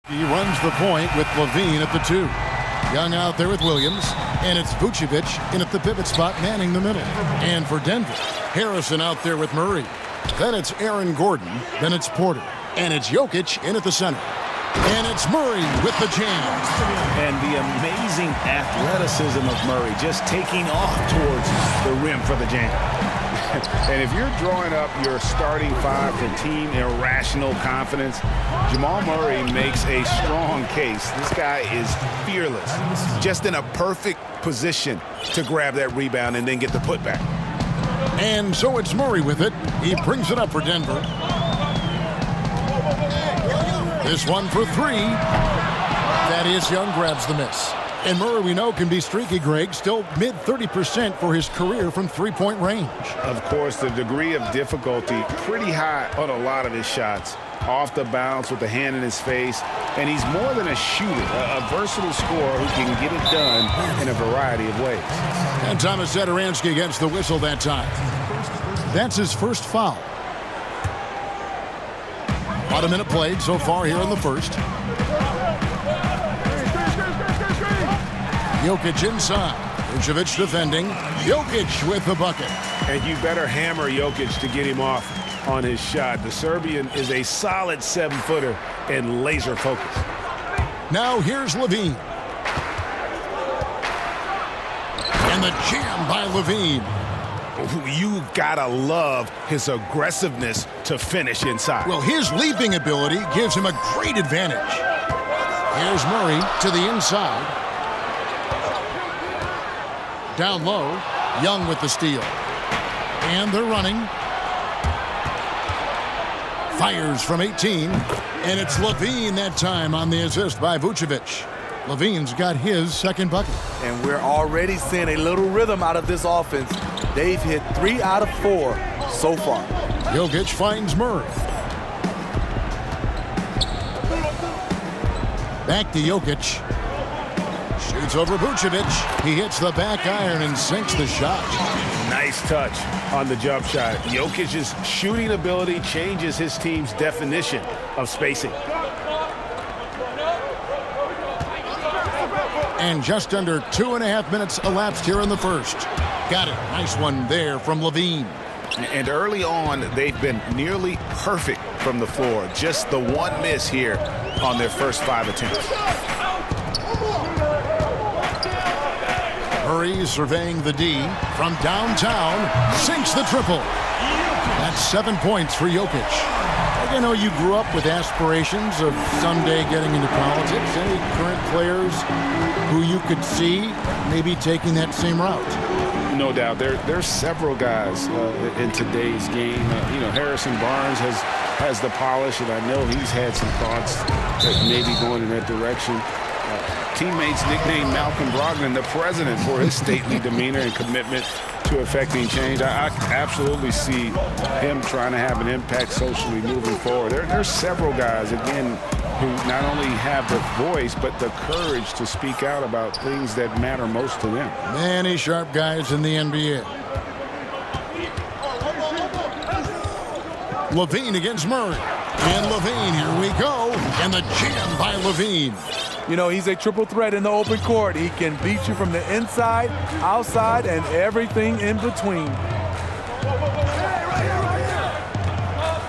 He runs the point with Levine at the 2. Young out there with Williams, and it's Vucevic in at the pivot spot, manning the middle. And for Denver, Harrison out there with Murray. Then it's Aaron Gordon, then it's Porter, and it's Jokic in at the center. And it's Murray with the jam. And the amazing athleticism of Murray just taking off towards the rim for the jam. And if you're drawing up your starting five for team irrational confidence, Jamal Murray makes a strong case. This guy is fearless, just in a perfect position to grab that rebound and then get the putback. And so it's Murray with it. He brings it up for Denver. This one for 3. Thaddeus Young grabs the miss. And Murray, we know, can be streaky, Greg. Still mid-30% for his career from three-point range. Of course, the degree of difficulty pretty high on a lot of his shots. Off the bounce with the hand in his face. And he's more than a shooter, a versatile scorer who can get it done in a variety of ways. And Thomas Satoransky gets the whistle that time. That's his first foul. About a minute played so far here in the first. Jokic inside. Vucevic defending. Jokic with the bucket. And you better hammer Jokic to get him off on his shot. The Serbian is a solid 7-footer and laser focused. Now here's Levine. And the jam by Levine. You gotta love his aggressiveness to finish inside. Well, his leaping ability gives him a great advantage. Here's Murray to the inside. Down low, Young with the steal. And they're running. Fires from 18. And it's Levine that time on the assist by Vucevic. Levine's got his second bucket. And we're already seeing a little rhythm out of this offense. They've hit 3 out of 4 so far. Jokic finds Murray. Back to Jokic. Shoots over Vucevic. He hits the back iron and sinks the shot. Nice touch on the jump shot. Jokic's shooting ability changes his team's definition of spacing. And just under 2.5 minutes elapsed here in the first. Got it. Nice one there from Levine. And early on, they've been nearly perfect from the floor. Just the one miss here on their first 5 attempts. Murray surveying the D from downtown. Sinks the triple. That's 7 points for Jokic. I know you grew up with aspirations of someday getting into politics. Any current players who you could see maybe taking that same route? No doubt. There's several guys in today's game. Harrison Barnes has the polish, and I know he's had some thoughts that maybe going in that direction. Teammates nicknamed Malcolm Brogdon the president for his stately demeanor and commitment to affecting change. I absolutely see him trying to have an impact socially moving forward. There's several guys, again, who not only have the voice, but the courage to speak out about things that matter most to them. Many sharp guys in the NBA. Levine against Murray. And Levine, here we go. And the jam by Levine. You know, he's a triple threat in the open court. He can beat you from the inside, outside, and everything in between.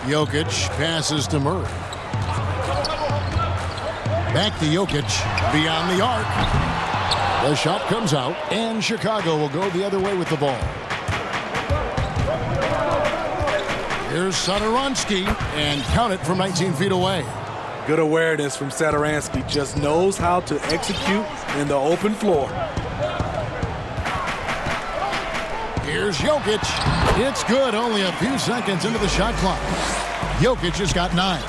Jokic passes to Murray. Back to Jokic, beyond the arc. The shot comes out, and Chicago will go the other way with the ball. Here's Satoransky, and count it from 19 feet away. Good awareness from Satoransky. Just knows how to execute in the open floor. Here's Jokic. It's good, only a few seconds into the shot clock. Jokic has got 9.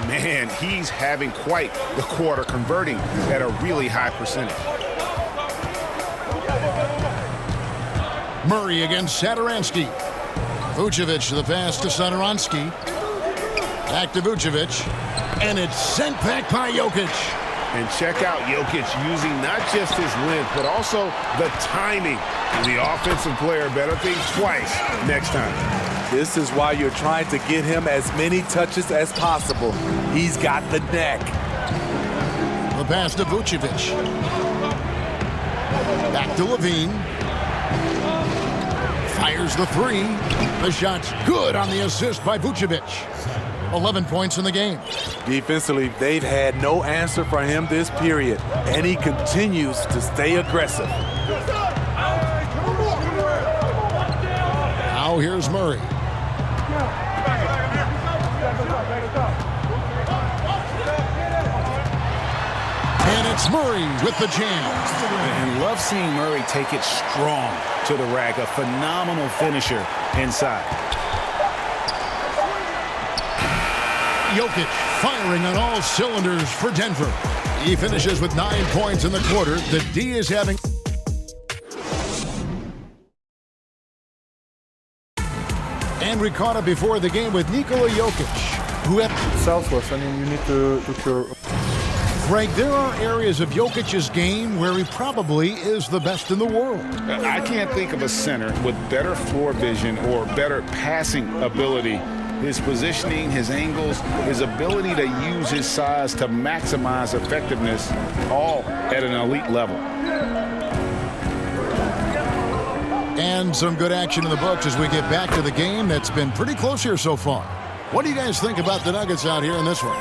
Man, he's having quite the quarter, converting at a really high percentage. Murray against Satoransky. Vucevic to the pass to Satoransky. Back to Vucevic. And it's sent back by Jokic. And check out Jokic using not just his length, but also the timing. And the offensive player better think twice next time. This is why you're trying to get him as many touches as possible. He's got the neck. The pass to Vucevic. Back to Levine. Fires the three. The shot's good on the assist by Vucevic. 11 points in the game. Defensively, they've had no answer for him this period, and he continues to stay aggressive. Now here's Murray. And it's Murray with the jam. And love seeing Murray take it strong to the rack. A phenomenal finisher inside. Jokic firing on all cylinders for Denver. He finishes with 9 points in the quarter. The D is having... And we caught up before the game with Nikola Jokic, who had... Selfless. I mean, you need to look your... Greg, there are areas of Jokic's game where he probably is the best in the world. I can't think of a center with better floor vision or better passing ability. His positioning, his angles, his ability to use his size to maximize effectiveness, all at an elite level. And some good action in the books as we get back to the game that's been pretty close here so far. What do you guys think about the Nuggets out here in this one?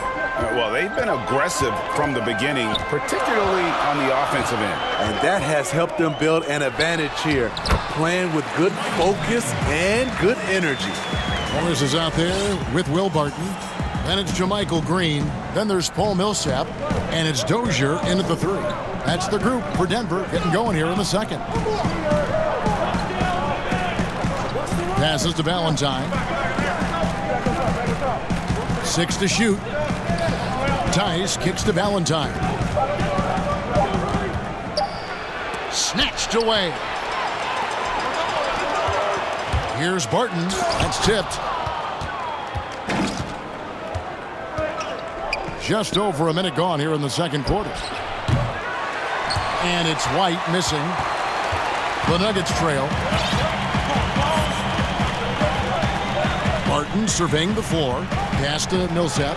Well, they've been aggressive from the beginning, particularly on the offensive end. And that has helped them build an advantage here, playing with good focus and good energy. Morris is out there with Will Barton. Then it's JaMychal Green. Then there's Paul Millsap. And it's Dozier into the three. That's the group for Denver getting going here in the second. Passes to Valentine. 6 to shoot. Tice kicks to Valentine. Snatched away. Here's Barton. That's tipped. Just over a minute gone here in the second quarter. And it's White missing. The Nuggets trail. Barton surveying the floor. Pass to Millsap.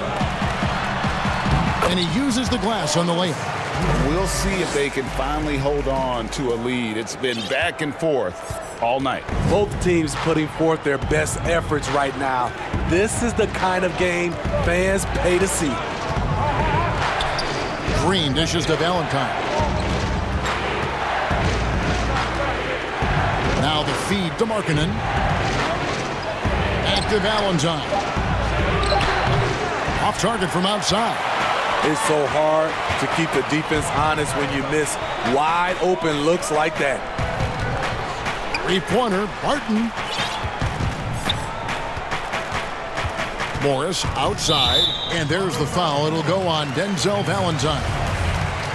And he uses the glass on the layup. We'll see if they can finally hold on to a lead. It's been back and forth all night. Both teams putting forth their best efforts right now. This is the kind of game fans pay to see. Green dishes to Valentine. Now the feed to Markkanen. Back to Valentine. Off target from outside. It's so hard to keep the defense honest when you miss wide open looks like that. Three-pointer, Barton. Morris outside, and there's the foul. It'll go on Denzel Valentine.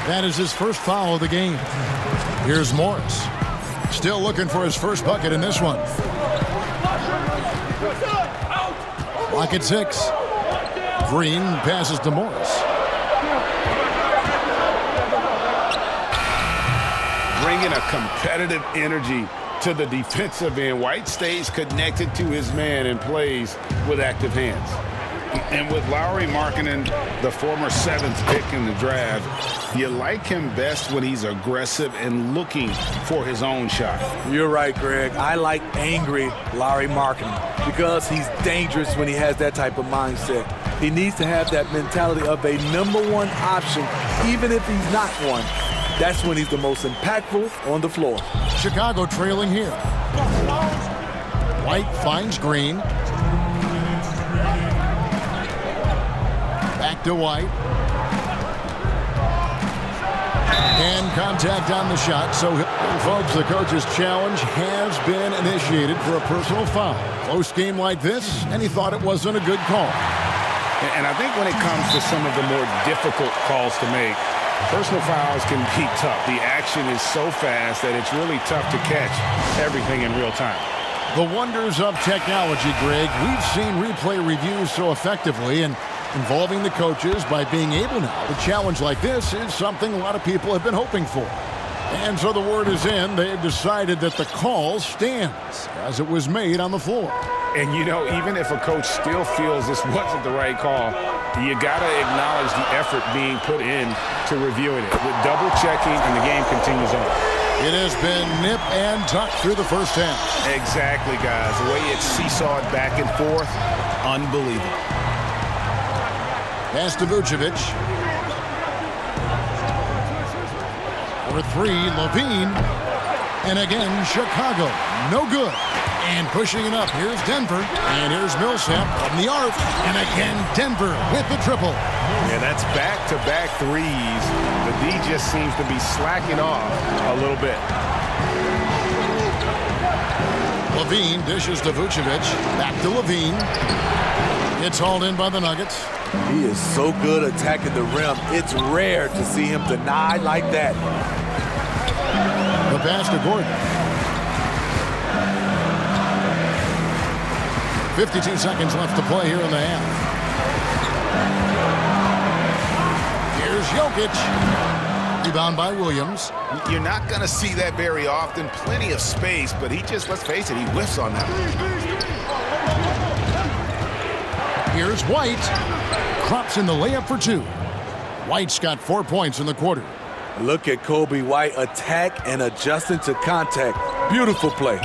That is his first foul of the game. Here's Morris. Still looking for his first bucket in this one. Clock at 6. Green passes to Morris. Bringing a competitive energy to the defensive end. White stays connected to his man and plays with active hands. And with Lauri Markkanen, the former 7th pick in the draft, you like him best when he's aggressive and looking for his own shot. You're right, Greg. I like angry Lauri Markkanen because he's dangerous when he has that type of mindset. He needs to have that mentality of a #1 option, even if he's not one. That's when he's the most impactful on the floor. Chicago trailing here. White finds Green. Back to White. And contact on the shot. So, folks, the coach's challenge has been initiated for a personal foul. Close game like this, and he thought it wasn't a good call. And I think when it comes to some of the more difficult calls to make, personal fouls can be tough. The action is so fast that it's really tough to catch everything in real time. The wonders of technology, Greg. We've seen replay reviews so effectively, and involving the coaches by being able now to challenge like this is something a lot of people have been hoping for. And so the word is in. They've decided that the call stands as it was made on the floor. And, you know, even if a coach still feels this wasn't the right call, You got to acknowledge the effort being put in to reviewing it. With double checking, and the game continues on. It has been nip and tuck through the first half. Exactly, guys. The way it's seesawed back and forth, unbelievable. Pass to Vucevic. For three, Levine. And again, Chicago. No good. And pushing it up. Here's Denver. And here's Millsap from the arc. And again, Denver with the triple. Yeah, that's back-to-back threes. The D just seems to be slacking off a little bit. Levine dishes to Vucevic. Back to Levine. It's hauled in by the Nuggets. He is so good attacking the rim. It's rare to see him denied like that. The pass to Gordon. 52 seconds left to play here in the half. Here's Jokic. Rebound by Williams. You're not going to see that very often. Plenty of space, but he just, let's face it, he whiffs on that one. Here's White. Crops in the layup for two. White's got 4 points in the quarter. Look at Kobe White attack and adjusting to contact. Beautiful play.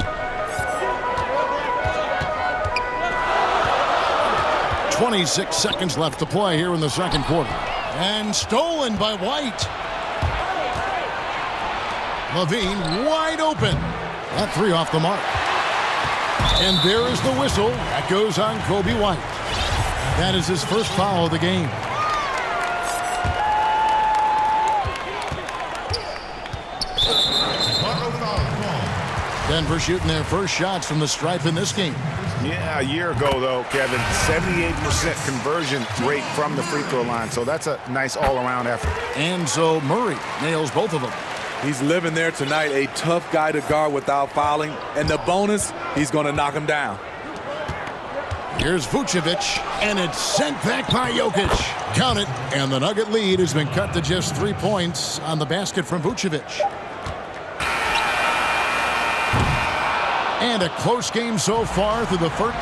26 seconds left to play here in the second quarter. And stolen by White. Levine wide open. That three off the mark. And there is the whistle. That goes on Kobe White. That is his first foul of the game. Denver shooting their first shots from the stripe in this game. Yeah, a year ago, though, Kevin, 78% conversion rate from the free throw line. So that's a nice all-around effort. And so Murray nails both of them. He's living there tonight, a tough guy to guard without fouling. And the bonus, he's going to knock him down. Here's Vucevic, and it's sent back by Jokic. Count it, and the Nugget lead has been cut to just 3 points on the basket from Vucevic. And a close game so far through the first.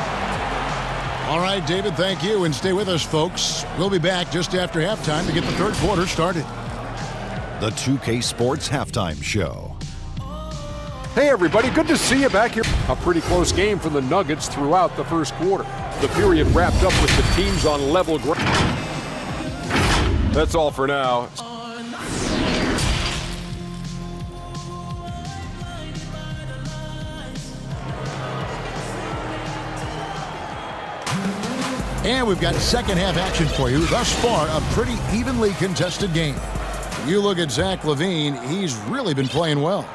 All right, David, thank you, and stay with us, folks. We'll be back just after halftime to get the third quarter started. The 2K Sports Halftime Show. Hey, everybody. Good to see you back here. A pretty close game for the Nuggets throughout the first quarter. The period wrapped up with the teams on level ground. That's all for now. And we've got second half action for you. Thus far, a pretty evenly contested game. You look at Zach LaVine, he's really been playing well.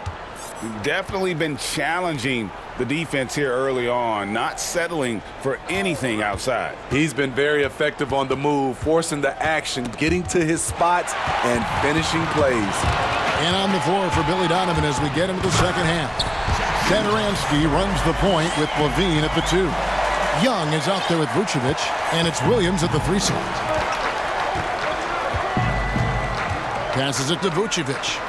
Definitely been challenging the defense here early on, not settling for anything outside. He's been very effective on the move, forcing the action, getting to his spots, and finishing plays. And on the floor for Billy Donovan as we get into the second half. Satoransky runs the point with LaVine at the 2. Young is out there with Vucevic, and it's Williams at the 3 slot. Passes it to Vucevic.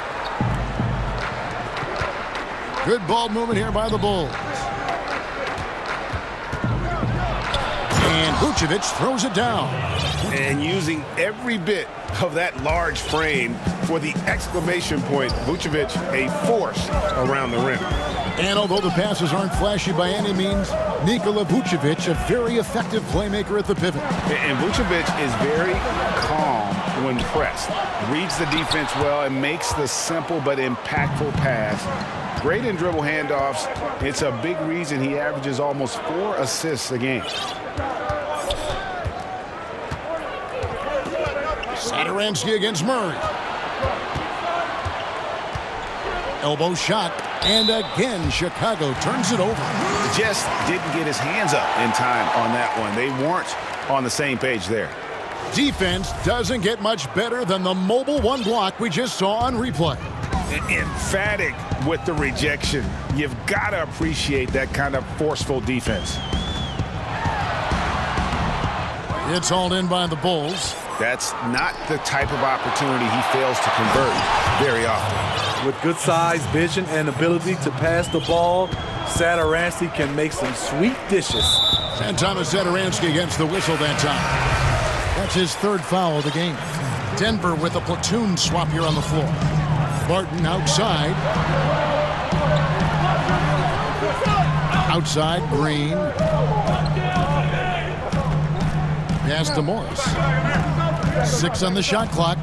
Good ball movement here by the Bulls. And Vucevic throws it down. And using every bit of that large frame for the exclamation point, Vucevic, a force around the rim. And although the passes aren't flashy by any means, Nikola Vucevic, a very effective playmaker at the pivot. And Vucevic is very calm when pressed. Reads the defense well and makes the simple but impactful pass. Great in dribble handoffs. It's a big reason he averages almost 4 assists a game. Satoransky against Murray. Elbow shot. And again, Chicago turns it over. Just didn't get his hands up in time on that one. They weren't on the same page there. Defense doesn't get much better than the mobile one block we just saw on replay. Emphatic with the rejection. You've got to appreciate that kind of forceful defense. It's hauled in by the Bulls. That's not the type of opportunity he fails to convert very often. With good size, vision, and ability to pass the ball, Satoransky can make some sweet dishes. And Thomas Satoransky against the whistle that time. That That's his third foul of the game. Denver with a platoon swap here on the floor. Barton outside. Outside, Green. Pass to Morris. 6 on the shot clock.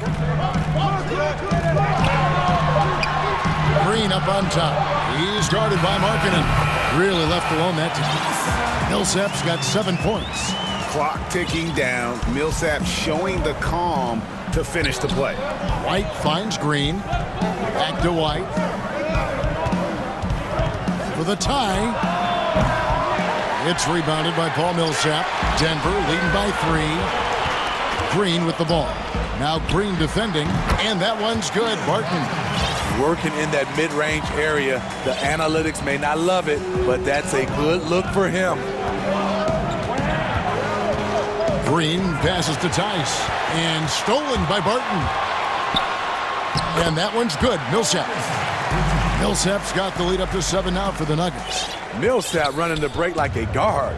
Green up on top. He's guarded by Markkanen. Really left alone that time. Millsap's got 7 points. Clock ticking down. Millsap showing the calm to finish the play. White finds Green. Back to White. For the tie. It's rebounded by Paul Millsap. Denver leading by 3. Green with the ball. Now Green defending. And that one's good. Barton. Working in that mid-range area. The analytics may not love it, but that's a good look for him. Green passes to Tice. And stolen by Barton. And that one's good. Millsap. Millsap's got the lead up to 7 now for the Nuggets. Millsap running the break like a guard.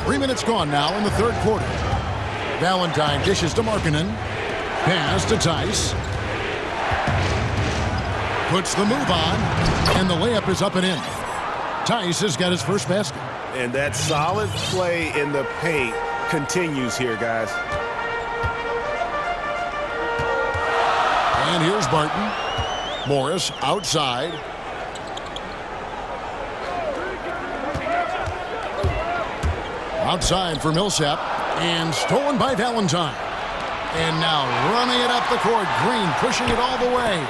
3 minutes gone now in the third quarter. Valentine dishes to Markkanen. Pass to Tice. Puts the move on. And the layup is up and in. Tice has got his first basket. And that solid play in the paint continues here, guys. And here's Barton. Morris outside. Outside for Millsap. And stolen by Valentine. And now running it up the court. Green pushing it all the way.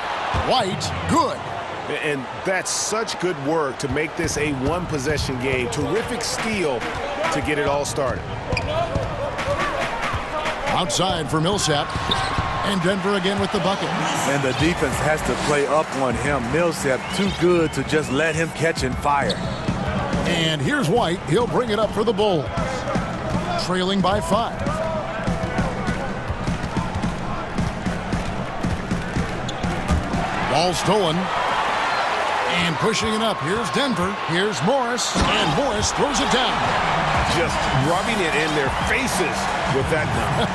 White, good. And that's such good work to make this a one-possession game. Terrific steal to get it all started. Outside for Millsap. And Denver again with the bucket. And the defense has to play up on him. Millsap too good to just let him catch and fire. And here's White. He'll bring it up for the Bulls. Trailing by 5. Ball stolen. And pushing it up. Here's Denver. Here's Morris. And Morris throws it down. Just rubbing it in their faces with that now.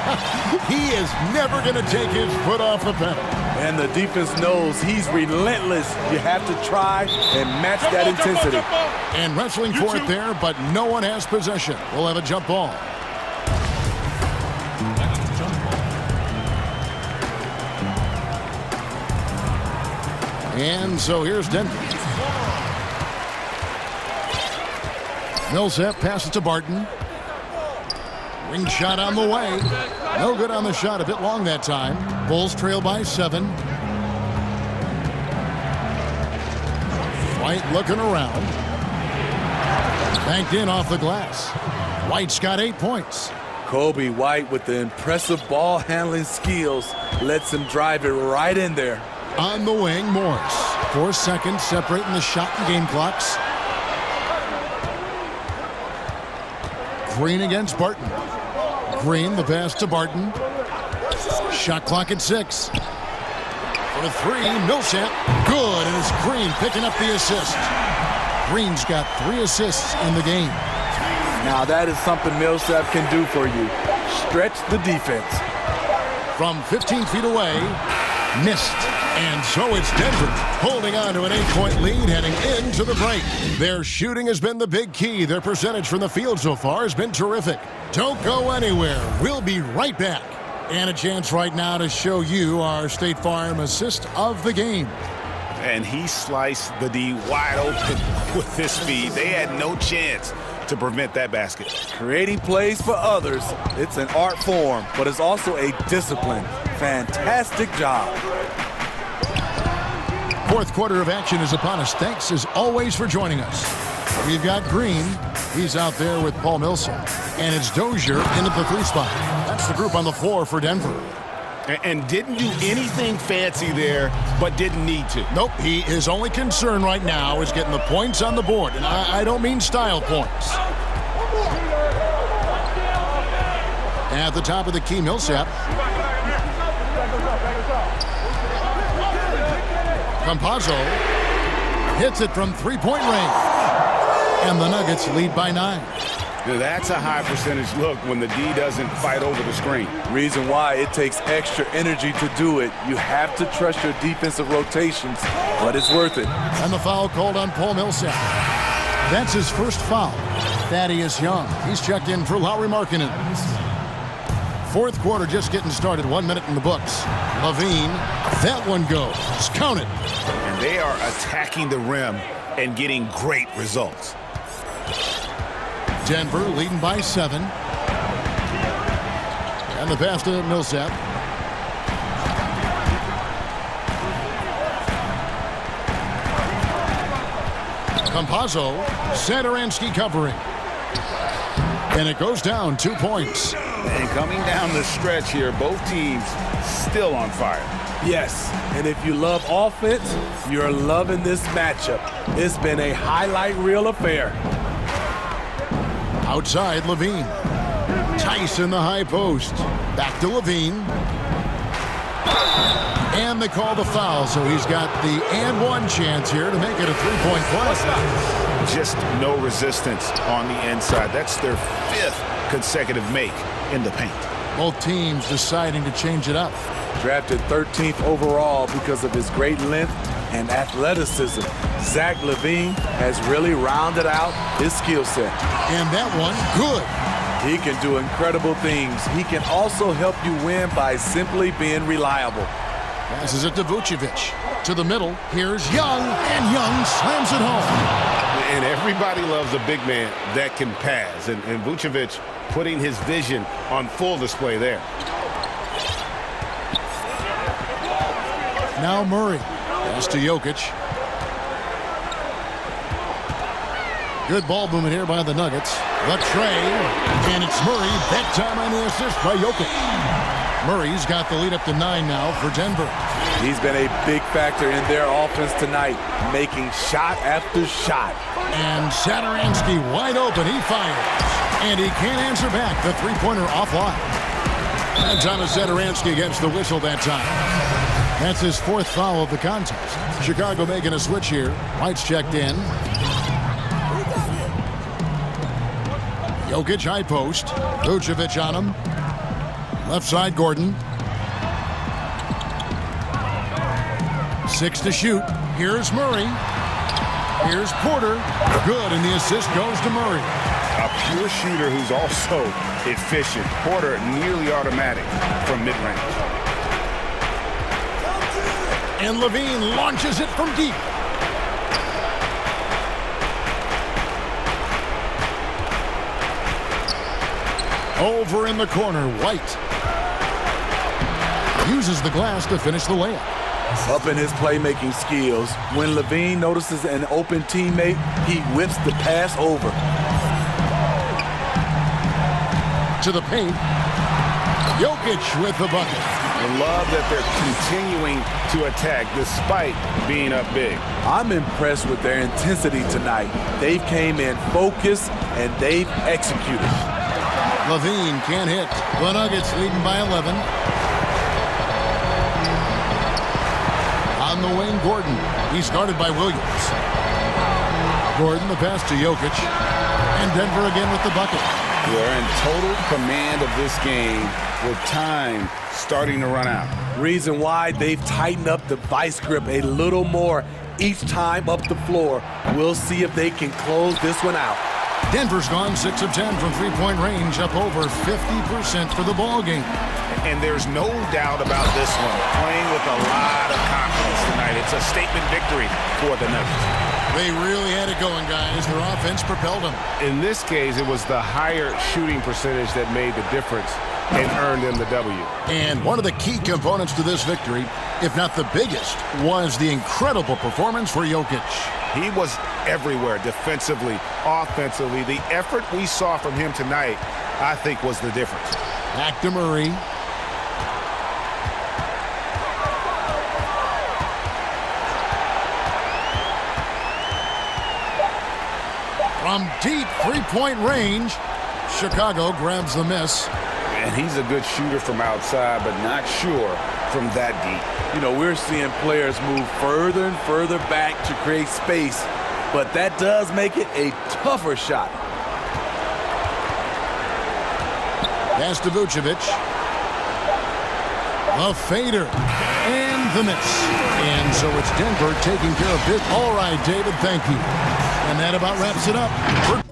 He is never going to take his foot off the pedal. And the defense knows he's relentless. You have to try and match that intensity. And wrestling for it there, but no one has possession. We'll have a jump ball. And so here's Denver. Millsap passes to Barton. Ring shot on the way. No good on the shot. A bit long that time. Bulls trail by 7. White looking around. Banked in off the glass. White's got 8 points. Kobe White with the impressive ball handling skills lets him drive it right in there. On the wing, Morris. 4 seconds separating the shot and game clocks. Green against Barton. Green, the pass to Barton. Shot clock at 6. For 3, Millsap. Good, and it's Green picking up the assist. Green's got 3 assists in the game. Now that is something Millsap can do for you. Stretch the defense. From 15 feet away, missed. And so it's Denver holding on to an 8-point lead heading into the break. Their shooting has been the big key. Their percentage from the field so far has been terrific. Don't go anywhere. We'll be right back. And a chance right now to show you our State Farm assist of the game. And he sliced the D wide open with his speed. They had no chance to prevent that basket. Creating plays for others, it's an art form, but it's also a discipline. Fantastic job. Fourth quarter of action is upon us. Thanks, as always, for joining us. We've got Green. He's out there with Paul Millsap. And it's Dozier into the 3 spot. That's the group on the floor for Denver. And didn't do anything fancy there, but didn't need to. Nope, his only concern right now is getting the points on the board. And I don't mean style points. At the top of the key, Millsap. Campazzo hits it from 3-point range. And the Nuggets lead by 9. That's a high percentage look when the D doesn't fight over the screen. Reason why it takes extra energy to do it. You have to trust your defensive rotations, but it's worth it. And the foul called on Paul Millsap. That's his first foul. Thaddeus Young, he's checked in for Lauri Markkanen. Fourth quarter just getting started, 1 minute in the books. Levine, that one goes. Count it. And they are attacking the rim and getting great results. Denver leading by 7. And the pass to Millsap. Campazzo, Satoransky covering. And it goes down 2 points. And coming down the stretch here, both teams still on fire. Yes, and if you love offense, you're loving this matchup. It's been a highlight reel affair. Outside, Levine. Tice in the high post. Back to Levine. And they call the foul, so he's got the and one chance here to make it a three-point play. Just no resistance on the inside. That's their 5th consecutive make in the paint. Both teams deciding to change it up. Drafted 13th overall because of his great length and athleticism. Zach LaVine has really rounded out his skill set. And that one, good. He can do incredible things. He can also help you win by simply being reliable. Passes it to Vucevic. To the middle, here's Young, and Young slams it home. And everybody loves a big man that can pass. And Vucevic putting his vision on full display there. Now Murray. Pass to Jokic. Good ball movement here by the Nuggets. The tray, and it's Murray. That time on the assist by Jokic. Murray's got the lead up to 9 now for Denver. He's been a big factor in their offense tonight, making shot after shot. And Satoransky wide open. He fires. And he can't answer back. The three-pointer offline. And Thomas Satoransky gets the whistle that time. That's his 4th foul of the contest. Chicago making a switch here. White's checked in. Jokic high post. Vucevic on him. Left side, Gordon. 6 to shoot. Here's Murray. Here's Porter. Good, and the assist goes to Murray. A pure shooter who's also efficient. Porter nearly automatic from mid-range. And Levine launches it from deep. Over in the corner, White. Uses the glass to finish the layup. Up in his playmaking skills, when Levine notices an open teammate, he whips the pass over. To the paint. Jokic with the bucket. I love that they're continuing to attack despite being up big. I'm impressed with their intensity tonight. They've came in focused and they've executed. Levine can't hit. The Nuggets leading by 11. On the wing, Gordon. He's guarded by Williams. Gordon, the pass to Jokic. And Denver again with the bucket. They're in total command of this game with time starting to run out. Reason why they've tightened up the vice grip a little more each time up the floor. We'll see if they can close this one out. Denver's gone 6 of 10 from three-point range, up over 50% for the ball game. And there's no doubt about this one. Playing with a lot of confidence tonight. It's a statement victory for the Nuggets. They really had it going, guys. Their offense propelled them. In this case, it was the higher shooting percentage that made the difference and earned them the W. And one of the key components to this victory, if not the biggest, was the incredible performance for Jokic. He was everywhere, defensively, offensively. The effort we saw from him tonight, I think, was the difference. Back to Murray. From deep three-point range, Chicago grabs the miss. And he's a good shooter from outside, but not sure from that deep. You know, we're seeing players move further and further back to create space, but that does make it a tougher shot. Pass to Vucevic. A fader. And the miss. And so it's Denver taking care of business. All right, David, thank you. And that about wraps it up.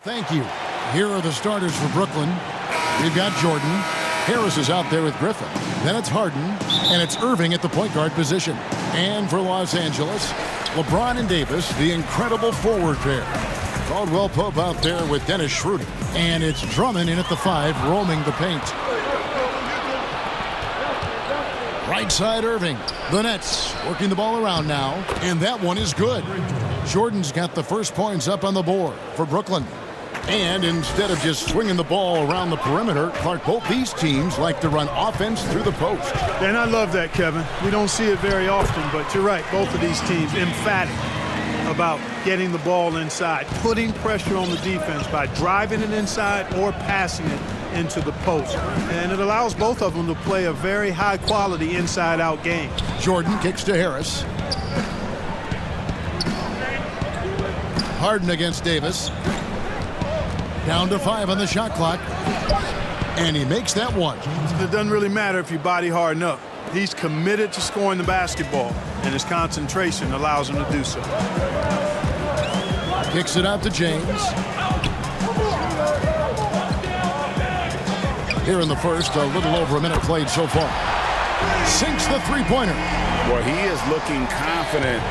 Thank you. Here are the starters for Brooklyn. We've got Jordan. Harris is out there with Griffin. Then it's Harden, and it's Irving at the point guard position. And for Los Angeles, LeBron and Davis, the incredible forward pair. Caldwell Pope out there with Dennis Schroeder. And it's Drummond in at the 5, roaming the paint. Right side Irving. The Nets working the ball around now, and that one is good. Jordan's got the first points up on the board for Brooklyn. And instead of just swinging the ball around the perimeter, Clark, both these teams like to run offense through the post. And I love that, Kevin. We don't see it very often, but you're right. Both of these teams emphatic about getting the ball inside, putting pressure on the defense by driving it inside or passing it into the post. And it allows both of them to play a very high-quality inside-out game. Jordan kicks to Harris. Harden against Davis. Down to 5 on the shot clock. And he makes that one. It doesn't really matter if you body hard enough. He's committed to scoring the basketball, and his concentration allows him to do so. Kicks it out to James. Here in the first, a little over a minute played so far. Sinks the three-pointer. Well, he is looking confident.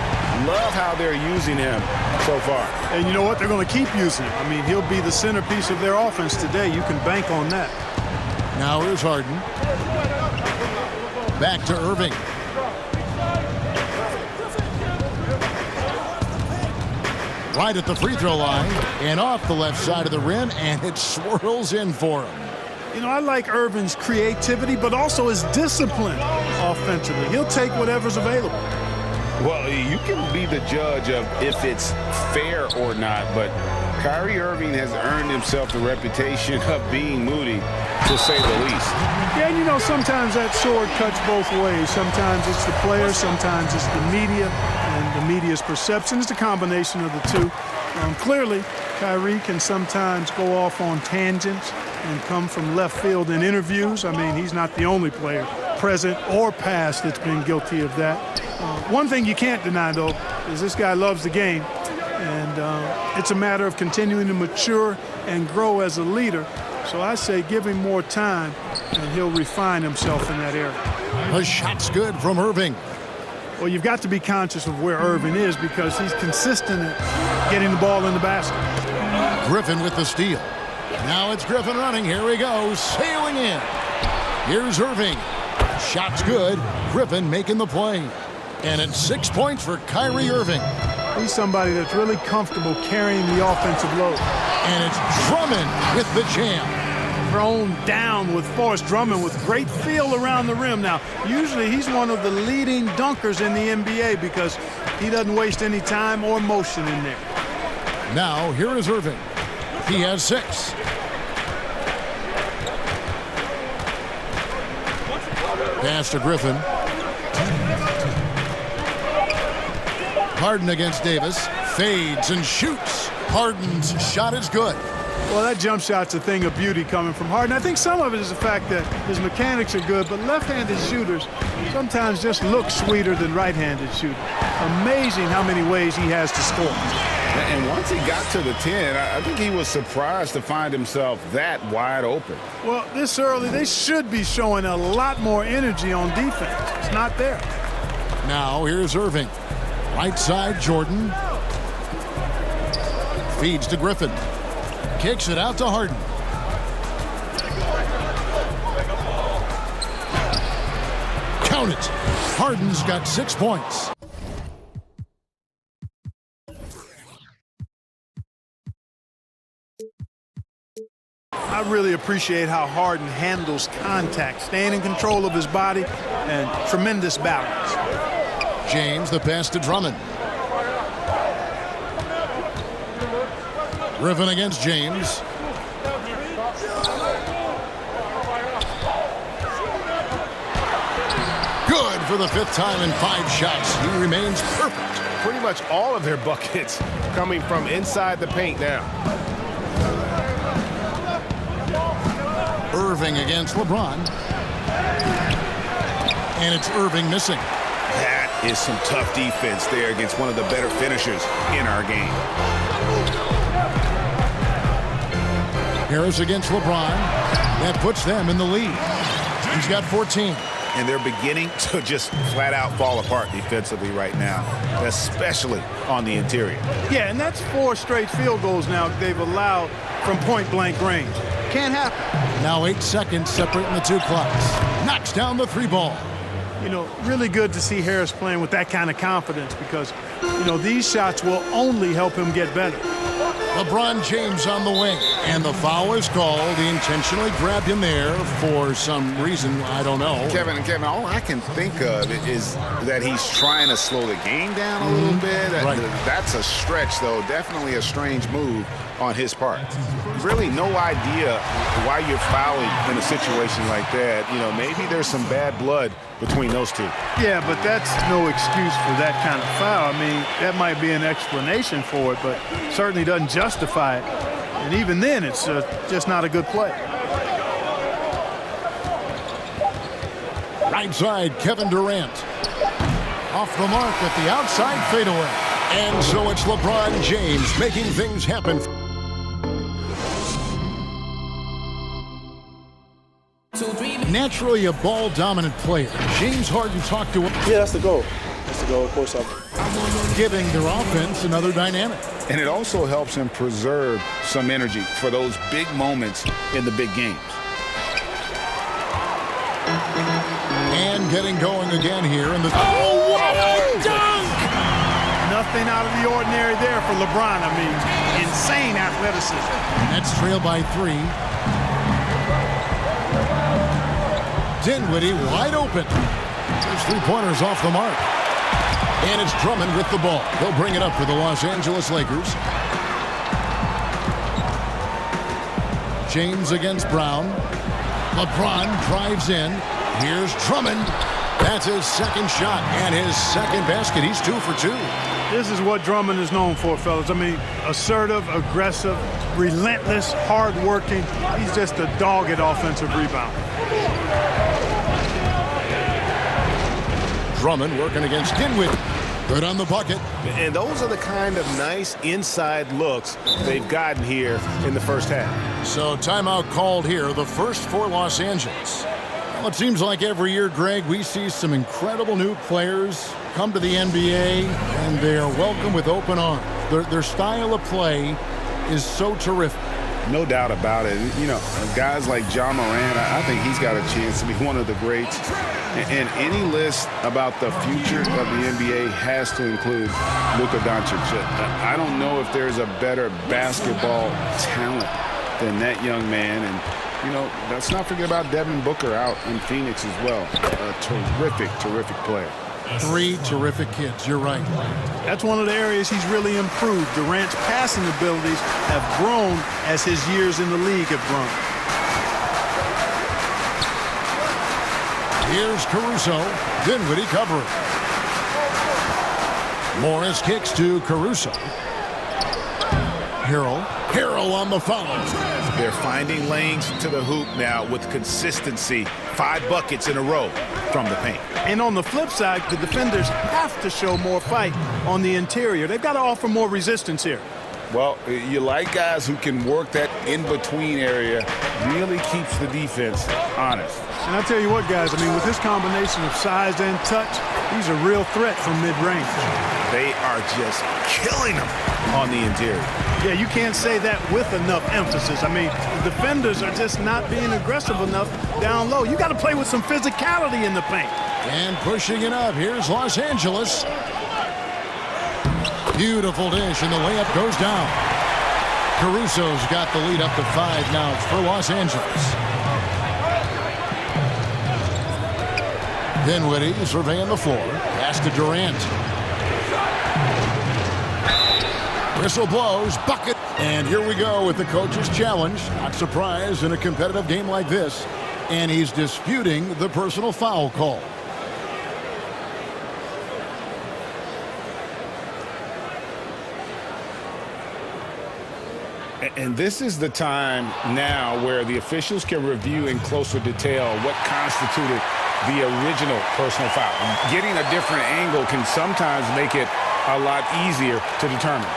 Love how they're using him so far. And you know what? They're going to keep using him. I mean, he'll be the centerpiece of their offense today. You can bank on that. Now here's Harden. Back to Irving. Right at the free throw line and off the left side of the rim, and it swirls in for him. You know, I like Irving's creativity, but also his discipline offensively. He'll take whatever's available. Well, you can be the judge of if it's fair or not, but Kyrie Irving has earned himself the reputation of being moody, to say the least. Yeah, you know, sometimes that sword cuts both ways. Sometimes it's the player, sometimes it's the media, and the media's perception. It's a combination of the two. Clearly, Kyrie can sometimes go off on tangents and come from left field in interviews. I mean, he's not the only player, present or past, that's been guilty of that. One thing you can't deny, though, is this guy loves the game, and it's a matter of continuing to mature and grow as a leader. So I say give him more time, and he'll refine himself in that area. The shot's good from Irving. Well, you've got to be conscious of where Irving is because he's consistent at getting the ball in the basket. Griffin with the steal. Now it's Griffin running. Here he goes, sailing in. Here's Irving. Shot's good. Griffin making the play. And it's 6 points for Kyrie Irving. He's somebody that's really comfortable carrying the offensive load. And it's Drummond with the jam. Thrown down with force. Drummond with great feel around the rim. Now, usually he's one of the leading dunkers in the NBA because he doesn't waste any time or motion in there. Now, here is Irving. He has 6. Pass to Griffin. Harden against Davis. Fades and shoots. Harden's shot is good. Well, that jump shot's a thing of beauty coming from Harden. I think some of it is the fact that his mechanics are good, but left-handed shooters sometimes just look sweeter than right-handed shooters. Amazing how many ways he has to score. And once he got to the 10, I think he was surprised to find himself that wide open. Well, this early, they should be showing a lot more energy on defense. It's not there. Now, here's Irving. Right side, Jordan. Feeds to Griffin. Kicks it out to Harden. Count it. Harden's got 6 points. I really appreciate how Harden handles contact, staying in control of his body, and tremendous balance. James, the pass to Drummond. Griffin against James. Good for the 5th time in 5 shots. He remains perfect. Pretty much all of their buckets coming from inside the paint now. Irving against LeBron. And it's Irving missing. That is some tough defense there against one of the better finishers in our game. Harris against LeBron. That puts them in the lead. He's got 14. And they're beginning to just flat out fall apart defensively right now, especially on the interior. Yeah, and that's 4 straight field goals now they've allowed from point-blank range. Can't happen. Now 8 seconds separating the two clocks. Knocks down the 3 ball. You know, really good to see Harris playing with that kind of confidence because, you know, these shots will only help him get better. LeBron James on the wing, and the foul is called. He intentionally grabbed him there for some reason, I don't know. Kevin, all I can think of is that he's trying to slow the game down a little bit. Right. That's a stretch, though. Definitely a strange move on his part. Really no idea why you're fouling in a situation like that. You know, maybe there's some bad blood between those two. Yeah, but that's no excuse for that kind of foul. I mean, that might be an explanation for it, but certainly doesn't justify it. And even then, it's just not a good play. Right side, Kevin Durant. Off the mark at the outside fadeaway. And so it's LeBron James making things happen. Naturally a ball-dominant player, James Harden talked to him. Yeah, that's the goal. That's the goal, of course. Giving their offense another dynamic. And it also helps him preserve some energy for those big moments in the big games. And getting going again here in the... Oh, what a dunk! Nothing out of the ordinary there for LeBron. I mean, insane athleticism. Nets trail by 3. Dinwiddie wide open. His 3-pointers off the mark. And it's Drummond with the ball. They'll bring it up for the Los Angeles Lakers. James against Brown. LeBron drives in. Here's Drummond. That's his second shot and his second basket. He's 2 for 2. This is what Drummond is known for, fellas. I mean, assertive, aggressive, relentless, hard-working. He's just a dogged offensive rebounder. Drummond working against Dinwiddie. Good on the bucket. And those are the kind of nice inside looks they've gotten here in the first half. So timeout called here, the first for Los Angeles. Well, it seems like every year, Greg, we see some incredible new players come to the NBA, and they are welcomed with open arms. Their style of play is so terrific. No doubt about it. You know, guys like Ja Morant, I think he's got a chance to be one of the greats. And any list about the future of the NBA has to include Luka Doncic. I don't know if there's a better basketball talent than that young man. And, you know, let's not forget about Devin Booker out in Phoenix as well. A terrific, terrific player. 3 terrific kids, you're right. That's one of the areas he's really improved. Durant's passing abilities have grown as his years in the league have grown. Here's Caruso. Dinwiddie covering. Morris kicks to Caruso. Harrell on the foul. They're finding lanes to the hoop now with consistency. 5 buckets in a row from the paint. And on the flip side, the defenders have to show more fight on the interior. They've got to offer more resistance here. Well, you like guys who can work that in-between area, really keeps the defense honest. And I tell you what, guys, I mean, with this combination of size and touch, he's a real threat from mid-range. They are just killing them on the interior. Yeah, you can't say that with enough emphasis. I mean, the defenders are just not being aggressive enough down low. You got to play with some physicality in the paint. And pushing it up, here's Los Angeles. Beautiful dish, and the layup goes down. Caruso's got the lead up to 5 now for Los Angeles. Dinwiddie surveying the floor. Pass to Durant. Whistle blows, bucket. And here we go with the coach's challenge. Not surprised in a competitive game like this. And he's disputing the personal foul call. And this is the time now where the officials can review in closer detail what constituted the original personal foul. Getting a different angle can sometimes make it a lot easier to determine.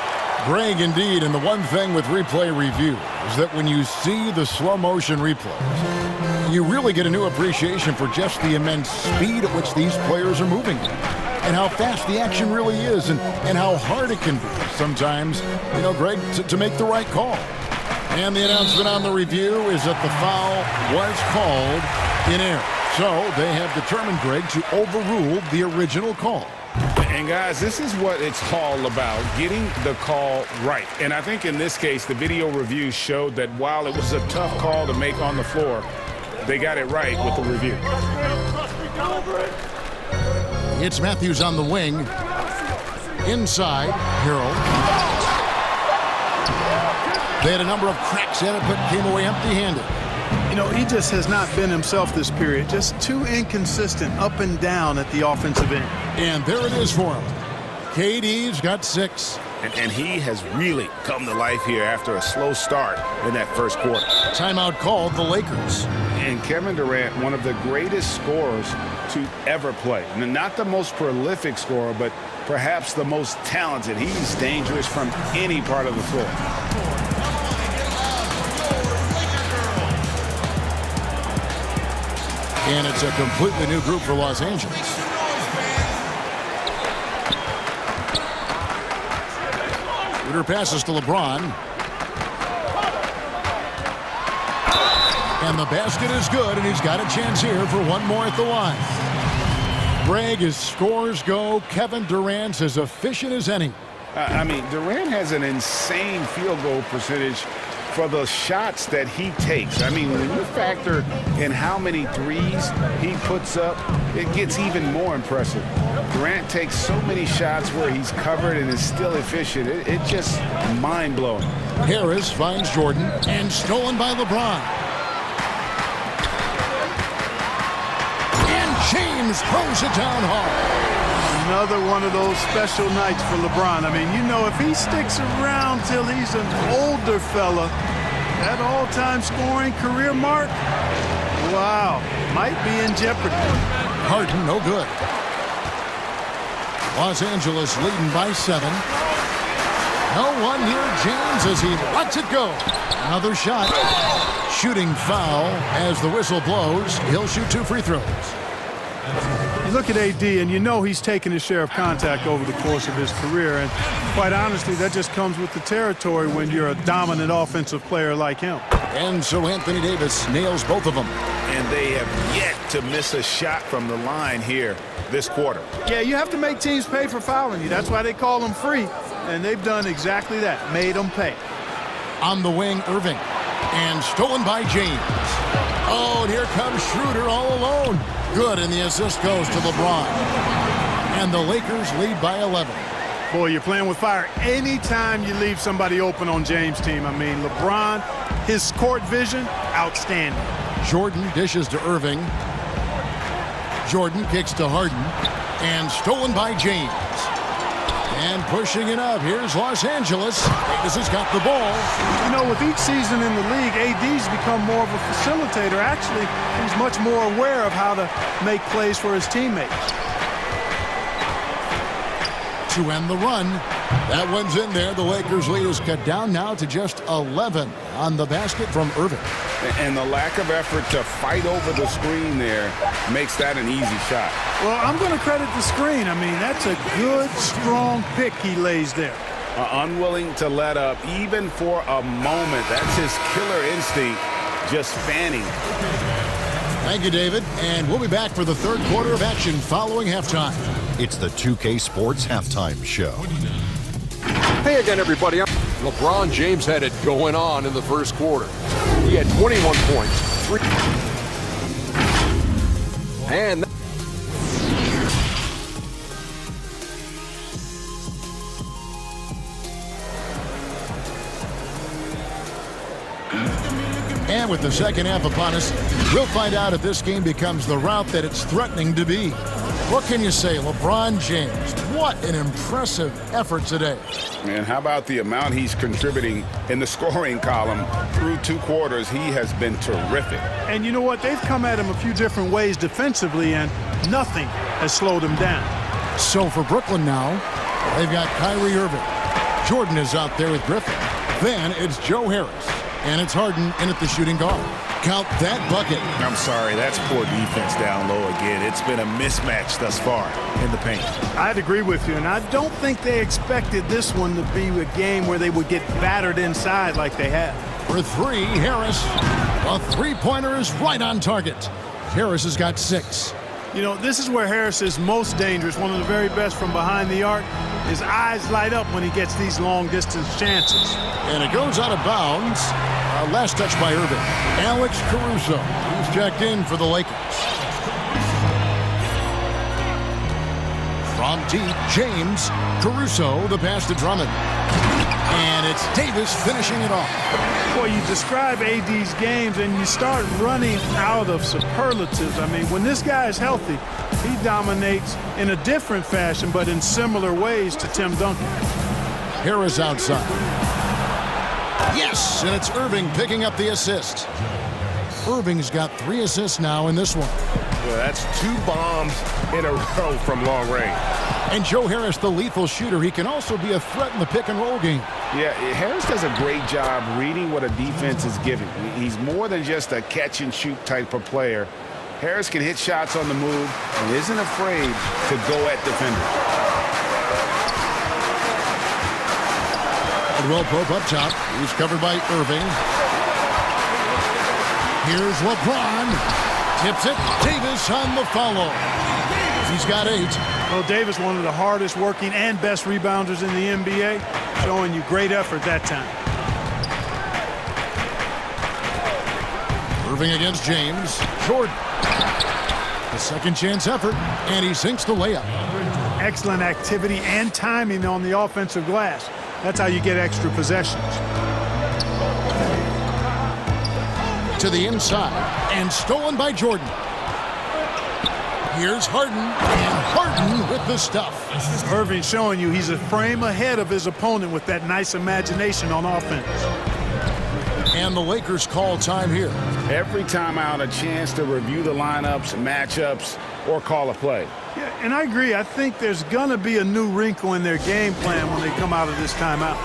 Greg, indeed, and the one thing with replay review is that when you see the slow motion replays, you really get a new appreciation for just the immense speed at which these players are moving and how fast the action really is and how hard it can be sometimes, you know, Greg, to make the right call. And the announcement on the review is that the foul was called in error. So they have determined, Greg, to overrule the original call. And guys, this is what it's all about, getting the call right. And I think in this case, the video review showed that while it was a tough call to make on the floor, they got it right with the review. It's Matthews on the wing. Inside, Harrell. They had a number of cracks in it, but came away empty-handed. You know, he just has not been himself this period. Just too inconsistent up and down at the offensive end. And there it is for him. KD's got 6. And he has really come to life here after a slow start in that first quarter. Timeout called the Lakers. And Kevin Durant, one of the greatest scorers to ever play. And not the most prolific scorer, but perhaps the most talented. He's dangerous from any part of the floor. And it's a completely new group for Los Angeles. Shooter passes to LeBron. And the basket is good, and he's got a chance here for one more at the line. Greg, as scores go, Kevin Durant's as efficient as any. I mean, Durant has an insane field goal percentage for the shots that he takes. I mean, when you factor in how many threes he puts up, it gets even more impressive. Durant takes so many shots where he's covered and is still efficient. It's just mind-blowing. Harris finds Jordan and stolen by LeBron. And James throws it down hard. Another one of those special nights for LeBron. I mean, you know, if he sticks around till he's an older fella, that all-time scoring career mark, wow, might be in jeopardy. Harden, no good. Los Angeles leading by 7. No one near James as he lets it go. Another shot. Shooting foul as the whistle blows. He'll shoot 2 free throws. You look at AD, and you know he's taken his share of contact over the course of his career. And quite honestly, that just comes with the territory when you're a dominant offensive player like him. And so Anthony Davis nails both of them. And they have yet to miss a shot from the line here this quarter. Yeah, you have to make teams pay for fouling you. That's why they call them free. And they've done exactly that, made them pay. On the wing, Irving. And stolen by James. Oh, and here comes Schroeder all alone. Good, and the assist goes to LeBron. And the Lakers lead by 11. Boy, you're playing with fire anytime you leave somebody open on James' team. I mean, LeBron, his court vision, outstanding. Jordan dishes to Irving. Jordan kicks to Harden. And stolen by James. And pushing it up. Here's Los Angeles. Davis has got the ball. You know, with each season in the league, AD's become more of a facilitator. Actually, he's much more aware of how to make plays for his teammates. To end the run. That one's in there. The Lakers lead is cut down now to just 11 on the basket from Irving. And the lack of effort to fight over the screen there makes that an easy shot. Well, I'm going to credit the screen. I mean, that's a good, strong pick he lays there. Unwilling to let up even for a moment. That's his killer instinct, just fanning. Thank you, David. And we'll be back for the third quarter of action following halftime. It's the 2K Sports Halftime Show. Hey again, everybody. LeBron James had it going on in the first quarter. He had 21 points, 3. And And with the second half upon us, we'll find out if this game becomes the route that it's threatening to be. What can you say? LeBron James, what an impressive effort today. And how about the amount he's contributing in the scoring column through 2 quarters? He has been terrific. And you know what? They've come at him a few different ways defensively, and nothing has slowed him down. So for Brooklyn now, they've got Kyrie Irving. Jordan is out there with Griffin. Then it's Joe Harris. And it's Harden in at the shooting guard. Count that bucket. I'm sorry, that's poor defense down low again. It's been a mismatch thus far in the paint. I'd agree with you, and I don't think they expected this one to be a game where they would get battered inside like they have. For three, Harris. A three-pointer is right on target. Harris has got 6. You know, this is where Harris is most dangerous, one of the very best from behind the arc. His eyes light up when he gets these long-distance chances. And it goes out of bounds. Last touch by Irving. Alex Caruso, who's checked in for the Lakers. From deep, James. Caruso, the pass to Drummond. And it's Davis finishing it off. Boy, you describe AD's games and you start running out of superlatives. I mean, when this guy is healthy, he dominates in a different fashion, but in similar ways to Tim Duncan. Harris outside. Yes, and it's Irving picking up the assist. Irving's got 3 assists now in this one. Well, that's 2 bombs in a row from long range. And Joe Harris, the lethal shooter, he can also be a threat in the pick-and-roll game. Yeah, Harris does a great job reading what a defense is giving. He's more than just a catch-and-shoot type of player. Harris can hit shots on the move and isn't afraid to go at defenders. Caldwell Pope up top. He's covered by Irving. Here's LeBron. Tips it. Davis on the follow. He's got 8. Well, Davis, one of the hardest working and best rebounders in the NBA, showing you great effort that time. Irving against James. Jordan. A second chance effort, and he sinks the layup. Excellent activity and timing on the offensive glass. That's how you get extra possessions. To the inside, and stolen by Jordan. Here's Harden, and Harden with the stuff. Irving showing you he's a frame ahead of his opponent with that nice imagination on offense. And the Lakers call time here. Every time out, a chance to review the lineups, matchups, or call a play. Yeah, and I agree. I think there's going to be a new wrinkle in their game plan when they come out of this timeout.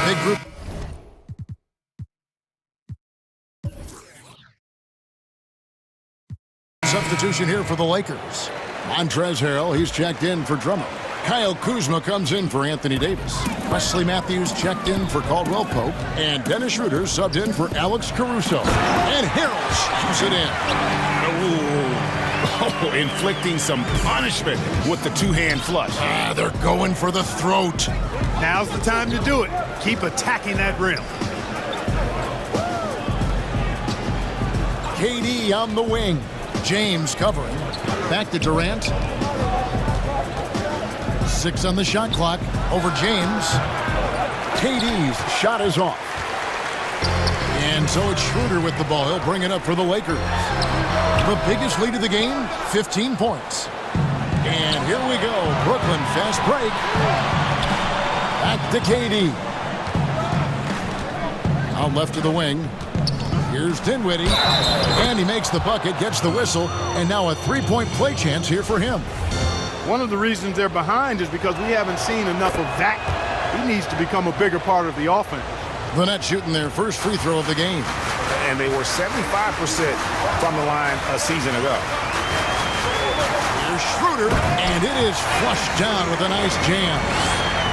Big group. Substitution here for the Lakers. Montrezl Harrell, he's checked in for Drummond. Kyle Kuzma comes in for Anthony Davis. Wesley Matthews checked in for Caldwell Pope. And Dennis Schroeder subbed in for Alex Caruso. And Harrell shoots it in. Oh, inflicting some punishment with the 2-hand flush. They're going for the throat. Now's the time to do it. Keep attacking that rim. KD on the wing. James covering. Back to Durant. 6 on the shot clock. Over James. KD's shot is off. And so it's Schroeder with the ball. He'll bring it up for the Lakers. The biggest lead of the game, 15 points. And here we go. Brooklyn fast break. Back to KD. Out left of the wing. Here's Dinwiddie. And he makes the bucket, gets the whistle, and now a 3-point play chance here for him. One of the reasons they're behind is because we haven't seen enough of that. He needs to become a bigger part of the offense. The Nets shooting their first free throw of the game. And they were 75% from the line a season ago. Here's Schroeder, and it is flushed down with a nice jam.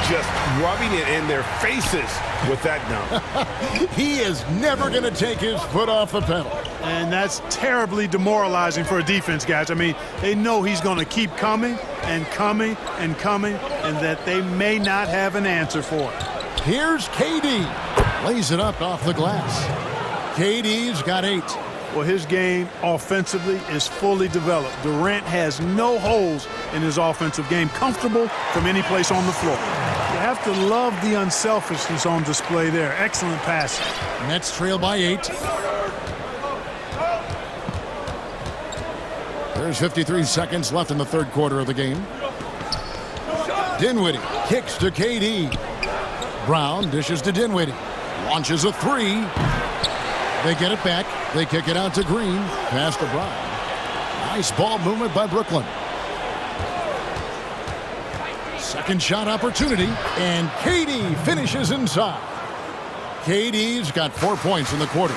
Just rubbing it in their faces with that dunk. He is never going to take his foot off the pedal. And that's terribly demoralizing for a defense, guys. I mean, they know he's going to keep coming and coming and coming, and that they may not have an answer for it. Here's KD. Lays it up off the glass. KD's got 8. Well, his game offensively is fully developed. Durant has no holes in his offensive game. Comfortable from any place on the floor. You have to love the unselfishness on display there. Excellent passing. Nets trail by 8. There's 53 seconds left in the third quarter of the game. Dinwiddie kicks to KD. Brown dishes to Dinwiddie. Launches a three. They get it back. They kick it out to Green. Pass to Brown. Nice ball movement by Brooklyn. Second shot opportunity, and KD finishes inside. KD's got 4 points in the quarter.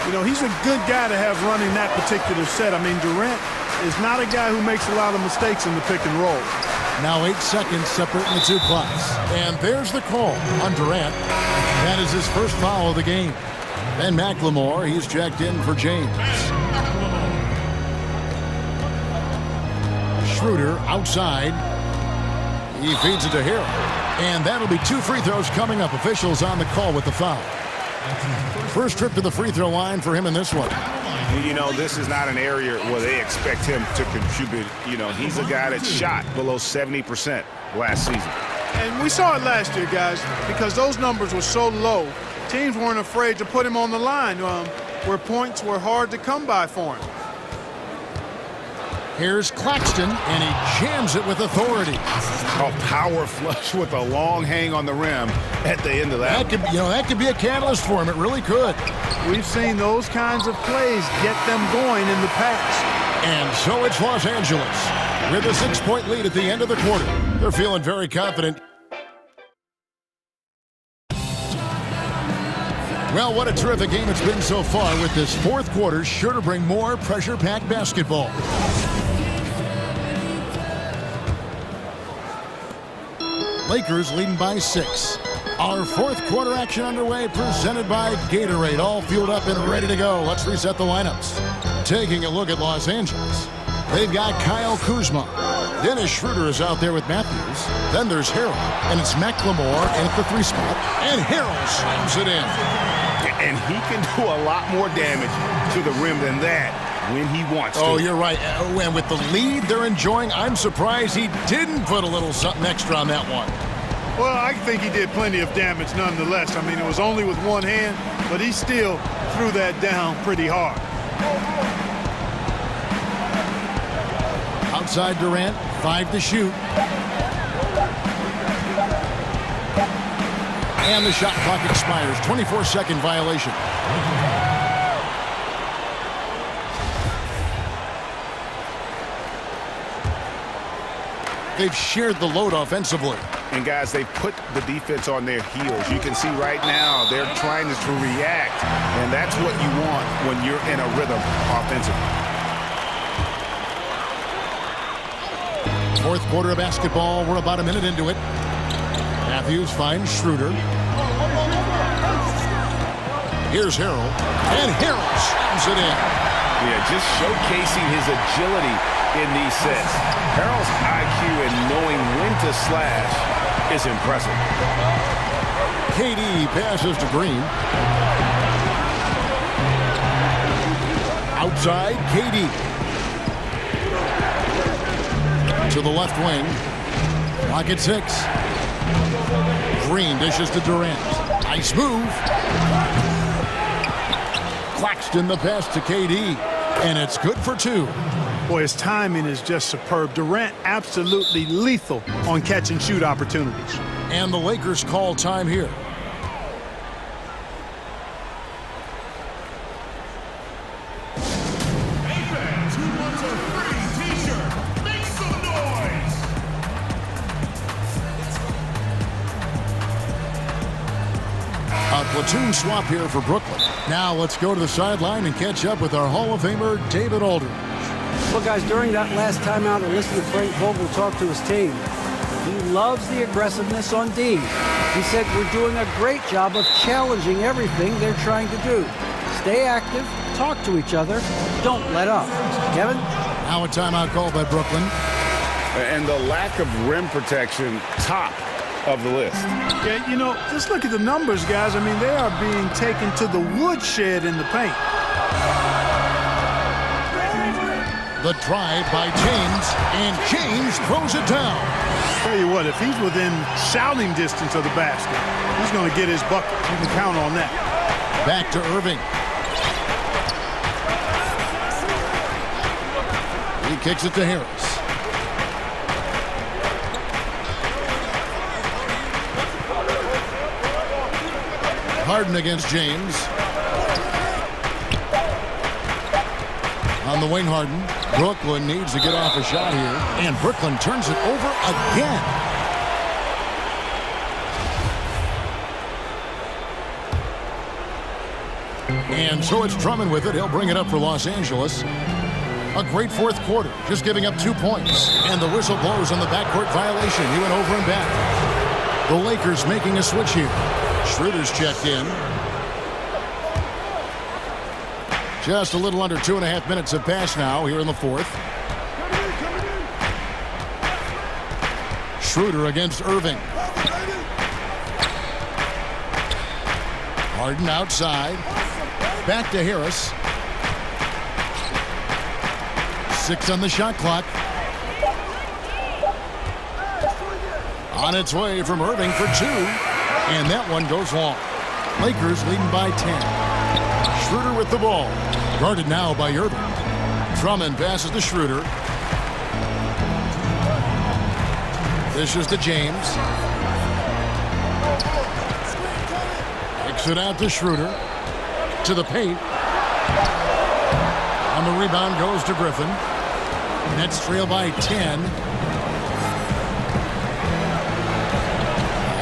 You know, he's a good guy to have running that particular set. I mean, Durant is not a guy who makes a lot of mistakes in the pick and roll. Now 8 seconds separating the two clocks. And there's the call on Durant. That is his first foul of the game. Ben McLemore, he's checked in for James. Schroeder outside. He feeds it to Harrell. And that'll be 2 free throws coming up. Officials on the call with the foul. First trip to the free throw line for him in this one. You know, this is not an area where they expect him to contribute. You know, he's a guy that shot below 70% last season. And we saw it last year, guys, because those numbers were so low. Teams weren't afraid to put him on the line where points were hard to come by for him. Here's Claxton, and he jams it with authority. A power flush with a long hang on the rim at the end of that. That could be a catalyst for him. It really could. We've seen those kinds of plays get them going in the past. And so it's Los Angeles with a 6-point lead at the end of the quarter. They're feeling very confident. Well, what a terrific game it's been so far, with this fourth quarter sure to bring more pressure-packed basketball. Lakers leading by 6. Our fourth quarter action underway, presented by Gatorade. All fueled up and ready to go. Let's reset the lineups. Taking a look at Los Angeles. They've got Kyle Kuzma. Dennis Schroeder is out there with Matthews. Then there's Harrell, and it's McLemore at the 3 spot. And Harrell slams it in. And he can do a lot more damage to the rim than that when he wants to. Oh, you're right. And with the lead they're enjoying, I'm surprised he didn't put a little something extra on that one. Well, I think he did plenty of damage nonetheless. I mean, it was only with one hand, but he still threw that down pretty hard. Outside Durant, 5 to shoot. And the shot clock expires. 24-second violation. They've shared the load offensively. And, guys, they've put the defense on their heels. You can see right now they're trying to react, and that's what you want when you're in a rhythm offensively. Fourth quarter of basketball. We're about a minute into it. Matthews finds Schroeder. Here's Harrell. And Harrell slams it in. Yeah, just showcasing his agility in these sets. Harrell's IQ and knowing when to slash is impressive. KD passes to Green. Outside, KD. To the left wing. Clock at 6. Green dishes to Durant. Nice move. Claxton the pass to KD. And it's good for 2. Boy, his timing is just superb. Durant absolutely lethal on catch and shoot opportunities. And the Lakers call time here. Platoon swap here for Brooklyn. Now let's go to the sideline and catch up with our Hall of Famer, David Aldridge. Well, guys, during that last timeout, I listened to Frank Vogel talk to his team. He loves the aggressiveness on D. He said, we're doing a great job of challenging everything they're trying to do. Stay active, talk to each other, don't let up. Kevin? Now a timeout called by Brooklyn. And the lack of rim protection, top of the list. Yeah, you know, just look at the numbers, guys. I mean, they are being taken to the woodshed in the paint. The drive by James, and James throws it down. Tell you what, if he's within shouting distance of the basket, he's going to get his bucket. You can count on that. Back to Irving. He kicks it to Harris. Harden against James. On the wing, Harden. Brooklyn needs to get off a shot here. And Brooklyn turns it over again. And so it's Drummond with it. He'll bring it up for Los Angeles. A great fourth quarter, just giving up 2 points. And the whistle blows on the backcourt violation. He went over and back. The Lakers making a switch here. Schroeder's checked in. Just a little under 2.5 minutes have passed now here in the fourth. Schroeder against Irving. Harden outside. Back to Harris. 6 on the shot clock. On its way from Irving for 2. And that one goes long. Lakers leading by 10. Schroeder with the ball. Guarded now by Irving. Drummond passes to Schroeder. This is to James. Kicks it out to Schroeder. To the paint. On the rebound goes to Griffin. Nets trail by 10.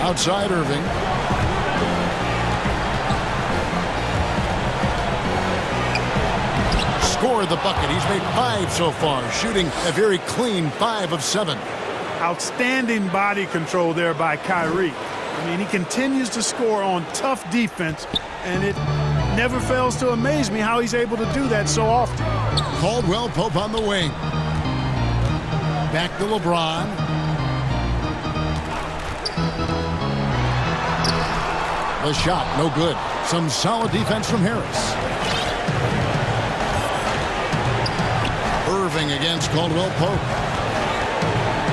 Outside Irving. Scored the bucket. He's made 5 so far, shooting a very clean 5 of 7. Outstanding body control there by Kyrie. I mean, he continues to score on tough defense, and it never fails to amaze me how he's able to do that so often. Caldwell Pope on the wing. Back to LeBron. The shot, no good. Some solid defense from Harris. Irving against Caldwell Pope.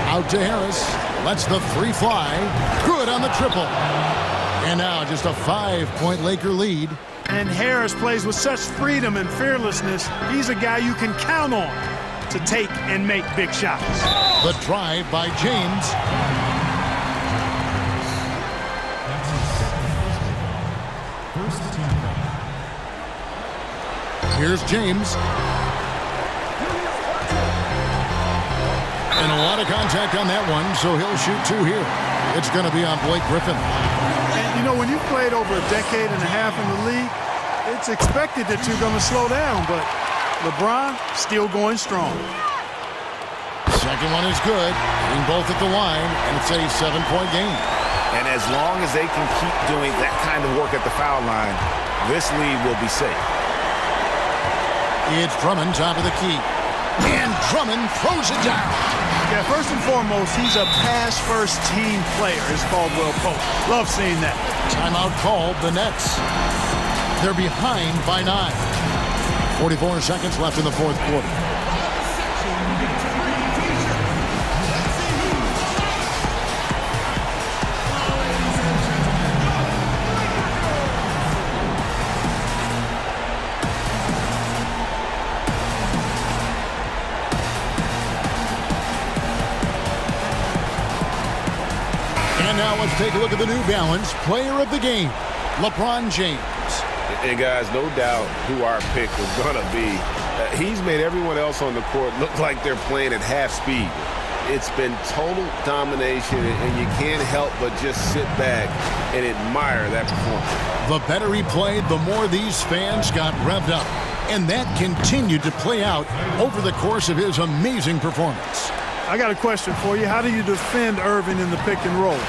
Out to Harris. Lets the 3 fly. Good on the triple. And now just a 5-point Laker lead. And Harris plays with such freedom and fearlessness. He's a guy you can count on to take and make big shots. The drive by James. Here's James. And a lot of contact on that one, so he'll shoot 2 here. It's going to be on Blake Griffin. And, you know, when you've played over a decade and a half in the league, it's expected that you're going to slow down, but LeBron still going strong. Second one is good. Hitting both at the line, and it's a 7-point game. And as long as they can keep doing that kind of work at the foul line, this lead will be safe. It's Drummond, top of the key. And Drummond throws it down. Yeah, first and foremost, he's a pass-first team player, is Caldwell Pope. Love seeing that. Timeout called, the Nets. They're behind by 9. 44 seconds left in the fourth quarter. And now let's take a look at the New Balance player of the game, LeBron James. And guys, no doubt who our pick was going to be. He's made everyone else on the court look like they're playing at half speed. It's been total domination, and you can't help but just sit back and admire that performance. The better he played, the more these fans got revved up. And that continued to play out over the course of his amazing performance. I got a question for you. How do you defend Irving in the pick and roll?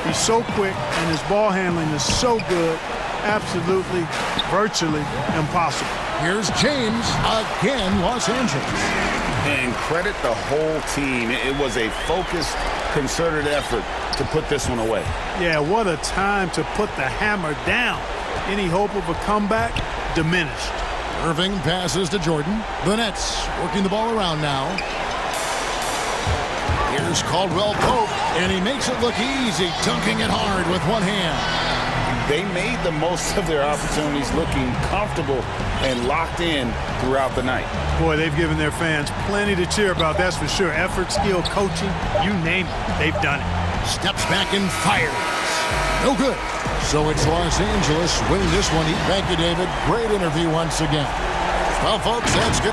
He's so quick, and his ball handling is so good. Absolutely, virtually impossible. Here's James again, Los Angeles. And credit the whole team. It was a focused, concerted effort to put this one away. Yeah, what a time to put the hammer down. Any hope of a comeback diminished. Irving passes to Jordan. The Nets working the ball around now. Here's Caldwell Pope, and he makes it look easy, dunking it hard with one hand. they made the most of their opportunities, looking comfortable and locked in throughout the night. Boy, they've given their fans plenty to cheer about, that's for sure. Effort, skill, coaching, you name it, they've done it. Steps back and fires. No good. So it's Los Angeles winning this one. Thank you, David. Great interview once again. Well, folks, that's good.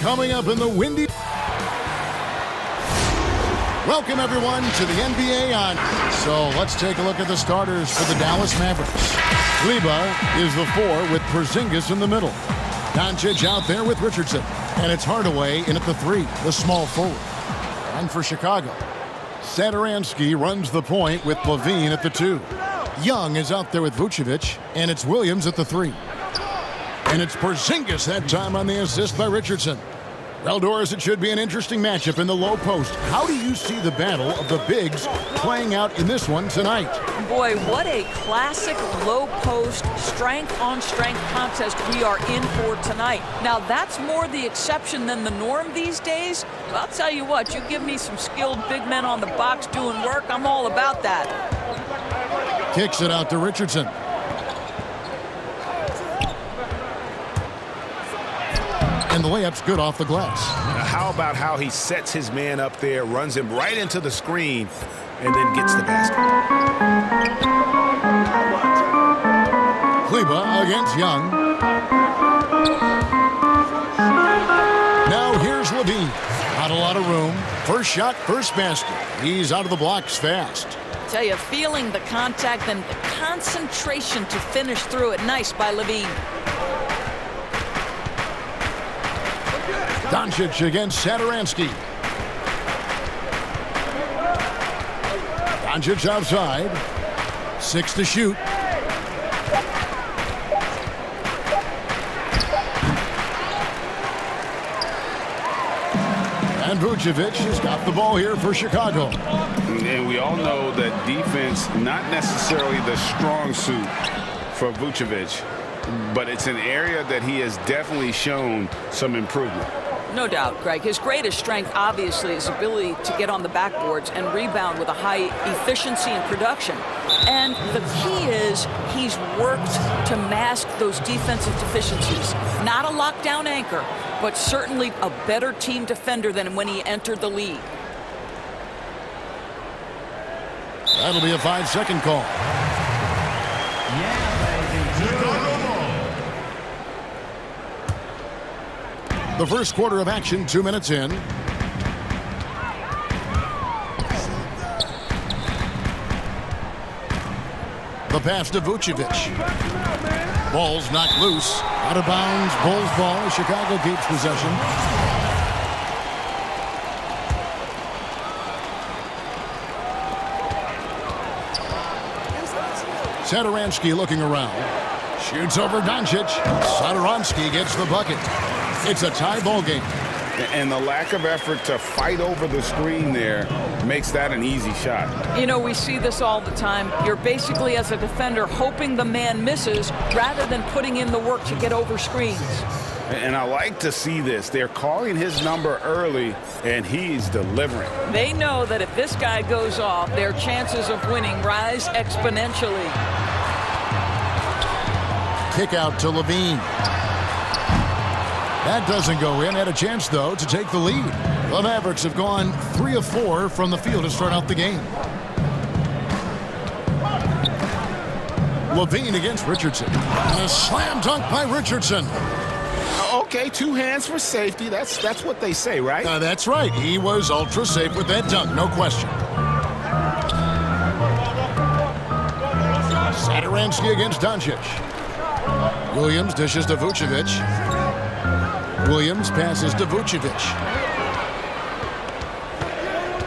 Coming up in the windy. Welcome, everyone, to the NBA on. So let's take a look at the starters for the Dallas Mavericks. Kleba is the 4 with Porzingis in the middle. Doncic out there with Richardson. And it's Hardaway in at the 3, the small forward. And for Chicago, Satoransky runs the point with Levine at the 2. Young is out there with Vucevic, and it's Williams at the 3. And it's Porzingis that time on the assist by Richardson. Well, Doris, it should be an interesting matchup in the low post. How do you see the battle of the bigs playing out in this one tonight? Boy, what a classic low post, strength-on-strength contest we are in for tonight. Now, that's more the exception than the norm these days. But I'll tell you what, you give me some skilled big men on the box doing work, I'm all about that. Kicks it out to Richardson. And the layup's good off the glass. Now, how about how he sets his man up there, runs him right into the screen, and then gets the basket. Kleba against Young. Now here's Levine. Not a lot of room. First shot, first basket. He's out of the blocks fast. I tell you, feeling the contact and the concentration to finish through it. Nice by Levine. Doncic against Satoransky. Doncic outside. 6 to shoot. And Vucevic has got the ball here for Chicago. And we all know that defense, not necessarily the strong suit for Vucevic, but it's an area that he has definitely shown some improvement. No doubt, Greg. His greatest strength, obviously, is ability to get on the backboards and rebound with a high efficiency and production. And the key is he's worked to mask those defensive deficiencies. Not a lockdown anchor, but certainly a better team defender than when he entered the league. That'll be a 5-second call. The first quarter of action, 2 minutes in. The pass to Vucevic. Ball's knocked loose. Out of bounds. Bulls ball. Chicago keeps possession. Satoransky looking around. Shoots over Doncic. Satoransky gets the bucket. It's a tie ball game. And the lack of effort to fight over the screen there makes that an easy shot. You know, we see this all the time. You're basically, as a defender, hoping the man misses rather than putting in the work to get over screens. And I like to see this. They're calling his number early, and he's delivering. They know that if this guy goes off, their chances of winning rise exponentially. Kick out to Levine. That doesn't go in. Had a chance, though, to take the lead. The Mavericks have gone 3 of 4 from the field to start out the game. Levine against Richardson. And a slam dunk by Richardson. Okay, 2 hands for safety. That's what they say, right? That's right. He was ultra safe with that dunk, no question. Satoransky against Doncic. Williams dishes to Vucevic. Williams passes to Vucevic.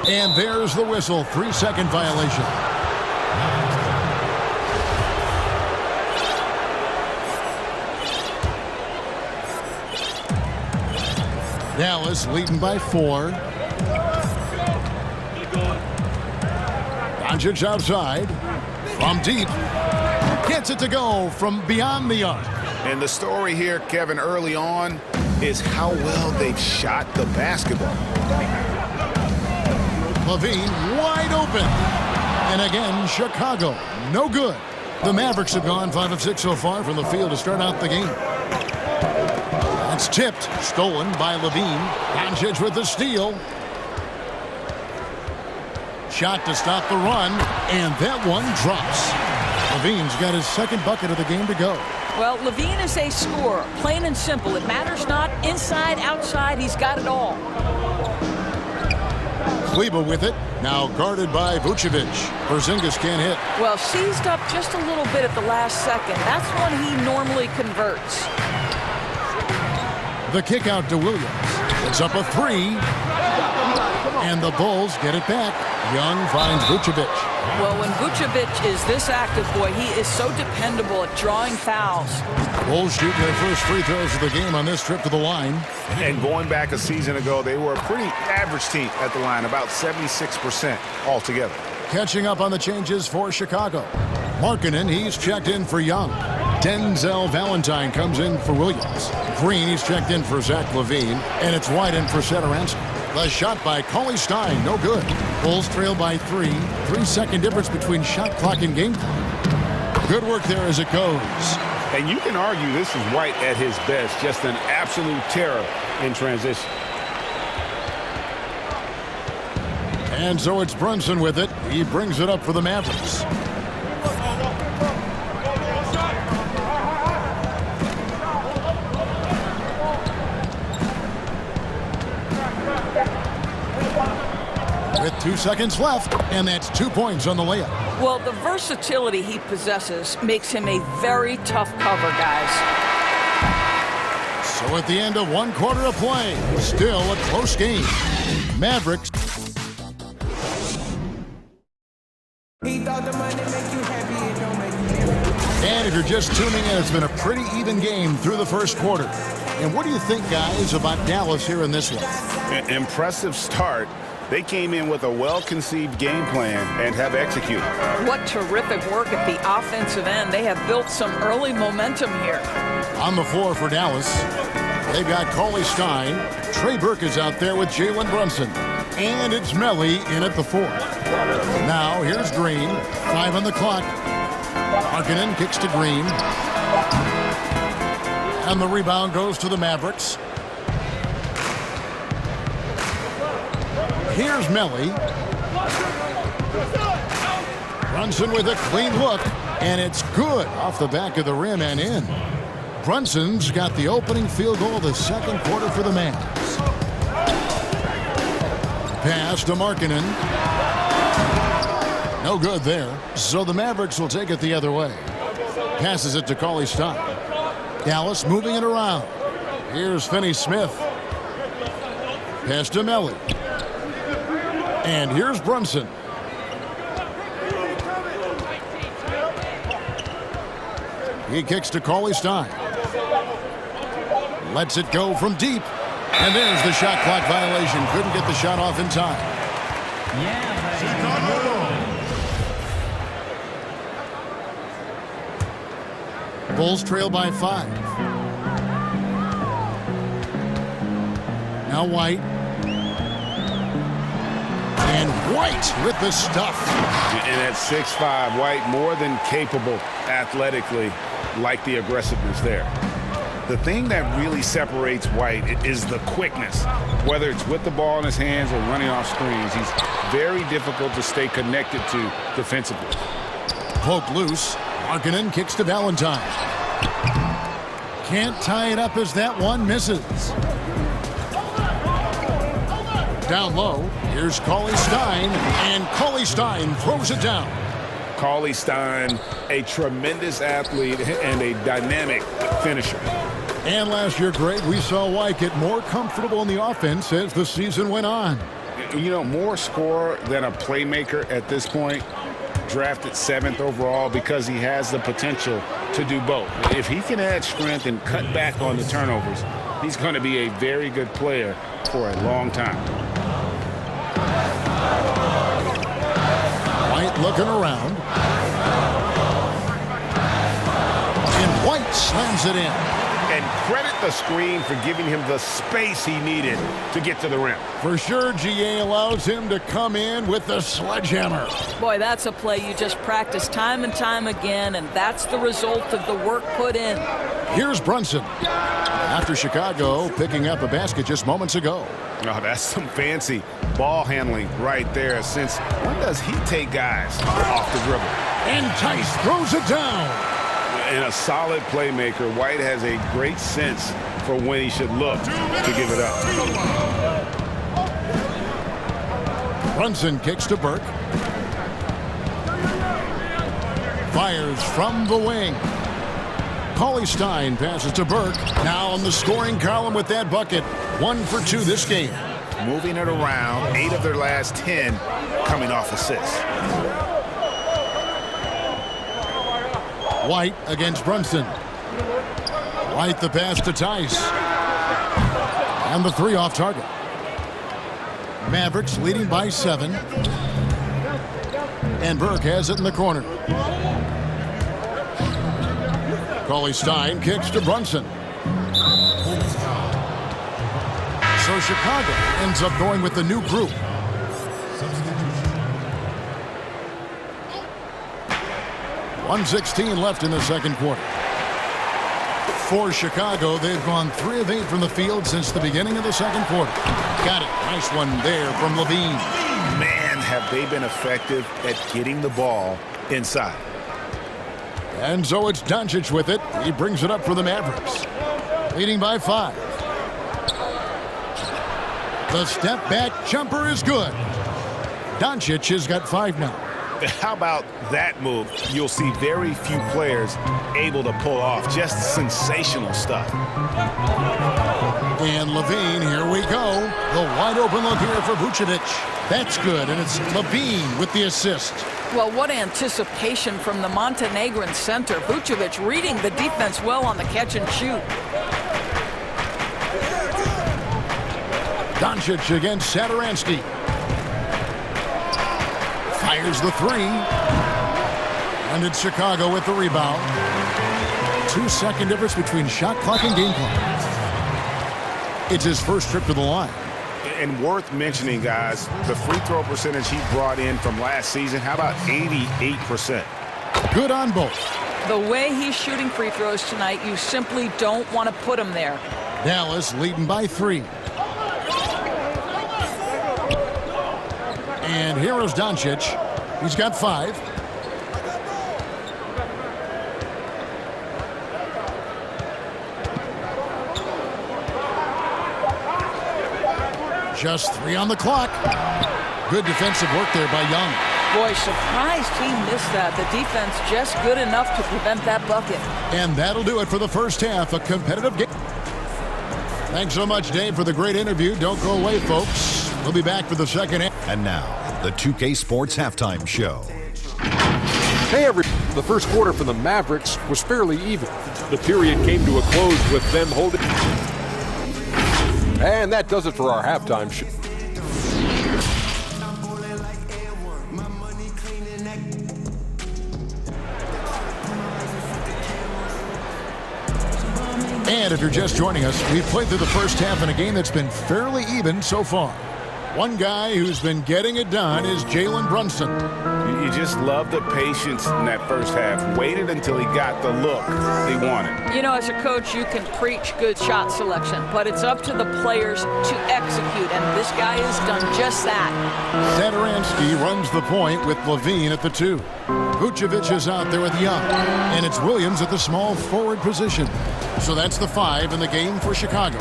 And there's the whistle. 3-second violation. Dallas leading by 4. Doncic outside. From deep. Gets it to go from beyond the arc. And the story here, Kevin, early on is how well they've shot the basketball. Levine wide open. And again, Chicago, no good. The Mavericks have gone 5 of 6 so far from the field to start out the game. That's tipped, stolen by Levine. Doncic with the steal. Shot to stop the run, and that one drops. Levine's got his second bucket of the game to go. Well, Levine is a scorer, plain and simple. It matters not inside, outside, he's got it all. Kleba with it, now guarded by Vucevic. Porzingis can't hit. Well, seized up just a little bit at the last second. That's when he normally converts. The kick out to Williams. It's up a 3. And the Bulls get it back. Young finds Vucevic. Well, when Vucevic is this active, boy, he is so dependable at drawing fouls. Bulls shooting their first free throws of the game on this trip to the line. And going back a season ago, they were a pretty average team at the line, about 76% altogether. Catching up on the changes for Chicago. Markkanen, he's checked in for Young. Denzel Valentine comes in for Williams. Green, he's checked in for Zach LaVine. And it's White in for Satoransky. The shot by Cauley Stein, no good. Bulls trail by 3. 3-second difference between shot clock and game clock. Good work there as it goes. And you can argue this is White at his best, just an absolute terror in transition. And so it's Brunson with it. He brings it up for the Mavericks. With 2 seconds left, and that's 2 points on the layup. Well, the versatility he possesses makes him a very tough cover, guys. So at the end of 1 quarter of play, still a close game. Mavericks. And if you're just tuning in, it's been a pretty even game through the first quarter. And what do you think, guys, about Dallas here in this one? An impressive start. They came in with a well-conceived game plan and have executed. What terrific work at the offensive end. They have built some early momentum here. On the floor for Dallas, they've got Cauley Stein. Trey Burke is out there with Jalen Brunson. And it's Melly in at the 4. Now here's Green. 5 on the clock. Markkanen kicks to Green. And the rebound goes to the Mavericks. Here's Melly. Brunson with a clean look, and it's good off the back of the rim and in. Brunson's got the opening field goal of the second quarter for the Mavs. Pass to Markkanen. No good there. So the Mavericks will take it the other way. Passes it to Cauley Stein. Dallas moving it around. Here's Finney-Smith. Pass to Melly. And here's Brunson. He kicks to Cauley Stein. Lets it go from deep. And there's the shot clock violation. Couldn't get the shot off in time. Bulls trail by 5. Now White. And White with the stuff. And at 6'5", White more than capable athletically, like the aggressiveness there. The thing that really separates White is the quickness. Whether it's with the ball in his hands or running off screens, he's very difficult to stay connected to defensively. Poke loose. Markkanen kicks to Valentine. Can't tie it up as that one misses. Down low, here's Cauley Stein, and Cauley Stein throws it down. Cauley Stein, a tremendous athlete and a dynamic finisher. And last year, Greg, we saw White get more comfortable in the offense as the season went on. You know, more scorer than a playmaker at this point. Drafted 7th overall because he has the potential to do both. If he can add strength and cut back on the turnovers, he's going to be a very good player for a long time. White looking around. And White slams it in. And credit the screen for giving him the space he needed to get to the rim. For sure, GA allows him to come in with the sledgehammer. Boy, that's a play you just practice time and time again, and that's the result of the work put in. Here's Brunson. After Chicago picking up a basket just moments ago. Oh, that's some fancy ball handling right there. Since when does he take guys off the dribble? And Tice throws it down. And a solid playmaker, White has a great sense for when he should look to give it up. Brunson kicks to Burke. Fires from the wing. Cauley Stein passes to Burke. Now on the scoring column with that bucket. 1 for 2 this game. Moving it around, 8 of their last 10 coming off assists. White against Brunson. White the pass to Tice. And the 3 off target. Mavericks leading by 7. And Burke has it in the corner. Cauley Stein kicks to Brunson. So Chicago ends up going with the new group. .116 left in the second quarter. For Chicago, they've gone 3 of 8 from the field since the beginning of the second quarter. Got it. Nice one there from Levine. Man, have they been effective at getting the ball inside. And so it's Doncic with it. He brings it up for the Mavericks. Leading by 5. The step back jumper is good. Doncic has got 5 now. How about that move? You'll see very few players able to pull off. Just sensational stuff. And Levine, here we go. The wide open look here for Vucevic. That's good, and it's Levine with the assist. Well, what anticipation from the Montenegrin center. Vucevic reading the defense well on the catch and shoot. Doncic against Satoransky. Fires the 3. And it's Chicago with the rebound. 2-second difference between shot clock and game clock. It's his first trip to the line. And worth mentioning, guys, the free throw percentage he brought in from last season, how about 88%? Good on both. The way he's shooting free throws tonight, you simply don't want to put him there. Dallas leading by 3. And here is Doncic. He's got 5. Just 3 on the clock. Good defensive work there by Young. Boy, surprised he missed that. The defense just good enough to prevent that bucket. And that'll do it for the first half, a competitive game. Thanks so much, Dave, for the great interview. Don't go away, folks. We'll be back for the second half. And now, the 2K Sports Halftime Show. Hey, everybody. The first quarter for the Mavericks was fairly even. The period came to a close with them holding. And that does it for our halftime show. And if you're just joining us, we've played through the first half in a game that's been fairly even so far. One guy who's been getting it done is Jalen Brunson. You just love the patience in that first half. Waited until he got the look he wanted. You know, as a coach, you can preach good shot selection, but it's up to the players to execute, and this guy has done just that. Saturansky runs the point with Levine at the 2. Vucevic is out there with Young, and it's Williams at the small forward position. So that's the 5 in the game for Chicago.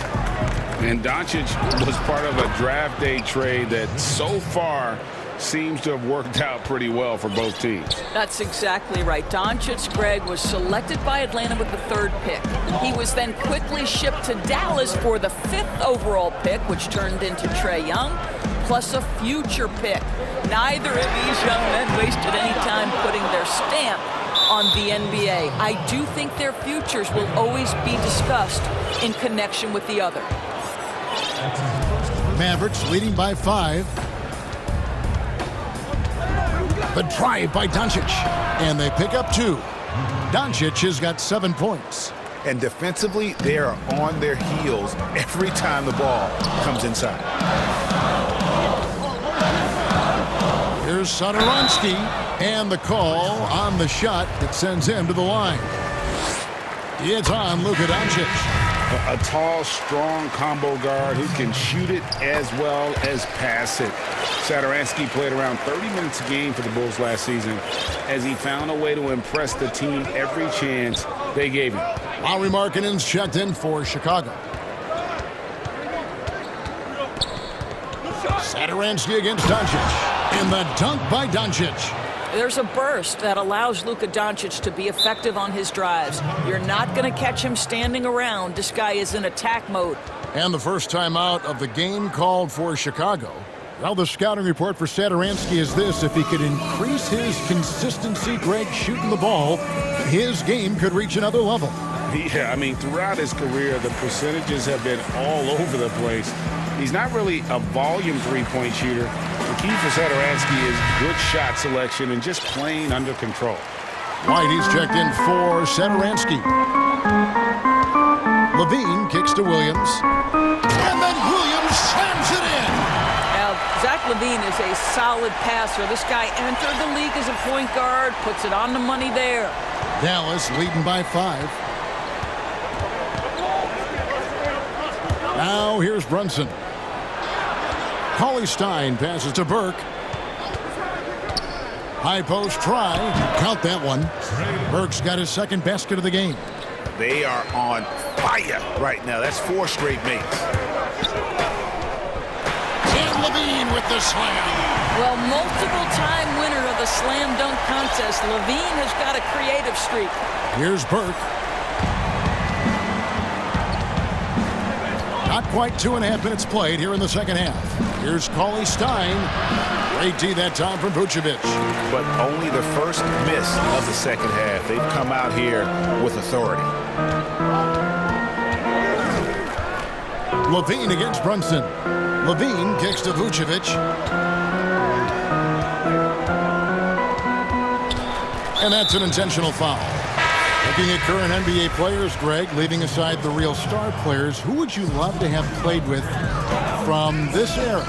And Doncic was part of a draft day trade that so far seems to have worked out pretty well for both teams. That's exactly right. Doncic, Greg, was selected by Atlanta with the 3rd pick. He was then quickly shipped to Dallas for the 5th overall pick, which turned into Trae Young, plus a future pick. Neither of these young men wasted any time putting their stamp on the NBA. I do think their futures will always be discussed in connection with the other. Mavericks leading by 5. The drive by Doncic, and they pick up 2. Doncic has got 7 points. And defensively, they are on their heels every time the ball comes inside. Here's Saturansky, and the call on the shot that sends him to the line. It's on Luka Doncic. A tall, strong combo guard who can shoot it as well as pass it. Saturansky played around 30 minutes a game for the Bulls last season as he found a way to impress the team every chance they gave him. Lauri Markkanen's checked in for Chicago. Saturansky against Doncic. And the dunk by Doncic. There's a burst that allows Luka Doncic to be effective on his drives. You're not going to catch him standing around. This guy is in attack mode. And the first time out of the game called for Chicago. Well, the scouting report for Saturansky is this. If he could increase his consistency, Greg, shooting the ball, his game could reach another level. Yeah, I mean, throughout his career, the percentages have been all over the place. He's not really a volume three-point shooter. The key for Saturansky is good shot selection and just playing under control. White, he's checked in for Saturansky. Levine kicks to Williams. And then Williams slams it in. Now, Zach LaVine is a solid passer. This guy entered the league as a point guard, puts it on the money there. Dallas leading by 5. Now here's Brunson. Cauley-Stein passes to Burke. High post try. Count that one. Burke's got his 2nd basket of the game. They are on fire right now. That's 4 straight makes. And Levine with the slam. Well, multiple-time winner of the slam dunk contest. Levine has got a creative streak. Here's Burke. Not quite 2.5 minutes played here in the second half. Here's Cauley-Stein. Great D that time from Vucevic. But only the first miss of the second half. They've come out here with authority. Levine against Brunson. Levine kicks to Vucevic. And that's an intentional foul. Looking at current NBA players, Greg, leaving aside the real star players, who would you love to have played with from this era?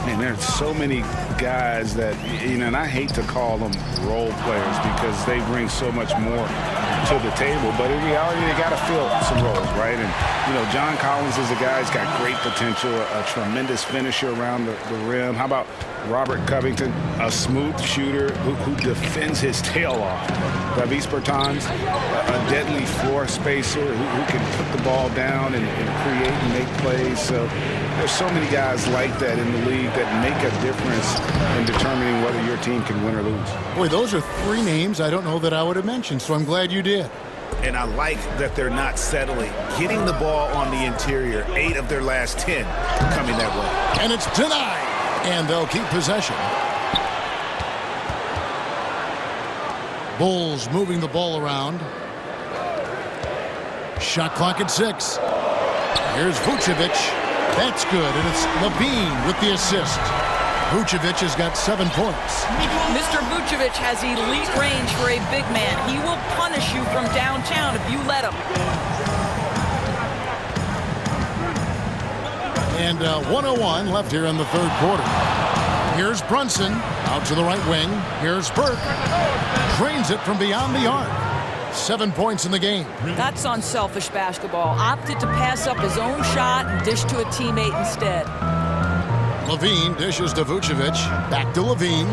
Man, there's so many guys that, you know, and I hate to call them role players because they bring so much more to the table. But in reality, they got to fill some roles, right? And, you know, John Collins is a guy who's got great potential, a tremendous finisher around the rim. How about Robert Covington, a smooth shooter who defends his tail off. Davis Bertans, a deadly floor spacer who can put the ball down and create and make plays. So there's so many guys like that in the league that make a difference in determining whether your team can win or lose. Boy, those are 3 names I don't know that I would have mentioned, so I'm glad you did. And I like that they're not settling. Getting the ball on the interior, 8 of their last 10 coming that way. And it's denied. And they'll keep possession. Bulls moving the ball around. Shot clock at 6. Here's Vucevic. That's good, and it's Levine with the assist. Vucevic has got 7 points. Mr. Vucevic has elite range for a big man. He will punish you from downtown if you let him. And 1:01 left here in the 3rd quarter. Here's Brunson out to the right wing. Here's Burke. Drains it from beyond the arc. 7 points in the game. That's unselfish basketball. Opted to pass up his own shot and dish to a teammate instead. Levine dishes to Vucevic. Back to Levine.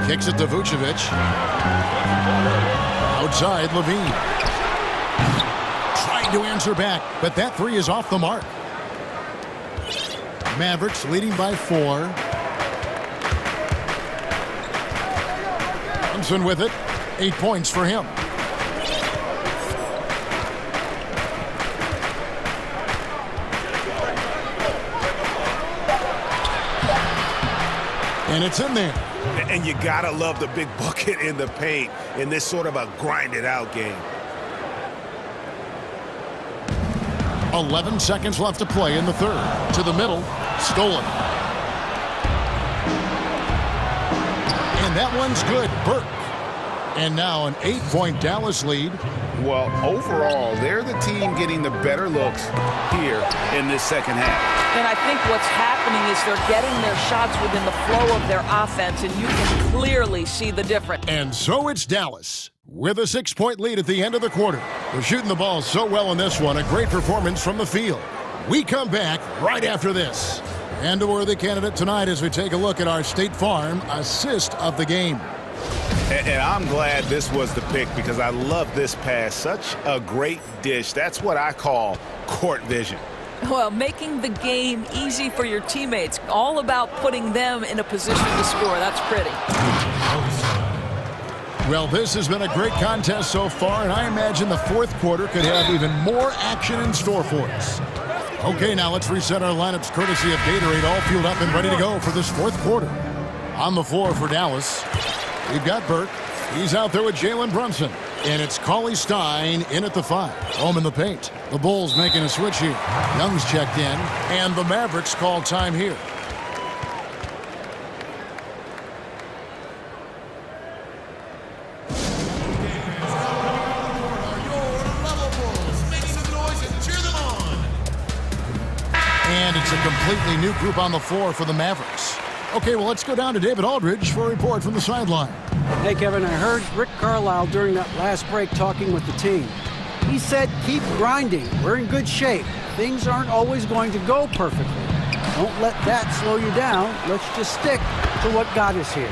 Kicks it to Vucevic. Outside Levine. Trying to answer back, but that 3 is off the mark. Mavericks leading by 4. Brunson with it. 8 points for him. And it's in there. And you gotta love the big bucket in the paint in this sort of a grinded out game. 11 seconds left to play in the 3rd. To the middle. Stolen. And that one's good. Burke. And now an 8-point Dallas lead. Well, overall, they're the team getting the better looks here in this second half. And I think what's happening is they're getting their shots within the flow of their offense, and you can clearly see the difference. And so it's Dallas with a 6-point lead at the end of the quarter. They're shooting the ball so well in this one. A great performance from the field. We come back right after this. And a worthy candidate tonight as we take a look at our State Farm assist of the game. And I'm glad this was the pick because I love this pass. Such a great dish. That's what I call court vision. Well, making the game easy for your teammates. All about putting them in a position to score. That's pretty. Well, this has been a great contest so far, and I imagine the 4th quarter could have even more action in store for us. Okay, now let's reset our lineups courtesy of Gatorade, all fueled up and ready to go for this 4th quarter. On the floor for Dallas, we've got Burke. He's out there with Jalen Brunson. And it's Cauley Stein in at the 5. Home in the paint. The Bulls making a switch here. Young's checked in. And the Mavericks call time here. And it's a completely new group on the floor for the Mavericks. Okay, well, let's go down to David Aldridge for a report from the sideline. Hey, Kevin, I heard Rick Carlisle during that last break talking with the team. He said, keep grinding. We're in good shape. Things aren't always going to go perfectly. Don't let that slow you down. Let's just stick to what got us here.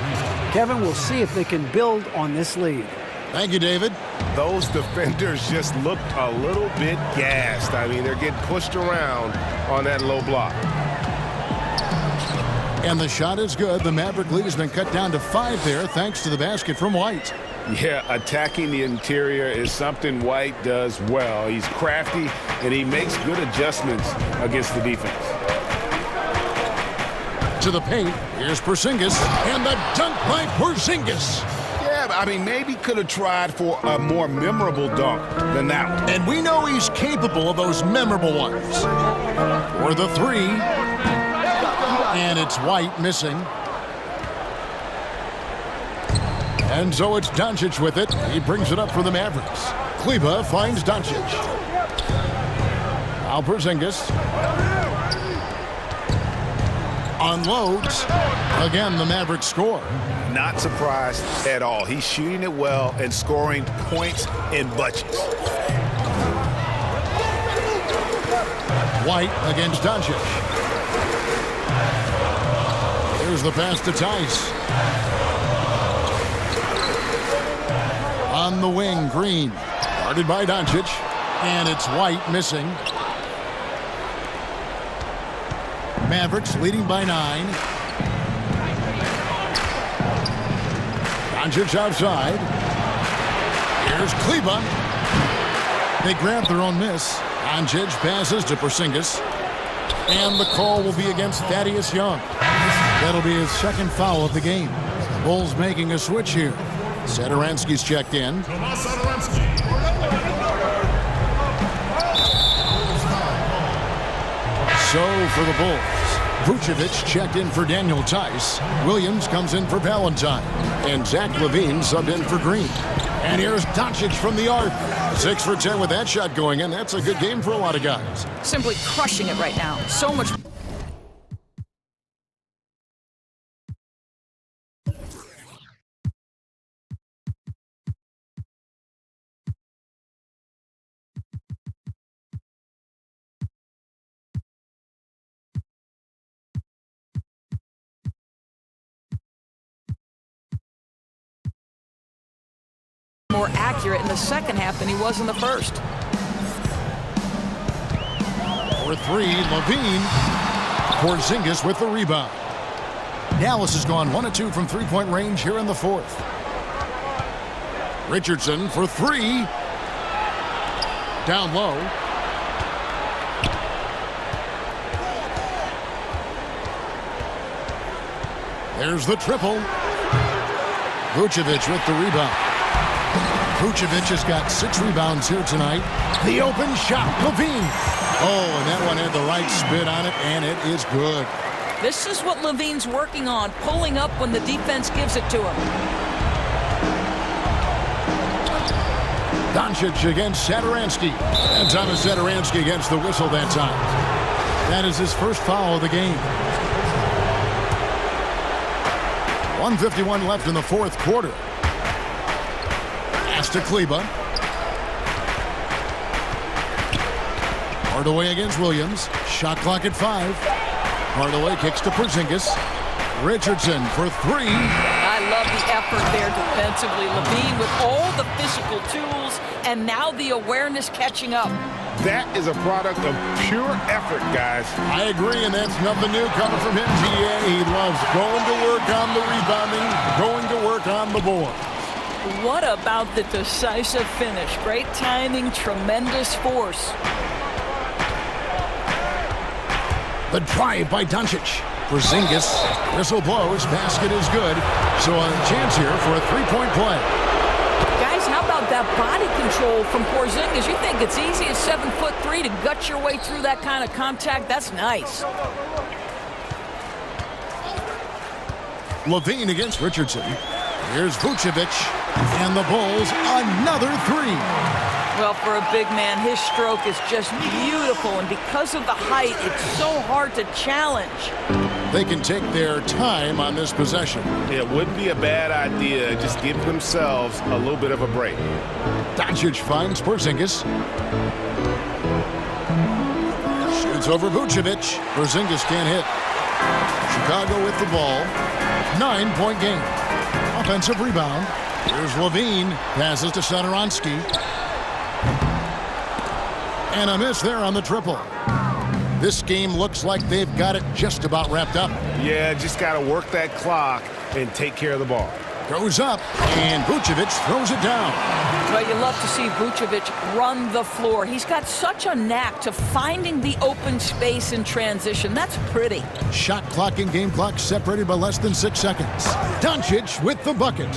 Kevin, we'll see if they can build on this lead. Thank you, David. Those defenders just looked a little bit gassed. I mean, they're getting pushed around on that low block. And the shot is good. The Maverick lead has been cut down to 5 there thanks to the basket from White. Yeah, attacking the interior is something White does well. He's crafty, and he makes good adjustments against the defense. To the paint, here's Porzingis, and the dunk by Porzingis. Yeah, I mean, maybe could have tried for a more memorable dunk than that one. And we know he's capable of those memorable ones. For the 3. And it's White missing. And so it's Doncic with it. He brings it up for the Mavericks. Kleba finds Doncic. Now Porzingis. Unloads. Again, the Mavericks score. Not surprised at all. He's shooting it well and scoring points in bunches. White against Doncic. Here's the pass to Tice. On the wing, Green. Guarded by Doncic. And it's White missing. Mavericks leading by 9. Doncic outside. Here's Kleba. They grab their own miss. Doncic passes to Porzingis. And the call will be against Thaddeus Young. That'll be his second foul of the game. The Bulls making a switch here. Satoransky's checked in. So for the Bulls, Vucevic checked in for Daniel Tice. Williams comes in for Valentine. And Zach LaVine subbed in for Green. And here's Doncic from the arc. 6 for 10 with that shot going in. That's a good game for a lot of guys. Simply crushing it right now. So much. More accurate in the second half than he was in the first. For 3, LaVine. Porzingis with the rebound. Dallas has gone 1 of 2 from three-point range here in the fourth. Richardson for 3. Down low. There's the triple. Vucevic with the rebound. Vucevic has got 6 rebounds here tonight. The open shot, LaVine. Oh, and that one had the right spin on it, and it is good. This is what LaVine's working on, pulling up when the defense gives it to him. Doncic against Satoransky. And Thomas Satoransky against the whistle that time. That is his first foul of the game. 1:51 left in the fourth quarter. To Kleba. Hardaway against Williams. Shot clock at 5. Hardaway kicks to Porzingis. Richardson for 3. I love the effort there defensively. LaVine with all the physical tools and now the awareness catching up. That is a product of pure effort, guys. I agree, and that's nothing new coming from him, GA. He loves going to work on the rebounding, going to work on the board. What about the decisive finish? Great timing, tremendous force. The drive by Doncic. Porzingis. Whistle blows. Basket is good. So a chance here for a three-point play. Guys, how about that body control from Porzingis? You think it's easy at 7'3" to gut your way through that kind of contact? That's nice. LaVine against Richardson. Here's Vucevic. And the Bulls, another 3. Well, for a big man, his stroke is just beautiful. And because of the height, it's so hard to challenge. They can take their time on this possession. It wouldn't be a bad idea. Just give themselves a little bit of a break. Doncic finds Porzingis. Shoots over Vucevic. Porzingis can't hit. Chicago with the ball. 9-point game. Offensive rebound. Here's LaVine. Passes to Satoransky. And a miss there on the triple. This game looks like they've got it just about wrapped up. Yeah, just got to work that clock and take care of the ball. Goes up, and Vucevic throws it down. Well, you love to see Vucevic run the floor. He's got such a knack to finding the open space in transition. That's pretty. Shot clock and game clock separated by less than 6 seconds. Doncic with the bucket.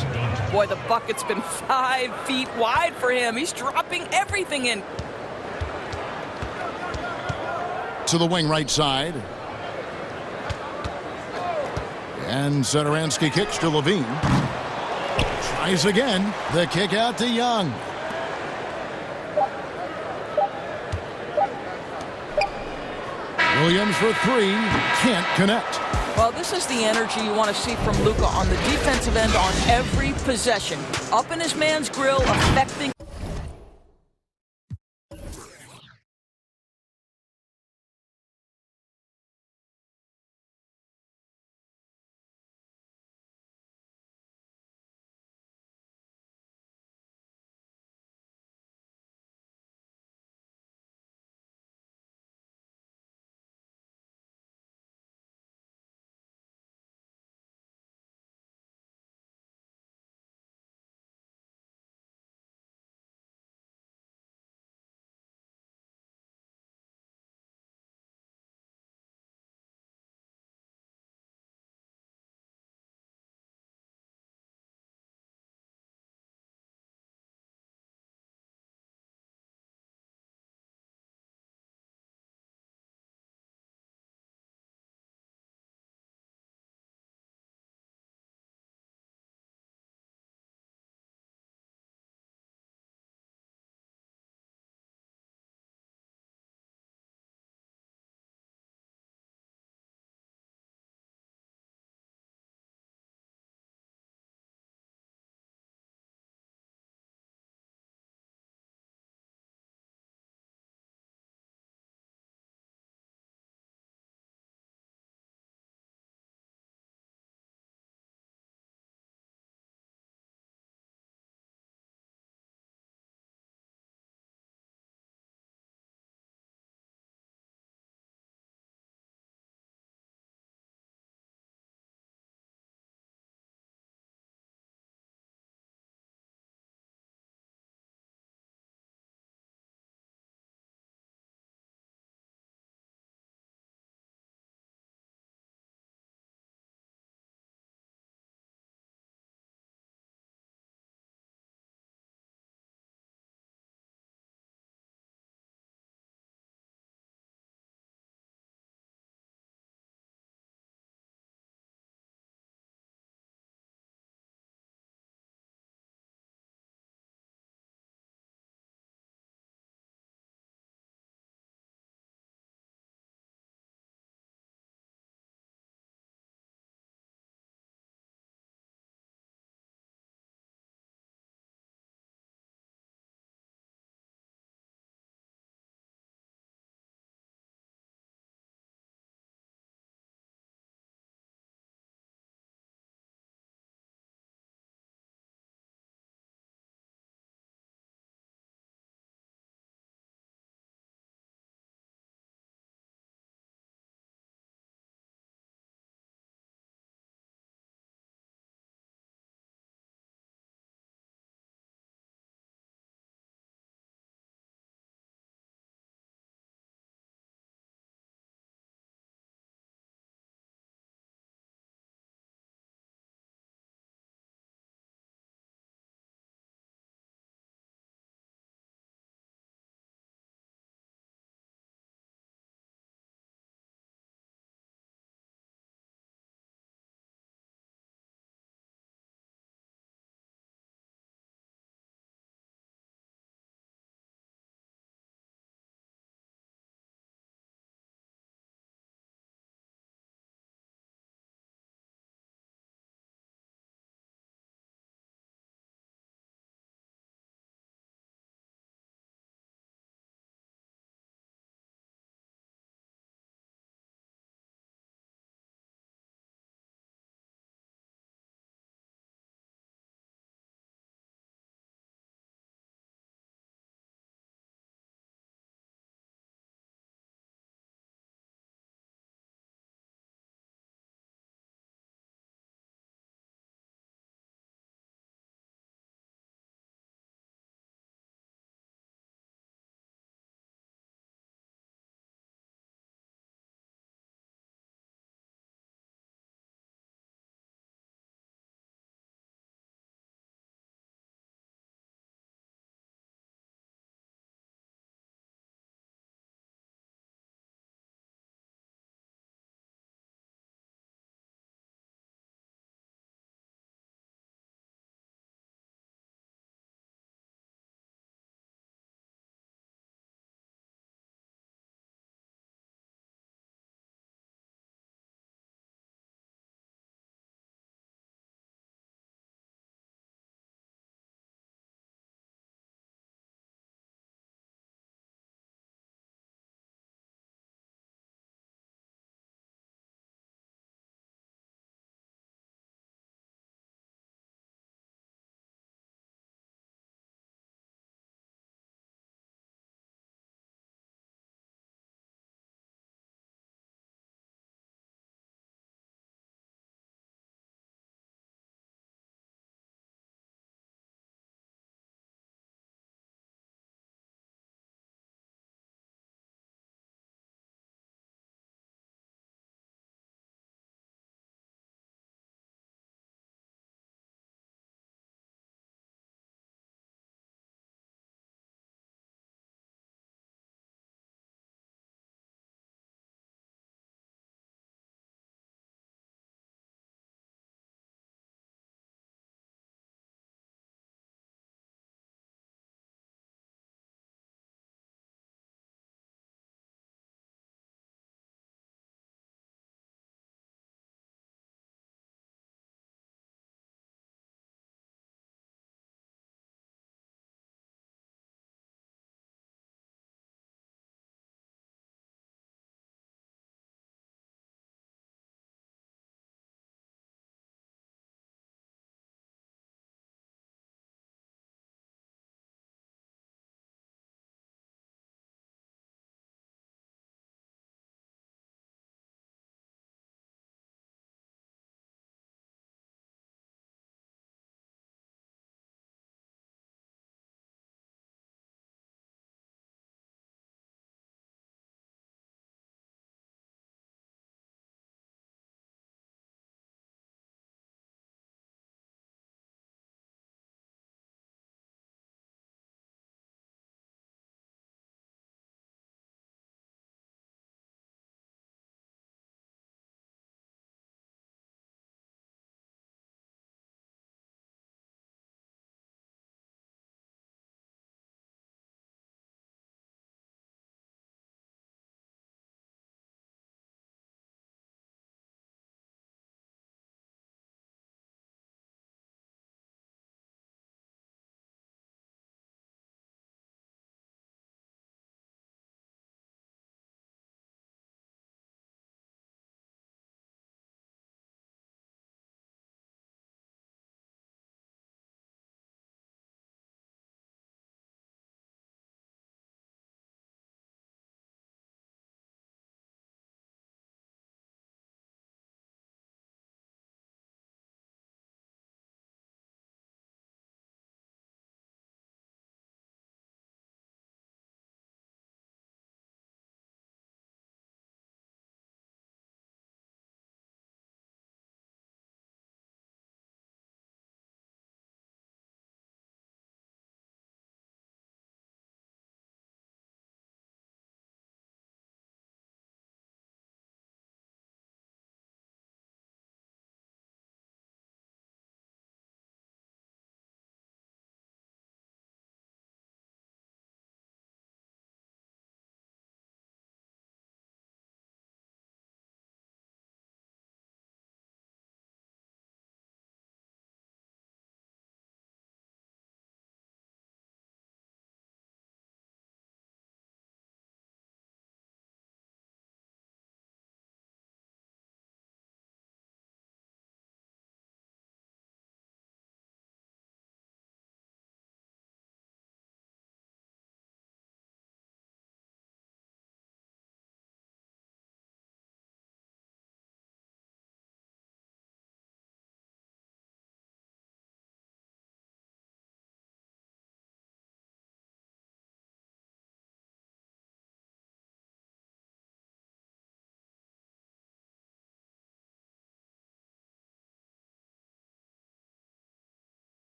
Boy, the bucket's been 5 feet wide for him. He's dropping everything in. To the wing right side. And Satoransky kicks to LaVine. Tries again. The kick out to Young. Williams for 3. Can't connect. Well, this is the energy you want to see from Luka on the defensive end on every possession. Up in his man's grill, affecting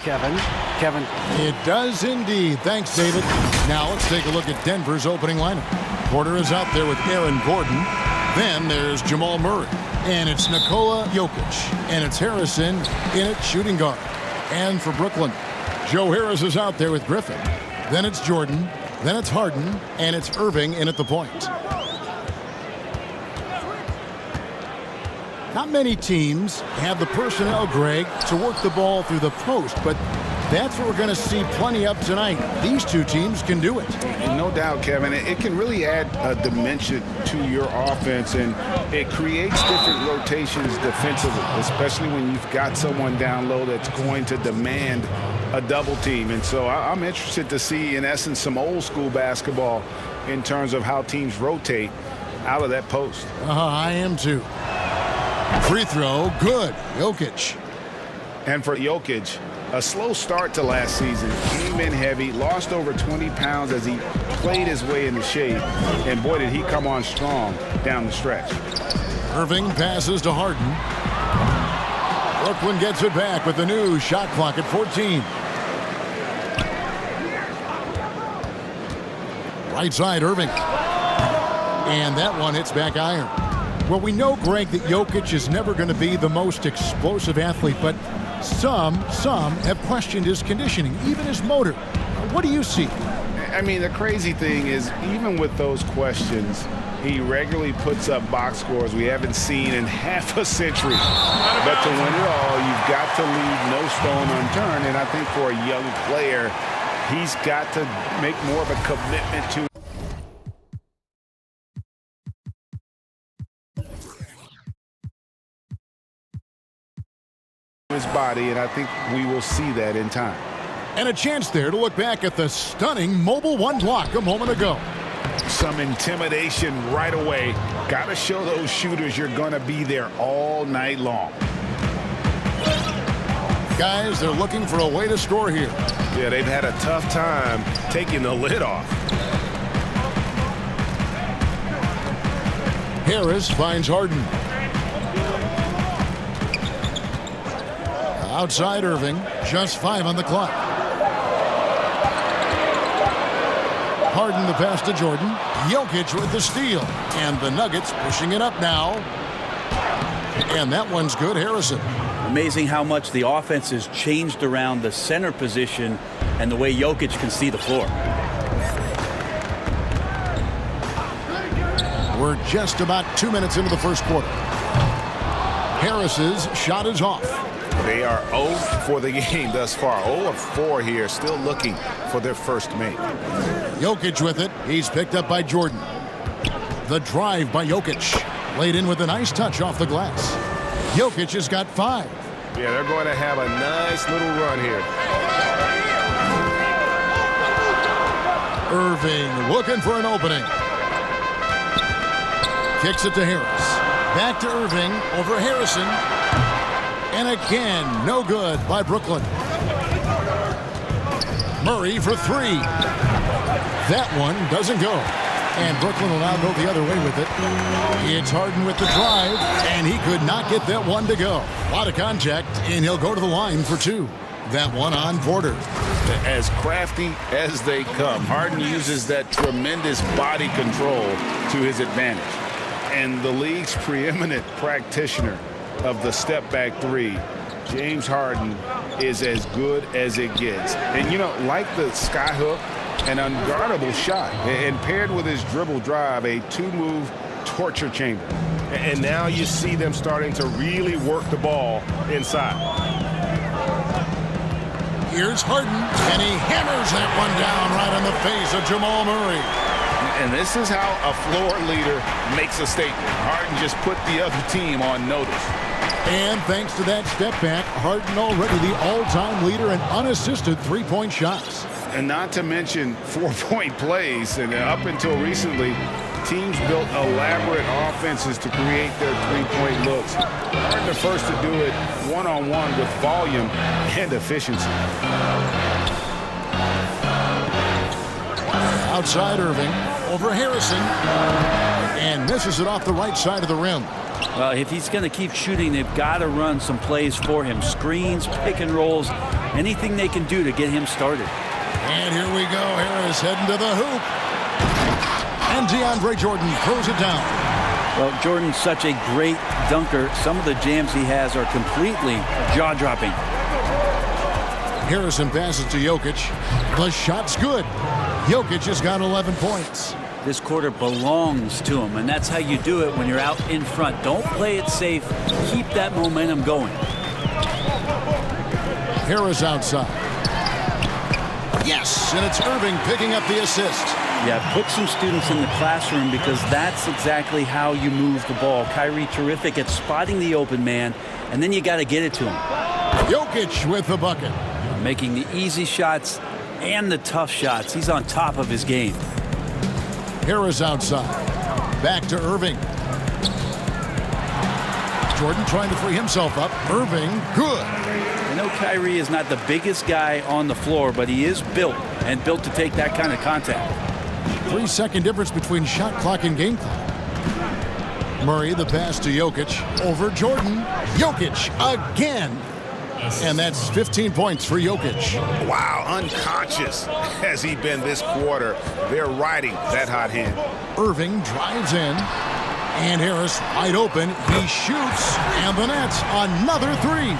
Kevin. It does indeed. Thanks, David. Now let's take a look at Denver's opening lineup. Porter is out there with Aaron Gordon. Then there's Jamal Murray. And it's Nikola Jokic. And it's Harrison in at shooting guard. And for Brooklyn, Joe Harris is out there with Griffin. Then it's Jordan. Then it's Harden. And it's Irving in at the point. Not many teams have the personnel, Greg, to work the ball through the post, but that's what we're going to see plenty of tonight. These two teams can do it. No doubt, Kevin. It can really add a dimension to your offense, and it creates different rotations defensively, especially when you've got someone down low that's going to demand a double team. And so I'm interested to see, in essence, some old school basketball in terms of how teams rotate out of that post. I am too. Free throw, good. Jokic. And for Jokic, a slow start to last season. Came in heavy, lost over 20 pounds as he played his way into shape. And boy, did he come on strong down the stretch. Irving passes to Harden. Brooklyn gets it back with the new shot clock at 14. Right side, Irving. And that one hits back iron. Well, we know, Greg, that Jokic is never going to be the most explosive athlete, but some have questioned his conditioning, even his motor. What do you see? I mean, the crazy thing is, even with those questions, he regularly puts up box scores we haven't seen in half a century. But to win it all, you've got to leave no stone unturned, and I think for a young player, he's got to make more of a commitment to his body, and I think we will see that in time. And a chance there to look back at the stunning mobile one block a moment ago. Some intimidation right away. Got to show those shooters you're going to be there all night long. Guys, they're looking for a way to score here. Yeah, they've had a tough time taking the lid off. Harris finds Harden. Outside Irving, just 5 on the clock. Harden the pass to Jordan. Jokic with the steal. And the Nuggets pushing it up now. And that one's good, Harrison. Amazing how much the offense has changed around the center position and the way Jokic can see the floor. We're just about 2 minutes into the first quarter. Harris's shot is off. They are 0 for the game thus far. 0 of 4 here, still looking for their first make. Jokic with it. He's picked up by Jordan. The drive by Jokic. Laid in with a nice touch off the glass. Jokic has got 5. Yeah, they're going to have a nice little run here. Irving looking for an opening. Kicks it to Harris. Back to Irving over Harrison. And again, no good by Brooklyn. Murray for 3. That one doesn't go. And Brooklyn will now go the other way with it. It's Harden with the drive, and he could not get that one to go. A lot of contact, and he'll go to the line for 2. That one on Porter. As crafty as they come, Harden uses that tremendous body control to his advantage. And the league's preeminent practitioner of the step-back 3, James Harden, is as good as it gets. And, you know, like the skyhook, an unguardable shot, and paired with his dribble drive, a 2-move torture chamber. And now you see them starting to really work the ball inside. Here's Harden, and he hammers that one down right on the face of Jamal Murray. And this is how a floor leader makes a statement. Harden just put the other team on notice. And thanks to that step back, Harden already the all-time leader in unassisted three-point shots. And not to mention 4-point plays. And up until recently, teams built elaborate offenses to create their three-point looks. Harden the first to do it one-on-one with volume and efficiency. Outside Irving, over Harrison, and misses it off the right side of the rim. Well, if he's going to keep shooting, they've got to run some plays for him. Screens, pick and rolls, anything they can do to get him started. And here we go. Harris heading to the hoop. And DeAndre Jordan throws it down. Well, Jordan's such a great dunker. Some of the jams he has are completely jaw-dropping. Harrison passes to Jokic. The shot's good. Jokic has got 11 points. This quarter belongs to him, and that's how you do it when you're out in front. Don't play it safe. Keep that momentum going. Harris outside. Yes, and it's Irving picking up the assist. Yeah, put some students in the classroom because that's exactly how you move the ball. Kyrie terrific at spotting the open man, and then you got to get it to him. Jokic with the bucket. Making the easy shots and the tough shots. He's on top of his game. Harris outside. Back to Irving. Jordan trying to free himself up. Irving, good. I know Kyrie is not the biggest guy on the floor, but he is built to take that kind of contact. 3-second difference between shot clock and game clock. Murray, the pass to Jokic. Over Jordan. Jokic again. And that's 15 points for Jokic. Wow, unconscious has he been this quarter. They're riding that hot hand. Irving drives in. And Harris wide open. He shoots. And the net's another three.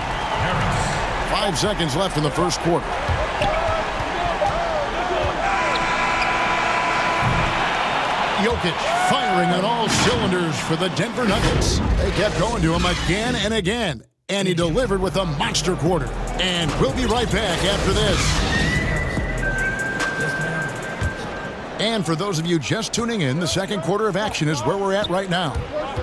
5 seconds left in the first quarter. Jokic firing on all cylinders for the Denver Nuggets. They kept going to him again and again. And he delivered with a monster quarter. And we'll be right back after this. And for those of you just tuning in, the second quarter of action is where we're at right now.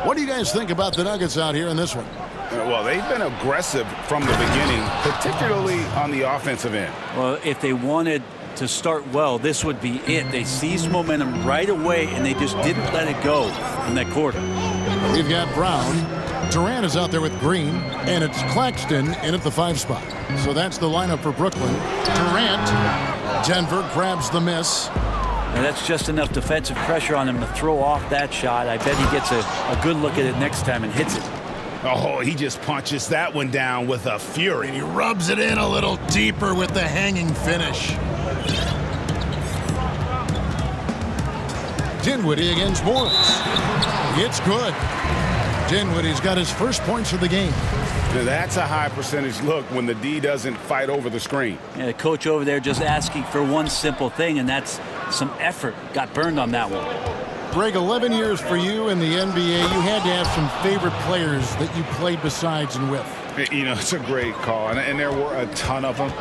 What do you guys think about the Nuggets out here in this one? Well, they've been aggressive from the beginning, particularly on the offensive end. Well, if they wanted to start well, this would be it. They seized momentum right away, and they just didn't let it go in that quarter. We've got Brown. Durant is out there with Green, and it's Claxton in at the 5 spot. So that's the lineup for Brooklyn. Durant, Denver grabs the miss. And that's just enough defensive pressure on him to throw off that shot. I bet he gets a good look at it next time and hits it. Oh, he just punches that one down with a fury. And he rubs it in a little deeper with the hanging finish. Dinwiddie against Morris. It's good. Dinwiddie's got his first points of the game. Now that's a high percentage look when the D doesn't fight over the screen. Yeah, the coach over there just asking for one simple thing, and that's some effort. Got burned on that one. Greg, 11 years for you in the NBA. You had to have some favorite players that you played besides and with. You know, it's a great call, and there were a ton of them.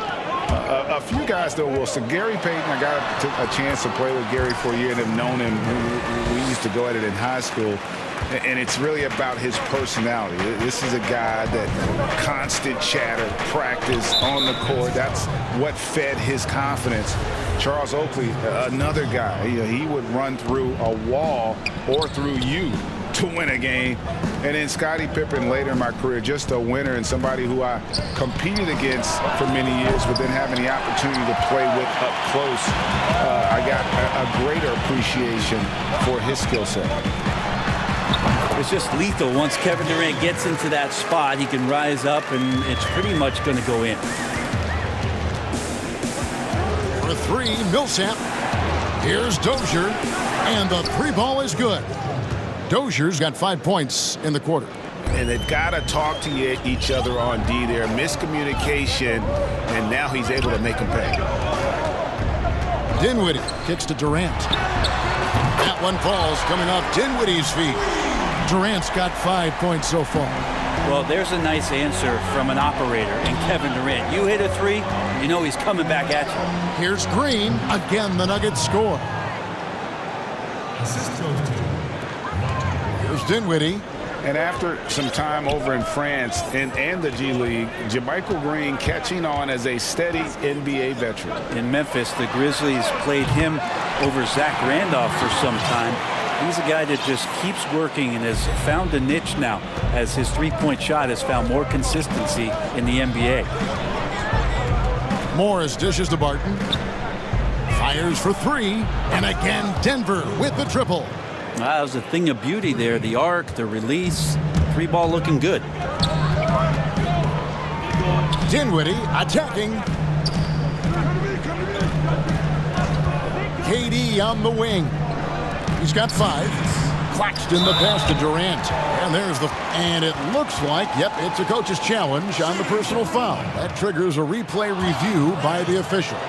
A few guys, though, Wilson. Gary Payton, I got a chance to play with Gary for a year and have known him. We used to go at it in high school. And it's really about his personality. This is a guy that constant chatter, practice on the court. That's what fed his confidence. Charles Oakley, another guy. He would run through a wall or through you to win a game. And then Scottie Pippen later in my career, just a winner and somebody who I competed against for many years, but then having the opportunity to play with up close, I got a greater appreciation for his skill set. It's just lethal. Once Kevin Durant gets into that spot, he can rise up, and it's pretty much going to go in. For 3, Millsap. Here's Dozier, and the 3 ball is good. Dozier's got 5 points in the quarter. And they've got to talk to each other on D there. Miscommunication, and now he's able to make them pay. Dinwiddie kicks to Durant. That one falls coming off Dinwiddie's feet. Durant's got 5 points so far. Well, there's a nice answer from an operator in Kevin Durant. You hit a 3, you know he's coming back at you. Here's Green. Again, the Nuggets score. Here's Dinwiddie. And after some time over in France and the G League, JaMychal Green catching on as a steady NBA veteran. In Memphis, the Grizzlies played him over Zach Randolph for some time. He's a guy that just keeps working and has found a niche now as his three-point shot has found more consistency in the NBA. Morris dishes to Barton. Fires for 3. And again, Denver with the triple. That was a thing of beauty there. The arc, the release, three ball looking good. Dinwiddie attacking. KD on the wing. He's got 5. Claxton the pass to Durant. And it looks like, yep, it's a coach's challenge on the personal foul. That triggers a replay review by the officials.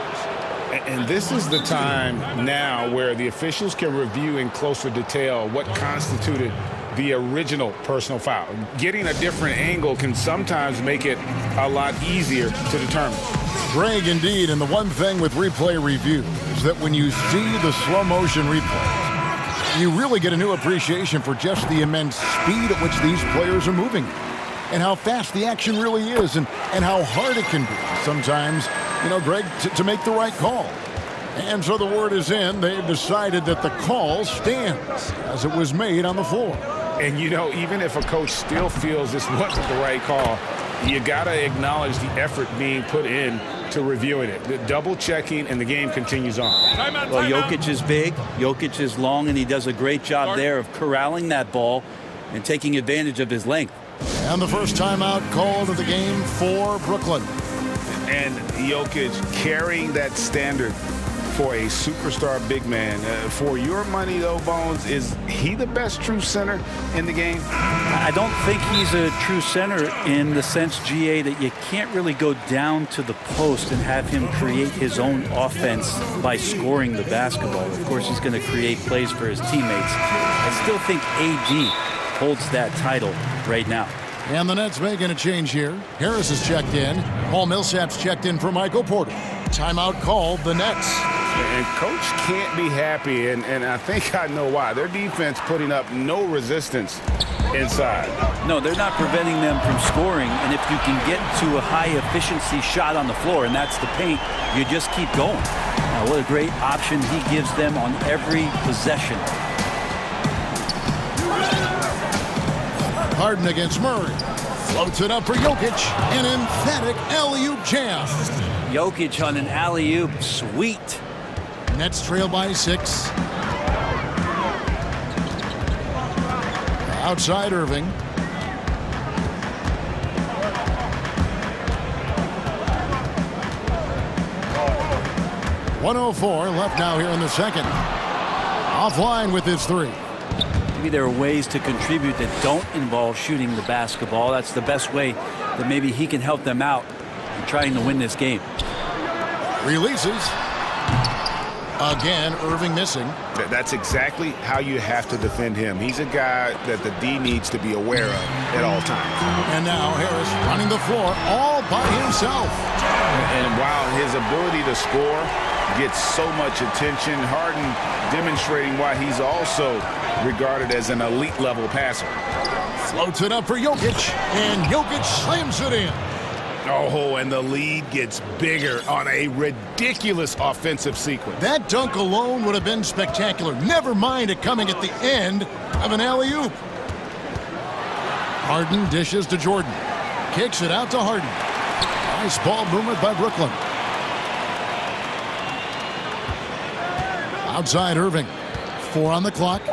And this is the time now where the officials can review in closer detail what constituted the original personal foul. Getting a different angle can sometimes make it a lot easier to determine. Greg, indeed, and the one thing with replay review is that when you see the slow motion replays, you really get a new appreciation for just the immense speed at which these players are moving and how fast the action really is and how hard it can be sometimes, Greg, to make the right call. And so the word is in. They've decided that the call stands as it was made on the floor. And, even if a coach still feels this wasn't the right call, you got to acknowledge the effort being put in to reviewing it. The double checking, and the game continues on. Well, Jokic is big, Jokic is long, and he does a great job there of corralling that ball and taking advantage of his length. And the first timeout called of the game for Brooklyn. And Jokic carrying that standard for a superstar big man. For your money, though, Bones, is he the best true center in the game? I don't think he's a true center in the sense, GA, that you can't really go down to the post and have him create his own offense by scoring the basketball. Of course, he's going to create plays for his teammates. I still think AD holds that title right now. And the Nets making a change here. Harris is checked in. Paul Millsap's checked in for Michael Porter. Timeout called, the Nets. And coach can't be happy, and I think I know why. Their defense putting up no resistance inside. No, they're not preventing them from scoring, and if you can get to a high-efficiency shot on the floor, and that's the paint, you just keep going. Now, what a great option he gives them on every possession. Harden against Murray. Floats it up for Jokic. An emphatic alley-oop jam. Jokic on an alley-oop. Sweet. Nets trail by 6. Outside Irving. .104 left now here in the second. Offline with his 3. Maybe there are ways to contribute that don't involve shooting the basketball. That's the best way that maybe he can help them out in trying to win this game. Releases. Again, Irving missing. That's exactly how you have to defend him. He's a guy that the D needs to be aware of at all times. And now Harris running the floor all by himself. And while his ability to score gets so much attention, Harden demonstrating why he's also regarded as an elite level passer. Floats it up for Jokic, and Jokic slams it in. Oh, and the lead gets bigger on a ridiculous offensive sequence. That dunk alone would have been spectacular. Never mind it coming at the end of an alley-oop. Harden dishes to Jordan. Kicks it out to Harden. Nice ball movement by Brooklyn. Outside Irving. 4 on the clock.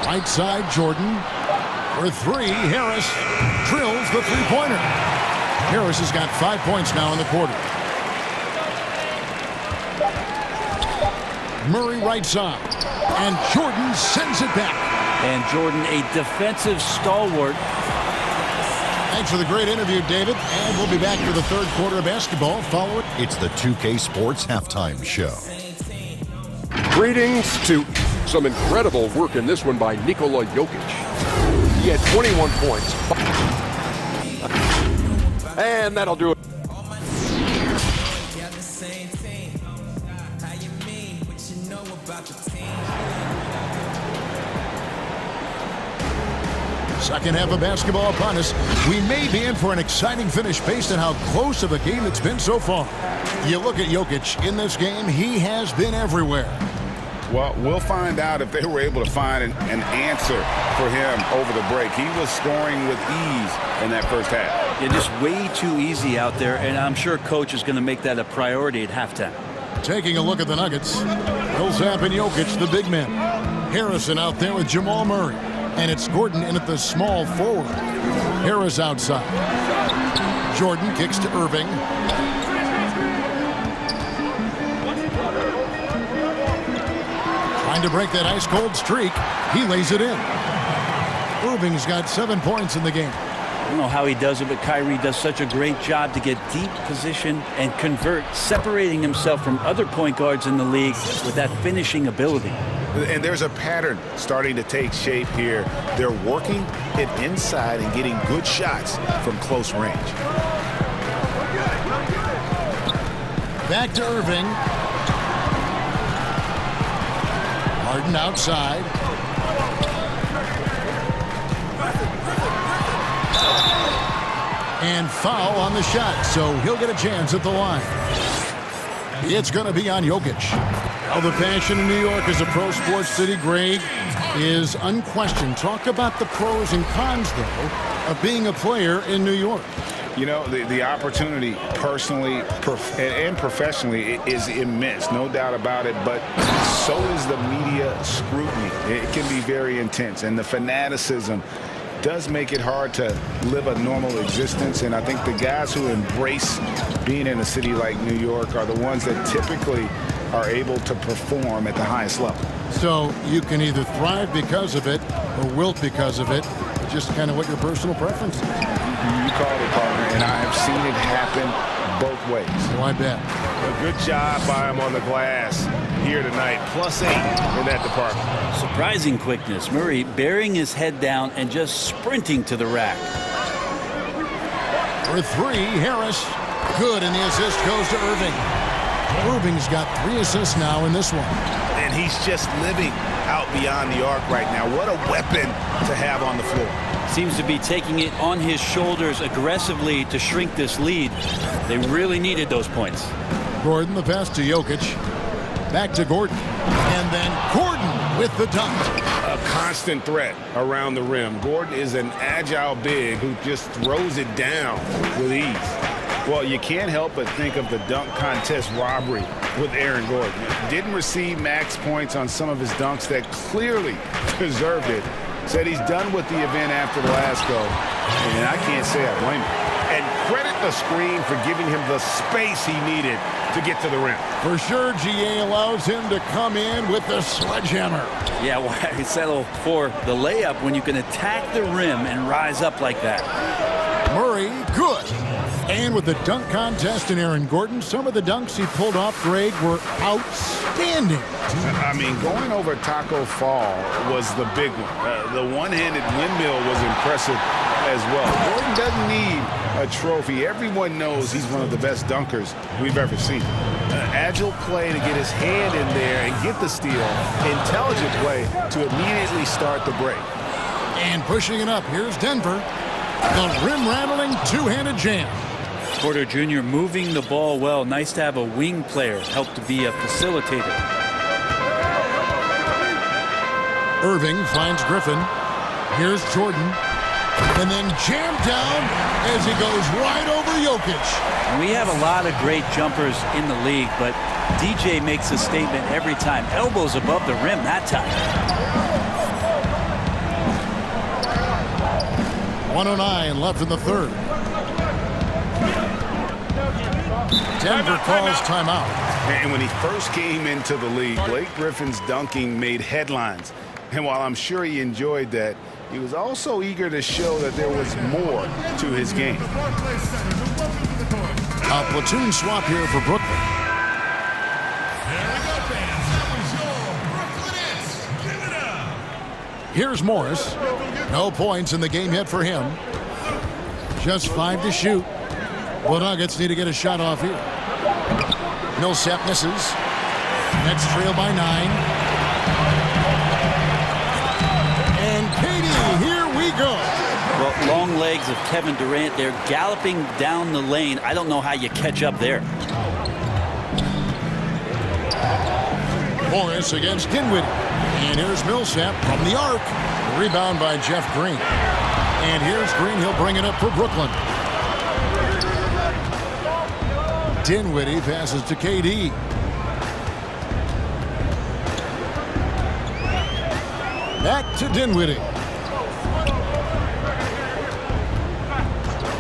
Right side Jordan. For 3, Harris drills the three-pointer. Harris has got 5 points now in the quarter. Murray right side. And Jordan sends it back. And Jordan, a defensive stalwart. Thanks for the great interview, David. And we'll be back for the third quarter of basketball. Follow it. It's the 2K Sports Halftime Show. Greetings to some incredible work in this one by Nikola Jokic. He had 21 points. And that'll do it. Second half of basketball upon us. We may be in for an exciting finish based on how close of a game it's been so far. You look at Jokic in this game, he has been everywhere. Well, we'll find out if they were able to find an answer for him over the break. He was scoring with ease in that first half. Yeah, just way too easy out there, and I'm sure coach is going to make that a priority at halftime. Taking a look at the Nuggets. Millsap and Jokic, the big men. Harrison out there with Jamal Murray. And it's Gordon in at the small forward. Harris outside. Jordan kicks to Irving. Trying to break that ice-cold streak. He lays it in. Irving's got 7 points in the game. I don't know how he does it, but Kyrie does such a great job to get deep position and convert, separating himself from other point guards in the league with that finishing ability. And there's a pattern starting to take shape here. They're working it inside and getting good shots from close range. Back to Irving. Harden outside. And foul on the shot, so he'll get a chance at the line. It's going to be on Jokic. Now the passion in New York as a pro sports city, Greg, is unquestioned. Talk about the pros and cons, though, of being a player in New York. You know, the opportunity personally and professionally is immense, no doubt about it, but so is the media scrutiny. It can be very intense, and the fanaticism does make it hard to live a normal existence. And I think the guys who embrace being in a city like New York are the ones that typically are able to perform at the highest level. So you can either thrive because of it or wilt because of it, just kind of what your personal preference is. You called it, partner, and I have seen it happen both ways. Oh, I bet. A good job by him on the glass here tonight. +8 in that department. Surprising quickness. Murray burying his head down and just sprinting to the rack. For three, Harris. Good, and the assist goes to Irving. Irving's got 3 assists now in this one. And he's just living out beyond the arc right now. What a weapon to have on the floor. Seems to be taking it on his shoulders aggressively to shrink this lead. They really needed those points. Gordon, the pass to Jokic. Back to Gordon. And then Gordon with the dunk. A constant threat around the rim. Gordon is an agile big who just throws it down with ease. Well, you can't help but think of the dunk contest robbery with Aaron Gordon. Didn't receive max points on some of his dunks that clearly deserved it. Said he's done with the event after the last go, and I can't say I blame him. And credit the screen for giving him the space he needed to get to the rim. For sure, GA allows him to come in with the sledgehammer. Yeah, why settle for the layup when you can attack the rim and rise up like that? Murray, good. And with the dunk contest in Aaron Gordon, some of the dunks he pulled off, Greg, were outstanding. I mean, going over Taco Fall was the big one. The one-handed windmill was impressive as well. Gordon doesn't need a trophy. Everyone knows he's one of the best dunkers we've ever seen. Agile play to get his hand in there and get the steal. Intelligent play to immediately start the break. And pushing it up, here's Denver. The rim-rattling two-handed jam. Porter Jr. moving the ball well. Nice to have a wing player help to be a facilitator. Irving finds Griffin. Here's Jordan. And then jammed down as he goes right over Jokic. We have a lot of great jumpers in the league, but DJ makes a statement every time. Elbows above the rim that time. 1:09 left in the third. Denver calls timeout. And when he first came into the league, Blake Griffin's dunking made headlines. And while I'm sure he enjoyed that, he was also eager to show that there was more to his game. A platoon swap here for Brooklyn. Here's Morris. No points in the game yet for him. Just 5 to shoot. The Nuggets need to get a shot off here. Millsap misses. Nets trail by 9. And KD, here we go. Well, long legs of Kevin Durant. They're galloping down the lane. I don't know how you catch up there. Morris against Dinwiddie. And here's Millsap from the arc. Rebound by Jeff Green. And here's Green. He'll bring it up for Brooklyn. Dinwiddie passes to KD. Back to Dinwiddie.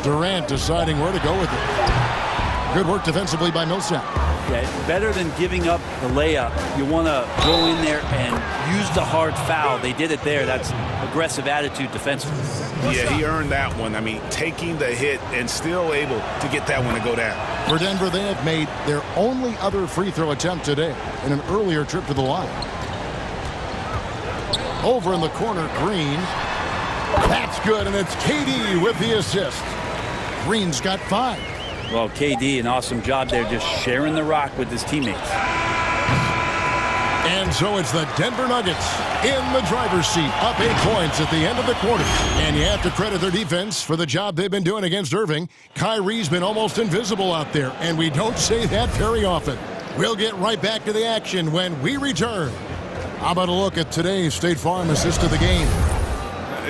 Durant deciding where to go with it. Good work defensively by Millsap. Yeah, better than giving up the layup. You want to go in there and use the hard foul. They did it there. That's aggressive attitude defensively. Yeah, he earned that one. I mean, taking the hit and still able to get that one to go down. For Denver, they have made their only other free throw attempt today in an earlier trip to the line. Over in the corner, Green. That's good, and it's KD with the assist. Green's got 5. Well, KD, an awesome job there just sharing the rock with his teammates. And so it's the Denver Nuggets in the driver's seat, up 8 points at the end of the quarter. And you have to credit their defense for the job they've been doing against Irving. Kyrie's been almost invisible out there, and we don't say that very often. We'll get right back to the action when we return. How about a look at today's State Farm assist of the game?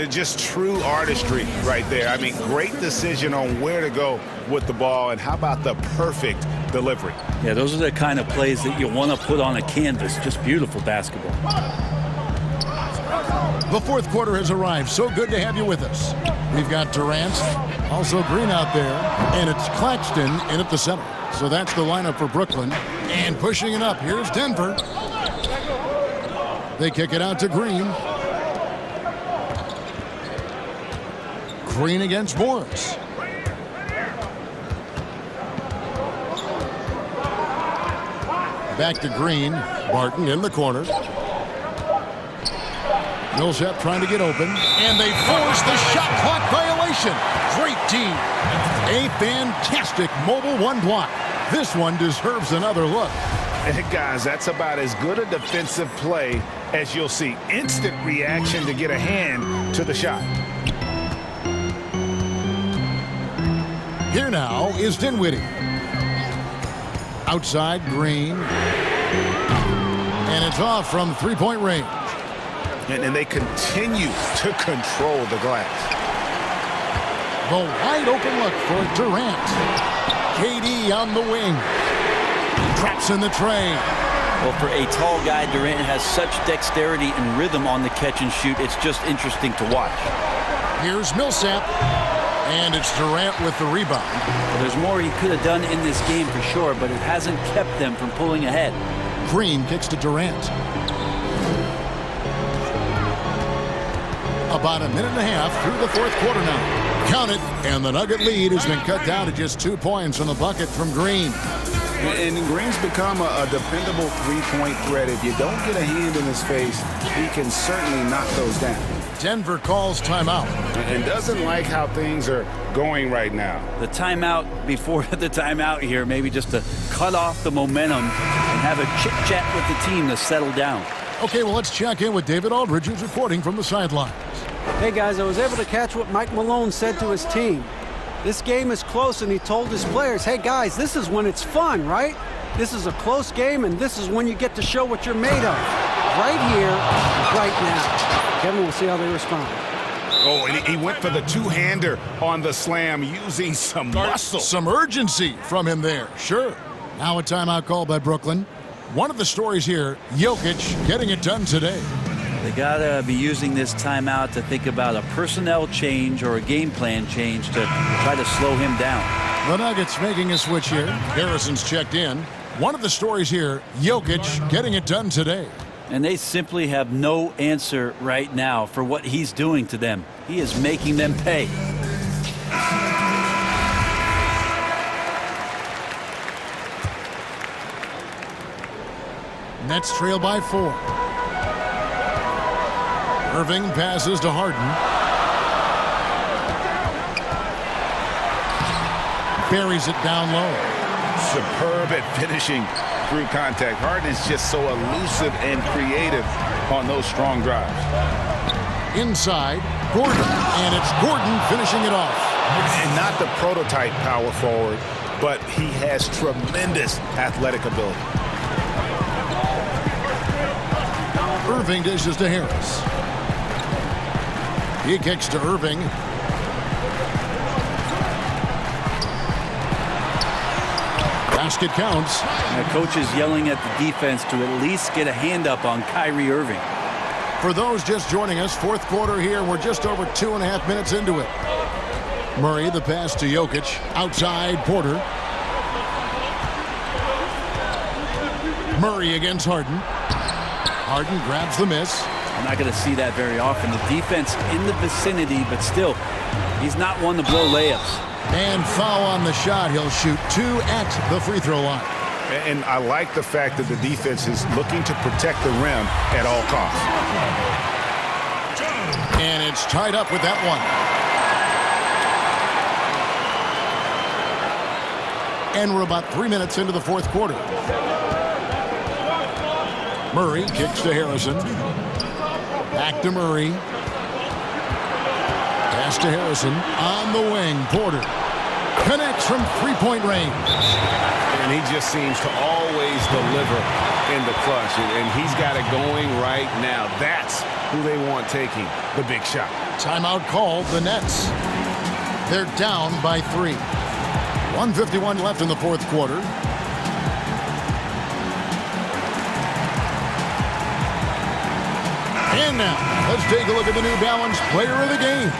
Just true artistry right there. I mean, great decision on where to go with the ball, and how about the perfect delivery? Yeah, those are the kind of plays that you want to put on a canvas. Just beautiful basketball. The fourth quarter has arrived. So good to have you with us. We've got Durant, also Green out there, and it's Claxton in at the center. So that's the lineup for Brooklyn. And pushing it up, here's Denver. They kick it out to Green. Green against Morris. Back to Green. Barton in the corner. Millsap trying to get open. And they force the shot clock violation. Great team. A fantastic mobile 1 block. This one deserves another look. And guys, that's about as good a defensive play as you'll see. Instant reaction to get a hand to the shot. Here now is Dinwiddie. Outside, Green. And it's off from 3-point range. And they continue to control the glass. The wide open look for Durant. KD on the wing. Traps in the tray. Well, for a tall guy, Durant has such dexterity and rhythm on the catch and shoot. It's just interesting to watch. Here's Millsap. And it's Durant with the rebound. Well, there's more he could have done in this game for sure, but it hasn't kept them from pulling ahead. Green kicks to Durant. About a minute and a half through the fourth quarter now. Count it, and the Nugget lead has been cut down to just 2 points on the bucket from Green. And Green's become a dependable three-point threat. If you don't get a hand in his face, he can certainly knock those down. Denver calls timeout. And doesn't like how things are going right now. The timeout before the timeout here, maybe just to cut off the momentum and have a chit-chat with the team to settle down. Okay, well, let's check in with David Aldridge, who's reporting from the sidelines. Hey, guys, I was able to catch what Mike Malone said to his team. This game is close, and he told his players, hey, guys, this is when it's fun, right? This is a close game, and this is when you get to show what you're made of. Right here, right now. Kevin, we'll see how they respond. Oh, and he went for the two-hander on the slam, using some muscle. Some urgency from him there, sure. Now a timeout call by Brooklyn. One of the stories here, Jokic getting it done today. They got to be using this timeout to think about a personnel change or a game plan change to try to slow him down. The Nuggets making a switch here. Harrison's checked in. One of the stories here, Jokic getting it done today. And they simply have no answer right now for what he's doing to them. He is making them pay. Nets trail by 4. Irving passes to Harden. Buries it down low. Superb at finishing through contact. Harden is just so elusive and creative on those strong drives. Inside, Gordon. And it's Gordon finishing it off. And not the prototype power forward, but he has tremendous athletic ability. Irving dishes to Harris. He kicks to Irving. Basket counts. Now, coach is yelling at the defense to at least get a hand up on Kyrie Irving. For those just joining us, fourth quarter here. We're just over 2.5 minutes into it. Murray, the pass to Jokic. Outside, Porter. Murray against Harden. Harden grabs the miss. I'm not going to see that very often. The defense in the vicinity, but still, he's not one to blow layups. And foul on the shot. He'll shoot 2 at the free throw line. And I like the fact that the defense is looking to protect the rim at all costs. And it's tied up with that one. And we're about 3 minutes into the fourth quarter. Murray kicks to Harrison. Back to Murray. Pass to Harrison. On the wing, Porter. Connects from three-point range. And he just seems to always deliver in the clutch. And he's got it going right now. That's who they want taking the big shot. Timeout called, the Nets. They're down by 3. 1:51 left in the fourth quarter. And now, let's take a look at the New Balance player of the game,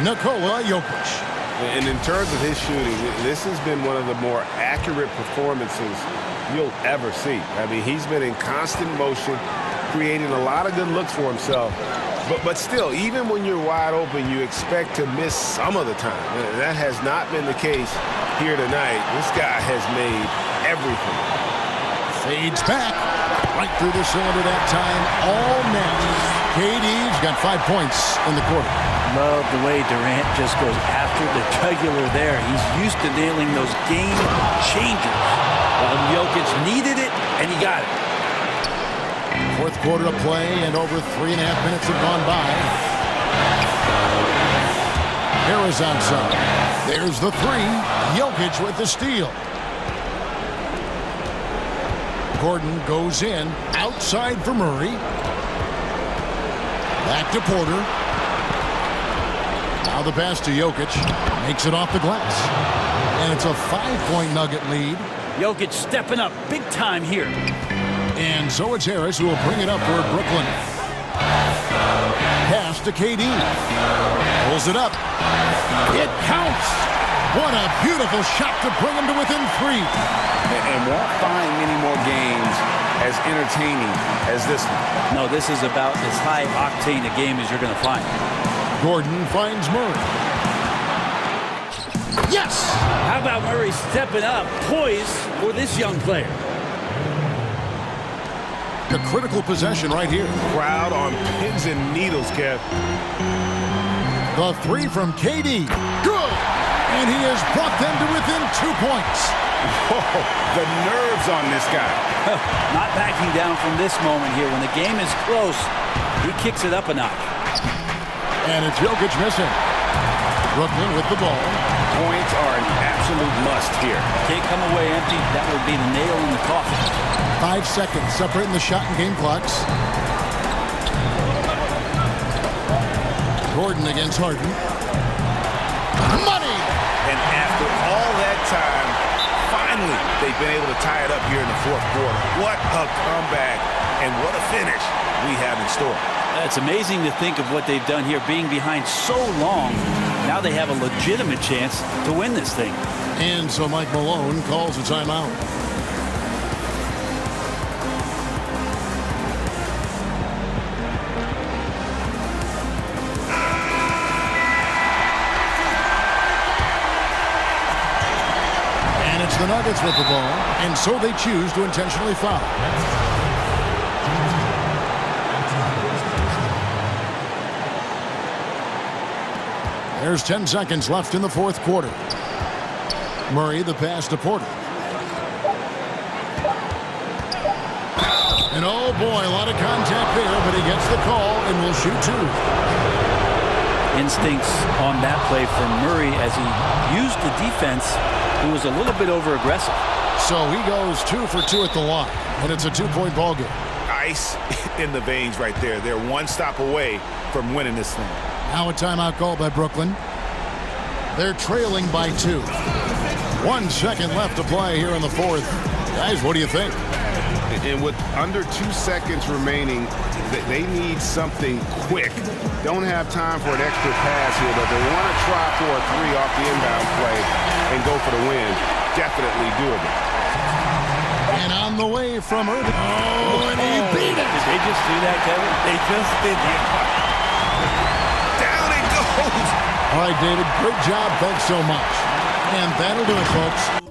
Nikola Jokic. And in terms of his shooting, this has been one of the more accurate performances you'll ever see. I mean, he's been in constant motion, creating a lot of good looks for himself. But still, even when you're wide open, you expect to miss some of the time. That has not been the case here tonight. This guy has made everything. Fades back, right through the cylinder that time, all net. KD's got 5 points in the quarter. Love the way Durant just goes after the jugular there. He's used to nailing those game changers. Well, Jokic needed it, and he got it. Fourth quarter of play, and over 3.5 minutes have gone by. Harris outside. There's the three. Jokic with the steal. Gordon goes in. Outside for Murray. Back to Porter. Now the pass to Jokic. Makes it off the glass. And it's a 5-point Nugget lead. Jokic stepping up big time here. And so it's Harris who will bring it up for Brooklyn. Pass to KD. Pulls it up. It counts. What a beautiful shot to bring him to within 3. And won't find many more games as entertaining as this one. No, this is about as high octane a game as you're going to find. Gordon finds Murray. Yes! How about Murray stepping up, poised for this young player? The critical possession right here. Crowd on pins and needles, Kev. The three from KD. Good! And he has brought them to within 2 points. Whoa, the nerves on this guy. Not backing down from this moment here. When the game is close, he kicks it up a notch. And it's Jokic missing. Brooklyn with the ball. Points are an absolute must here. Can't come away empty. That would be the nail in the coffin. 5 seconds separating the shot and game clocks. Gordon against Harden. Money! And after all that time, finally, they've been able to tie it up here in the fourth quarter. What a comeback and what a finish we have in store. It's amazing to think of what they've done here, being behind so long. Now they have a legitimate chance to win this thing. And so Mike Malone calls a timeout. And it's the Nuggets with the ball, and so they choose to intentionally foul. There's 10 seconds left in the fourth quarter. Murray, the pass to Porter. And oh boy, a lot of contact there, but he gets the call and will shoot 2. Instincts on that play from Murray as he used the defense, who was a little bit over-aggressive. So he goes 2 for 2 at the line, and it's a 2-point ball game. Ice in the veins right there. They're one stop away from winning this thing. Now a timeout called by Brooklyn. They're trailing by 2. 1 second left to play here in the fourth. Guys, what do you think? And with under 2 seconds remaining, they need something quick. Don't have time for an extra pass here, but they want to try for a 3 off the inbound play and go for the win. Definitely doable. And on the way from Irving. Oh, and he beat it. Did they just do that, Kevin? They just did. Down it goes. All right, David, great job. Thanks so much. And that'll do it, folks.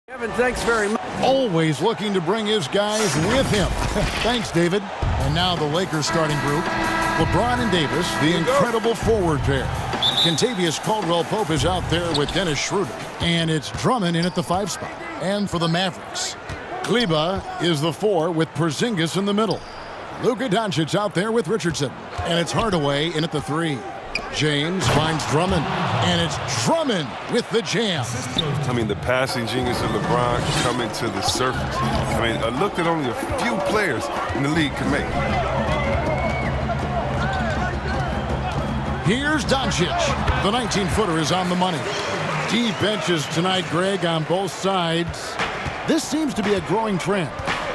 Kevin, thanks very much. Always looking to bring his guys with him. Thanks, David. And now the Lakers starting group. LeBron and Davis, the incredible forward pair. Kentavious Caldwell-Pope is out there with Dennis Schroeder. And it's Drummond in at the 5 spot. And for the Mavericks, Kleba is the 4 with Porzingis in the middle. Luka Doncic out there with Richardson. And it's Hardaway in at the 3. James finds Drummond, and it's Drummond with the jam. I mean, the passing genius of LeBron coming to the surface. I mean, a look that only a few players in the league can make. Here's Doncic. The 19-footer is on the money. Deep benches tonight, Greg, on both sides. This seems to be a growing trend.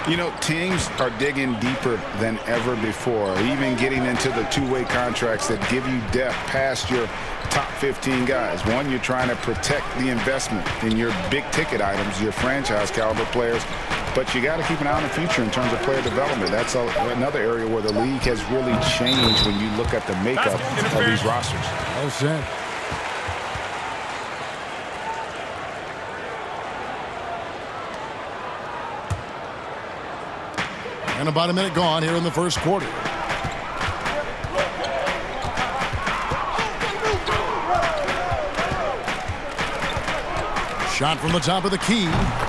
You know, teams are digging deeper than ever before, even getting into the two-way contracts that give you depth past your top 15 guys. One, you're trying to protect the investment in your big-ticket items, your franchise-caliber players, but you got to keep an eye on the future in terms of player development. That's another area where the league has really changed when you look at the makeup of these rosters. Well said. And about a minute gone here in the first quarter. Shot from the top of the key.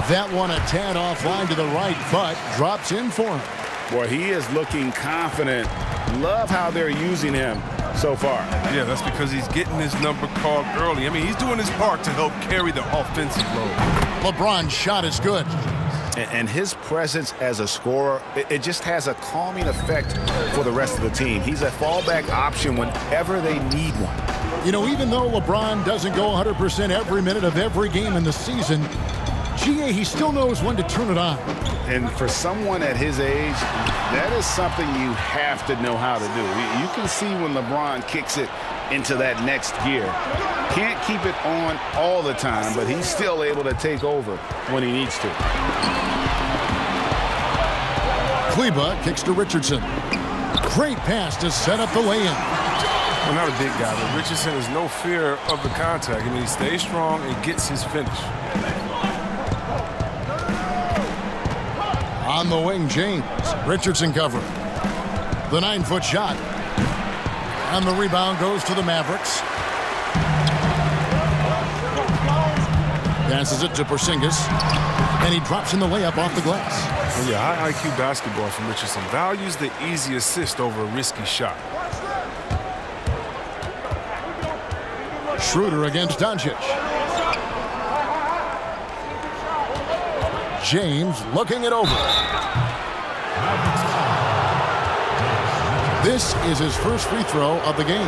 That one a tad offline to the right, but drops in for him. Boy, he is looking confident. Love how they're using him so far. Yeah, that's because he's getting his number called early. I mean, he's doing his part to help carry the offensive load. LeBron's shot is good. And his presence as a scorer, it just has a calming effect for the rest of the team. He's a fallback option whenever they need one. You know, even though LeBron doesn't go 100% every minute of every game in the season, GA, he still knows when to turn it on. And for someone at his age, that is something you have to know how to do. You can see when LeBron kicks it into that next gear. Can't keep it on all the time, but he's still able to take over when he needs to. Kleba kicks to Richardson. Great pass to set up the lay-in. Well, not a big guy, but Richardson has no fear of the contact. I mean, he stays strong and gets his finish. On the wing, James. Richardson covering. The 9-foot shot. And the rebound goes to the Mavericks. Passes it to Porzingis. And he drops in the layup off the glass. Well, yeah, high IQ basketball from Richardson. Values the easy assist over a risky shot. Schroeder against Doncic. James looking it over. This is his first free throw of the game.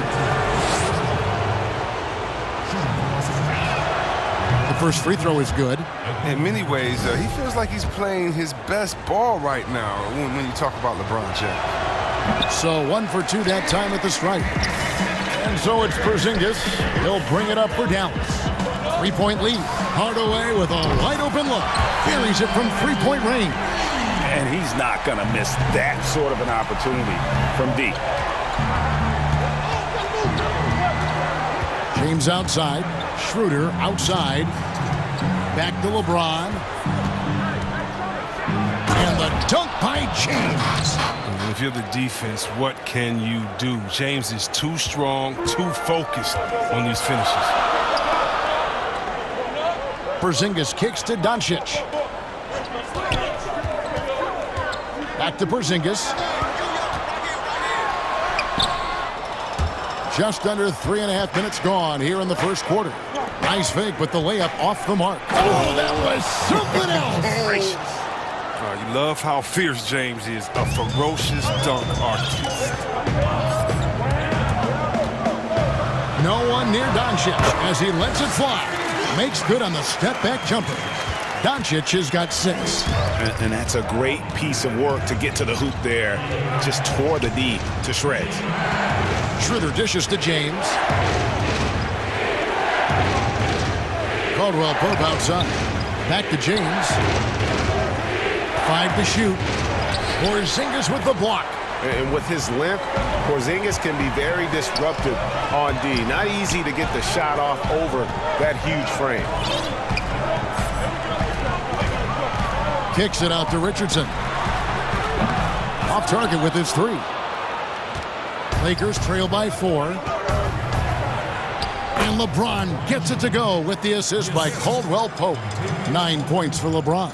The first free throw is good. In many ways, he feels like he's playing his best ball right now when you talk about LeBron James. So 1 for 2 that time at the stripe. And so it's Porzingis. He'll bring it up for Dallas. 3-point lead. Hardaway with a wide open look. Carries it from 3-point range. And he's not going to miss that sort of an opportunity from deep. James outside. Schroeder outside. Back to LeBron. And the dunk by James. If you're the defense, what can you do? James is too strong, too focused on these finishes. Porzingis kicks to Doncic. Back to Porzingis. Just under 3.5 minutes gone here in the first quarter. Nice fake, but the layup off the mark. Oh, that was something else. You love how fierce James is, a ferocious dunk artist. No one near Doncic as he lets it fly. Makes good on the step-back jumper. Doncic has got 6. And that's a great piece of work to get to the hoop there. Just tore the D to shreds. Schroeder dishes to James. Caldwell Pope outside. Back to James. 5 to shoot. Porzingis with the block. And with his length, Porzingis can be very disruptive on D. Not easy to get the shot off over that huge frame. Kicks it out to Richardson. Off target with his 3. Lakers trail by 4. And LeBron gets it to go with the assist by Caldwell Pope. 9 points for LeBron.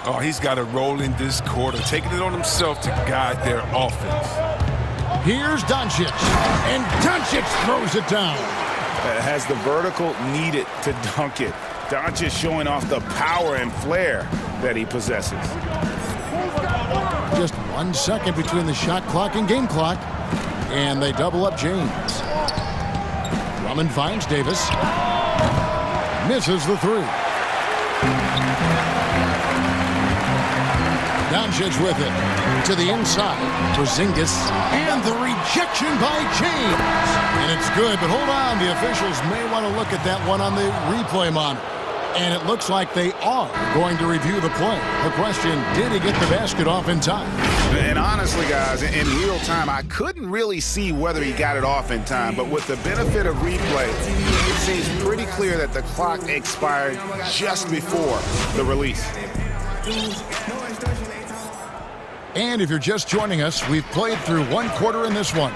Oh, he's got a role in this quarter, taking it on himself to guide their offense. Here's Doncic, and Doncic throws it down. Has the vertical needed to dunk it. Doncic showing off the power and flair that he possesses. Just 1 second between the shot clock and game clock, and they double up James. Drummond finds Davis. Misses the 3. Doncic with it. To the inside. Porzingis. And the rejection by James. And it's good, but hold on. The officials may want to look at that one on the replay monitor. And it looks like they are going to review the play. The question, did he get the basket off in time? And honestly, guys, in real time, I couldn't really see whether he got it off in time. But with the benefit of replay, it seems pretty clear that the clock expired just before the release. And if you're just joining us, we've played through one quarter in this one.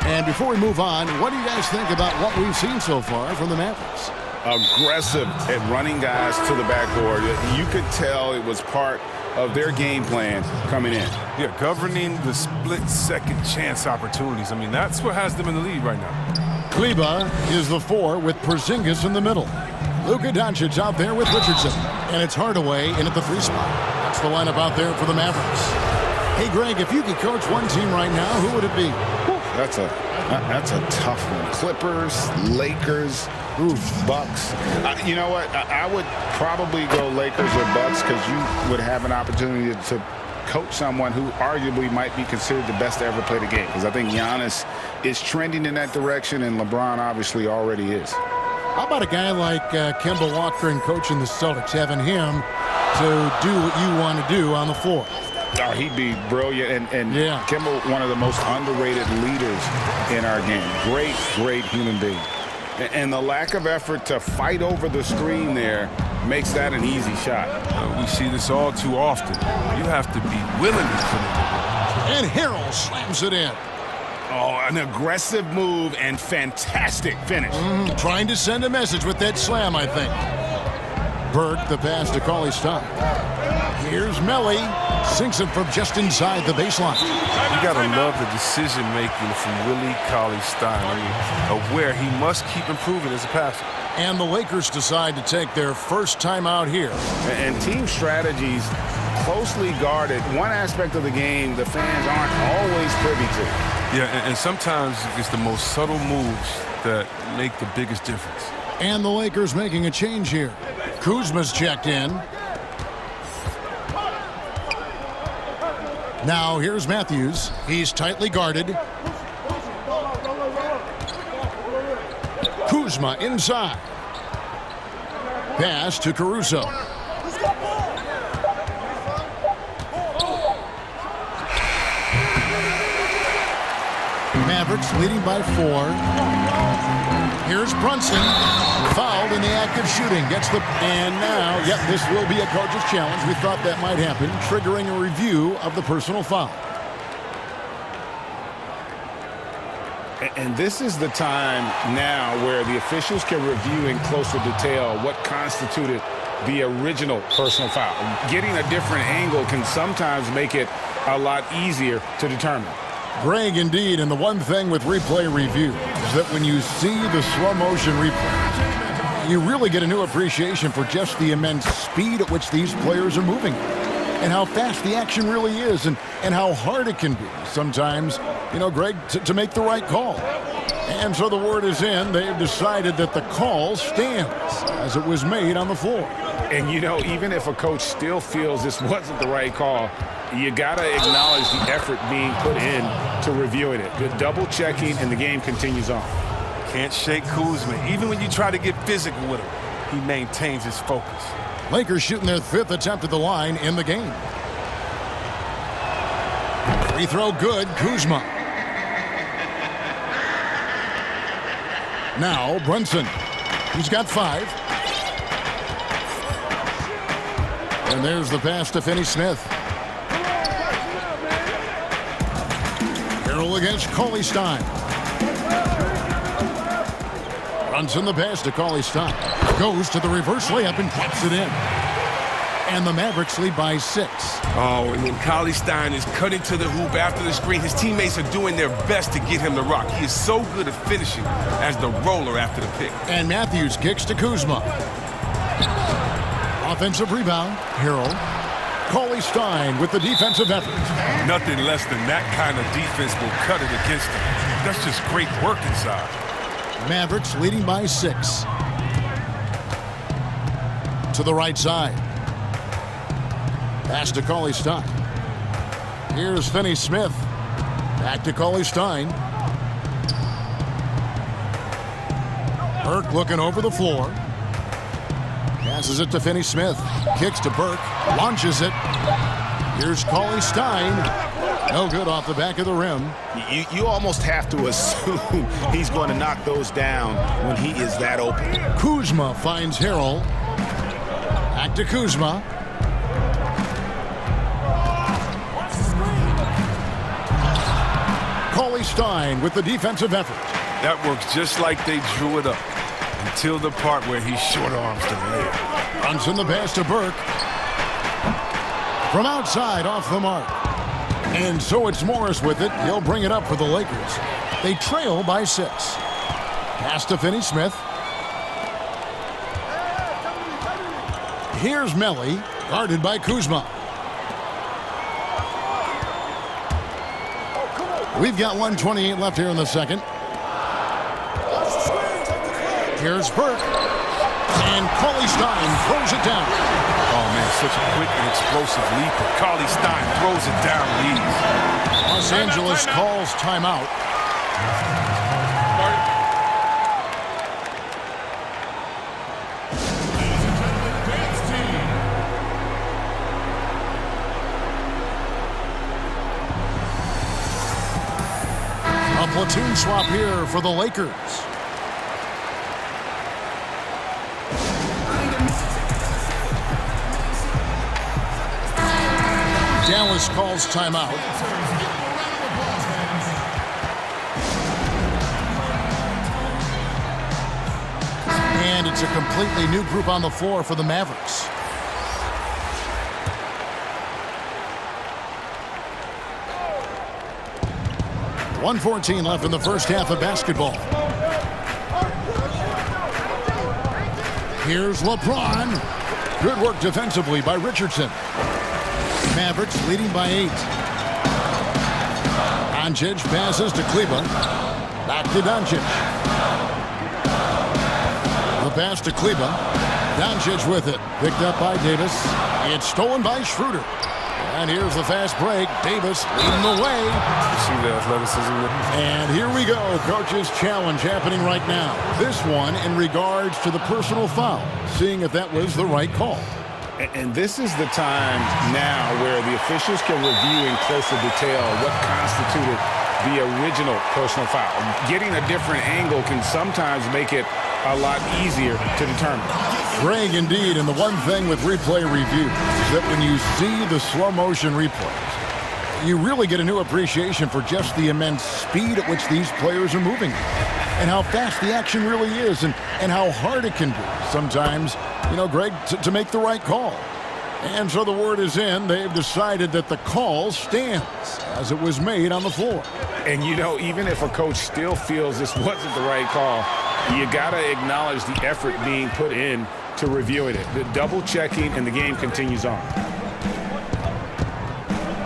And before we move on, what do you guys think about what we've seen so far from the Mavericks? Aggressive at running guys to the backboard. You could tell it was part of their game plan coming in. Yeah, governing the split-second chance opportunities. I mean, that's what has them in the lead right now. Kleba is the 4 with Porzingis in the middle. Luka Doncic out there with Richardson. And it's Hardaway in at the 3 spot. That's the lineup out there for the Mavericks. Hey, Greg, if you could coach one team right now, who would it be? That's a tough one. Clippers, Lakers, Bucks. You know what? I would probably go Lakers or Bucks because you would have an opportunity to coach someone who arguably might be considered the best to ever play the game. Because I think Giannis is trending in that direction, and LeBron obviously already is. How about a guy like Kemba Walker and coaching the Celtics, having him to do what you want to do on the floor? Oh, he'd be brilliant. And yeah. Kemba, one of the most underrated leaders in our game. Great human being. And the lack of effort to fight over the screen there makes that an easy shot. We see this all too often. You have to be willing to put it. And Harrell slams it in. Oh, an aggressive move and fantastic finish. Trying to send a message with that slam, I think. Burke, the pass to Cauley-Stein. Here's Melly. Sinks it from just inside the baseline. You got to love the decision-making from Willie Cauley-Stein. I mean, aware he must keep improving as a passer. And the Lakers decide to take their first time out here. And team strategies closely guarded. One aspect of the game the fans aren't always privy to. Yeah, and sometimes it's the most subtle moves that make the biggest difference. And the Lakers making a change here. Kuzma's checked in. Now here's Matthews. He's tightly guarded. Kuzma inside. Pass to Caruso. Mavericks leading by 4. Here's Brunson. Fouled in the act of shooting. Gets the... And now, yep, this will be a coach's challenge. We thought that might happen, triggering a review of the personal foul. And this is the time now where the officials can review in closer detail what constituted the original personal foul. Getting a different angle can sometimes make it a lot easier to determine. Greg, indeed, and the one thing with replay review is that when you see the slow motion replay, you really get a new appreciation for just the immense speed at which these players are moving and how fast the action really is and how hard it can be sometimes, you know, Greg, to make the right call. And so the word is in. They've decided that the call stands as it was made on the floor. And, you know, even if a coach still feels this wasn't the right call, you got to acknowledge the effort being put in to reviewing it. Good double checking, and the game continues on. Can't shake Kuzma. Even when you try to get physical with him, he maintains his focus. Lakers shooting their 5th attempt at the line in the game. Free throw good, Kuzma. Now Brunson. He's got 5. And there's the pass to Finney-Smith. Carroll against Cauley-Stein. Brunson the pass to Cauley-Stein. Goes to the reverse layup and pops it in. And the Mavericks lead by 6. Oh, and then Cauley-Stein is cutting to the hoop after the screen. His teammates are doing their best to get him to rock. He is so good at finishing as the roller after the pick. And Matthews kicks to Kuzma. Offensive rebound, Harrell. Cauley-Stein with the defensive effort. Nothing less than that kind of defense will cut it against him. That's just great work inside. Mavericks leading by 6. To the right side. Pass to Cauley-Stein. Here's Finney-Smith. Back to Cauley-Stein. Burke looking over the floor. Passes it to Finney-Smith. Kicks to Burke. Launches it. Here's Cauley-Stein. No good off the back of the rim. You almost have to assume he's going to knock those down when he is that open. Kuzma finds Harrell. Back to Kuzma. Cauley-Stein with the defensive effort. That works just like they drew it up until the part where he short arms the layup. Runs in the pass to Burke. From outside, off the mark. And so it's Morris with it. He'll bring it up for the Lakers. They trail by 6. Pass to Finney-Smith. Here's Melly, guarded by Kuzma. We've got 1:28 left here in the second. Here's Burke. And Cauley-Stein throws it down. Oh, man, such a quick and explosive leap. Cauley-Stein throws it down easy. Los Angeles calls timeout. A platoon swap here for the Lakers. Dallas calls timeout. And it's a completely new group on the floor for the Mavericks. .114 left in the first half of basketball. Here's LeBron. Good work defensively by Richardson. Mavericks leading by 8. Doncic passes to Kleba. Back to Doncic. The pass to Kleba. Doncic with it. Picked up by Davis. It's stolen by Schroeder. And here's the fast break. Davis leading the way. You see the athleticism there? And here we go. Coach's challenge happening right now. This one in regards to the personal foul. Seeing if that was the right call. And this is the time now where the officials can review in closer detail what constituted the original personal foul. Getting a different angle can sometimes make it a lot easier to determine. Greg, indeed, and the one thing with replay review is that when you see the slow motion replays, you really get a new appreciation for just the immense speed at which these players are moving and how fast the action really is and how hard it can be sometimes, Greg, to make the right call. And so the word is in. They've decided that the call stands as it was made on the floor. And, even if a coach still feels this wasn't the right call, you got to acknowledge the effort being put in to reviewing it. The double checking, and the game continues on.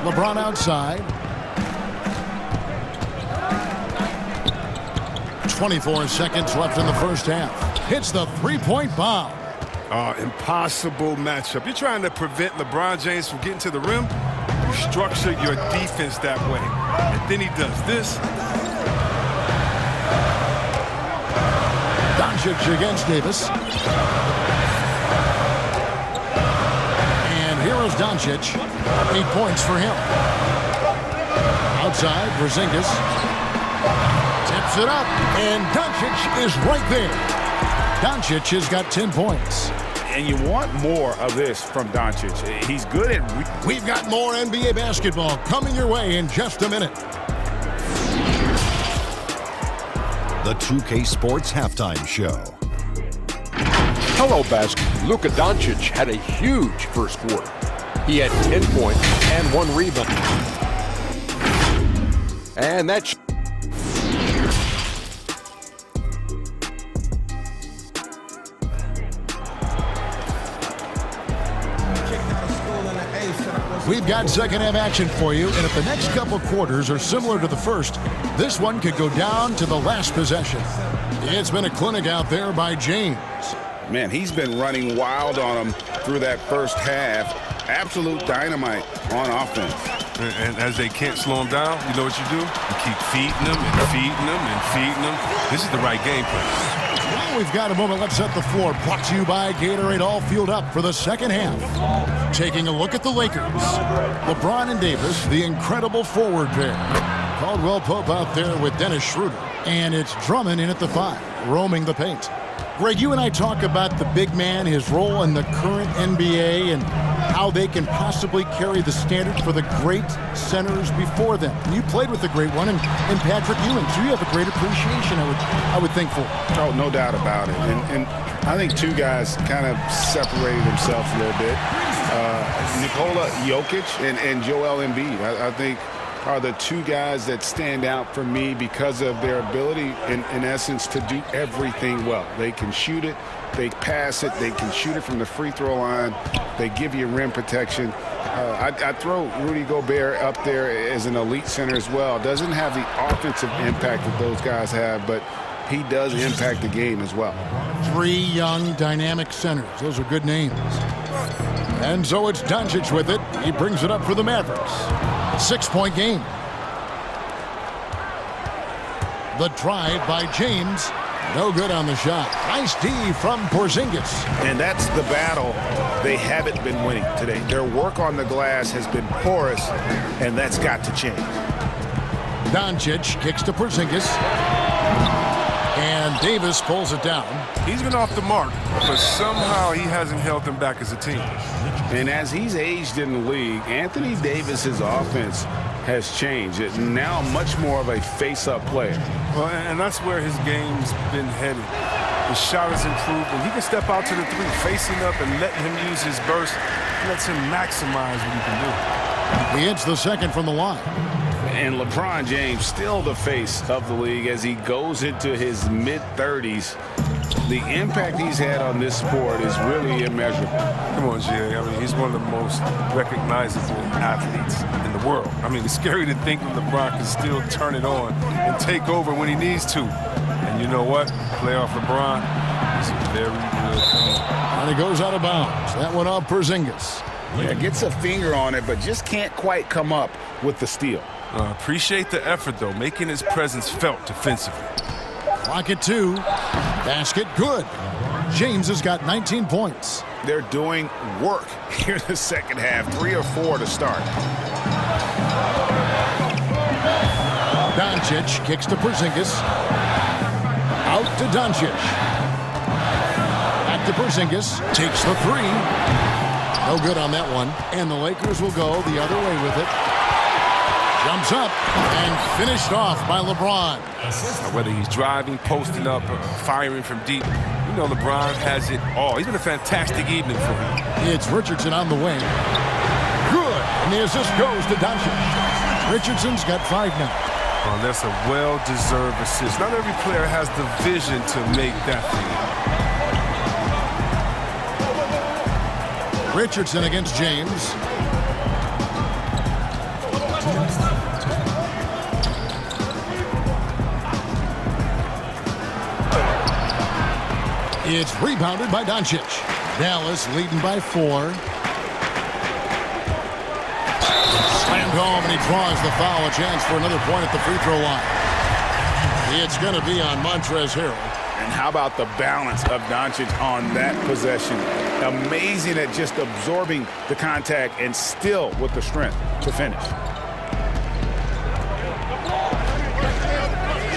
LeBron outside. 24 seconds left in the first half. Hits the three-point bomb. Impossible matchup. You're trying to prevent LeBron James from getting to the rim. You structure your defense that way. And then he does this. Doncic against Davis. And here is Doncic. 8 points for him. Outside, Porzingis. Tips it up. And Doncic is right there. Doncic has got 10 points. And you want more of this from Doncic. He's good at... We've got more NBA basketball coming your way in just a minute. The 2K Sports Halftime Show. Hello, basketball. Luka Doncic had a huge first quarter. He had 10 points and 1 rebound. And that's... We've got second half action for you, and if the next couple quarters are similar to the first, this one could go down to the last possession. It's been a clinic out there by James. Man, he's been running wild on him through that first half. Absolute dynamite on offense. And as they can't slow him down, you know what you do? You keep feeding them and feeding them and feeding them. This is the right game plan. Well, we've got a moment. Let's set the floor. Brought to you by Gatorade, all fueled up for the second half. Taking a look at the Lakers. LeBron and Davis, the incredible forward pair. Caldwell Pope out there with Dennis Schroeder. And it's Drummond in at the 5, roaming the paint. Greg, you and I talk about the big man, his role in the current NBA, and how they can possibly carry the standard for the great centers before them. You played with the great one in Patrick Ewing, so you have a great appreciation, I would think, for. Oh, no doubt about it. And I think two guys kind of separated themselves a little bit. Nikola Jokic and Joel Embiid, I think, are the two guys that stand out for me because of their ability, in essence, to do everything well. They can shoot it, they pass it, they can shoot it from the free throw line, they give you rim protection. I throw Rudy Gobert up there as an elite center as well. Doesn't have the offensive impact that those guys have, but he does impact the game as well. 3 young, dynamic centers. Those are good names. And so it's Doncic with it. He brings it up for the Mavericks. 6-point game. The drive by James. No good on the shot. Nice D from Porzingis. And that's the battle they haven't been winning today. Their work on the glass has been porous, and that's got to change. Doncic kicks to Porzingis. And Davis pulls it down. He's been off the mark, but somehow he hasn't held them back as a team. And as he's aged in the league, Anthony Davis's offense has changed. It's now much more of a face-up player. Well, and that's where his game's been headed. His shot has improved. When he can step out to the 3, facing up and letting him use his burst, lets him maximize what he can do. He hits the second from the line. And LeBron James still the face of the league as he goes into his mid-30s. The impact he's had on this sport is really immeasurable. Come on, Jay. I mean, he's one of the most recognizable athletes in the world. I mean, it's scary to think that LeBron can still turn it on and take over when he needs to. And you know what? Playoff LeBron is a very good thing. And he goes out of bounds. That one off Porzingis. Yeah, gets a finger on it, but just can't quite come up with the steal. Appreciate the effort, though, making his presence felt defensively. Clock at 2. Basket good. James has got 19 points. They're doing work here in the second half. 3 or 4 to start. Doncic kicks to Porzingis. Out to Doncic. Back to Porzingis. Takes the 3. No good on that one. And the Lakers will go the other way with it. Jumps up and finished off by LeBron. Whether he's driving, posting up, firing from deep, you know LeBron has it all. He's been a fantastic evening for him. It's Richardson on the wing. Good. And the assist goes to Doncic. Richardson's got 5 now. Oh, that's a well-deserved assist. Not every player has the vision to make that thing. Richardson against James. It's rebounded by Doncic. Dallas leading by 4. Slammed home, and he draws the foul. A chance for another point at the free throw line. It's going to be on Montrezl Harrell. And how about the balance of Doncic on that possession? Amazing at just absorbing the contact and still with the strength to finish.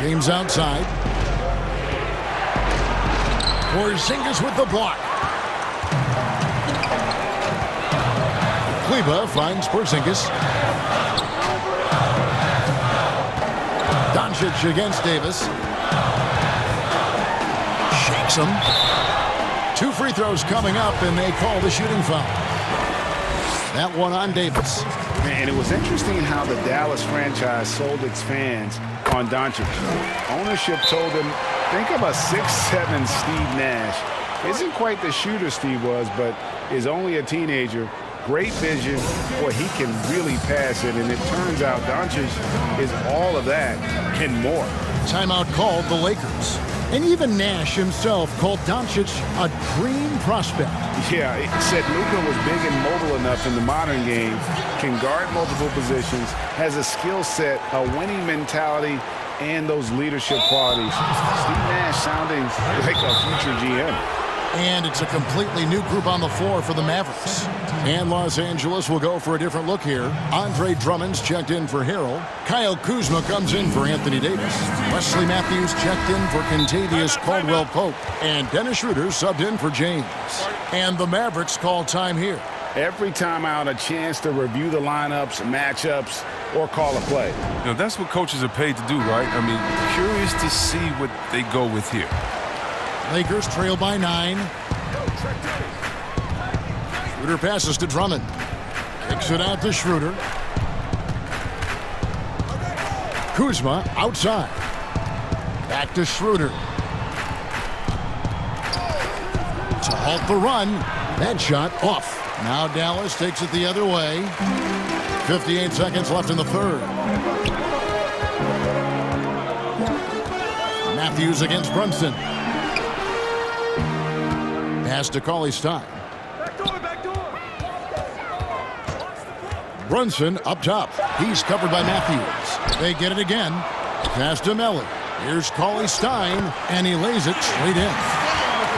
James outside. Porzingis with the block. Kleba finds Porzingis. Doncic against Davis. Shakes him. 2 free throws coming up, and they call the shooting foul. That one on Davis. And it was interesting how the Dallas franchise sold its fans on Doncic. Ownership told them, think of a 6'7" Steve Nash. Isn't quite the shooter Steve was, but is only a teenager. Great vision. Boy, he can really pass it, and it turns out Doncic is all of that and more. Timeout called the Lakers. And even Nash himself called Doncic a dream prospect. Yeah, he said Luka was big and mobile enough in the modern game, can guard multiple positions, has a skill set, a winning mentality, and those leadership qualities. Steve Nash sounding like a future GM. And it's a completely new group on the floor for the Mavericks. And Los Angeles will go for a different look here. Andre Drummond's checked in for Harrell. Kyle Kuzma comes in for Anthony Davis. Wesley Matthews checked in for Kentavious Caldwell-Pope. And Dennis Schroeder subbed in for James. And the Mavericks call time here. Every time out, a chance to review the lineups, matchups, or call a play. You know, that's what coaches are paid to do, right? I mean, curious to see what they go with here. Lakers trail by 9. Schroeder passes to Drummond. Kicks it out to Schroeder. Kuzma outside. Back to Schroeder. To halt the run. That shot off. Now Dallas takes it the other way. 58 seconds left in the third. Matthews against Brunson. Pass to Cauley-Stein. Brunson up top. He's covered by Matthews. They get it again. Pass to Melly. Here's Cauley-Stein, and he lays it straight in.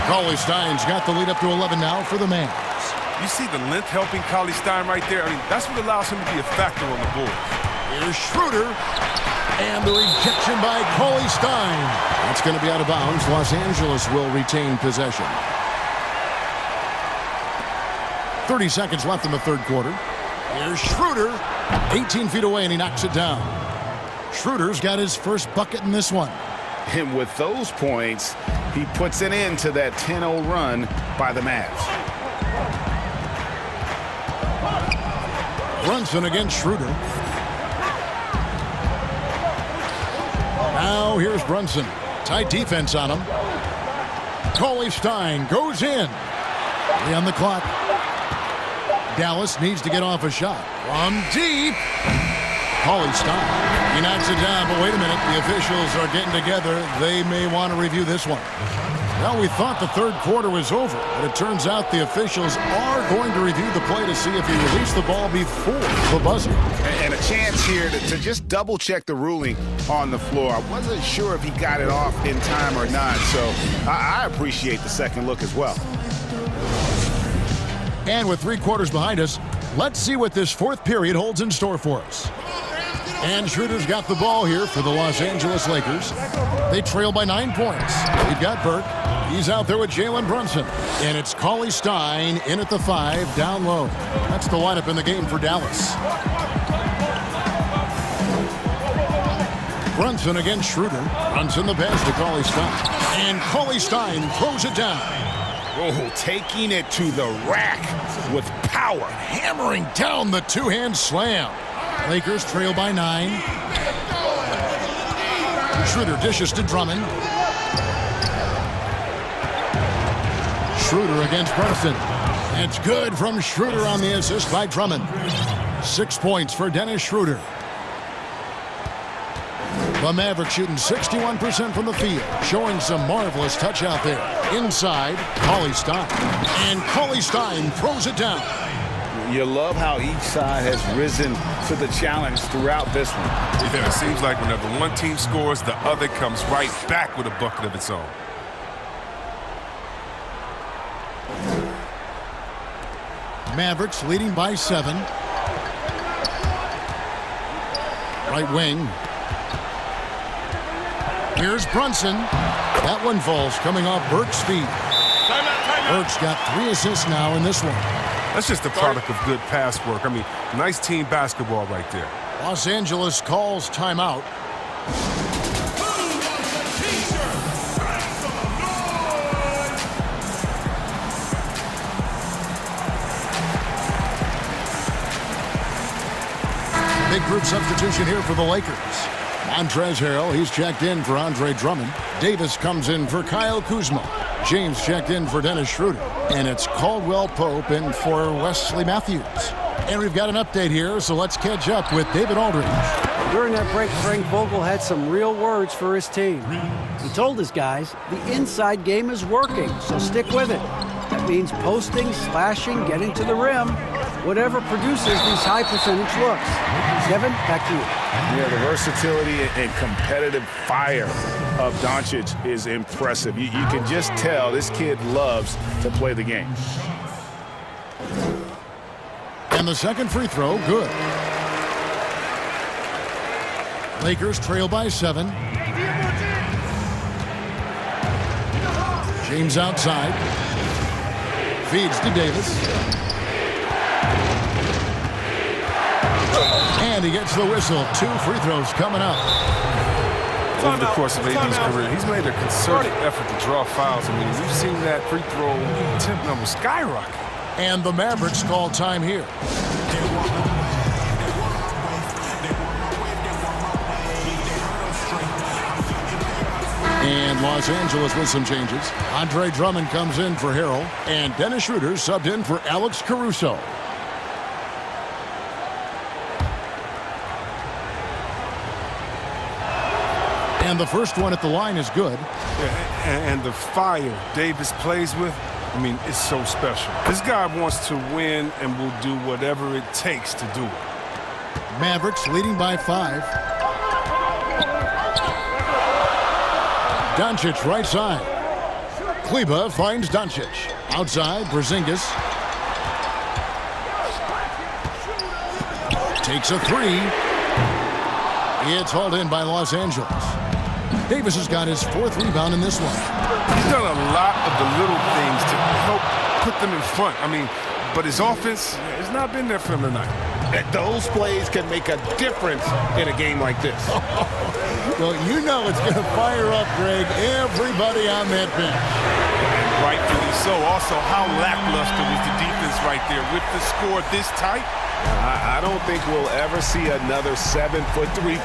Cauley-Stein's got the lead up to 11 now for the Mavs. You see the length helping Cauley-Stein right there? I mean, that's what allows him to be a factor on the board. Here's Schroeder. And the rejection by Cauley-Stein. That's going to be out of bounds. Los Angeles will retain possession. 30 seconds left in the third quarter. Here's Schroeder. 18 feet away, and he knocks it down. Schroeder's got his first bucket in this one. And with those points, he puts an end to that 10-0 run by the Mavs. Brunson against Schroeder. Now here's Brunson. Tight defense on him. Cauley-Stein goes in. 3 on the clock. Dallas needs to get off a shot. From deep. Cauley-Stein. He knocks it down, but wait a minute. The officials are getting together. They may want to review this one. Well, we thought the third quarter was over, but it turns out the officials are going to review the play to see if he released the ball before the buzzer. And a chance here to just double-check the ruling on the floor. I wasn't sure if he got it off in time or not, so I appreciate the second look as well. And with 3 quarters behind us, let's see what this fourth period holds in store for us. And Schroeder's got the ball here for the Los Angeles Lakers. They trail by 9 points. We've got Burke. He's out there with Jalen Brunson. And it's Cauley-Stein in at the 5, down low. That's the lineup in the game for Dallas. Brunson against Schroeder. Brunson the pass to Cauley-Stein. And Cauley-Stein throws it down. Oh, taking it to the rack with power. Hammering down the two-hand slam. Lakers trail by 9. Schroeder dishes to Drummond. Schroeder against Brunson. It's good from Schroeder on the assist by Drummond. 6 points for Dennis Schroeder. The Mavericks shooting 61% from the field, showing some marvelous touch out there. Inside, Cauley-Stein. And Cauley-Stein throws it down. You love how each side has risen to the challenge throughout this one. Yeah, it seems like whenever one team scores, the other comes right back with a bucket of its own. Mavericks leading by 7. Right wing. Here's Brunson. That one falls, coming off Burke's speed. Burke's got 3 assists now in this one. That's just a product of good pass work. I mean, nice team basketball right there. Los Angeles calls timeout. Big group substitution here for the Lakers. Montrezl Harrell, he's checked in for Andre Drummond. Davis comes in for Kyle Kuzma. James checked in for Dennis Schroeder. And it's Caldwell-Pope in for Wesley Matthews. And we've got an update here, so let's catch up with David Aldridge. During that break, Frank Vogel had some real words for his team. He told his guys, the inside game is working, so stick with it. That means posting, slashing, getting to the rim, whatever produces these high percentage looks. Kevin, back to you. Yeah, the versatility and competitive fire of Doncic is impressive. You can just tell this kid loves to play the game. And the second free throw, good. Lakers trail by 7. James outside. Feeds to Davis. And he gets the whistle. 2 free throws coming up. Over the course of AD's career, he's made a concerted effort to draw fouls. I mean, we've seen that free throw attempt number skyrocket. And the Mavericks call time here. And Los Angeles with some changes. Andre Drummond comes in for Harrell. And Dennis Schroeder subbed in for Alex Caruso. And the first one at the line is good. Yeah, and the fire Davis plays with, I mean, it's so special. This guy wants to win and will do whatever it takes to do it. Mavericks leading by 5. Doncic right side. Kleba finds Doncic. Outside, Porzingis. Takes a 3. It's hauled in by Los Angeles. Davis has got his 4th rebound in this one. He's done a lot of the little things to help put them in front. I mean, but his offense has not been there for him tonight. Those plays can make a difference in a game like this. Well, you know it's going to fire up, Greg, everybody on that bench. Rightfully so. Also, how lackluster was the defense right there with the score this tight? I don't think we'll ever see another 7'3"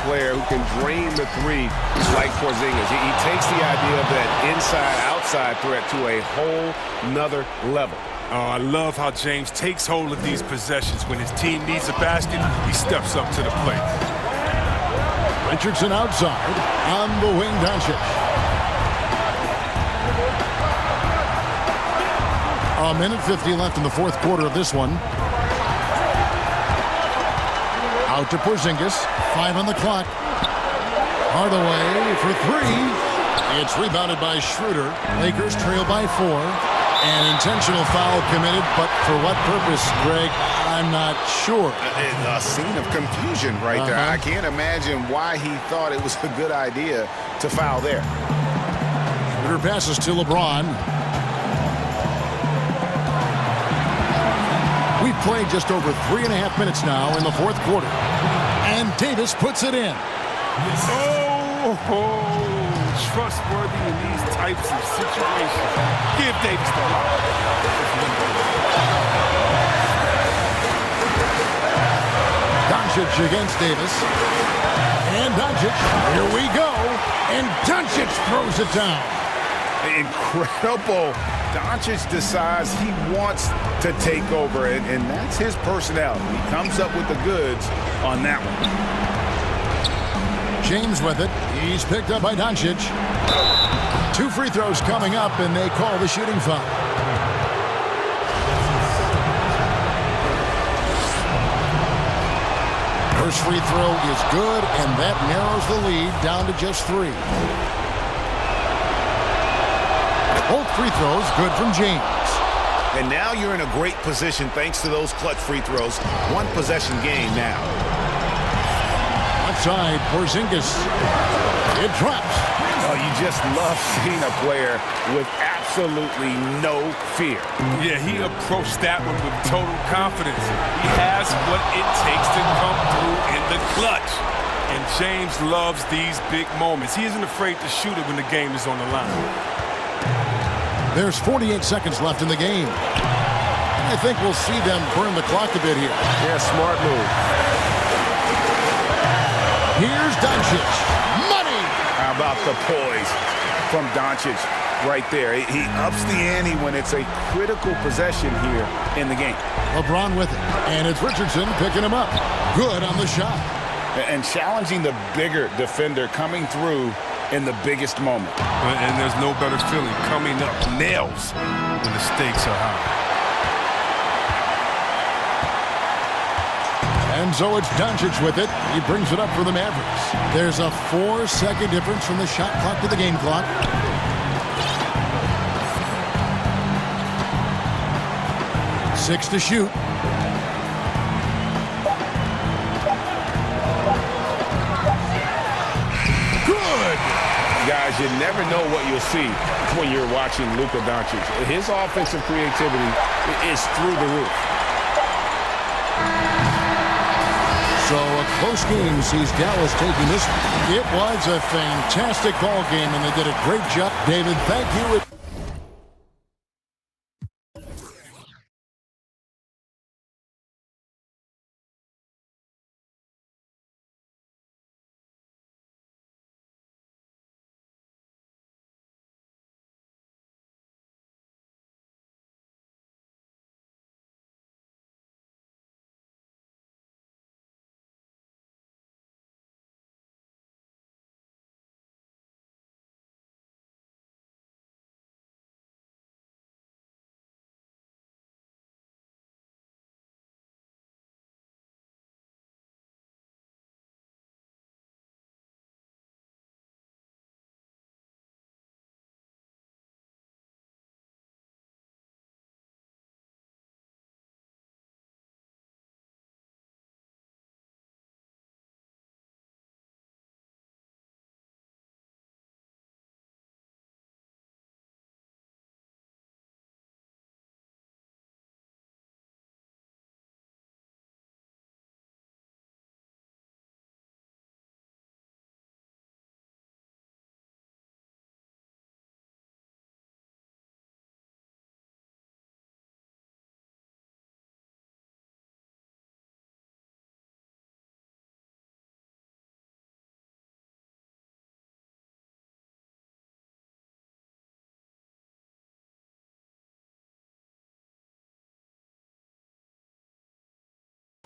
player who can drain the 3 like Porzingis. He takes the idea of that inside-outside threat to a whole nother level. I love how James takes hold of these possessions. When his team needs a basket, he steps up to the plate. Richardson outside on the wing, Doncic. A minute 50 left in the 4th quarter of this one. Out to Porzingis. 5 on the clock. Hardaway for 3. It's rebounded by Schroeder. Lakers trail by 4. An intentional foul committed, but for what purpose, Greg? I'm not sure. A scene of confusion right there. I can't imagine why he thought it was a good idea to foul there. Schroeder passes to LeBron. We've played just over 3.5 minutes now in the 4th quarter. And Davis puts it in. Trustworthy in these types of situations. Give Davis the ball. Doncic against Davis. And Doncic, here we go. And Doncic throws it down. Incredible. Doncic decides he wants to take over, and that's his personality. He comes up with the goods on that one. James with it. He's picked up by Doncic. 2 free throws coming up, and they call the shooting foul. First free throw is good, and that narrows the lead down to just 3. Both free throws good from James. And now you're in a great position thanks to those clutch free throws. 1 possession game now. Outside, Porzingis. It drops. Oh, you just love seeing a player with absolutely no fear. Yeah, he approached that one with total confidence. He has what it takes to come through in the clutch. And James loves these big moments. He isn't afraid to shoot it when the game is on the line. There's 48 seconds left in the game. I think we'll see them burn the clock a bit here. Yeah, smart move. Here's Doncic. Money! How about the poise from Doncic right there? He ups the ante when it's a critical possession here in the game. LeBron with it. And it's Richardson picking him up. Good on the shot. and challenging the bigger defender coming through in the biggest moment. And there's no better feeling coming up nails when the stakes are high. And so it's Doncic with it. He brings it up for the Mavericks. There's a 4-second difference from the shot clock to the game clock. Six to shoot. Good. Guys, you never know what you'll see when you're watching Luka Doncic. His offensive creativity is through the roof. So a close game sees Dallas taking this. It was a fantastic ball game, and they did a great job. David, thank you.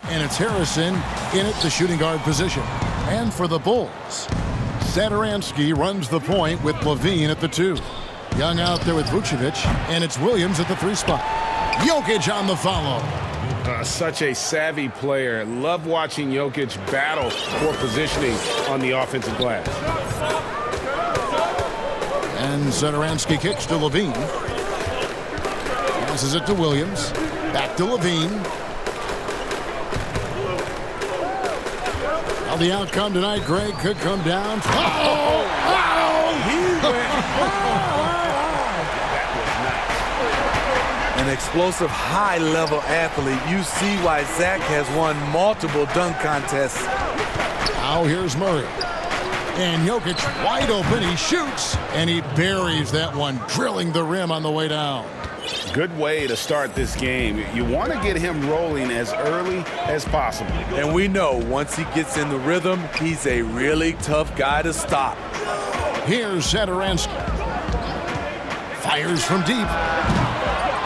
And it's Harrison in at the shooting guard position. And for the Bulls, Satoransky runs the point with Levine at the 2. Young out there with Vucevic, and it's Williams at the 3 spot. Jokic on the follow. Such a savvy player. Love watching Jokic battle for positioning on the offensive glass. And Satoransky kicks to Levine. Passes it to Williams. Back to Levine. Well, the outcome tonight, Greg, could come down. Oh! He went. An explosive, high-level athlete. You see why Zach has won multiple dunk contests. Now here's Murray. And Jokic wide open. He shoots, and he buries that one, drilling the rim on the way down. Good way to start this game. You want to get him rolling as early as possible. And we know once he gets in the rhythm, he's a really tough guy to stop. Here's Satoransky. Fires from deep.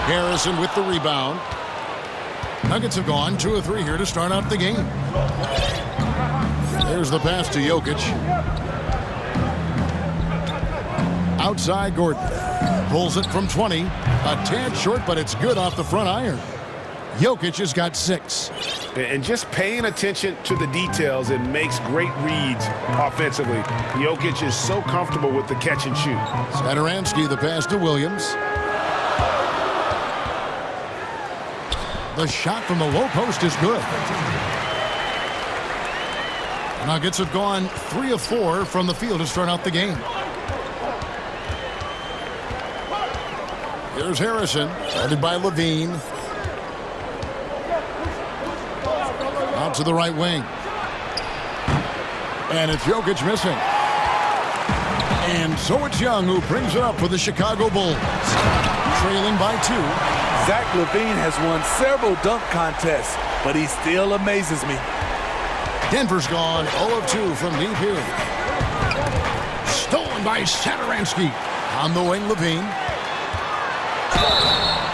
Harrison with the rebound. Nuggets have gone 2 of 3 here to start out the game. There's the pass to Jokic. Outside Gordon. Pulls it from 20. A tad short, but it's good off the front iron. Jokic has got 6. And just paying attention to the details, it makes great reads offensively. Jokic is so comfortable with the catch and shoot. Satoransky, the pass to Williams. The shot from the low post is good. Nuggets have gone 3 of 4 from the field to start out the game. Here's Harrison, guarded by Levine. Out to the right wing. And it's Jokic missing. And so it's Young who brings it up for the Chicago Bulls. Trailing by 2. Zach LaVine has won several dunk contests, but he still amazes me. Denver's gone 0 of 2 from deep here. Stolen by Satoransky. On the wing, Levine.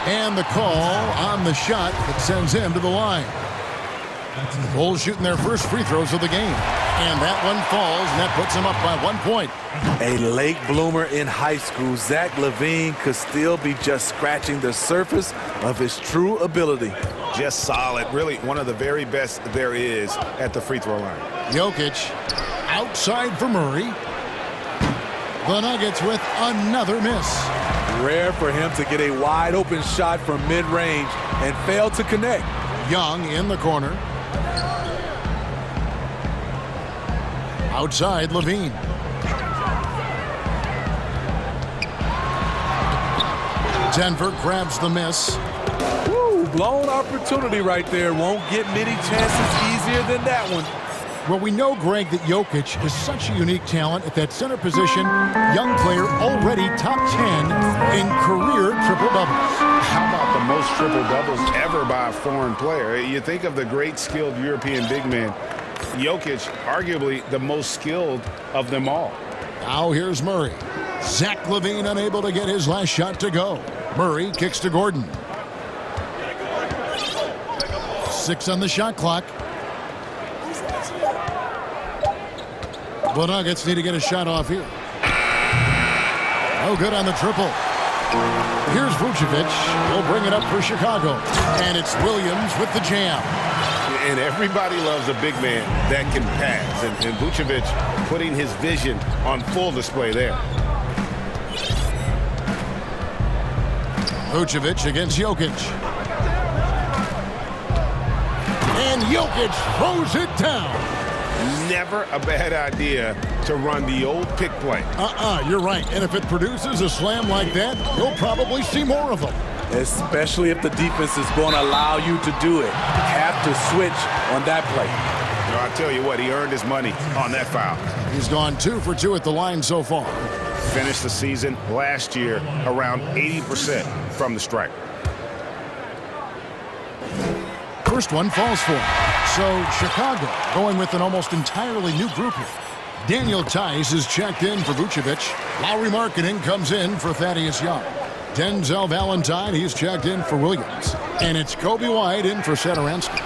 And the call on the shot that sends him to the line. Bulls shooting their first free throws of the game. And that one falls, and that puts them up by 1 point. A late bloomer in high school, Zach LaVine could still be just scratching the surface of his true ability. Just solid. Really one of the very best there is at the free throw line. Jokic outside for Murray. The Nuggets with another miss. Rare for him to get a wide open shot from mid-range and fail to connect. Young in the corner. Outside LaVine. Denver grabs the miss. Woo, blown opportunity right there. Won't get many chances easier than that one. Well, we know, Greg, that Jokic is such a unique talent at that center position. Young player, already top 10 in career triple-doubles. How about the most triple-doubles ever by a foreign player? You think of the great skilled European big man. Jokic, arguably the most skilled of them all. Now here's Murray. Zach LaVine unable to get his last shot to go. Murray kicks to Gordon. 6 on the shot clock. The Nuggets need to get a shot off here. No good on the triple. Here's Vucevic. He'll bring it up for Chicago. And it's Williams with the jam. And everybody loves a big man that can pass. And Vucevic putting his vision on full display there. Vucevic against Jokic. And Jokic throws it down. Never a bad idea to run the old pick play. You're right. And if it produces a slam like that, you'll probably see more of them. Especially if the defense is going to allow you to do it. Have to switch on that play. No, I'll tell you what, he earned his money on that foul. He's gone 2 for 2 at the line so far. Finished the season last year around 80% from the stripe. First one falls for him. So Chicago going with an almost entirely new group here. Daniel Tice is checked in for Vucevic. Lauri Markkanen comes in for Thaddeus Young. Denzel Valentine, he's checked in for Williams. And it's Kobe White in for Satoransky.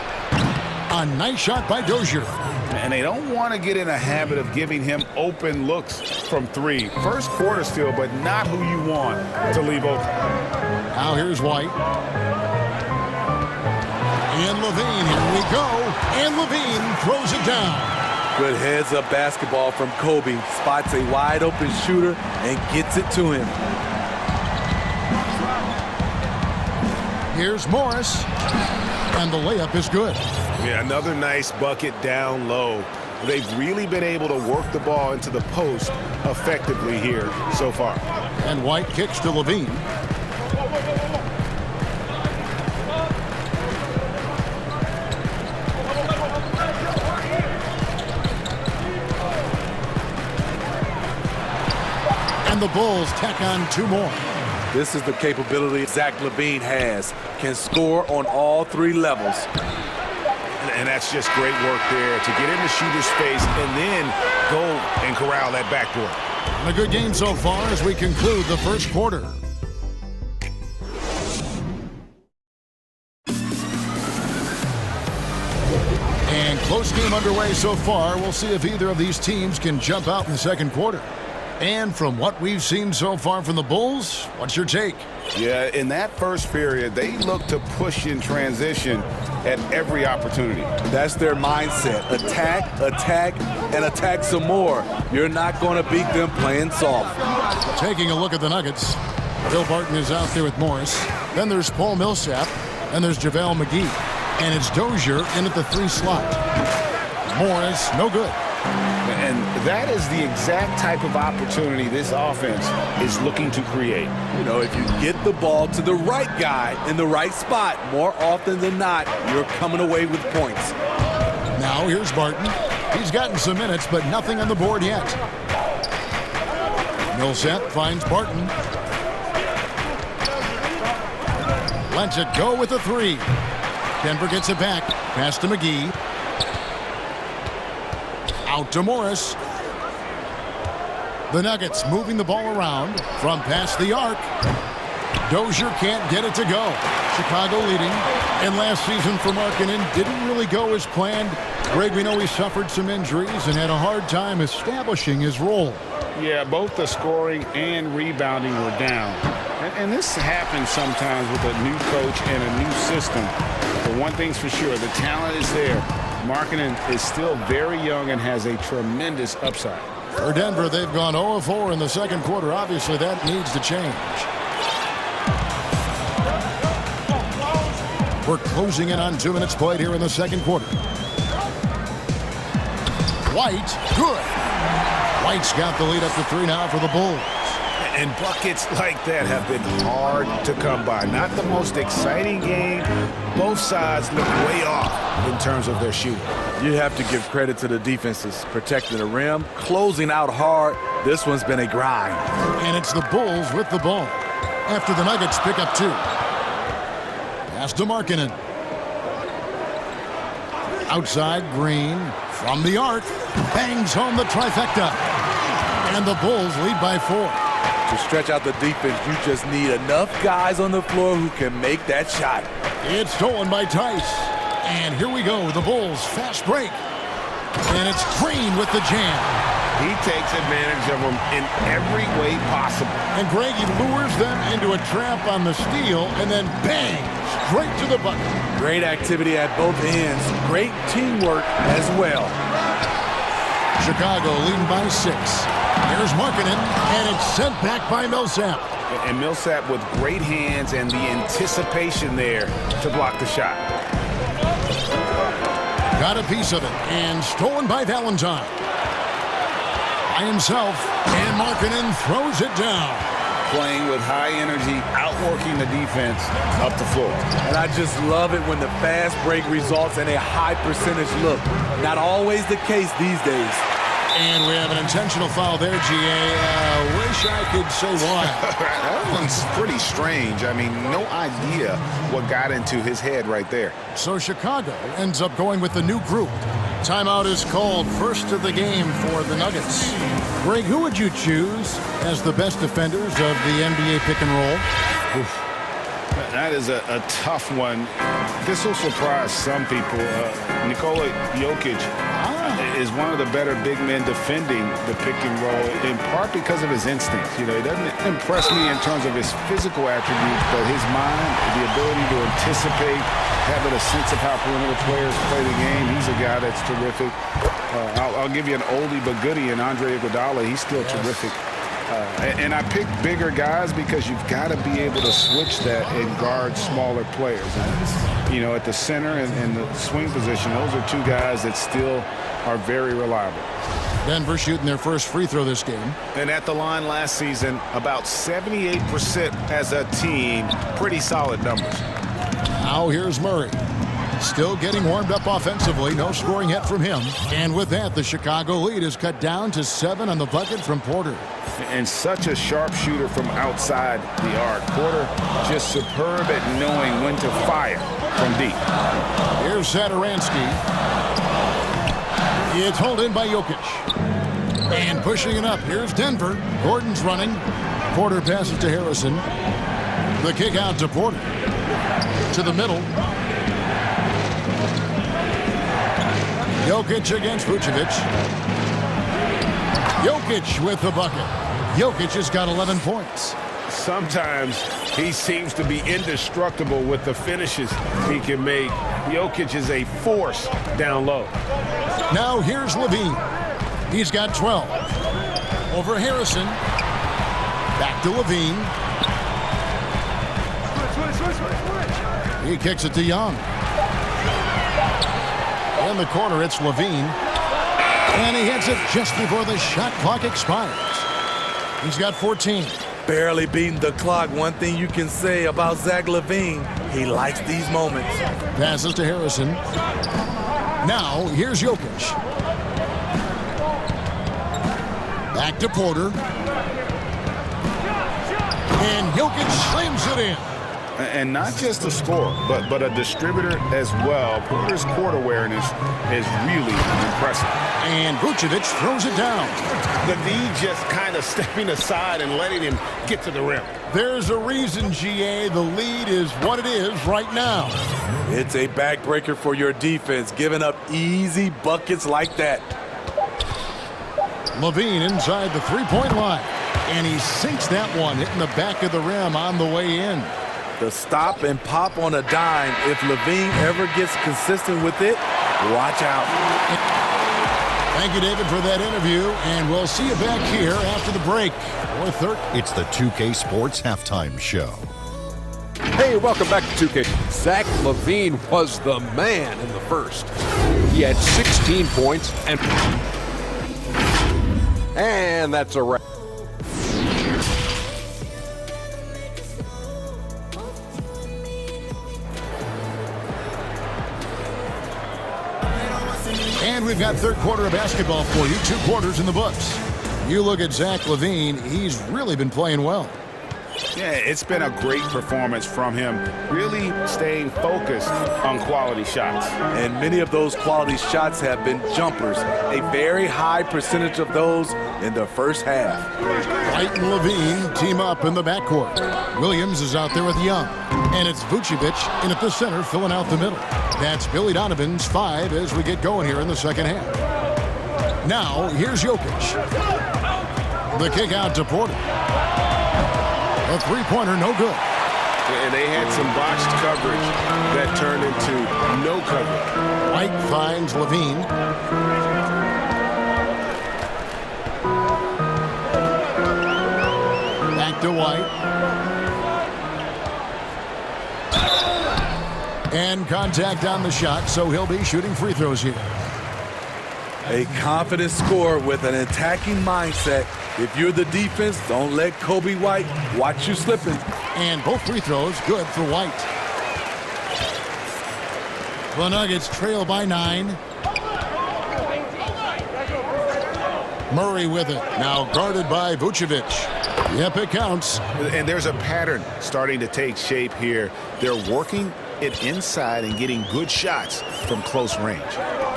A nice shot by Dozier. And they don't want to get in a habit of giving him open looks from 3. First quarter still, but not who you want to leave open. Now here's White. And LaVine, here we go. And LaVine throws it down. Good heads-up basketball from Kobe. Spots a wide-open shooter and gets it to him. Here's Morris. And the layup is good. Yeah, another nice bucket down low. They've really been able to work the ball into the post effectively here so far. And White kicks to LaVine. And the Bulls tack on 2 more. This is the capability Zach LaVine has. Can score on all 3 levels. And that's just great work there to get in the shooter's face and then go and corral that backboard. And a good game so far as we conclude the first quarter. And close game underway so far. We'll see if either of these teams can jump out in the second quarter. And from what we've seen so far from the Bulls, what's your take? Yeah, in that first period, they look to push in transition at every opportunity. That's their mindset. Attack, attack, and attack some more. You're not going to beat them playing soft. Taking a look at the Nuggets. Bill Barton is out there with Morris. Then there's Paul Millsap. And there's JaVale McGee. And it's Dozier in at the 3 slot. Morris, no good. And that is the exact type of opportunity this offense is looking to create. You know, if you get the ball to the right guy in the right spot, more often than not, you're coming away with points. Now here's Barton. He's gotten some minutes, but nothing on the board yet. Millsap finds Barton. Lets it go with a 3. Denver gets it back. Pass to McGee. Out to Morris. The Nuggets moving the ball around from past the arc. Dozier can't get it to go. Chicago leading. And last season for Markkanen didn't really go as planned. Greg, we know he suffered some injuries and had a hard time establishing his role. Yeah, both the scoring and rebounding were down. And this happens sometimes with a new coach and a new system. But one thing's for sure, the talent is there. Markkanen is still very young and has a tremendous upside. For Denver, they've gone 0-4 in the second quarter. Obviously, that needs to change. We're closing in on 2 minutes played here in the second quarter. White, good. White's got the lead up to 3 now for the Bulls. And buckets like that have been hard to come by. Not the most exciting game. Both sides look way off in terms of their shooting. You have to give credit to the defenses, protecting the rim, closing out hard. This one's been a grind. And it's the Bulls with the ball after the Nuggets pick up 2. Pass to Markkanen. Outside, Green from the arc. Bangs home the trifecta. And the Bulls lead by 4. To stretch out the defense, you just need enough guys on the floor who can make that shot. It's stolen by Tice. And here we go, the Bulls fast break. And it's Green with the jam. He takes advantage of them in every way possible. And Greg, he lures them into a trap on the steal and then bang, straight to the bucket. Great activity at both ends. Great teamwork as well. Chicago leading by 6. Here's Markkanen, and it's sent back by Millsap. And Millsap with great hands and the anticipation there to block the shot. Got a piece of it, and stolen by Valentine. By himself, and Markkanen throws it down. Playing with high energy, outworking the defense up the floor. And I just love it when the fast break results in a high percentage look. Not always the case these days. And we have an intentional foul there, GA. Wish I could say why. That one's pretty strange. I mean, no idea what got into his head right there. So Chicago ends up going with the new group. Timeout is called, first of the game for the Nuggets. Greg, who would you choose as the best defenders of the NBA pick and roll? Oof. That is a tough one. This will surprise some people. Nikola Jokic is one of the better big men defending the pick and roll, in part because of his instincts. You know, he doesn't impress me in terms of his physical attributes, but his mind, the ability to anticipate, having a sense of how perimeter players play the game. He's a guy that's terrific. I'll give you an oldie but goodie in Andre Iguodala. He's still terrific. And I pick bigger guys because you've got to be able to switch that and guard smaller players. And, you know, at the center and the swing position, those are 2 guys that still are very reliable. Denver shooting their first free throw this game. And at the line last season, about 78% as a team. Pretty solid numbers. Now here's Murray. Still getting warmed up offensively. No scoring yet from him. And with that, the Chicago lead is cut down to 7 on the bucket from Porter. And such a sharp shooter from outside the arc. Porter just superb at knowing when to fire from deep. Here's Satoransky. It's hauled in by Jokic. And pushing it up. Here's Denver. Gordon's running. Porter passes to Harrison. The kick out to Porter. To the middle. Jokic against Vucevic. Jokic with the bucket. Jokic has got 11 points. Sometimes he seems to be indestructible with the finishes he can make. Jokic is a force down low. Now here's Levine. He's got 12. Over Harrison. Back to Levine. He kicks it to Young. In the corner, it's Levine. And he hits it just before the shot clock expires. He's got 14. Barely beating the clock. One thing you can say about Zach LaVine, he likes these moments. Passes to Harrison. Now, here's Jokic. Back to Porter. And Jokic slams it in. And not just a scorer, but a distributor as well. Porter's court awareness is really impressive. And Vucevic throws it down. The D just kind of stepping aside and letting him get to the rim. There's a reason, GA. The lead is what it is right now. It's a backbreaker for your defense, giving up easy buckets like that. Levine inside the three-point line. And he sinks that one, hitting the back of the rim on the way in. The stop and pop on a dime. If Levine ever gets consistent with it, watch out. Thank you, David, for that interview, and we'll see you back here after the break. It's the 2K Sports Halftime Show. Hey, welcome back to 2K. Zach LaVine was the man in the first. He had 16 points, and that's a wrap. And we've got third quarter of basketball for you. 2 quarters in the books. You look at Zach LaVine, he's really been playing well. Yeah, it's been a great performance from him, really staying focused on quality shots. And many of those quality shots have been jumpers. A very high percentage of those in the first half. White and Levine team up in the backcourt. Williams is out there with Young. And it's Vucevic in at the center, filling out the middle. That's Billy Donovan's 5 as we get going here in the second half. Now, here's Jokic. The kick out to Porter. A three-pointer, no good. And they had some botched coverage that turned into no coverage. White finds Levine. Back to White. And contact on the shot, so he'll be shooting free throws here. A confident scorer with an attacking mindset. If you're the defense, don't let Kobe White watch you slipping. And both free throws good for White. The Nuggets trail by 9. Murray with it. Now guarded by Vucevic. Yep, it counts. And there's a pattern starting to take shape here. They're working it inside and getting good shots from close range.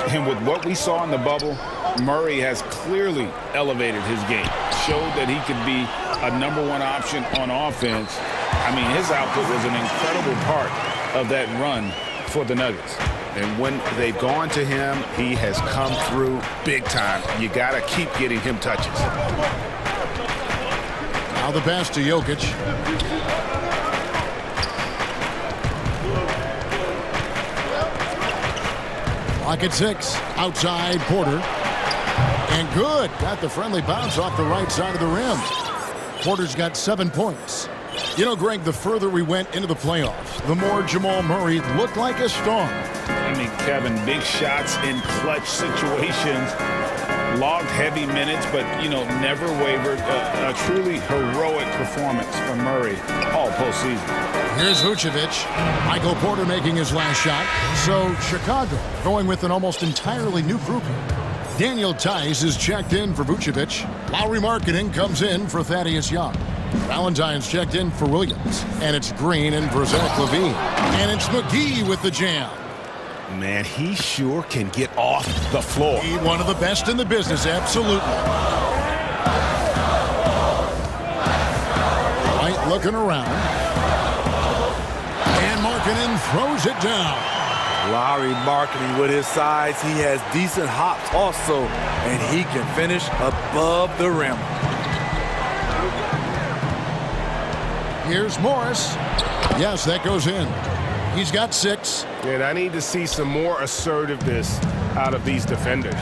And with what we saw in the bubble, Murray has clearly elevated his game. Showed that he could be a #1 option on offense. I mean, his output was an incredible part of that run for the Nuggets. And when they've gone to him, he has come through big time. You got to keep getting him touches. Now the pass to Jokic. Clock at 6. Outside Porter. And good. Got the friendly bounce off the right side of the rim. Porter's got 7 points. You know, Greg, the further we went into the playoffs, the more Jamal Murray looked like a star. I mean, Kevin, big shots in clutch situations. Logged heavy minutes, but, you know, never wavered. A truly heroic performance from Murray all postseason. Here's Vucevic. Michael Porter making his last shot. So Chicago going with an almost entirely new grouping. Daniel Tice is checked in for Vucevic. Lowry Marketing comes in for Thaddeus Young. Valentine's checked in for Williams. And it's Green in for Zach LaVine. And it's McGee with the jam. Man, he sure can get off the floor. He's one of the best in the business, absolutely. White looking around. And Markkanen throws it down. Lowry Marketing with his size. He has decent hops also, and he can finish above the rim. Here's Morris. Yes, that goes in. He's got 6. And I need to see some more assertiveness out of these defenders.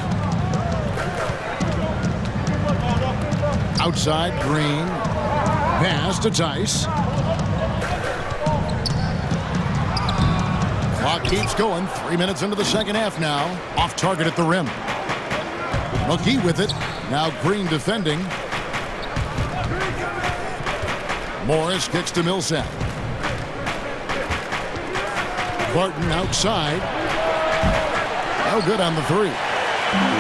Outside, Green. Pass to Tice. Clock keeps going. 3 minutes into the second half now. Off target at the rim. McGee with it. Now Green defending. Morris kicks to Millsap. Barton outside. No good on the 3.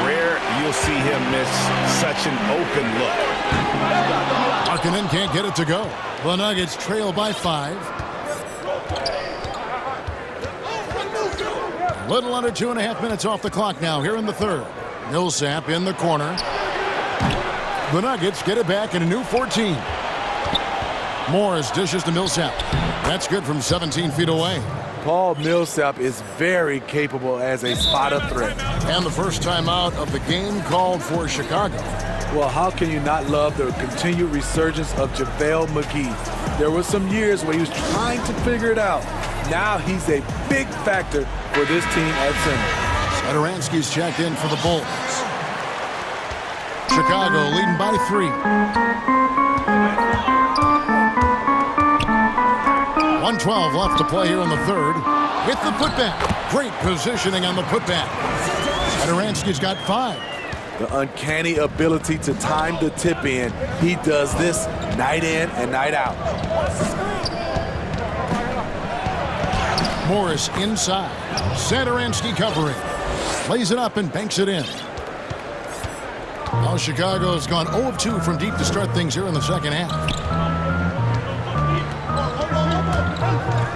Rare you'll see him miss such an open look. Markkanen can't get it to go. The Nuggets trail by 5. Little under 2.5 minutes off the clock now here in the third. Millsap in the corner. The Nuggets get it back in a new 14. Morris dishes to Millsap. That's good from 17 feet away. Paul Millsap is very capable as a spotter threat. And the first timeout of the game called for Chicago. Well, how can you not love the continued resurgence of JaVale McGee? There were some years where he was trying to figure it out. Now he's a big factor for this team at center. Satoransky's checked in for the Bulls. Chicago leading by 3. 1:12 left to play here in the third. With the putback. Great positioning on the putback. Satoransky's got 5. The uncanny ability to time the tip in. He does this night in and night out. Morris inside. Satoransky covering. Lays it up and banks it in. Now Chicago's gone 0 of 2 from deep to start things here in the second half.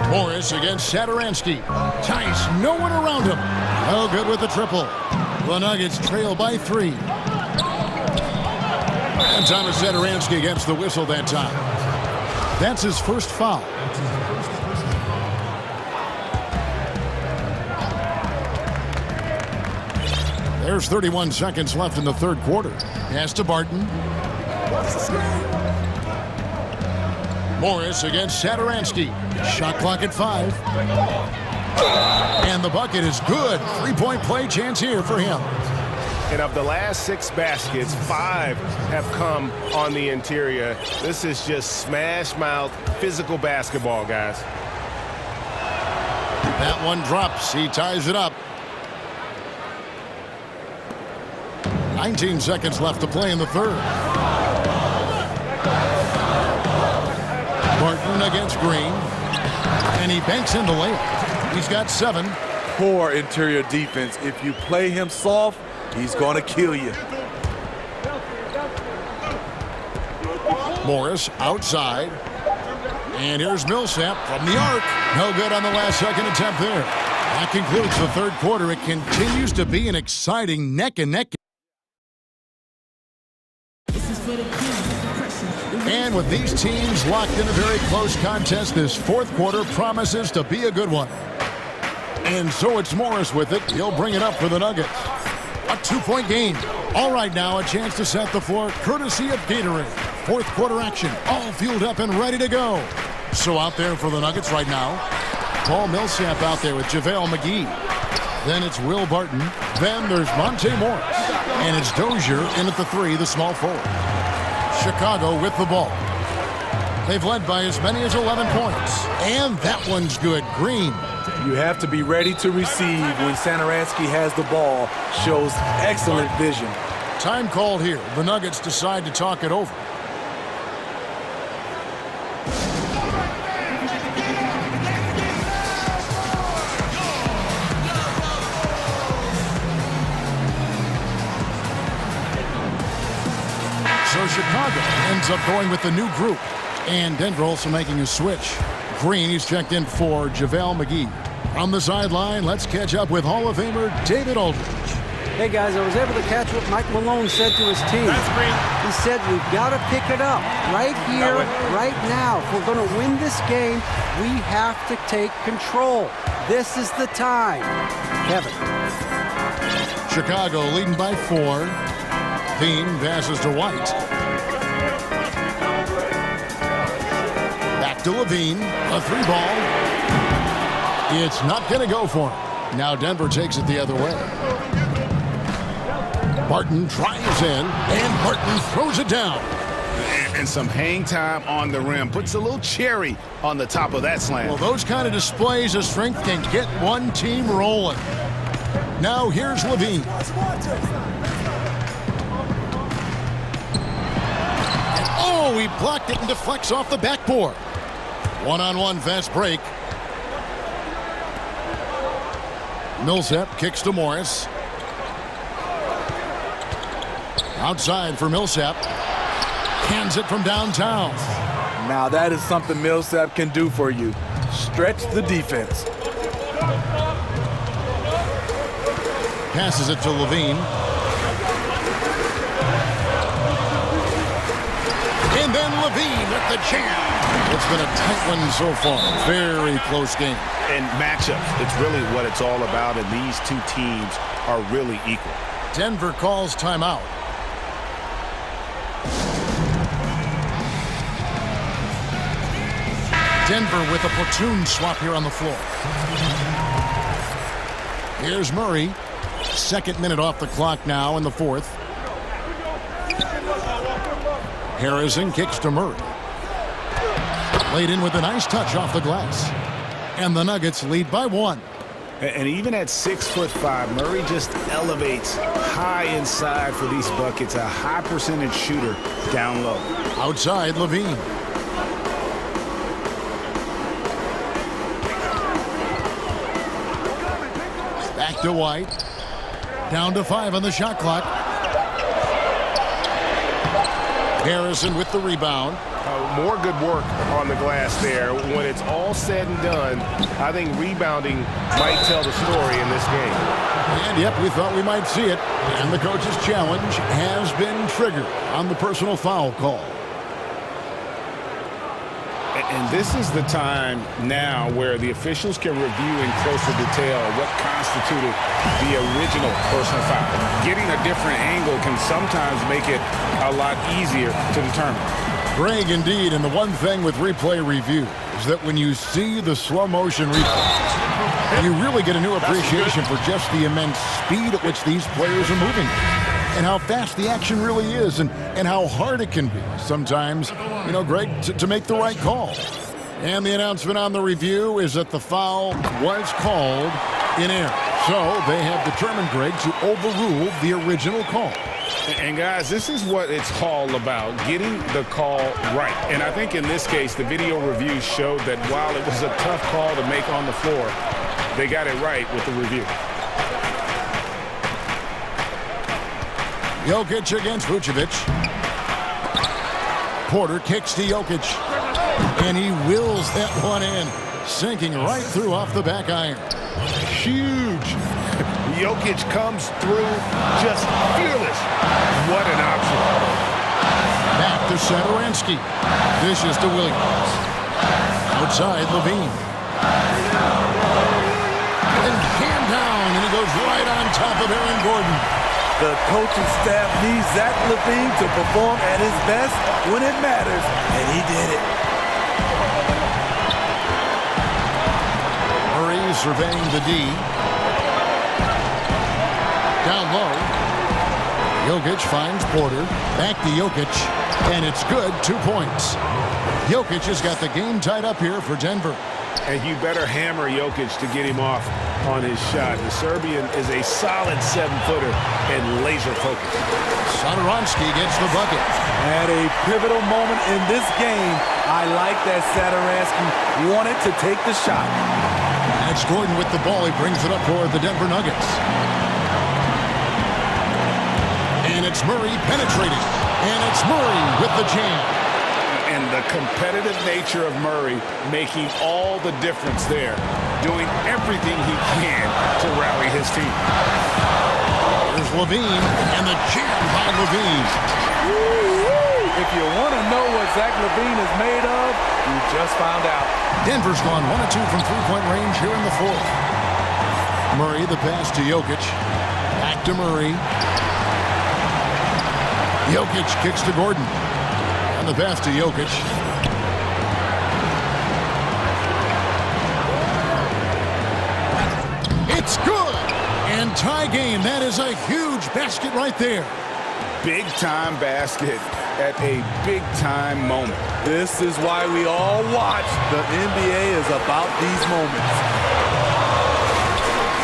Morris against Satoransky. Tice, no one around him. No good with the triple. The Nuggets trail by 3. And Thomas Satoransky gets the whistle that time. That's his first foul. There's 31 seconds left in the third quarter. Pass to Barton. Morris against Satoransky. Shot clock at 5. And the bucket is good. 3-point play chance here for him. And of the last 6 baskets, 5 have come on the interior. This is just smash mouth, physical basketball, guys. That one drops. He ties it up. 19 seconds left to play in the third. Barton against Green. And he banks in the layup. He's got 7. Poor interior defense. If you play him soft, he's going to kill you. Morris outside. And here's Millsap from the arc. No good on the last second attempt there. That concludes the third quarter. It continues to be an exciting neck-and-neck. And with these teams locked in a very close contest, this fourth quarter promises to be a good one. And so it's Morris with it. He'll bring it up for the Nuggets. A 2-point game. All right, now a chance to set the floor courtesy of Gatorade. Fourth quarter action, all fueled up and ready to go. So out there for the Nuggets right now, Paul Millsap out there with JaVale McGee. Then it's Will Barton. Then there's Monte Morris. And it's Dozier in at the 3, the small forward. Chicago with the ball. They've led by as many as 11 points. And that one's good. Green. You have to be ready to receive when Satoransky has the ball. Shows excellent vision. Time called here. The Nuggets decide to talk it over. So Chicago ends up going with the new group. And Denver also making a switch. Green, he's checked in for JaVale McGee. On the sideline, let's catch up with Hall of Famer David Aldridge. Hey, guys, I was able to catch what Mike Malone said to his team. He said, we've got to pick it up right here, right now. If we're going to win this game, we have to take control. This is the time. Kevin. Chicago leading by 4. Bean passes to White. Back to Levine. A 3-ball. It's not going to go for him. Now Denver takes it the other way. Barton drives in, and Barton throws it down. And some hang time on the rim. Puts a little cherry on the top of that slam. Well, those kind of displays of strength can get one team rolling. Now here's Levine. And oh, he blocked it and deflects off the backboard. One-on-one fast break. Millsap kicks to Morris. Outside for Millsap. Hands it from downtown. Now that is something Millsap can do for you. Stretch the defense. Passes it to Levine. And then Levine with the jam. It's been a tight one so far. Very close game. And matchups, it's really what it's all about, and these two teams are really equal. Denver calls timeout. Denver with a platoon swap here on the floor. Here's Murray. Second minute off the clock now in the fourth. Harrison kicks to Murray. Laid in with a nice touch off the glass. And the Nuggets lead by 1. And even at 6'5", Murray just elevates high inside for these buckets. A high percentage shooter down low. Outside, Levine. Back to White. Down to 5 on the shot clock. Harrison with the rebound. More good work on the glass there. When it's all said and done, I think rebounding might tell the story in this game. And yep, we thought we might see it. And the coach's challenge has been triggered on the personal foul call. And this is the time now where the officials can review in closer detail what constituted the original personal foul. Getting a different angle can sometimes make it a lot easier to determine. Greg, indeed, and the one thing with replay review is that when you see the slow motion replay, you really get a new appreciation for just the immense speed at which these players are moving and how fast the action really is and how hard it can be sometimes, you know, Greg, to make the right call. And the announcement on the review is that the foul was called in error. So they have determined, Greg, to overrule the original call. And guys, this is what it's all about, getting the call right. And I think in this case, the video review showed that while it was a tough call to make on the floor, they got it right with the review. Jokic against Vucevic. Porter kicks to Jokic. And he wills that one in, sinking right through off the back iron. Huge. Jokic comes through just fearless. What an option. Back to Satoransky. Dishes to Williams. Outside, Levine. And hand down, and he goes right on top of Aaron Gordon. The coaching staff needs Zach Levine to perform at his best when it matters, and he did it. Murray surveying the D. Down low. Jokic finds Porter. Back to Jokic. And it's good. 2 points. Jokic has got the game tied up here for Denver. And you better hammer Jokic to get him off on his shot. The Serbian is a solid 7-footer and laser focused. Satoransky gets the bucket. At a pivotal moment in this game, I like that Satoransky wanted to take the shot. That's Gordon with the ball. He brings it up for the Denver Nuggets. And it's Murray penetrating. And it's Murray with the jam. And the competitive nature of Murray making all the difference there. Doing everything he can to rally his team. There's Levine. And the jam by Levine. If you want to know what Zach Levine is made of, you just found out. Denver's gone 1 of 2 from three-point range here in the fourth. Murray, the pass to Jokic. Back to Murray. Jokic kicks to Gordon. And the pass to Jokic. It's good! And tie game. That is a huge basket right there. Big-time basket at a big-time moment. This is why we all watch. The NBA is about these moments.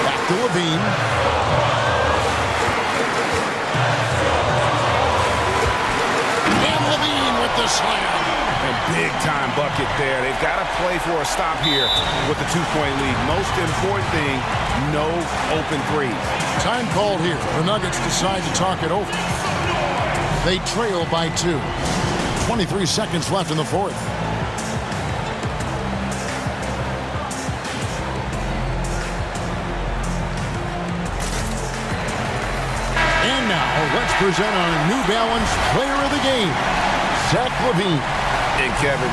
Back to Levine. And Levine with the slam. A big-time bucket there. They've got to play for a stop here with the 2-point lead. Most important thing, no open threes. Time called here. The Nuggets decide to talk it over. They trail by 2. 23 seconds left in the fourth. let's present our New Balance Player of the Game, Zach LaVine. And Kevin,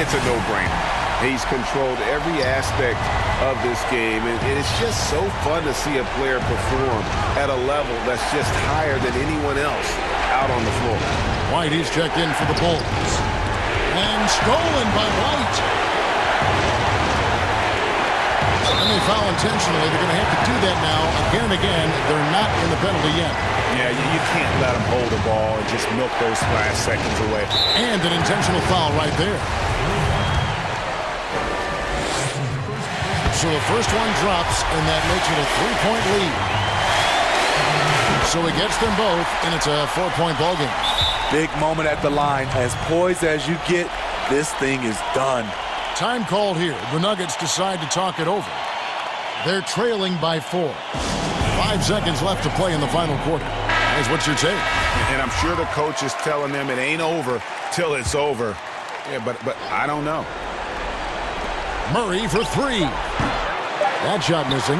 it's a no-brainer. He's controlled every aspect of this game, and it's just so fun to see a player perform at a level that's just higher than anyone else out on the floor. White, he's checked in for the Bulls. And stolen by White. And they foul intentionally. They're going to have to do that now again and again. They're not in the penalty yet. Yeah, you can't let them hold the ball and just milk those last seconds away. And an intentional foul right there. So the first one drops, and that makes it a 3-point lead. So he gets them both, and it's a 4-point ball game. Big moment at the line. As poised as you get, this thing is done. Time called here. The Nuggets decide to talk it over. They're trailing by 4. 5 seconds left to play in the final quarter. Guys, what's your take? And I'm sure the coach is telling them it ain't over till it's over. Yeah, but I don't know. Murray for 3. That shot missing.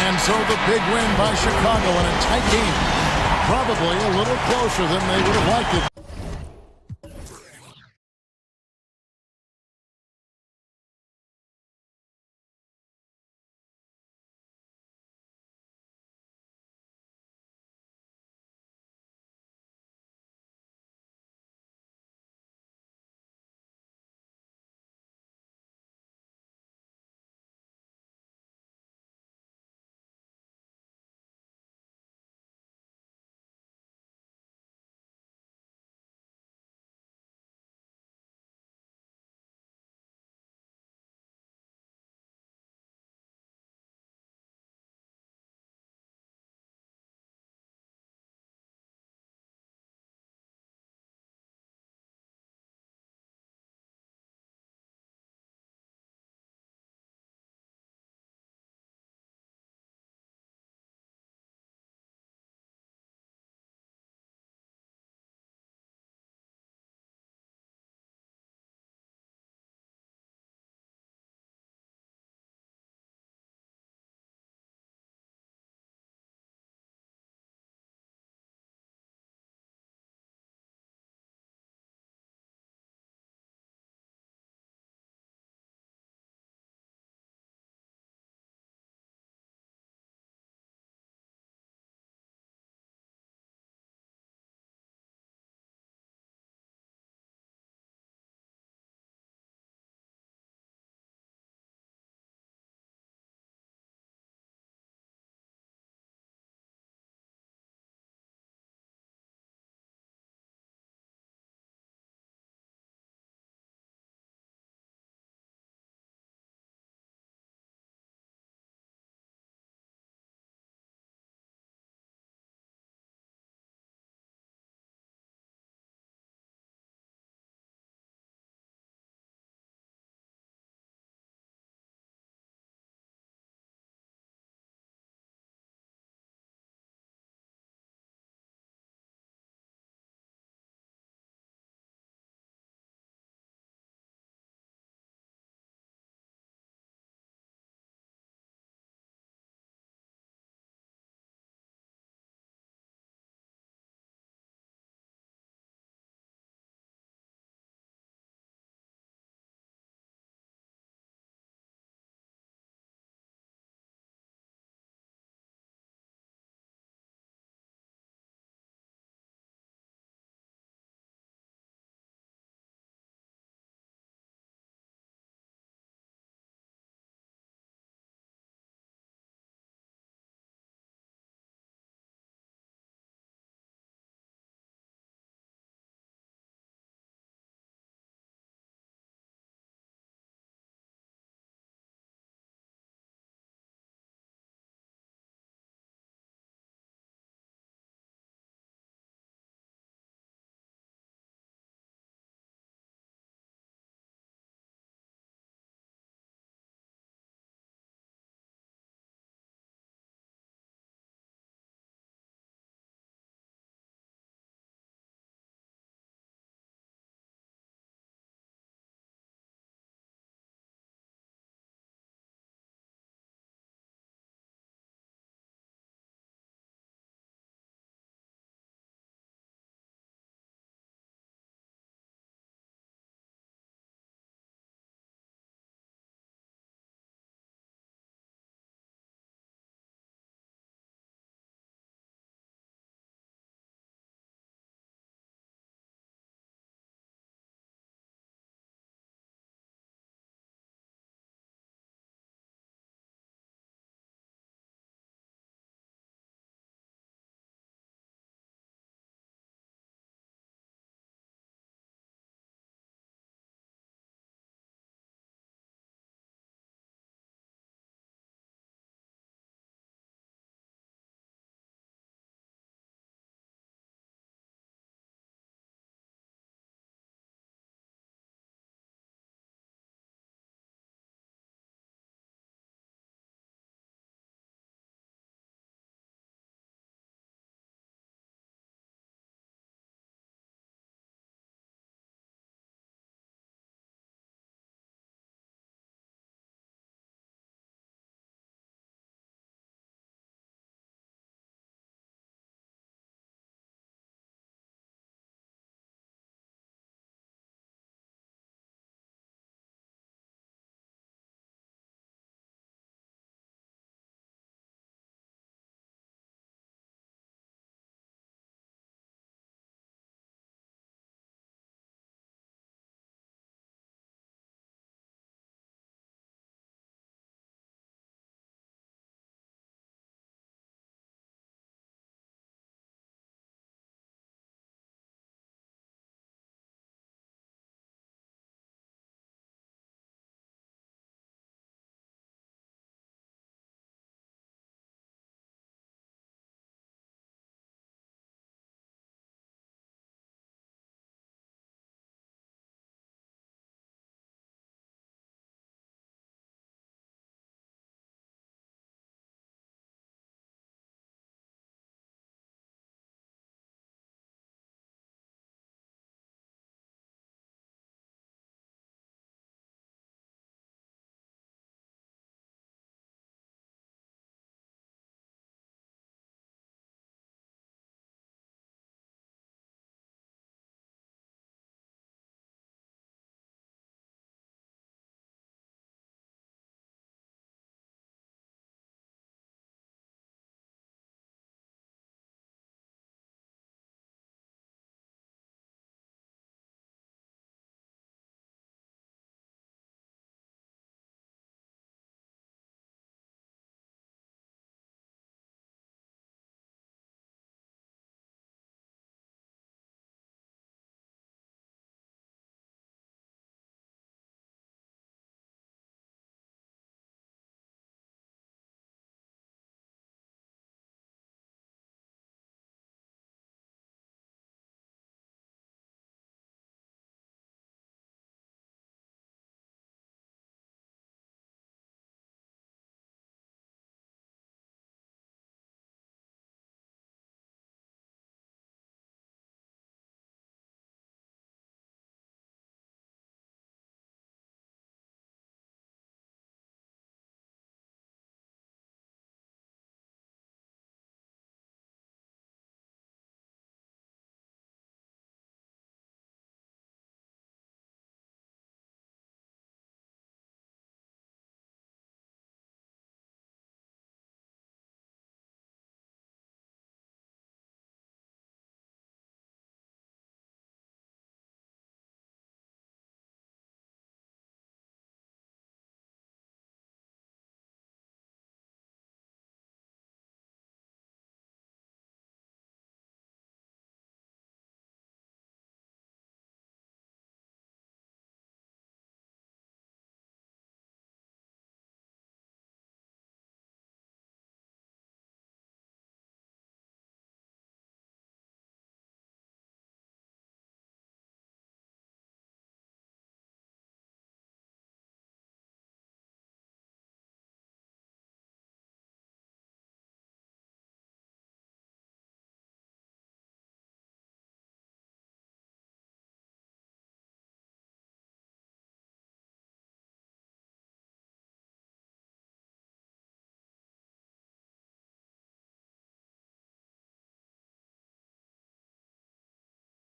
And so the big win by Chicago in a tight game. Probably a little closer than they would have liked it.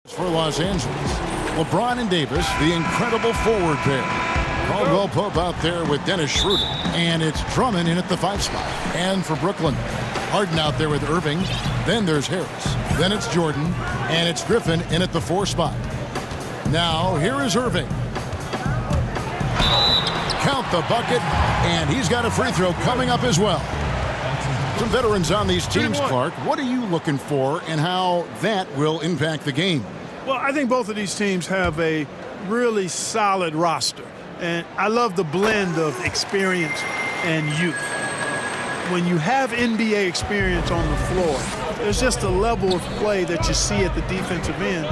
For Los Angeles, LeBron and Davis, the incredible forward pair. Caldwell Pope out there with Dennis Schroeder. And it's Drummond in at the 5 spot. And for Brooklyn, Harden out there with Irving. Then there's Harris. Then it's Jordan. And it's Griffin in at the 4 spot. Now, here is Irving. Count the bucket. And he's got a free throw coming up as well. Some veterans on these teams, Clark. What are you looking for and how that will impact the game? Well, I think both of these teams have a really solid roster. And I love the blend of experience and youth. When you have NBA experience on the floor, there's just a level of play that you see at the defensive end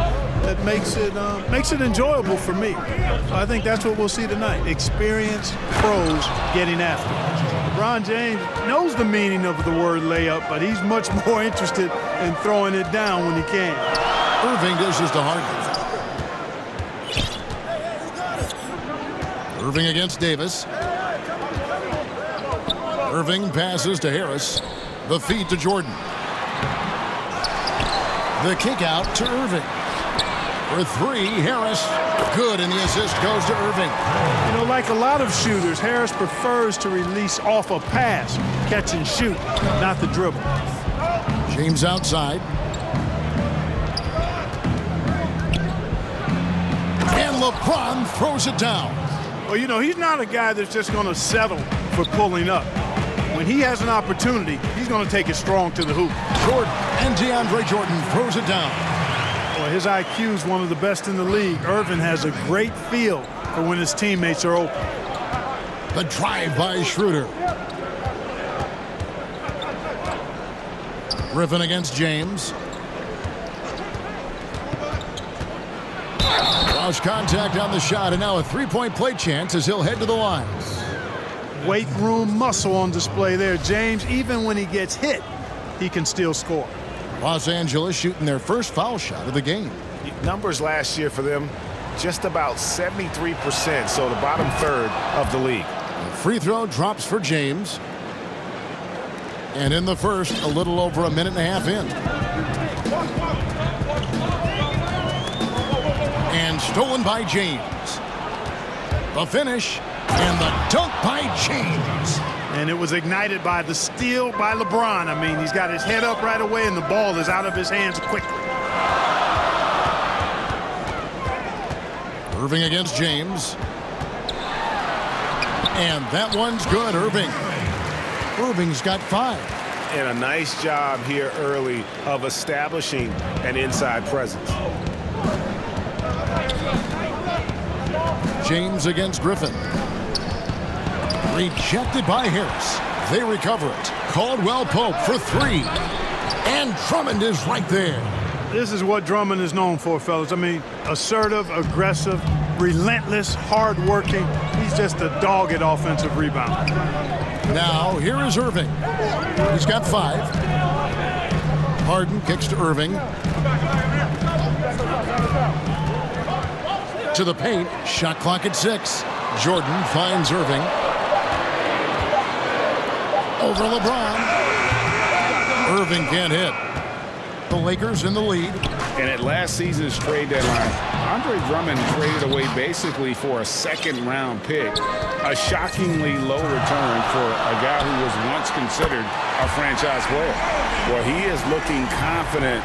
that makes it enjoyable for me. So I think that's what we'll see tonight. Experienced pros getting after it. LeBron James knows the meaning of the word layup, but he's much more interested in throwing it down when he can. Irving dishes to Harden. Irving against Davis. Irving passes to Harris. The feed to Jordan. The kick out to Irving. For 3, Harris. Good, and the assist goes to Irving. You know, like a lot of shooters, Harris prefers to release off a pass, catch and shoot, not the dribble. James outside. And LeBron throws it down. Well, you know, he's not a guy that's just going to settle for pulling up. When he has an opportunity, he's going to take it strong to the hoop. Jordan and DeAndre Jordan throws it down. Well, his IQ is one of the best in the league. Irvin has a great feel for when his teammates are open. The drive by Schroeder. Griffin against James. Lost contact on the shot, and now a 3-point play chance as he'll head to the line. Weight room muscle on display there. James, even when he gets hit, he can still score. Los Angeles shooting their first foul shot of the game. Numbers last year for them, just about 73%, so the bottom third of the league. The free throw drops for James. And in the first, a little over a minute and a half in. And stolen by James. The finish and the dunk by James. And it was ignited by the steal by LeBron. I mean, he's got his head up right away, and the ball is out of his hands quickly. Irving against James. And that one's good, Irving. Irving's got 5. And a nice job here early of establishing an inside presence. James against Griffin. Rejected by Harris. They recover it. Caldwell Pope for 3. And Drummond is right there. This is what Drummond is known for, fellas. I mean, assertive, aggressive, relentless, hard-working. He's just a dog at offensive rebound. Now, here is Irving. He's got 5. Harden kicks to Irving. To the paint. Shot clock at 6. Jordan finds Irving. Over LeBron. Irving can't hit. The Lakers in the lead. And at last season's trade deadline, Andre Drummond traded away basically for a second-round pick. A shockingly low return for a guy who was once considered a franchise player. Well, he is looking confident.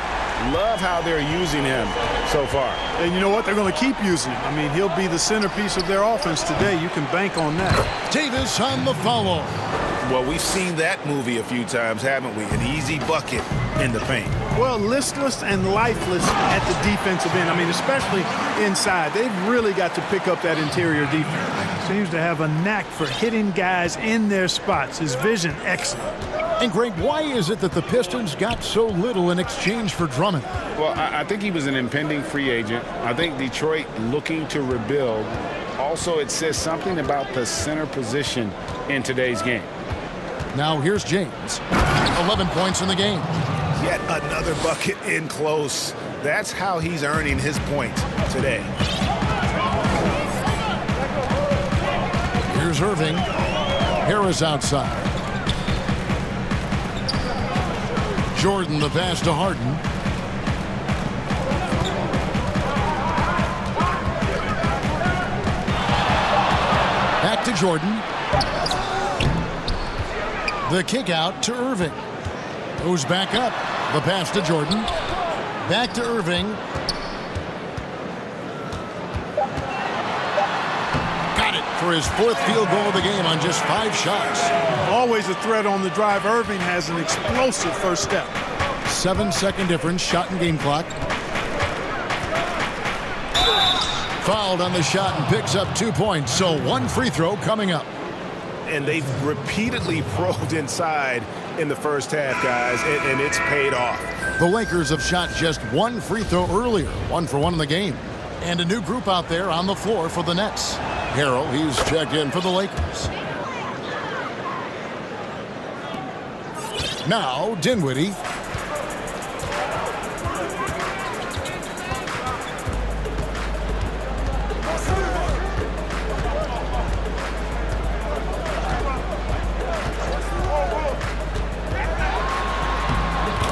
Love how they're using him so far. And you know what? They're going to keep using him. I mean, he'll be the centerpiece of their offense today. You can bank on that. Davis on the follow. Well, we've seen that movie a few times, haven't we? An easy bucket in the paint. Well, listless and lifeless at the defensive end. I mean, especially inside. They've really got to pick up that interior defense. Seems to have a knack for hitting guys in their spots. His vision, excellent. And, Greg, why is it that the Pistons got so little in exchange for Drummond? Well, I think he was an impending free agent. I think Detroit looking to rebuild. Also, it says something about the center position in today's game. Now here's James. 11 points in the game. Yet another bucket in close. That's how he's earning his points today. Here's Irving. Harris outside. Jordan the pass to Harden. Jordan. The kick out to Irving. Goes back up. The pass to Jordan. Back to Irving. Got it for his 4th field goal of the game on just 5 shots. Always a threat on the drive. Irving has an explosive first step. 7-second difference, shot and game clock. Fouled on the shot and picks up 2 points, so 1 free throw coming up. And they've repeatedly probed inside in the first half, guys, and it's paid off. The Lakers have shot just 1 free throw earlier, 1 for 1 in the game. And a new group out there on the floor for the Nets. Harrell, he's checked in for the Lakers. Now, Dinwiddie.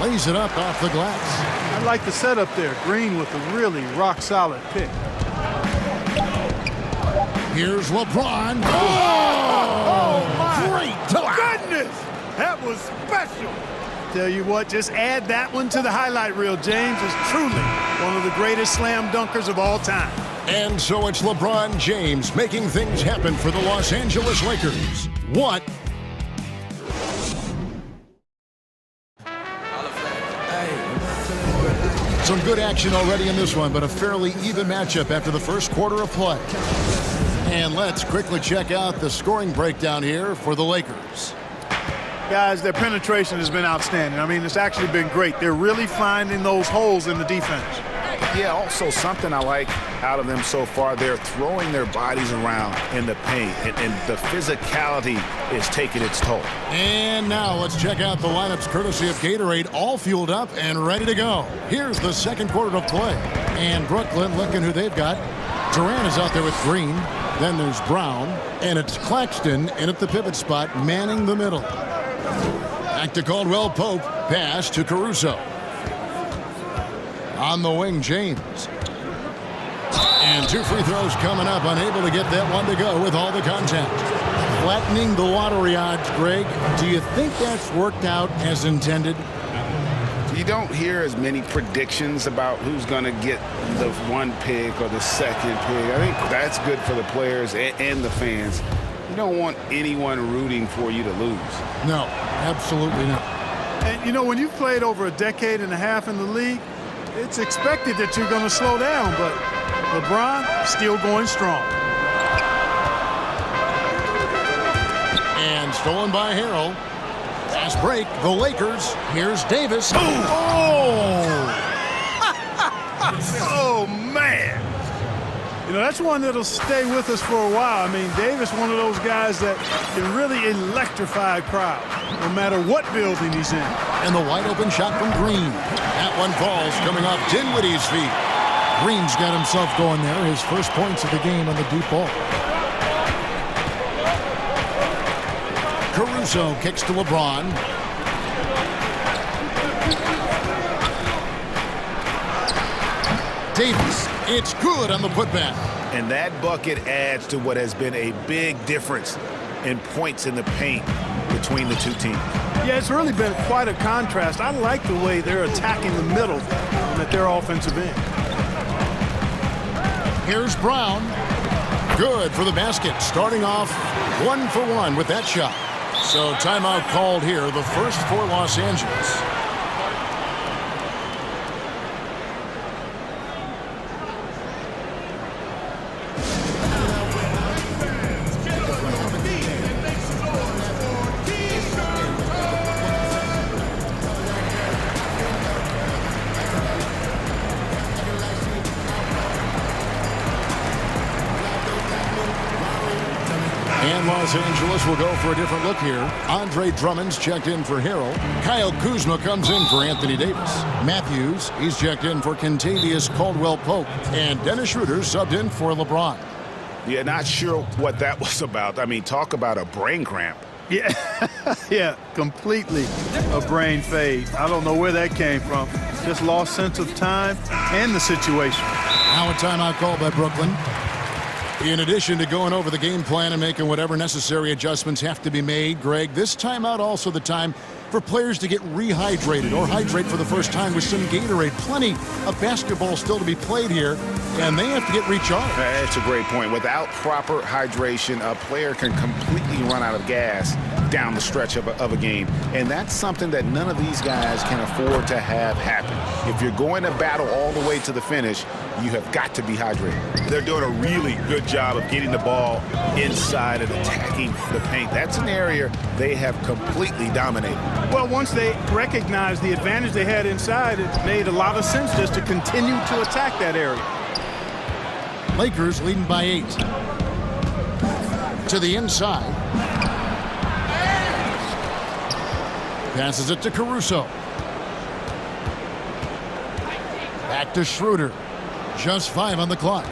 Lays it up off the glass. I like the setup there. Green with a really rock-solid pick. Here's LeBron. My Great dunk. goodness! That was special. Tell you what, just add that one to the highlight reel. James is truly one of the greatest slam dunkers of all time. And so it's LeBron James making things happen for the Los Angeles Lakers. What? Some good action already in this one, but a fairly even matchup after the first quarter of play. And let's quickly check out the scoring breakdown here for the Lakers. Guys, their penetration has been outstanding. I mean, it's actually been great. They're really finding those holes in the defense. Yeah, also something I like out of them so far, they're throwing their bodies around in the paint, and the physicality is taking its toll. And now let's check out the lineups courtesy of Gatorade, all fueled up and ready to go. Here's the second quarter of play. And Brooklyn looking who they've got. Durant is out there with Green. Then there's Brown. And it's Claxton in at the pivot spot, manning the middle. Back to Caldwell Pope. Pass to Caruso. On the wing, James. And 2 free throws coming up, unable to get that one to go with all the contact. Flattening the lottery odds, Greg. Do you think that's worked out as intended? You don't hear as many predictions about who's going to get the 1 pick or the 2nd pick. I think that's good for the players and the fans. You don't want anyone rooting for you to lose. No, absolutely not. And, you know, when you've played over a decade and a half in the league, it's expected that you're going to slow down, but LeBron still going strong. And stolen by Harrell. Fast break, the Lakers. Here's Davis. Oh, man. You know, that's one that'll stay with us for a while. I mean, Davis, one of those guys that can really electrify a crowd, no matter what building he's in. And the wide open shot from Green. That one falls, coming off Dinwiddie's feet. Green's got himself going there. His first points of the game on the deep ball. Caruso kicks to LeBron. Davis, it's good on the putback. And that bucket adds to what has been a big difference in points in the paint between the two teams. Yeah, it's really been quite a contrast. I like the way they're attacking the middle at their offensive end. Here's Brown. Good for the basket. Starting off 1 for 1 with that shot. So timeout called here, the first for Los Angeles. And Los Angeles will go for a different look here. Andre Drummond's checked in for Harrell. Kyle Kuzma comes in for Anthony Davis. Matthews, he's checked in for Kentavious Caldwell-Pope. And Dennis Schroeder subbed in for LeBron. Yeah, not sure what that was about. I mean, talk about a brain cramp. Yeah, yeah, completely a brain fade. I don't know where that came from. Just lost sense of time and the situation. Now a timeout called by Brooklyn. In addition to going over the game plan and making whatever necessary adjustments have to be made, Greg, this timeout also the time for players to get rehydrated or hydrate for the first time with some Gatorade. Plenty of basketball still to be played here, and they have to get recharged. That's a great point. Without proper hydration, a player can completely run out of gas down the stretch of a game, and that's something that none of these guys can afford to have happen. If you're going to battle all the way to the finish, you have got to be hydrated. They're doing a really good job of getting the ball inside and attacking the paint. That's an area they have completely dominated. Well, once they recognized the advantage they had inside, it made a lot of sense just to continue to attack that area. Lakers leading by 8. To the inside. Passes it to Caruso. Back to Schroeder. Just 5 on the clock.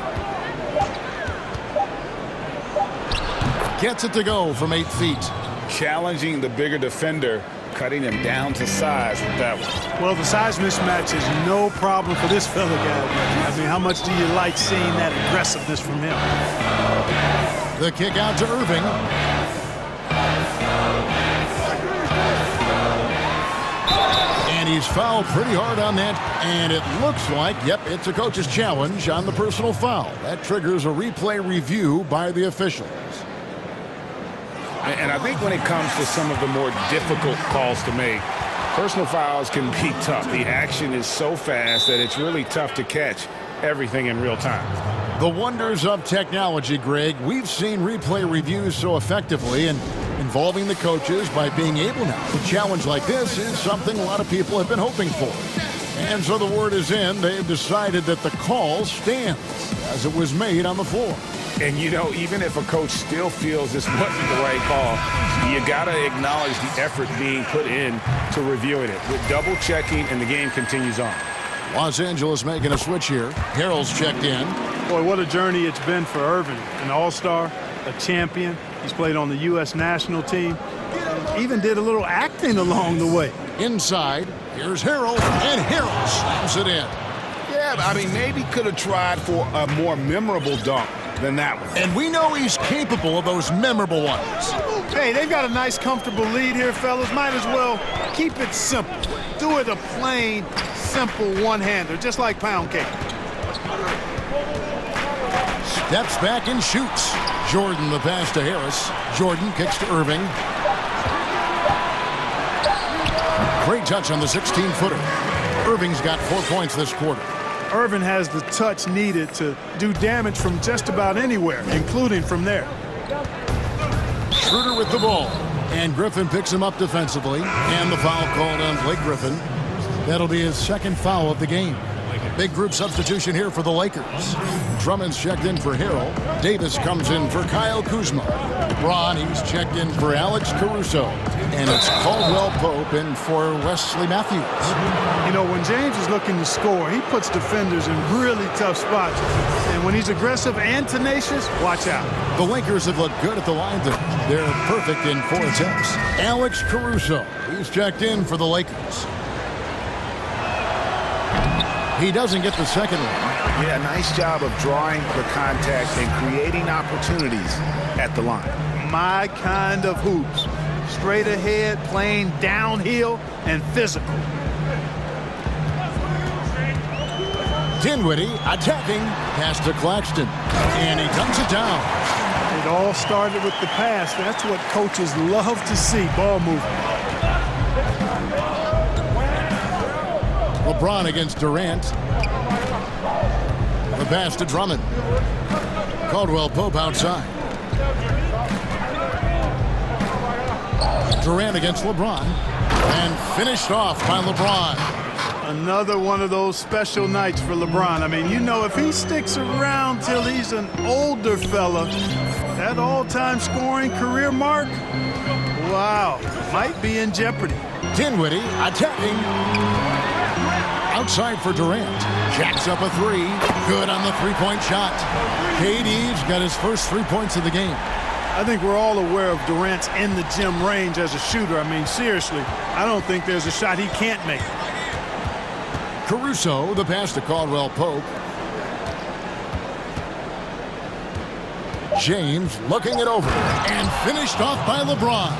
Gets it to go from 8 feet. Challenging the bigger defender, cutting him down to size with that one. Well, the size mismatch is no problem for this fella guy. I mean, how much do you like seeing that aggressiveness from him? The kick out to Irving. And he's fouled pretty hard on that, and it looks like, yep, it's a coach's challenge on the personal foul. That triggers a replay review by the officials. And I think when it comes to some of the more difficult calls to make, personal fouls can be tough. The action is so fast that it's really tough to catch everything in real time. The wonders of technology, Greg. We've seen replay reviews so effectively, and involving the coaches by being able now to challenge like this is something a lot of people have been hoping for. And so the word is in. They've decided that the call stands as it was made on the floor. And, you know, even if a coach still feels this wasn't the right call, you got to acknowledge the effort being put in to reviewing it. With double checking, and the game continues on. Los Angeles making a switch here. Harrell's checked in. Boy, what a journey it's been for Irving. An all-star, a champion. He's played on the U.S. national team. Even did a little acting along the way. Inside, here's Harrell, and Harrell slams it in. Yeah, I mean, maybe could have tried for a more memorable dunk than that one. And we know he's capable of those memorable ones. Hey, they've got a nice, comfortable lead here, fellas. Might as well keep it simple. Do it a plain, simple one-hander, just like pound cake. Steps back and shoots. Jordan the pass to Harris. Jordan kicks to Irving. Great touch on the 16-footer. Irving's got 4 points this quarter. Irving has the touch needed to do damage from just about anywhere, including from there. Schroeder with the ball. And Griffin picks him up defensively. And the foul called on Blake Griffin. That'll be his second foul of the game. Big group substitution here for the Lakers. Drummond's checked in for Harrell. Davis comes in for Kyle Kuzma. Braun, he's checked in for Alex Caruso. And it's Caldwell Pope in for Wesley Matthews. You know, when James is looking to score, he puts defenders in really tough spots. And when he's aggressive and tenacious, watch out. The Lakers have looked good at the line. They're perfect in 4 attempts. Alex Caruso, he's checked in for the Lakers. He doesn't get the second one. Yeah, nice job of drawing the contact and creating opportunities at the line. My kind of hoops. Straight ahead, playing downhill, and physical. Dinwiddie attacking. Pass to Claxton. And he dumps it down. It all started with the pass. That's what coaches love to see, ball movement. LeBron against Durant. The pass to Drummond. Caldwell Pope outside. Durant against LeBron. And finished off by LeBron. Another one of those special nights for LeBron. I mean, you know, if he sticks around till he's an older fella, that all-time scoring career mark, wow, might be in jeopardy. Dinwiddie attacking. Outside for Durant. Jacks up a 3. Good on the three-point shot. KD's got his first 3 points of the game. I think we're all aware of Durant's in the gym range as a shooter. I mean, seriously, I don't think there's a shot he can't make. Caruso, the pass to Caldwell Pope. James looking it over and finished off by LeBron.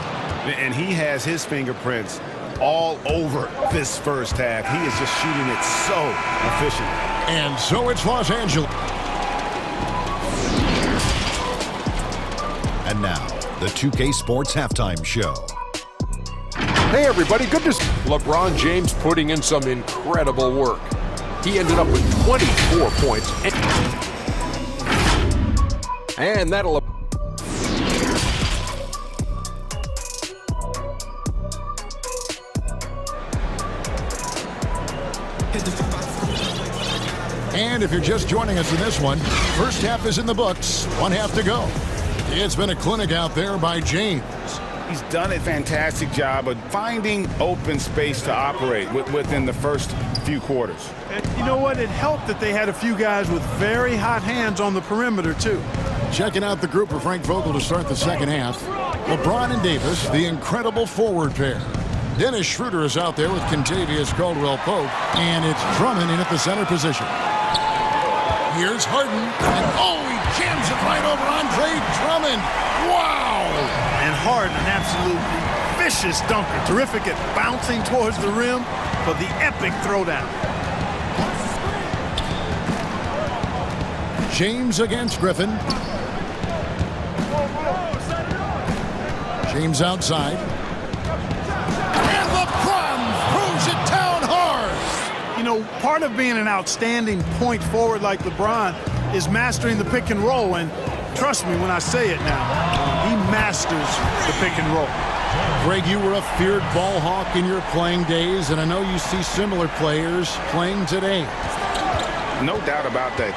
And he has his fingerprints all over this first half. He is just shooting it so efficient. And so it's Los Angeles. And now, the 2K Sports Halftime Show. Hey everybody, good to see LeBron James putting in some incredible work. He ended up with 24 points. And that'll... And if you're just joining us in this one, first half is in the books, one half to go. It's been a clinic out there by James. He's done a fantastic job of finding open space to operate within the first few quarters. And you know what? It helped that they had a few guys with very hot hands on the perimeter, too. Checking out the group for Frank Vogel to start the second half. LeBron and Davis, the incredible forward pair. Dennis Schroeder is out there with Kentavious Caldwell-Pope, and it's Drummond in at the center position. Here's Harden, and he jams it right over Andre Drummond. Wow! And Harden, an absolutely vicious dunker. Terrific at bouncing towards the rim for the epic throwdown. James against Griffin. James outside. And LeBron throws it down hard. You know, part of being an outstanding point forward like LeBron is mastering the pick and roll. And trust me when I say it now, he masters the pick and roll. Greg, you were a feared ball hawk in your playing days, and I know you see similar players playing today. No doubt about that,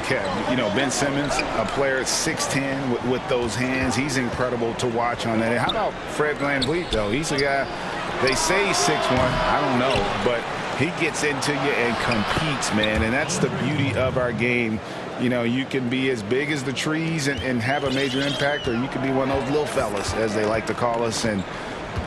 Kev. You know, Ben Simmons, a player at 6'10", with those hands. He's incredible to watch on that. And how about Fred VanVleet, though? He's a guy, they say he's 6'1". I don't know, but he gets into you and competes, man. And that's the beauty of our game. You know, you can be as big as the trees and have a major impact, or you can be one of those little fellas, as they like to call us, and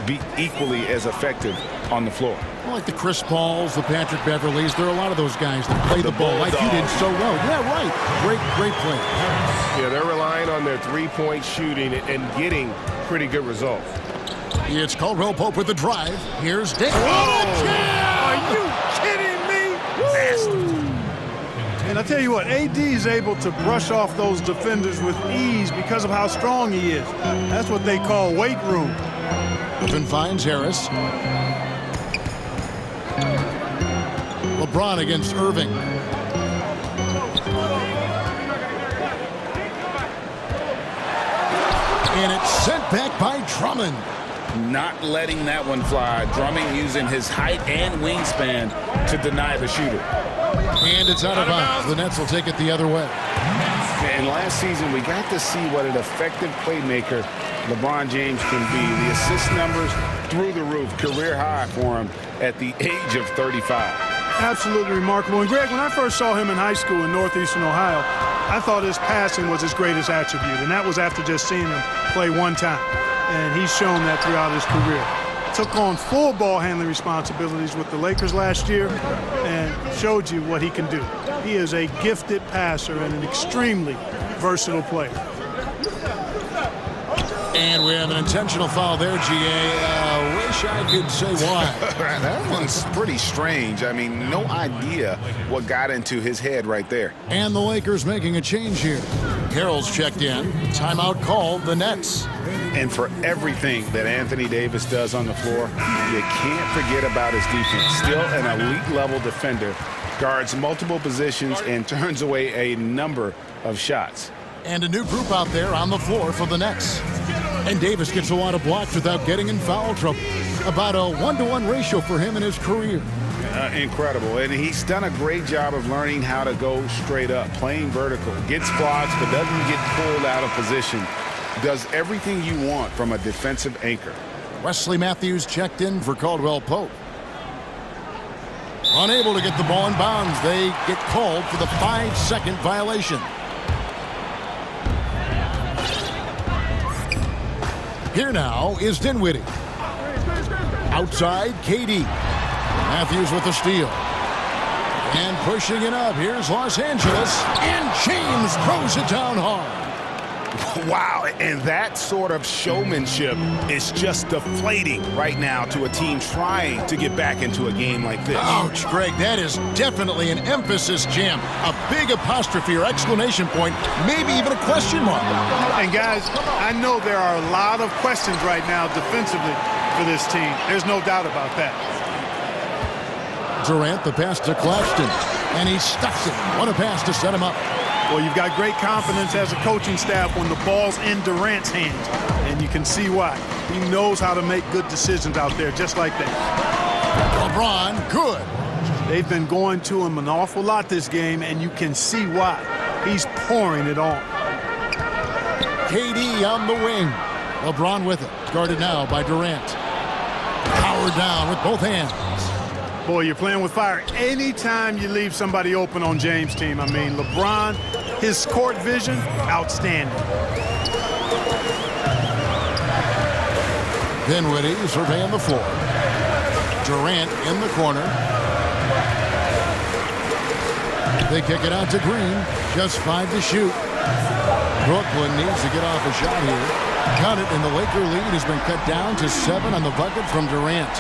be equally as effective on the floor. Like the Chris Pauls, the Patrick Beverleys, there are a lot of those guys that play the ball like you did so well. Yeah, right. Great play. Yeah, they're relying on their three-point shooting and getting pretty good results. It's Caldwell-Pope with the drive. Here's Davis. Are you kidding me? Nasty. And I tell you what, AD is able to brush off those defenders with ease because of how strong he is. That's what they call weight room. Griffin finds Harris. LeBron against Irving. And it's sent back by Drummond. Not letting that one fly. Drummond using his height and wingspan to deny the shooter. And it's out of bounds. The Nets will take it the other way. And last season, we got to see what an effective playmaker LeBron James can be. The assist numbers through the roof. Career high for him at the age of 35. Absolutely remarkable. And Greg, when I first saw him in high school in northeastern Ohio, I thought his passing was his greatest attribute. And that was after just seeing him play one time. And he's shown that throughout his career. Took on full ball handling responsibilities with the Lakers last year and showed you what he can do. He is a gifted passer and an extremely versatile player. And we have an intentional foul there, GA. Wish I could say why. That one's pretty strange. I mean, no idea what got into his head right there. And the Lakers making a change here. Carroll's checked in. Timeout called, the Nets. And for everything that Anthony Davis does on the floor, you can't forget about his defense. Still an elite-level defender. Guards multiple positions and turns away a number of shots. And a new group out there on the floor for the Nets. And Davis gets a lot of blocks without getting in foul trouble. About a 1-to-1 ratio for him in his career. Incredible. And he's done a great job of learning how to go straight up, playing vertical. Gets blocks, but doesn't get pulled out of position. Does everything you want from a defensive anchor. Wesley Matthews checked in for Caldwell-Pope. Unable to get the ball in bounds. They get called for the 5-second violation. Here now is Dinwiddie. Outside, KD. Matthews with the steal. And pushing it up. Here's Los Angeles. And James throws it down hard. Wow, and that sort of showmanship is just deflating right now to a team trying to get back into a game like this. Ouch, Greg, that is definitely an emphasis jam. A big apostrophe or exclamation point, maybe even a question mark. And guys, I know there are a lot of questions right now defensively for this team. There's no doubt about that. Durant, the pass to Claxton, and he stuffs it. What a pass to set him up. Well, you've got great confidence as a coaching staff when the ball's in Durant's hands, and you can see why. He knows how to make good decisions out there just like that. LeBron, good. They've been going to him an awful lot this game, and you can see why. He's pouring it on. KD on the wing. LeBron with it. Guarded now by Durant. Powered down with both hands. Boy, you're playing with fire anytime you leave somebody open on James' team. I mean, LeBron, his court vision, outstanding. Dinwiddie surveying the floor. Durant in the corner. They kick it out to Green. Just 5 to shoot. Brooklyn needs to get off a shot here. Got it, and the Laker lead has been cut down to 7 on the bucket from Durant.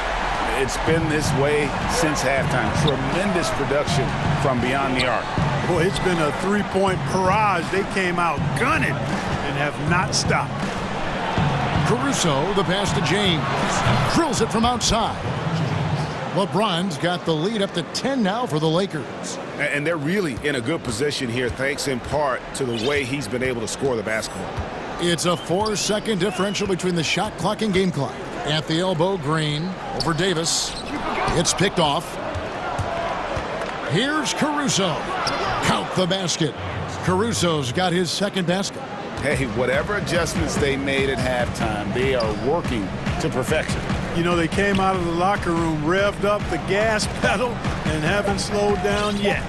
It's been this way since halftime. Tremendous production from beyond the arc. Boy, it's been a three-point barrage. They came out gunning and have not stopped. Caruso, the pass to James. Drills it from outside. LeBron's got the lead up to 10 now for the Lakers. And they're really in a good position here, thanks in part to the way he's been able to score the basketball. It's a 4-second differential between the shot clock and game clock. At the elbow, Green over Davis. It's picked off. Here's Caruso. Count the basket. Caruso's got his second basket. Hey, whatever adjustments they made at halftime, they are working to perfection. You know, they came out of the locker room, revved up the gas pedal, and haven't slowed down yet.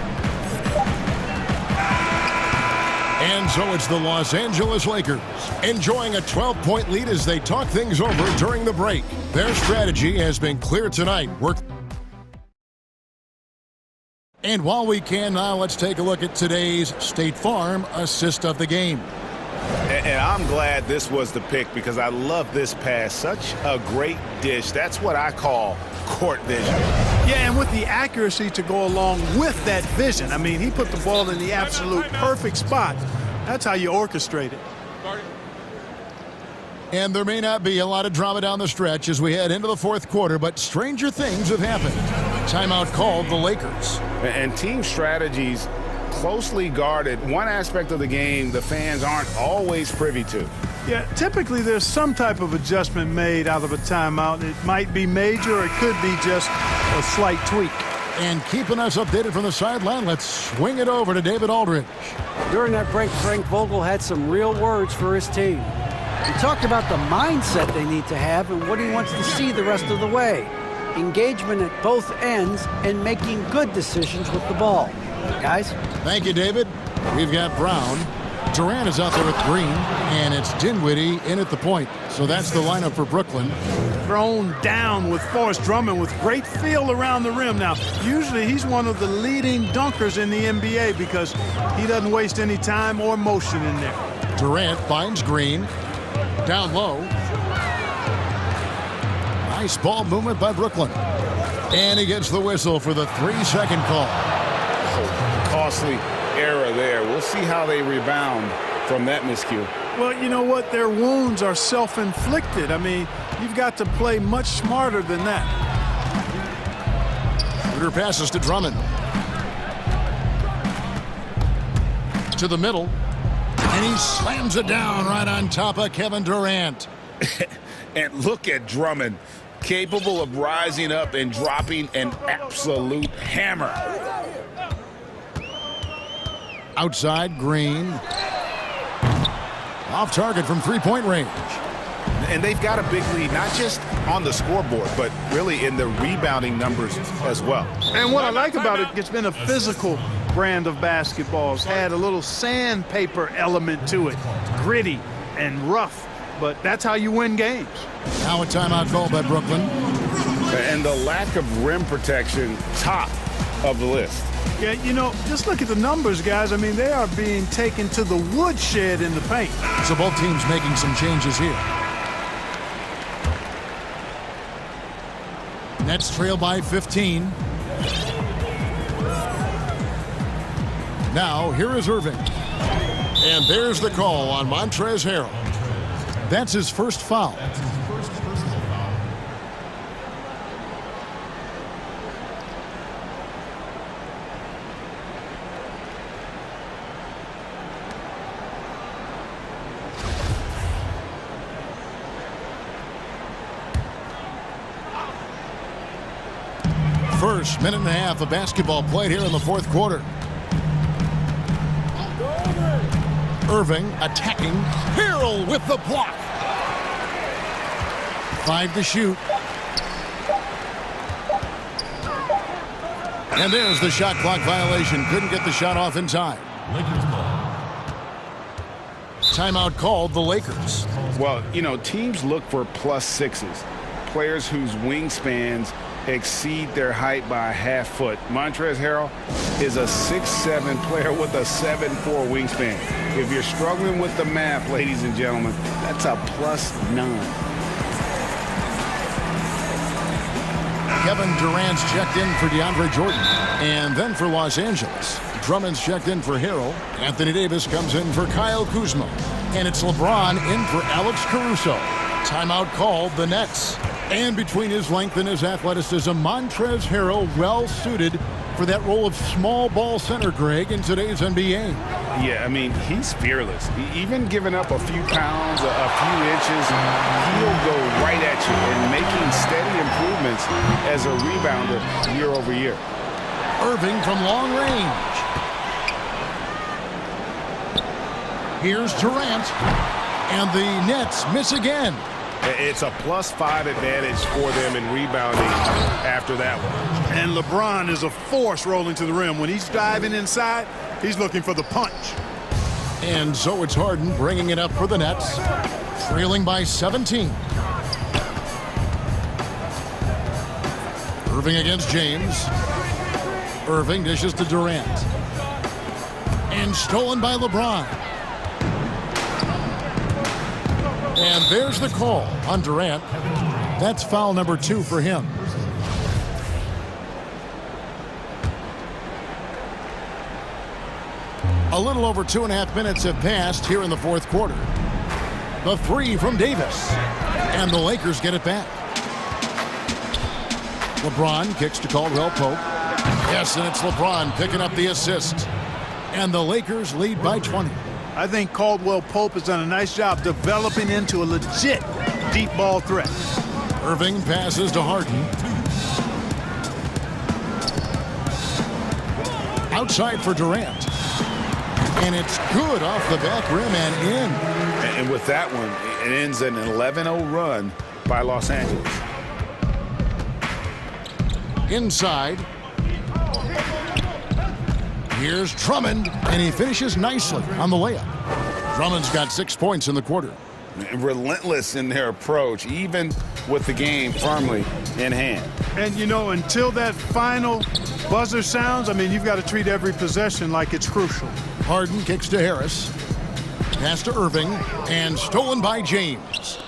And so it's the Los Angeles Lakers enjoying a 12-point lead as they talk things over during the break. Their strategy has been clear tonight. And while we can now, let's take a look at today's State Farm assist of the game. And I'm glad this was the pick because I love this pass. Such a great dish. That's what I call court vision. Yeah, and with the accuracy to go along with that vision. I mean, he put the ball in the absolute perfect spot. That's how you orchestrate it. And there may not be a lot of drama down the stretch as we head into the fourth quarter, but stranger things have happened. Timeout called the Lakers. And team strategies closely guarded. One aspect of the game the fans aren't always privy to. Yeah, typically there's some type of adjustment made out of a timeout. It might be major or it could be just a slight tweak. And keeping us updated from the sideline, let's swing it over to David Aldridge. During that break, Frank Vogel had some real words for his team. He talked about the mindset they need to have and what he wants to see the rest of the way. Engagement at both ends and making good decisions with the ball. Guys? Thank you, David. We've got Brown. Durant is out there with Green, and it's Dinwiddie in at the point. So that's the lineup for Brooklyn. Thrown down with Forrest Drummond with great feel around the rim. Now, usually he's one of the leading dunkers in the NBA because he doesn't waste any time or motion in there. Durant finds Green. Down low. Nice ball movement by Brooklyn. And he gets the whistle for the 3-second call. Costly error there. We'll see how they rebound from that miscue. Well, you know what? Their wounds are self-inflicted. I mean, you've got to play much smarter than that. Shooter passes to Drummond. To the middle. And he slams it down right on top of Kevin Durant. And look at Drummond, capable of rising up and dropping an absolute hammer. Outside, Green. Off target from three-point range. And they've got a big lead, not just on the scoreboard, but really in the rebounding numbers as well. And what I like about it, it's been a physical brand of basketball. It's had a little sandpaper element to it. Gritty and rough, but that's how you win games. Now a timeout call by Brooklyn. And the lack of rim protection top of the list. Yeah, you know, just look at the numbers, guys. I mean, they are being taken to the woodshed in the paint. So both teams making some changes here. Nets trail by 15. Now, here is Irving. And there's the call on Montrezl Harrell. That's his first foul. First minute and a half of basketball played here in the fourth quarter. Irving attacking. Harrell with the block. 5 to shoot. And there's the shot clock violation. Couldn't get the shot off in time. Timeout called the Lakers. Well, you know, teams look for +6s. Players whose wingspans exceed their height by a half foot. Montrezl Harrell is a 6'7" player with a 7'4" wingspan. If you're struggling with the math, ladies and gentlemen, that's a +9. Kevin Durant's checked in for DeAndre Jordan. And then for Los Angeles, Drummond's checked in for Harrell. Anthony Davis comes in for Kyle Kuzma. And it's LeBron in for Alex Caruso. Timeout called the Nets. And between his length and his athleticism, Montrezl Harrell well suited for that role of small ball center, Greg, in today's NBA. Yeah, I mean, he's fearless. Even giving up a few pounds, a few inches, he'll go right at you and making steady improvements as a rebounder year over year. Irving from long range. Here's Durant. And the Nets miss again. It's a +5 advantage for them in rebounding after that one. And LeBron is a force rolling to the rim. When he's diving inside, he's looking for the punch. And so it's Harden bringing it up for the Nets, trailing by 17. Irving against James. Irving dishes to Durant. And stolen by LeBron. And there's the call on Durant. That's foul number 2 for him. A little over 2.5 minutes have passed here in the fourth quarter. The 3 from Davis. And the Lakers get it back. LeBron kicks to Caldwell Pope. Yes, and it's LeBron picking up the assist. And the Lakers lead by 20. I think Caldwell Pope has done a nice job developing into a legit deep ball threat. Irving passes to Harden. Outside for Durant. And it's good off the back rim and in. And with that one, it ends an 11-0 run by Los Angeles. Inside. Here's Drummond, and he finishes nicely on the layup. Drummond's got 6 points in the quarter. Relentless in their approach, even with the game firmly in hand. And, you know, until that final buzzer sounds, I mean, you've got to treat every possession like it's crucial. Harden kicks to Harris. Pass to Irving, and stolen by James.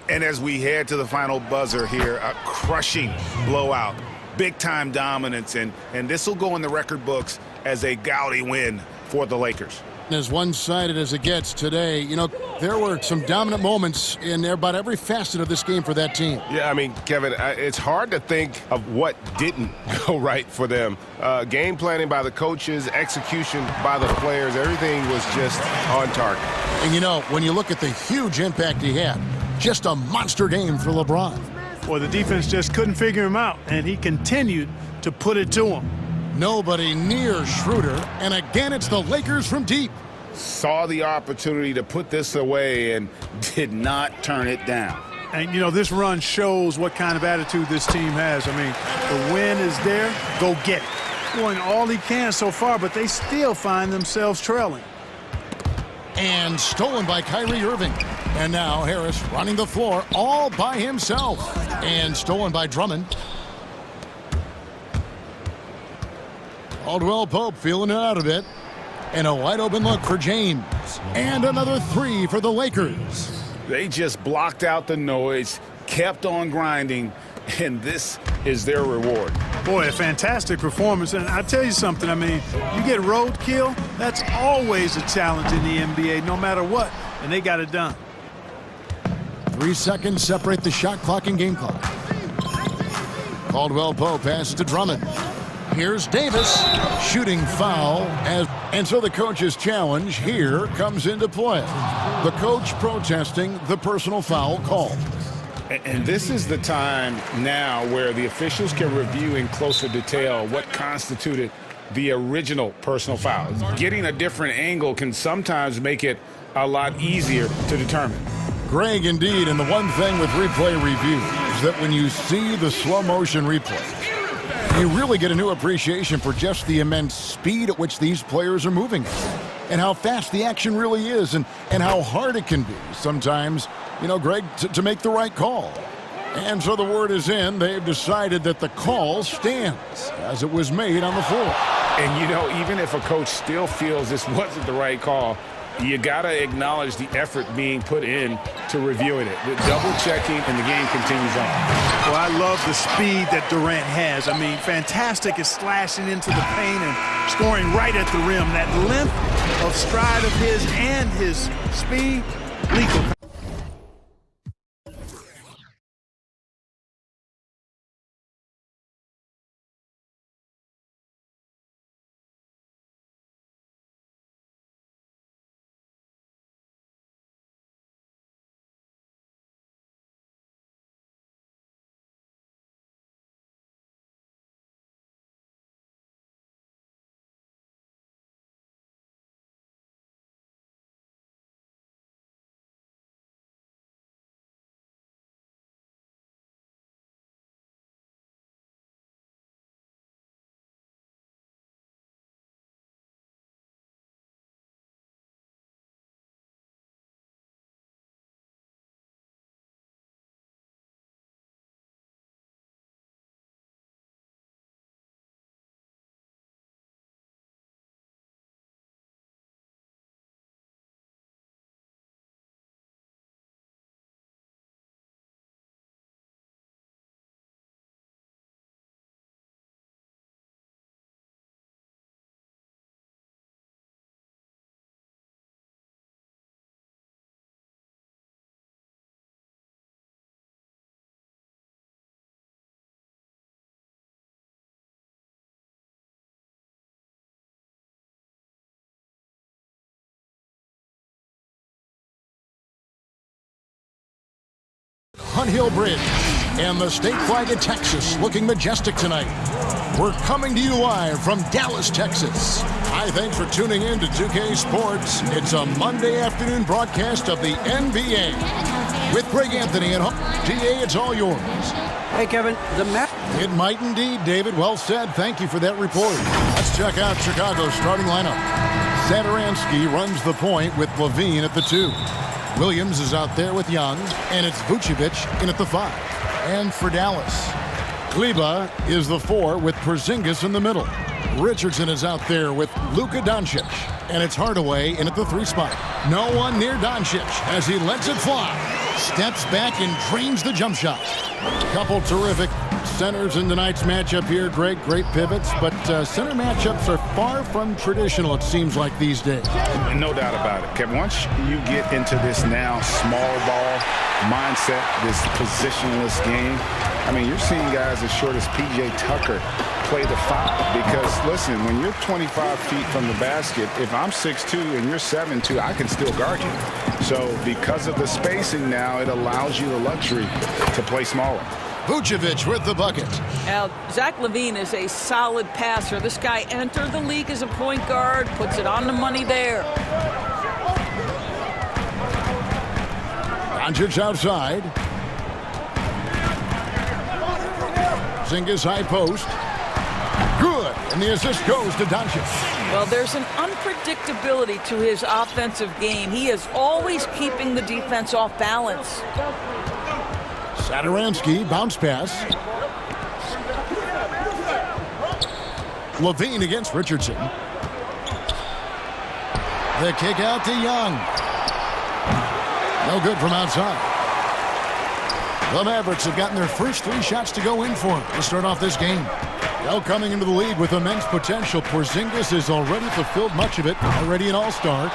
And as we head to the final buzzer here, a crushing blowout. Big-time dominance, and this will go in the record books as a gaudy win for the Lakers. As one-sided as it gets today, you know, there were some dominant moments in about every facet of this game for that team. Yeah, I mean, Kevin, it's hard to think of what didn't go right for them. Game planning by the coaches, execution by the players, everything was just on target. And, you know, when you look at the huge impact he had, just a monster game for LeBron. Well, the defense just couldn't figure him out, and he continued to put it to him. Nobody near Schroeder, and again it's the Lakers from deep. Saw the opportunity to put this away and did not turn it down. And, you know, this run shows what kind of attitude this team has. I mean, the win is there, go get it. Doing all he can so far, but they still find themselves trailing. And stolen by Kyrie Irving. And now Harris running the floor all by himself. And stolen by Drummond. Caldwell Pope feeling it out a bit. And a wide open look for James. And another three for the Lakers. They just blocked out the noise, kept on grinding, and this is their reward. Boy, a fantastic performance. And I tell you something, I mean, you get roadkill, that's always a challenge in the NBA, no matter what. And they got it done. 3 seconds separate the shot clock and game clock. Caldwell Pope passes to Drummond. Here's Davis, shooting foul, and so the coach's challenge here comes into play. The coach protesting the personal foul call. And this is the time now where the officials can review in closer detail what constituted the original personal foul. Getting a different angle can sometimes make it a lot easier to determine. Greg, indeed, and the one thing with replay review is that when you see the slow motion replay, you really get a new appreciation for just the immense speed at which these players are moving and how fast the action really is and how hard it can be sometimes, you know, Greg, to make the right call. And so the word is in. They've decided that the call stands as it was made on the floor. And, you know, even if a coach still feels this wasn't the right call, you got to acknowledge the effort being put in to reviewing it. The double checking, and the game continues on. Well, I love the speed that Durant has. I mean, fantastic at slashing into the paint and scoring right at the rim. That length of stride of his and his speed, lethal. Hunt Hill Bridge and the state flag of Texas looking majestic tonight. We're coming to you live from Dallas, Texas. Hi, thanks for tuning in to 2K Sports. It's a Monday afternoon broadcast of the NBA. With Greg Anthony and GA, it's all yours. Hey, Kevin, the map. It might indeed, David. Well said. Thank you for that report. Let's check out Chicago's starting lineup. Satoransky runs the point with Levine at the 2. Williams is out there with Young, and it's Vucevic in at the 5. And for Dallas, Kleba is the 4 with Porzingis in the middle. Richardson is out there with Luka Doncic, and it's Hardaway in at the 3 spot. No one near Doncic as he lets it fly. Steps back and drains the jump shot. Couple terrific centers in tonight's matchup here, Greg. Great pivots, but center matchups are far from traditional, it seems like, these days. No doubt about it, Kevin. Once you get into this now small ball mindset, this positionless game, I mean, you're seeing guys as short as P.J. Tucker play the 5 because, listen, when you're 25 feet from the basket, if I'm 6'2" and you're 7'2", I can still guard you. So because of the spacing now, it allows you the luxury to play smaller. Vucevic with the bucket. Now, Zach LaVine is a solid passer. This guy entered the league as a point guard, puts it on the money there. Doncic outside. Porzingis high post. Good. And the assist goes to Doncic. Well, there's an unpredictability to his offensive game. He is always keeping the defense off balance. Satoransky, bounce pass. Levine against Richardson. The kick out to Young. No good from outside. The Mavericks have gotten their first 3 shots to go in for to start off this game. Now coming into the league with immense potential, Porzingis has already fulfilled much of it, already an all-star.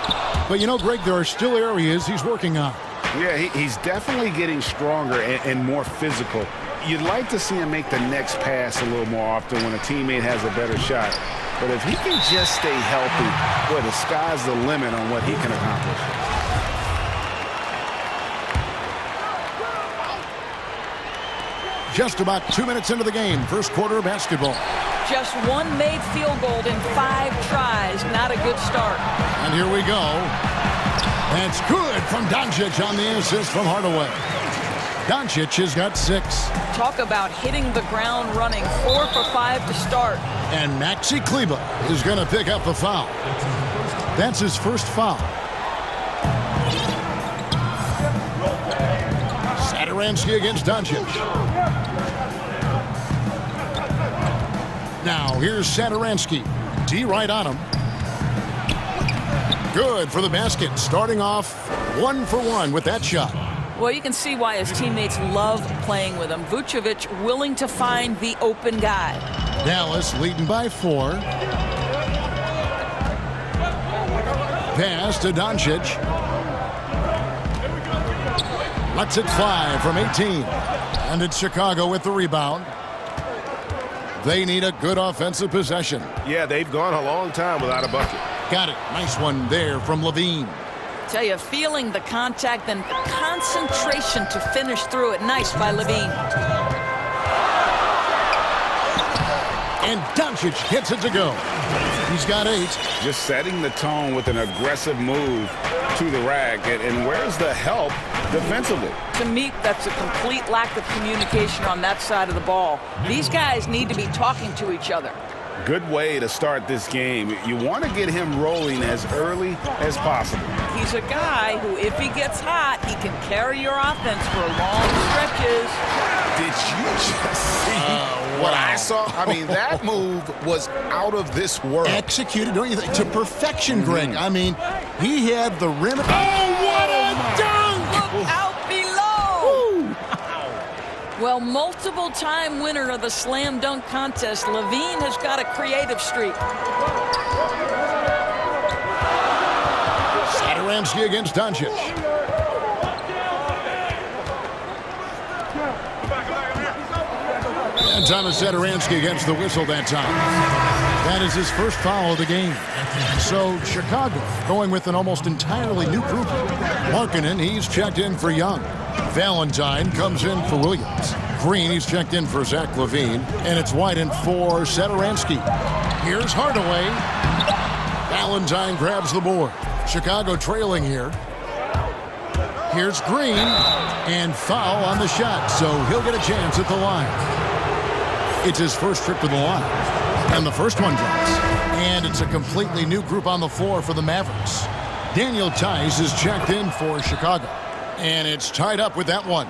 But you know, Greg, there are still areas he's working on. Yeah, he's definitely getting stronger and more physical. You'd like to see him make the next pass a little more often when a teammate has a better shot. But if he can just stay healthy, boy, the sky's the limit on what he can accomplish. Just about 2 minutes into the game, first quarter of basketball. Just 1 made field goal in 5 tries. Not a good start. And here we go. That's good from Doncic on the assist from Hardaway. Doncic has got 6. Talk about hitting the ground running. 4 for 5 to start. And Maxi Kleber is going to pick up the foul. That's his first foul. Satoransky against Doncic. Now here's Satoransky. D right on him. Good for the basket. Starting off 1 for 1 with that shot. Well, you can see why his teammates love playing with him. Vucevic willing to find the open guy. Dallas leading by 4. Pass to Doncic. Lets it fly from 18. And it's Chicago with the rebound. They need a good offensive possession. Yeah, they've gone a long time without a bucket. Got it. Nice one there from Levine. Tell you, feeling the contact and the concentration to finish through it. Nice by Levine. And Doncic gets it to go. He's got 8. Just setting the tone with an aggressive move to the rack. And where's the help defensively? To me, that's a complete lack of communication on that side of the ball. These guys need to be talking to each other. Good way to start this game. You want to get him rolling as early as possible. He's a guy who, if he gets hot, he can carry your offense for long stretches. Did you just see what I saw? I mean, that move was out of this world. Executed, don't you think, to perfection, Greg. I mean, he had the rim. Oh, what a dunk! Look out below! Well, multiple-time winner of the slam dunk contest, Levine has got a creative streak. Satoransky against Doncic. And Thomas Satoransky against the whistle that time. That is his first foul of the game. So Chicago going with an almost entirely new group. Markkanen, he's checked in for Young. Valentine comes in for Williams. Green, he's checked in for Zach Levine. And it's White in for Satoransky. Here's Hardaway. Valentine grabs the board. Chicago trailing here. Here's Green. And foul on the shot. So he'll get a chance at the line. It's his first trip to the line. And the first one drops. And it's a completely new group on the floor for the Mavericks. Daniel Tice is checked in for Chicago. And it's tied up with that one.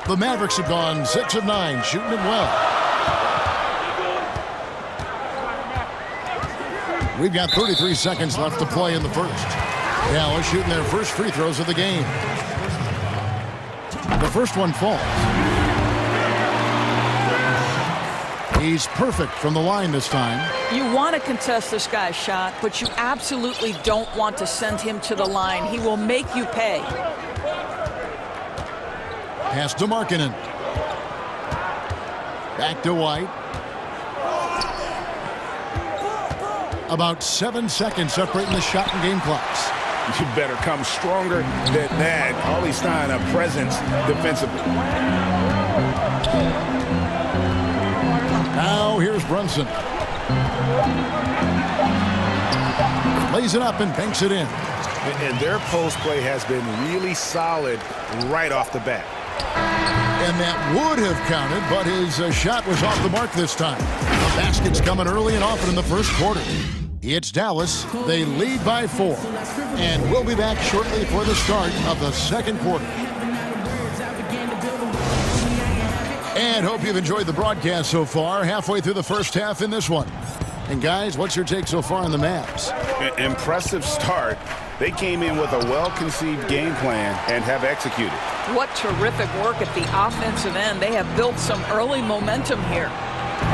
The Mavericks have gone 6 of 9, shooting it well. We've got 33 seconds left to play in the first. Dallas shooting their first free throws of the game. The first one falls. He's perfect from the line this time. You want to contest this guy's shot, but you absolutely don't want to send him to the line. He will make you pay. Pass to Markkanen. Back to White. About 7 seconds separating the shot and game clocks. You better come stronger than that. Hartenstein a presence defensively. Now here's Brunson. Lays it up and banks it in. And their post play has been really solid right off the bat. And that would have counted, but his shot was off the mark this time. The basket's coming early and often in the first quarter. It's Dallas. They lead by 4. And we'll be back shortly for the start of the second quarter. And hope you've enjoyed the broadcast so far. Halfway through the first half in this one. And guys, what's your take so far on the Mavs? Impressive start. They came in with a well-conceived game plan and have executed. What terrific work at the offensive end. They have built some early momentum here.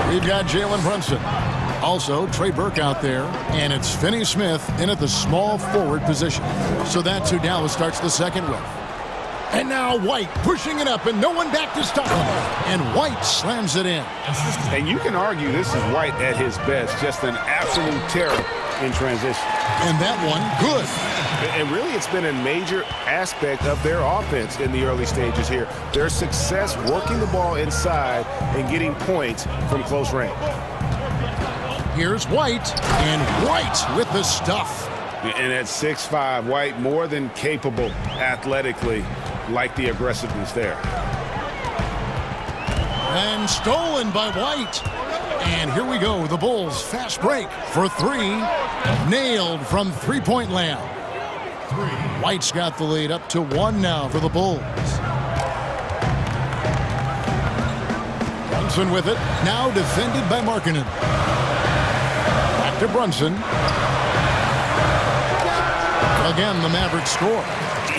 We've got Jalen Brunson. Also, Trey Burke out there. And it's Finney Smith in at the small forward position. So that's who Dallas starts the second with. And now White pushing it up and no one back to stop him. And White slams it in. And you can argue this is White at his best. Just an absolute terror in transition. And that one, good. And really, it's been a major aspect of their offense in the early stages here. Their success working the ball inside and getting points from close range. Here's White, and White with the stuff. And at 6'5", White more than capable athletically, like the aggressiveness there. And stolen by White. And here we go, the Bulls fast break for three. Nailed from three-point land. White's got the lead up to 1 now for the Bulls. Brunson with it, now defended by Markkanen. Back to Brunson. Again, the Mavericks score.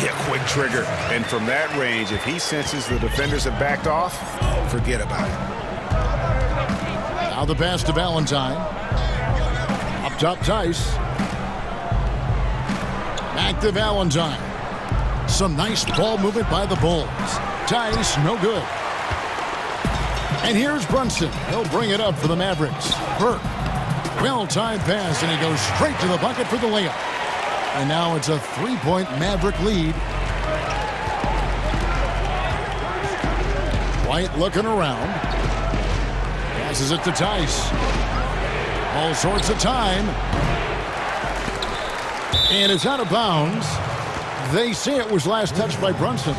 Yeah, quick trigger. And from that range, if he senses the defenders have backed off, forget about it. Now the pass to Valentine. Up top, Tice. Back to Valentine. Some nice ball movement by the Bulls. Tice, no good. And here's Brunson. He'll bring it up for the Mavericks. Burke. Well-timed pass, and he goes straight to the bucket for the layup. And now it's a three-point Maverick lead. White looking around. Passes it to Tice. All sorts of time. And it's out of bounds. They say it was last touched by Brunson.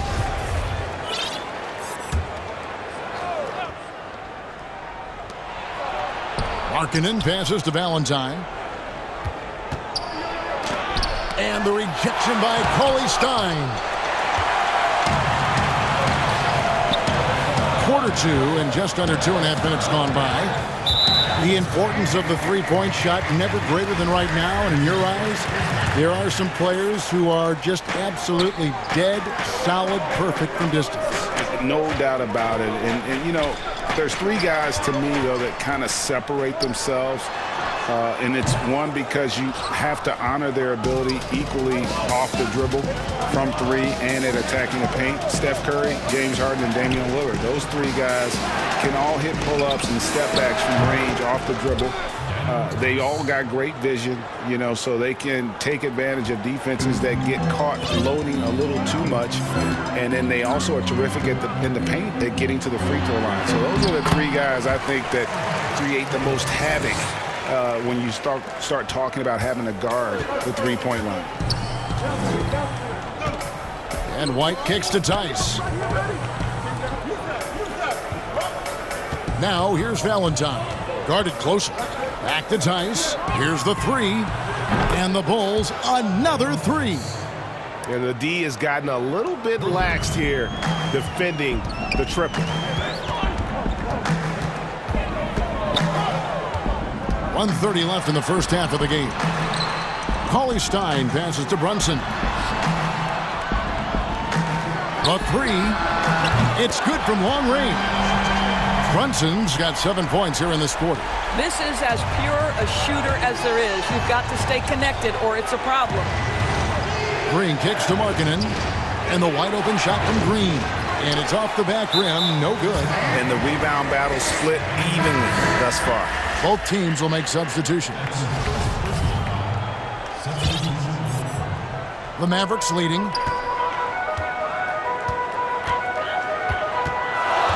Markkanen passes to Valentine. And the rejection by Cauley Stein. Quarter two and just under 2.5 minutes gone by. The importance of the three-point shot never greater than right now. And in your eyes, there are some players who are just absolutely dead, solid, perfect from distance. No doubt about it. And you know, there's three guys to me, though, that kind of separate themselves. And it's one, because you have to honor their ability equally off the dribble from three and at attacking the paint. Steph Curry, James Harden, and Damian Lillard. Those three guys can all hit pull-ups and step-backs from range off the dribble. They all got great vision, you know, so they can take advantage of defenses that get caught loading a little too much. And then they also are terrific in the paint at getting to the free throw line. So those are the three guys I think that create the most havoc when you start talking about having to guard the three-point line. And White kicks to Tice. Now here's Valentine. Guarded closely. Back to Tice. Here's the three. And the Bulls, another three. And the D has gotten a little bit laxed here defending the triple. 1:30 left in the first half of the game. Cauley Stein passes to Brunson. The three. It's good from long range. Brunson's got 7 points here in this quarter. This is as pure a shooter as there is. You've got to stay connected or it's a problem. Green kicks to Markkanen. And the wide open shot from Green. And it's off the back rim. No good. And the rebound battle split evenly thus far. Both teams will make substitutions. The Mavericks leading.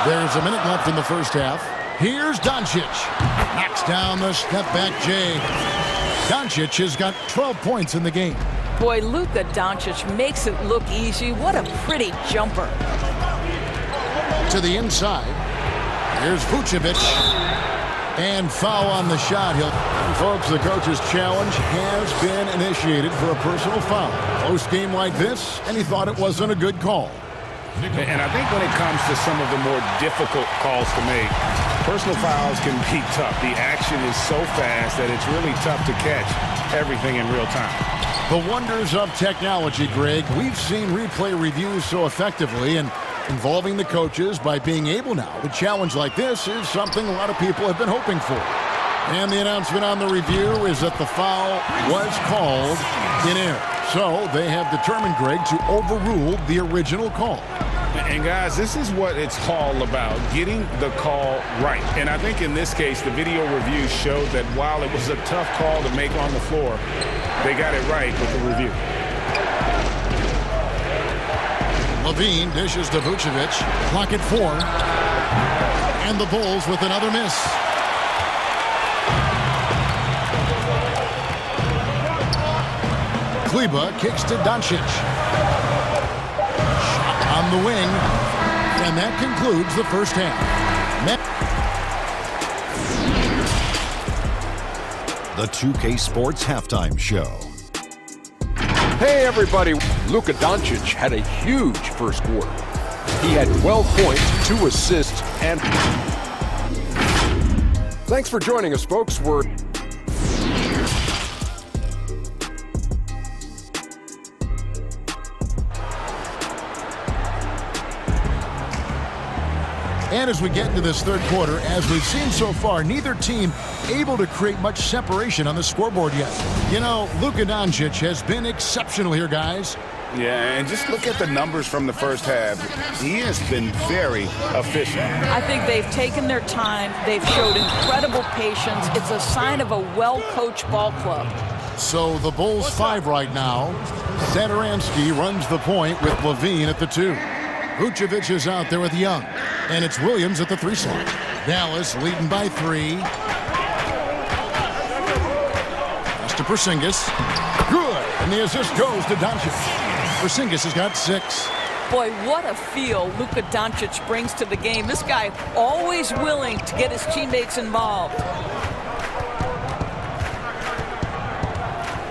There's a minute left in the first half. Here's Doncic. Knocks down the step-back J. Doncic has got 12 points in the game. Boy, Luka Doncic makes it look easy. What a pretty jumper. To the inside. Here's Vucevic. And foul on the shot. Folks, the coach's challenge has been initiated for a personal foul. Close game like this, and he thought it wasn't a good call. And I think when it comes to some of the more difficult calls to make, personal fouls can be tough. The action is so fast that it's really tough to catch everything in real time. The wonders of technology, Greg. We've seen replay reviews so effectively, and involving the coaches by being able now to challenge like this is something a lot of people have been hoping for. And the announcement on the review is that the foul was called in error. So they have determined, Greg, to overrule the original call. And guys, this is what it's all about, getting the call right. And I think in this case, the video review showed that while it was a tough call to make on the floor, they got it right with the review. Levine dishes to Vucevic. Clock at 4. And the Bulls with another miss. Kleba kicks to Doncic. Shot on the wing. And that concludes the first half. The 2K Sports Halftime Show. Hey everybody, Luka Doncic had a huge first quarter. He had 12 points, 2 assists, and... Thanks for joining us, folks. And as we get into this third quarter, as we've seen so far, neither team able to create much separation on the scoreboard yet. You know, Luka Doncic has been exceptional here, guys. Yeah, and just look at the numbers from the first half. He has been very efficient. I think they've taken their time. They've showed incredible patience. It's a sign of a well-coached ball club. So the Bulls 5 right now. Satoransky runs the point with Levine at the 2. Vucevic is out there with Young. And it's Williams at the 3 slot. Dallas leading by 3. Pass to Porzingis. Good. And the assist goes to Doncic. Porzingis has got 6. Boy, what a feel Luka Doncic brings to the game. This guy always willing to get his teammates involved.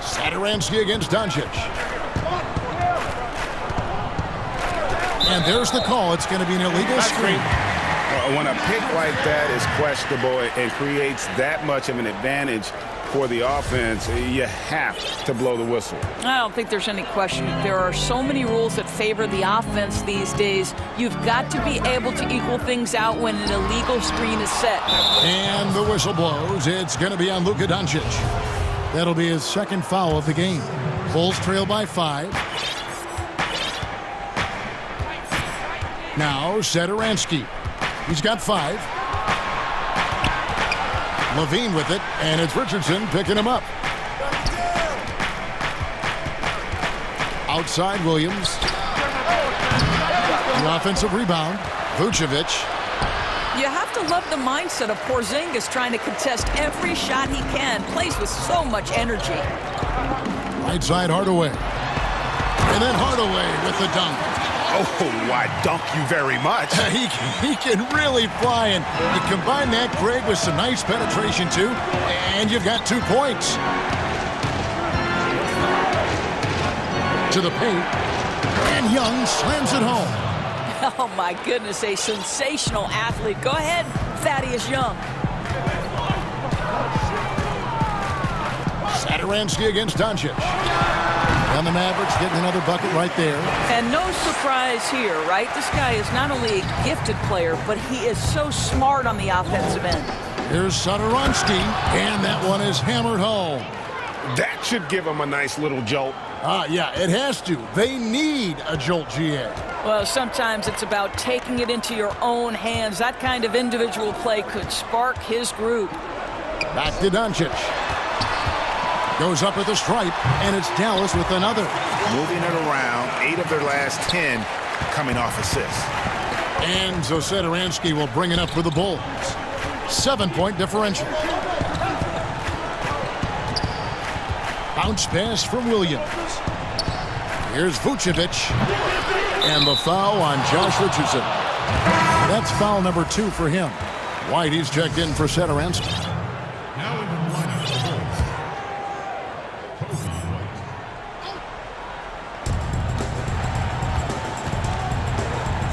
Satoransky against Doncic. And there's the call. It's going to be an illegal screen. When a pick like that is questionable and creates that much of an advantage for the offense, you have to blow the whistle. I don't think there's any question. There are so many rules that favor the offense these days. You've got to be able to equal things out when an illegal screen is set. And the whistle blows. It's going to be on Luka Doncic. That'll be his second foul of the game. Bulls trail by 5. Now, Satoransky. He's got 5. Levine with it, and it's Richardson picking him up. Outside Williams. The offensive rebound. Vucevic. You have to love the mindset of Porzingis trying to contest every shot he can. Plays with so much energy. Right side Hardaway. And then Hardaway with the dunk. Oh, I dunk you very much. He can really fly, and you combine that, Greg, with some nice penetration, too, and you've got 2 points. To the paint, and Young slams it home. Oh, my goodness, a sensational athlete. Go ahead, Thaddeus Young. Satoransky against Doncic. And the Mavericks getting another bucket right there. And no surprise here, right? This guy is not only a gifted player, but he is so smart on the offensive end. Here's Satoransky, and that one is hammered home. That should give him a nice little jolt. Yeah, it has to. They need a jolt, GA. Well, sometimes it's about taking it into your own hands. That kind of individual play could spark his group. Back to Doncic. Goes up at the stripe, and it's Dallas with another. Moving it around, 8 of their last 10 coming off assists. And so Satoransky will bring it up for the Bulls. 7-point differential. Bounce pass from Williams. Here's Vucevic. And the foul on Josh Richardson. That's foul number 2 for him. Whitey's checked in for Satoransky.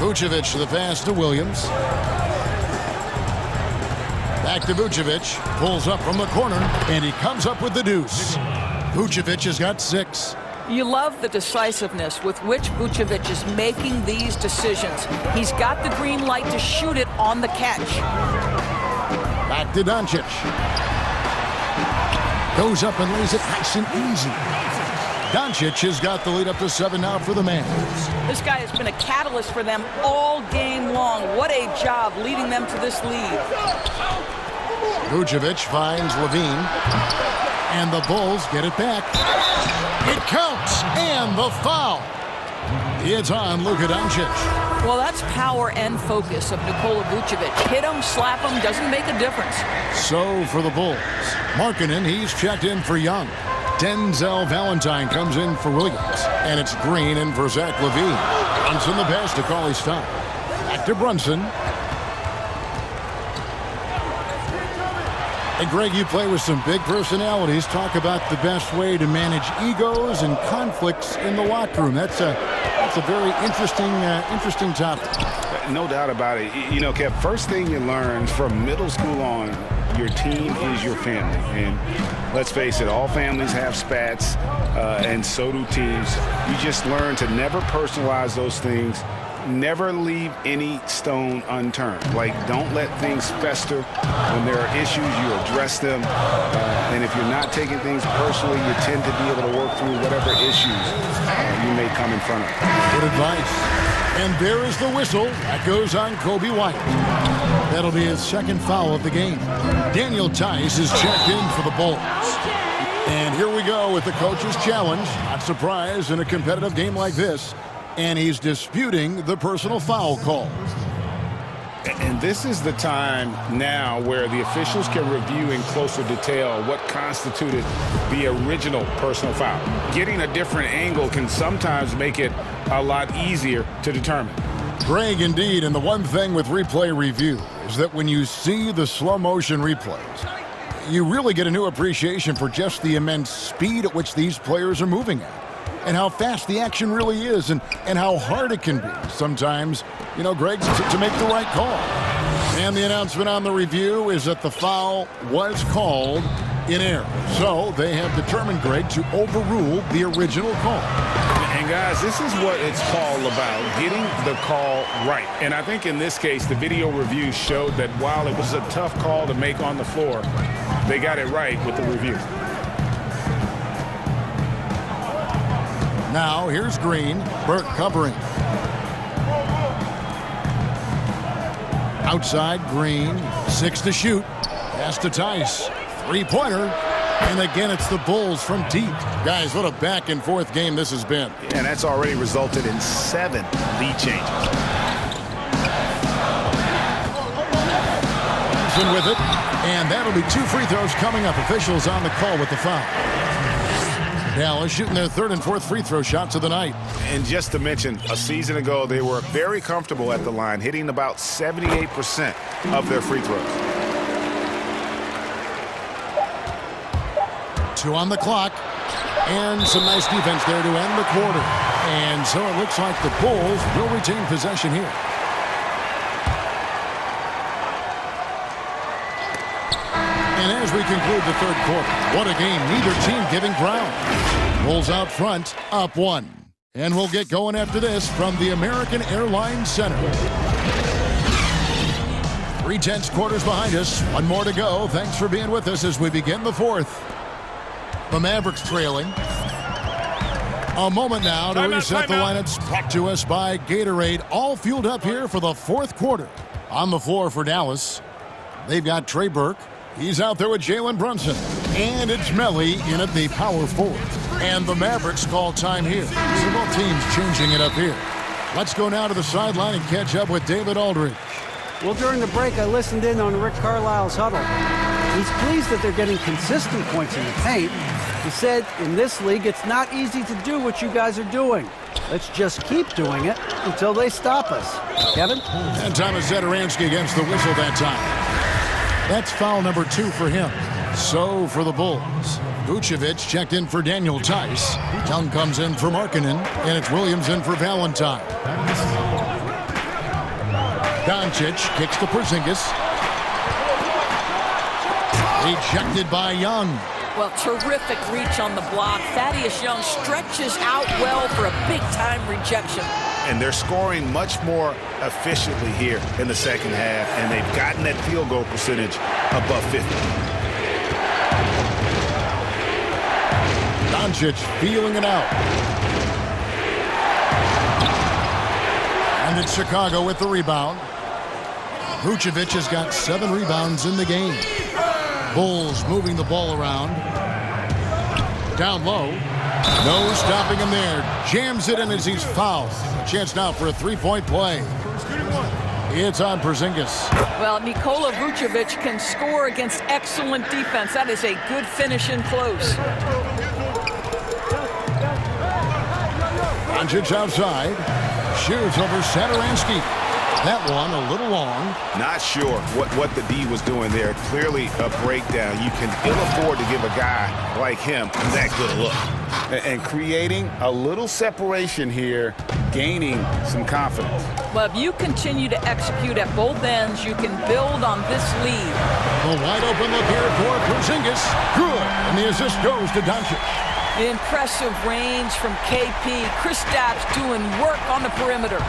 Vucevic to the pass to Williams. Back to Vucevic. Pulls up from the corner, and he comes up with the deuce. Vucevic has got 6. You love the decisiveness with which Vucevic is making these decisions. He's got the green light to shoot it on the catch. Back to Doncic. Goes up and lays it nice and easy. Doncic has got the lead up to 7 now for the Mavs. This guy has been a catalyst for them all game long. What a job leading them to this lead. Vucevic finds Levine. And the Bulls get it back. It counts, and the foul. It's on Luka Doncic. Well, that's power and focus of Nikola Vucevic. Hit him, slap him, doesn't make a difference. So for the Bulls, Markkanen, he's checked in for Young. Denzel Valentine comes in for Williams. And it's Green in for Zach LaVine. Brunson the pass to call his stop. Back to Brunson. And Greg, you play with some big personalities. Talk about the best way to manage egos and conflicts in the locker room. That's a very interesting topic. No doubt about it. You know, Kev, first thing you learn from middle school on, your team is your family. And let's face it, all families have spats, and so do teams. You just learn to never personalize those things. Never leave any stone unturned. Like, don't let things fester. When there are issues, you address them. And if you're not taking things personally, you tend to be able to work through whatever issues you may come in front of. Good advice. And there is the whistle. That goes on Kobe White. That'll be his second foul of the game. Daniel Tice is checked in for the Bulls. And here we go with the coach's challenge. Not surprised in a competitive game like this. And he's disputing the personal foul call. And this is the time now where the officials can review in closer detail what constituted the original personal foul. Getting a different angle can sometimes make it a lot easier to determine. Greg, indeed, and the one thing with replay review is that when you see the slow motion replays, you really get a new appreciation for just the immense speed at which these players are moving at. And how fast the action really is, and how hard it can be sometimes, you know, Greg, to make the right call. And the announcement on the review is that the foul was called in error. So they have determined, Greg, to overrule the original call. And guys, this is what it's all about, getting the call right. And I think in this case, the video review showed that while it was a tough call to make on the floor, they got it right with the review. Now, here's Green. Burke covering. Outside, Green. 6 to shoot. Pass to Tice. Three-pointer. And again, it's the Bulls from deep. Guys, what a back-and-forth game this has been. And that's already resulted in 7 lead changes. Thompson with it. And that'll be 2 free throws coming up. Officials on the call with the foul. Dallas shooting their 3rd and 4th free throw shots of the night. And just to mention, a season ago, they were very comfortable at the line, hitting about 78% of their free throws. 2 on the clock. And some nice defense there to end the quarter. And so it looks like the Bulls will retain possession here. And as we conclude the 3rd quarter, what a game, neither team giving ground. Bulls out front, up 1. And we'll get going after this from the American Airlines Center. 3/10 quarters behind us, 1 more to go. Thanks for being with us as we begin the 4th. The Mavericks trailing. A moment now to reset the lineups, brought to us by Gatorade, all fueled up here for the 4th quarter. On the floor for Dallas, they've got Trey Burke. He's out there with Jalen Brunson. And it's Melly in at the power forward. And the Mavericks call time here. So both teams changing it up here. Let's go now to the sideline and catch up with David Aldridge. Well, during the break, I listened in on Rick Carlisle's huddle. He's pleased that they're getting consistent points in the paint. He said, in this league, it's not easy to do what you guys are doing. Let's just keep doing it until they stop us. Kevin? And Thomas Zedaransky against the whistle that time. That's foul number 2 for him. So for the Bulls, Vucevic checked in for Daniel Tice. Young comes in for Markkanen, and it's Williams in for Valentine. Doncic kicks to Porzingis. Ejected by Young. Well, terrific reach on the block. Thaddeus Young stretches out well for a big-time rejection. And they're scoring much more efficiently here in the second half, and they've gotten that field goal percentage above 50. Doncic feeling it out. And it's Chicago with the rebound. Vucevic has got 7 rebounds in the game. Bulls moving the ball around. Down low. No stopping him there. Jams it in as he's fouled. Chance now for a three-point play. It's on Porzingis. Well, Nikola Vucevic can score against excellent defense. That is a good finish in close. Doncic outside. Shoots over Satoransky. That one a little long. Not sure what the D was doing there. Clearly a breakdown. You can ill afford to give a guy like him that good look. And creating a little separation here, gaining some confidence. Well, if you continue to execute at both ends, you can build on this lead. The wide open look here for Porzingis. Good. And the assist goes to Doncic. Impressive range from KP. Kristaps doing work on the perimeter.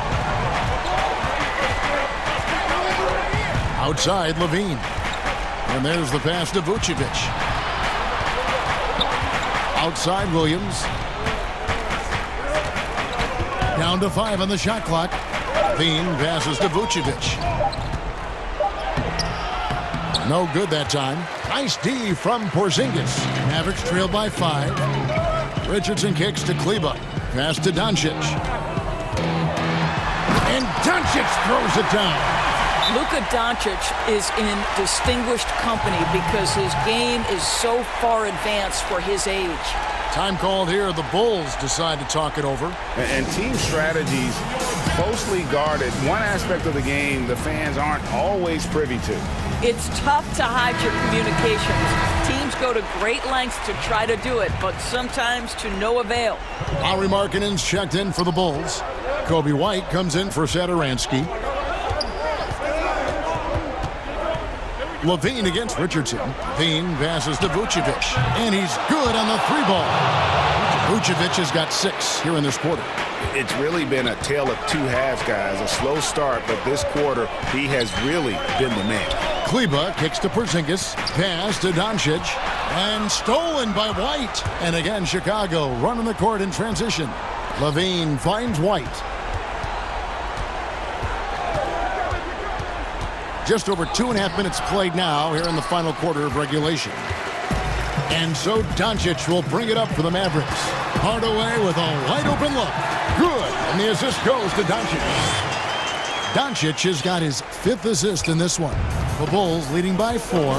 Outside, Levine. And there's the pass to Vucevic. Outside, Williams. Down to 5 on the shot clock. Levine passes to Vucevic. No good that time. Nice D from Porzingis. Mavericks trail by 5. Richardson kicks to Kleba. Pass to Doncic. And Doncic throws it down. Luka Doncic is in distinguished company because his game is so far advanced for his age. Time called here. The Bulls decide to talk it over. And team strategies closely guarded. One aspect of the game the fans aren't always privy to. It's tough to hide your communications. Teams go to great lengths to try to do it, but sometimes to no avail. Lauri Markkanen's checked in for the Bulls. Kobe White comes in for Satoransky. Levine against Richardson. Levine passes to Vucevic. And he's good on the 3-ball. Vucevic has got 6 here in this quarter. It's really been a tale of two halves, guys. A slow start, but this quarter, he has really been the man. Kleba kicks to Porzingis. Pass to Doncic. And stolen by White. And again, Chicago running the court in transition. Levine finds White. Just over 2.5 minutes played now here in the final quarter of regulation. And so Doncic will bring it up for the Mavericks. Hardaway with a wide open look. Good. And the assist goes to Doncic. Doncic has got his 5th assist in this one. The Bulls leading by 4.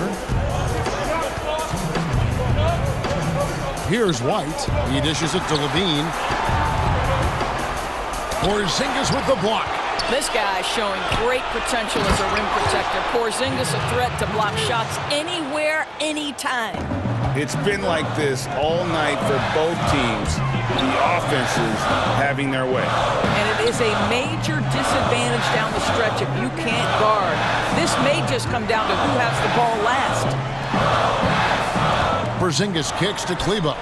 Here's White. He dishes it to Levine. Porzingis with the block. This guy's showing great potential as a rim protector. Porzingis a threat to block shots anywhere, anytime. It's been like this all night for both teams. The offenses having their way. And it is a major disadvantage down the stretch if you can't guard. This may just come down to who has the ball last. Porzingis kicks to Kleba.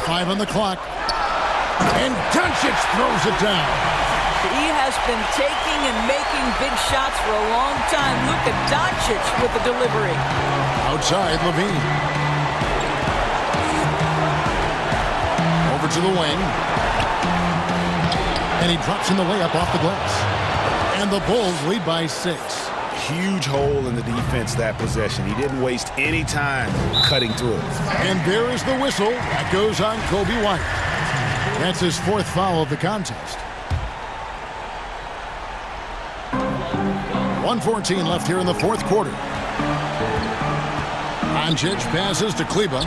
5 on the clock. And Doncic throws it down. He has been taking and making big shots for a long time. Luka Doncic with the delivery. Outside, Levine. Over to the wing. And he drops in the layup off the glass. And the Bulls lead by 6. Huge hole in the defense that possession. He didn't waste any time cutting through it. And there is the whistle. That goes on Kobe White. That's his 4th foul of the contest. 1:14 left here in the 4th quarter. Doncic passes to Kleba.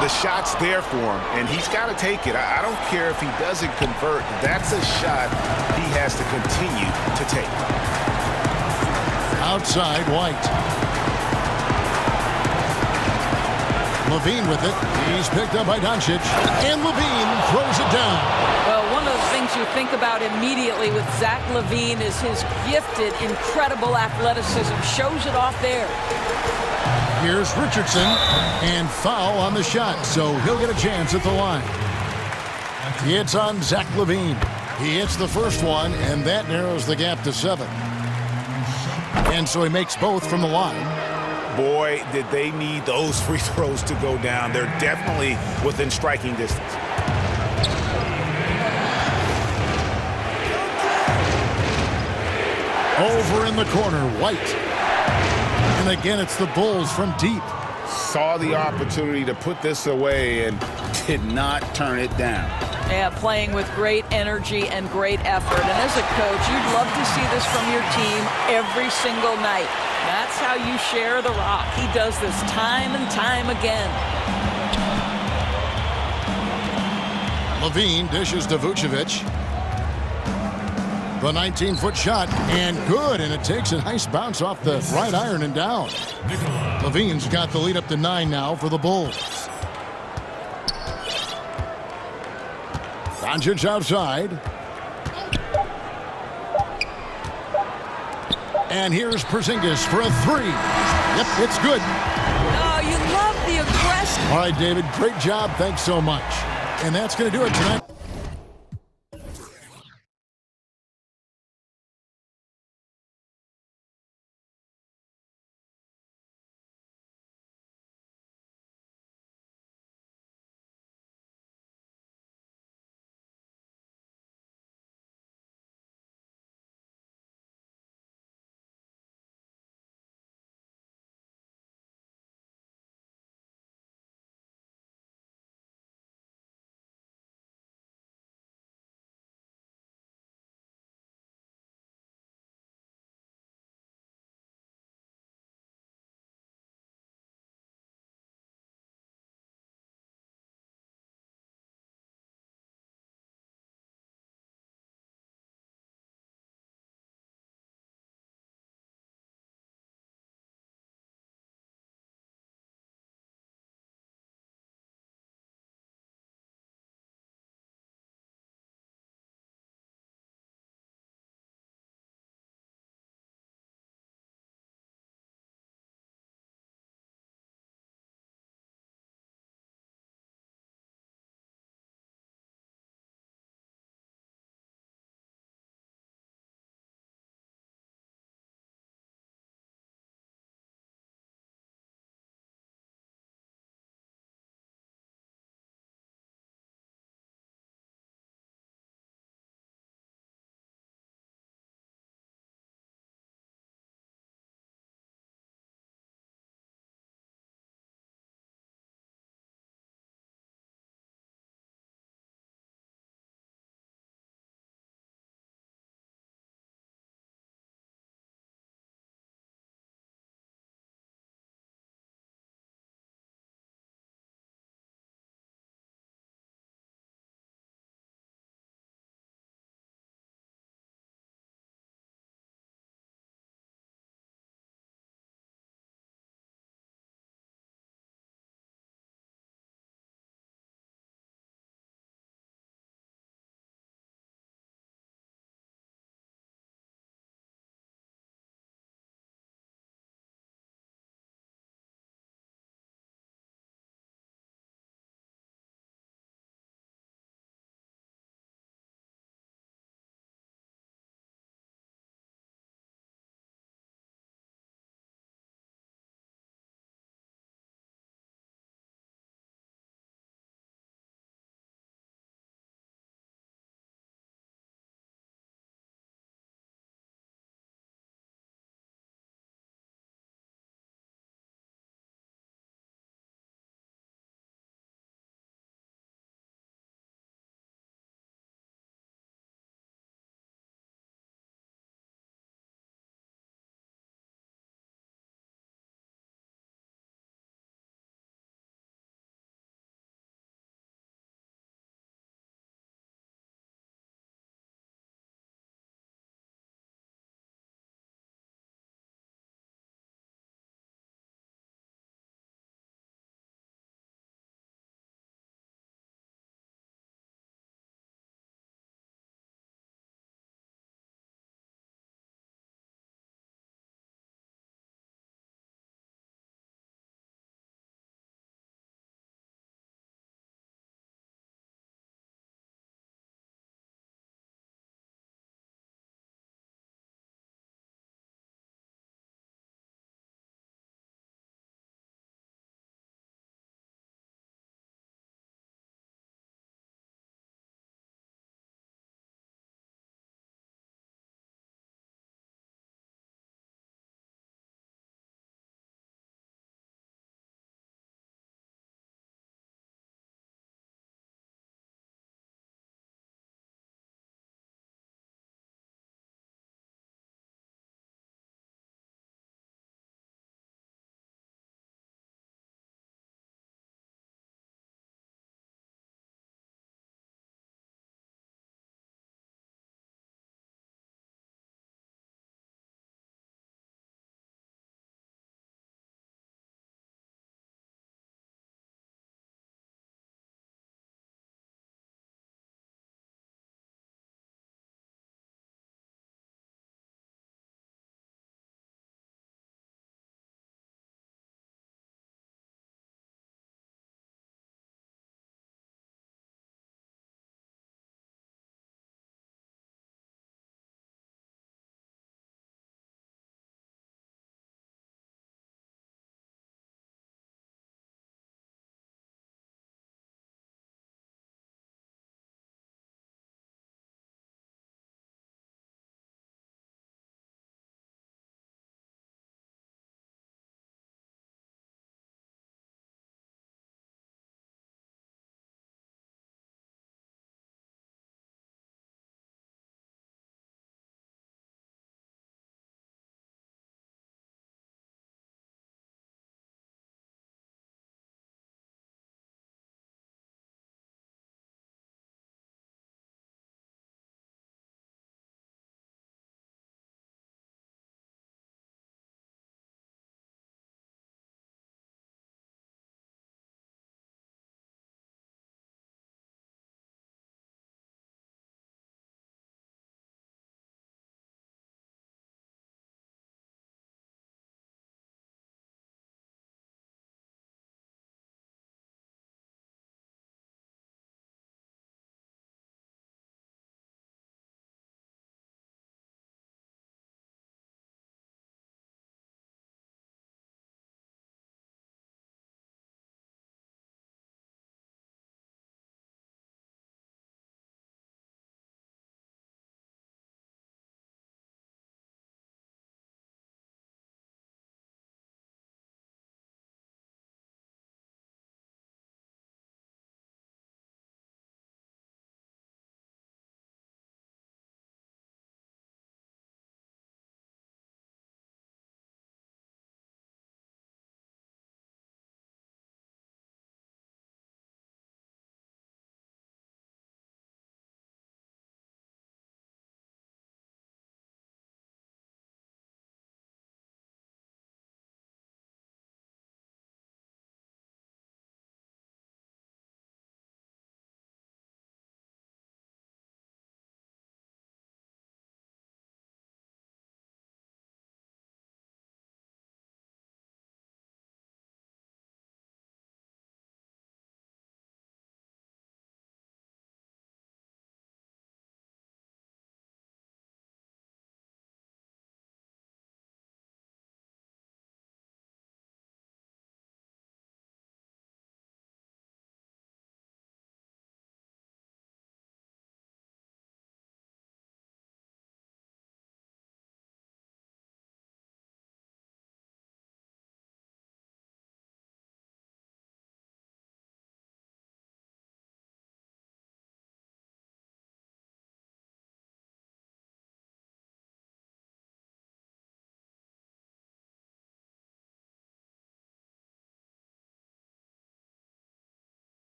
The shot's there for him, and he's got to take it. I don't care if he doesn't convert. That's a shot he has to continue to take. Outside, White. Levine with it. He's picked up by Doncic. And Levine throws it down. Well, one of the things names you think about immediately with Zach LaVine is his gifted, incredible athleticism. Shows it off there. Here's Richardson, and foul on the shot, so he'll get a chance at the line. It's on Zach LaVine. He hits the first one, and that narrows the gap to 7. And so he makes both from the line. Boy, did they need those free throws to go down. They're definitely within striking distance. Over in the corner, White. And again, it's the Bulls from deep. Saw the opportunity to put this away and did not turn it down. Yeah, playing with great energy and great effort. And as a coach, you'd love to see this from your team every single night. That's how you share the rock. He does this time and time again. LaVine dishes to Vucevic. The 19-foot shot, and good, and it takes a nice bounce off the right iron and down. LaVine's got the lead up to 9 now for the Bulls. Doncic outside. And here's Porzingis for a 3. Yep, it's good. Oh, you love the aggression. All right, David, great job. Thanks so much. And that's going to do it tonight.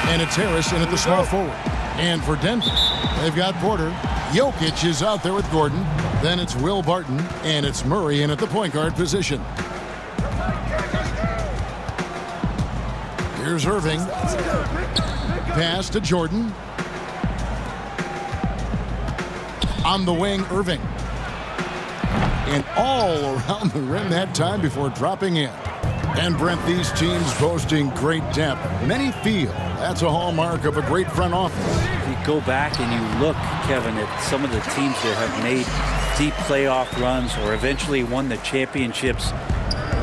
And it's Harrison at the small forward. And for Denver, they've got Porter. Jokic is out there with Gordon. Then it's Will Barton. And it's Murray in at the point guard position. Here's Irving. Pass to Jordan. On the wing, Irving. And all around the rim that time before dropping in. And Brent, these teams boasting great depth. Many feel that's a hallmark of a great front office. If you go back and you look, Kevin, at some of the teams that have made deep playoff runs or eventually won the championships,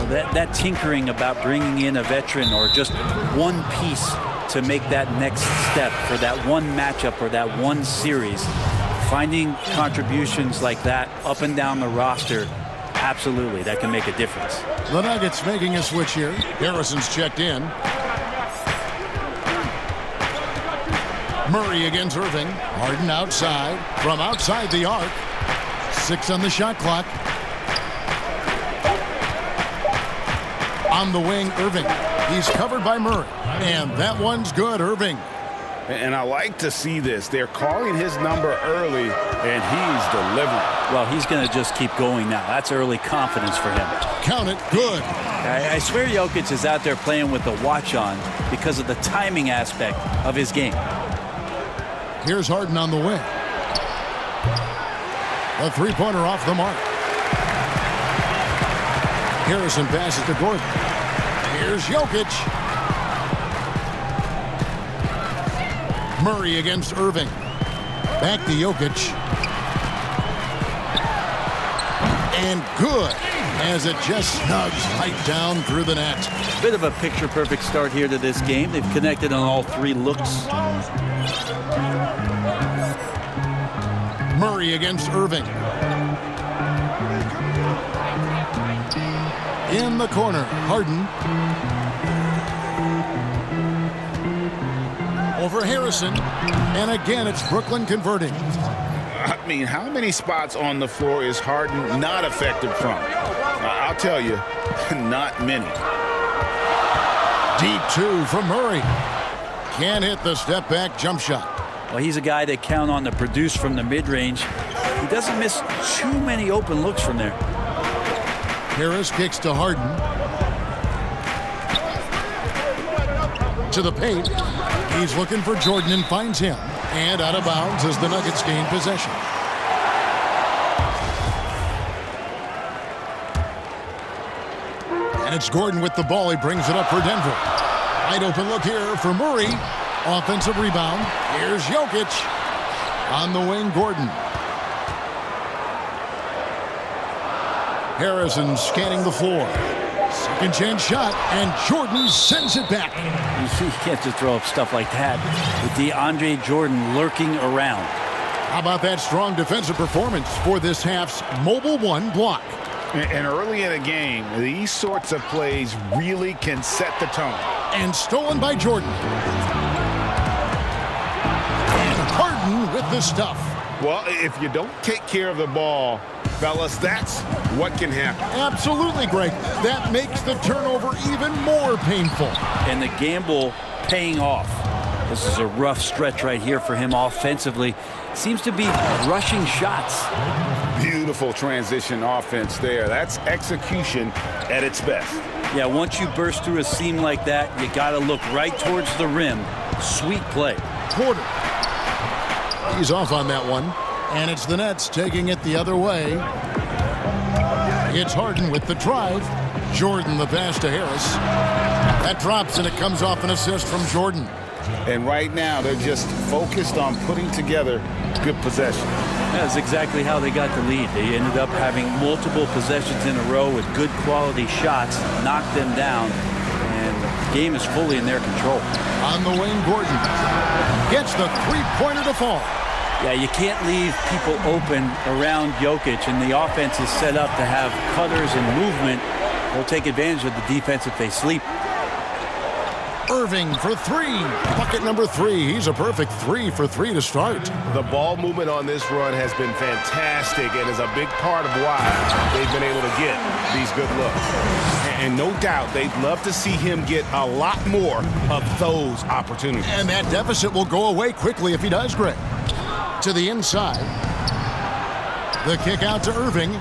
that tinkering about bringing in a veteran or just one piece to make that next step for that one matchup or that one series, finding contributions like that up and down the roster, absolutely, that can make a difference. The Nuggets making a switch here. Harrison's checked in. Murray against Irving. Harden outside. From outside the arc. 6 on the shot clock. On the wing, Irving. He's covered by Murray. And that one's good, Irving. And I like to see this. They're calling his number early, and he's delivering. Well, he's going to just keep going now. That's early confidence for him. Count it. Good. I swear Jokic is out there playing with the watch on because of the timing aspect of his game. Here's Harden on the wing. A three-pointer off the mark. Harrison passes to Gordon. Here's Jokic. Murray against Irving. Back to Jokic. And good as it just snugs right down through the net. Bit of a picture-perfect start here to this game. They've connected on all 3 looks. Murray against Irving. In the corner, Harden. Over Harrison. And again, it's Brooklyn converting. I mean, how many spots on the floor is Harden not effective from? I'll tell you, not many. Deep 2 from Murray. Can't hit the step-back jump shot. Well, he's a guy that count on to produce from the mid-range. He doesn't miss too many open looks from there. Harris kicks to Harden. To the paint. He's looking for Jordan and finds him. And out of bounds as the Nuggets gain possession. And it's Gordon with the ball. He brings it up for Denver. Wide open look here for Murray. Offensive rebound. Here's Jokic. On the wing, Gordon. Harrison scanning the floor. Second chance shot, and Jordan sends it back. You can't just throw up stuff like that with DeAndre Jordan lurking around. How about that strong defensive performance for this half's Mobile One block? And early in a game, these sorts of plays really can set the tone. And stolen by Jordan. And Harden with the stuff. Well, if you don't take care of the ball, fellas, that's what can happen. Absolutely, Greg. That makes the turnover even more painful. And the gamble paying off. This is a rough stretch right here for him offensively. Seems to be rushing shots. Beautiful transition offense there. That's execution at its best. Yeah, once you burst through a seam like that, you got to look right towards the rim. Sweet play. Porter. He's off on that one. And it's the Nets taking it the other way. It's Harden with the drive. Jordan the pass to Harris. That drops and it comes off an assist from Jordan. And right now they're just focused on putting together good possession. That's exactly how they got the lead. They ended up having multiple possessions in a row with good quality shots, knocked them down, and the game is fully in their control. On the wing, Gordon gets the three-pointer to fall. Yeah, you can't leave people open around Jokic, and the offense is set up to have cutters and movement. They'll take advantage of the defense if they sleep. Irving for three. Bucket number 3. He's a perfect 3 for 3 to start. The ball movement on this run has been fantastic and is a big part of why they've been able to get these good looks. And no doubt they'd love to see him get a lot more of those opportunities. And that deficit will go away quickly if he does, Greg. To the inside. The kick out to Irving.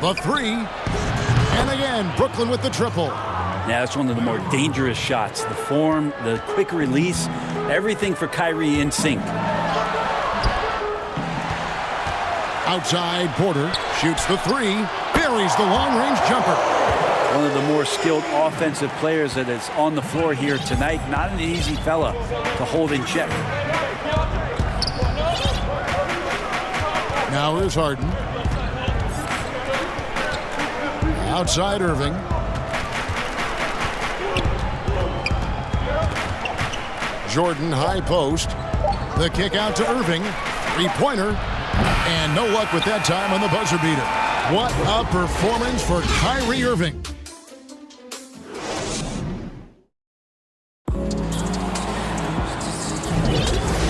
The 3. And again, Brooklyn with the triple. Yeah, that's one of the more dangerous shots. The form, the quick release, everything for Kyrie in sync. Outside, Porter shoots the 3, buries the long-range jumper. One of the more skilled offensive players that is on the floor here tonight. Not an easy fella to hold in check. Now here's Harden. Outside Irving. Jordan high post. The kick out to Irving. 3-pointer. And no luck with that time on the buzzer beater. What a performance for Kyrie Irving.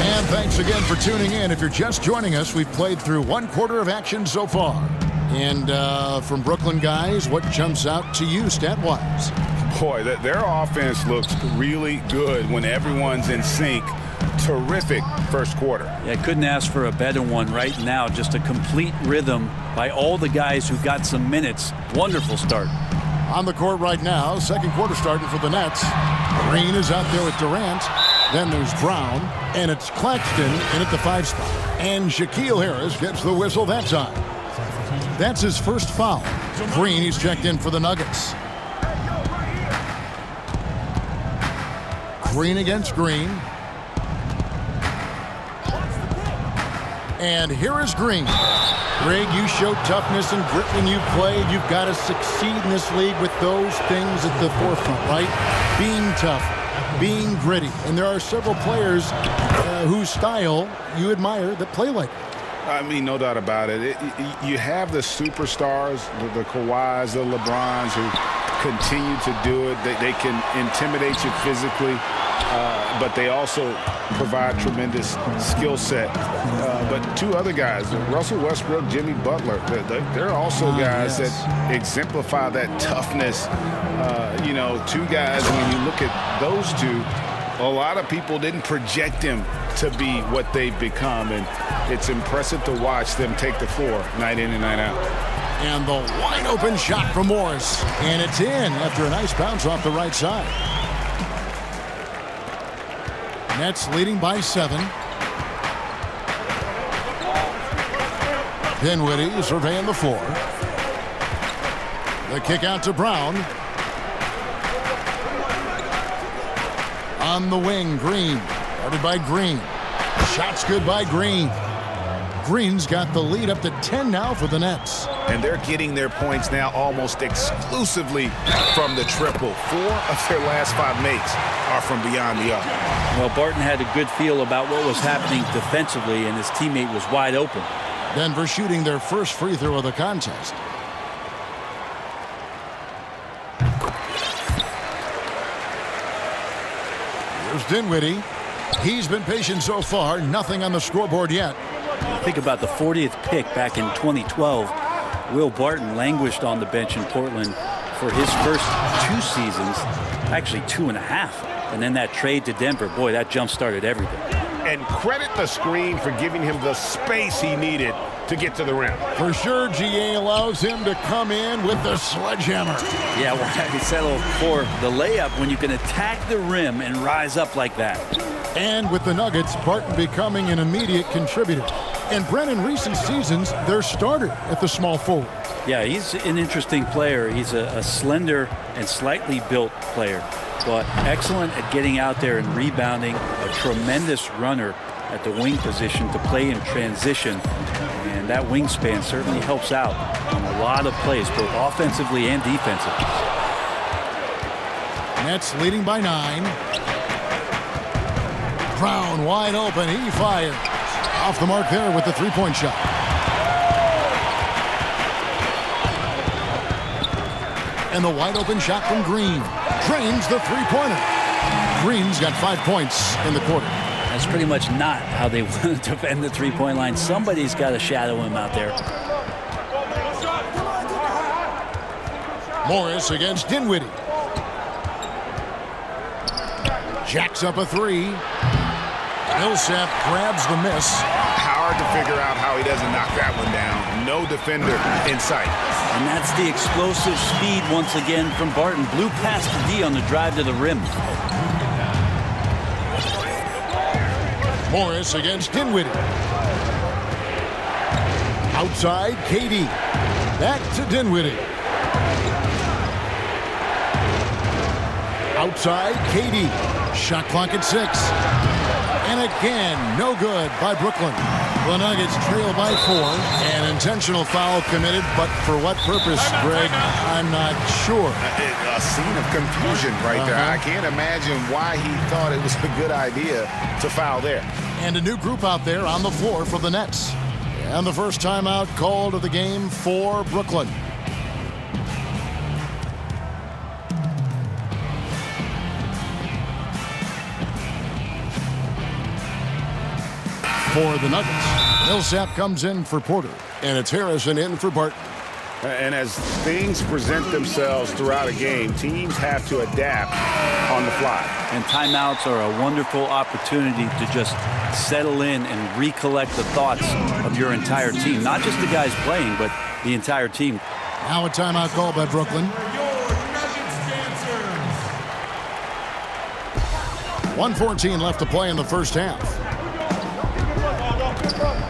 And thanks again for tuning in. If you're just joining us, we've played through 1/4 of action so far. And from Brooklyn guys, what jumps out to you stat-wise? Boy, their offense looks really good when everyone's in sync. Terrific first quarter. Yeah, couldn't ask for a better one right now. Just a complete rhythm by all the guys who got some minutes. Wonderful start. On the court right now, second quarter starting for the Nets. Green is out there with Durant. Then there's Brown, and it's Claxton in at the 5 spot. And Shaquille Harris gets the whistle that time. That's his first foul. Green, he's checked in for the Nuggets. Green against Green. And here is Green. Greg, you showed toughness and grit when you played. You've got to succeed in this league with those things at the forefront, right? Being tough, being gritty. And there are several players whose style you admire that play like that. I mean, no doubt about it. You have the superstars, the Kawhis, the LeBrons, who continue to do it. They can intimidate you physically, but they also provide tremendous skill set. But two other guys, Russell Westbrook, Jimmy Butler, they're also guys that exemplify that toughness. You know, two guys, when you look at those two, a lot of people didn't project them to be what they've become, and it's impressive to watch them take the floor night in and night out. And the wide open shot from Morris, and it's in after a nice bounce off the right side. Nets leading by 7. Dinwiddie surveying the floor. The kick out to Brown. On the wing, Green. Guarded by Green. Shots good by Green. Green's got the lead up to 10 now for the Nets. And they're getting their points now almost exclusively from the triple. 4 of their last 5 makes are from beyond the arc. Well, Barton had a good feel about what was happening defensively, and his teammate was wide open. Denver shooting their first free throw of the contest. Here's Dinwiddie. He's been patient so far. Nothing on the scoreboard yet. Think about the 40th pick back in 2012. Will Barton languished on the bench in Portland for his first 2 seasons, actually 2.5. And then that trade to Denver, boy, that jump-started everything. And credit the screen for giving him the space he needed to get to the rim. For sure, GA allows him to come in with the sledgehammer. Yeah, well, he settled for the layup when you can attack the rim and rise up like that. And with the Nuggets, Barton becoming an immediate contributor. And Brent, in recent seasons, their starter at the small forward. Yeah, he's an interesting player. He's a slender and slightly built player, but excellent at getting out there and rebounding, a tremendous runner at the wing position to play in transition. And that wingspan certainly helps out on a lot of plays, both offensively and defensively. Nets leading by 9. Brown wide open. He fires. Off the mark there with the 3-point shot. And the wide open shot from Green. Drains the three-pointer. Green's got 5 points in the quarter. That's pretty much not how they want to defend the three-point line. Somebody's got to shadow him out there. Morris against Dinwiddie. Jacks up a three. Millsap grabs the miss. Hard to figure out how he doesn't knock that one down. No defender in sight. And that's the explosive speed once again from Barton. Blew past the D on the drive to the rim. Morris against Dinwiddie. Outside, KD. Back to Dinwiddie. Outside, KD. Shot clock at 6. And again, no good by Brooklyn. The Nuggets trail by 4. An intentional foul committed, but for what purpose, Greg, I'm not sure. A scene of confusion right there. I can't imagine why he thought it was a good idea to foul there. And a new group out there on the floor for the Nets. And the first timeout called of the game for Brooklyn. For the Nuggets, Millsap comes in for Porter, and it's Harrison in for Barton. And as things present themselves throughout a game, teams have to adapt on the fly. And timeouts are a wonderful opportunity to just settle in and recollect the thoughts of your entire team. Not just the guys playing, but the entire team. Now a timeout call by Brooklyn. 1:14 left to play in the first half.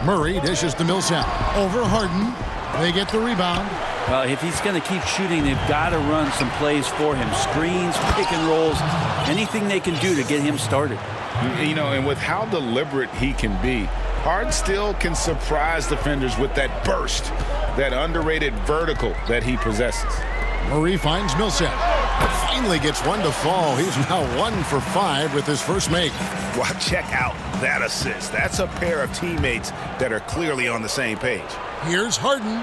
Murray dishes to Millsap. Over Harden. They get the rebound. Well, if he's going to keep shooting, they've got to run some plays for him. Screens, pick and rolls, anything they can do to get him started. You know, and with how deliberate he can be, Harden still can surprise defenders with that burst, that underrated vertical that he possesses. Murray finds Millsap. Finally gets one to fall. He's now 1 for 5 with his first make. Well, check out that assist. That's a pair of teammates that are clearly on the same page. Here's Harden.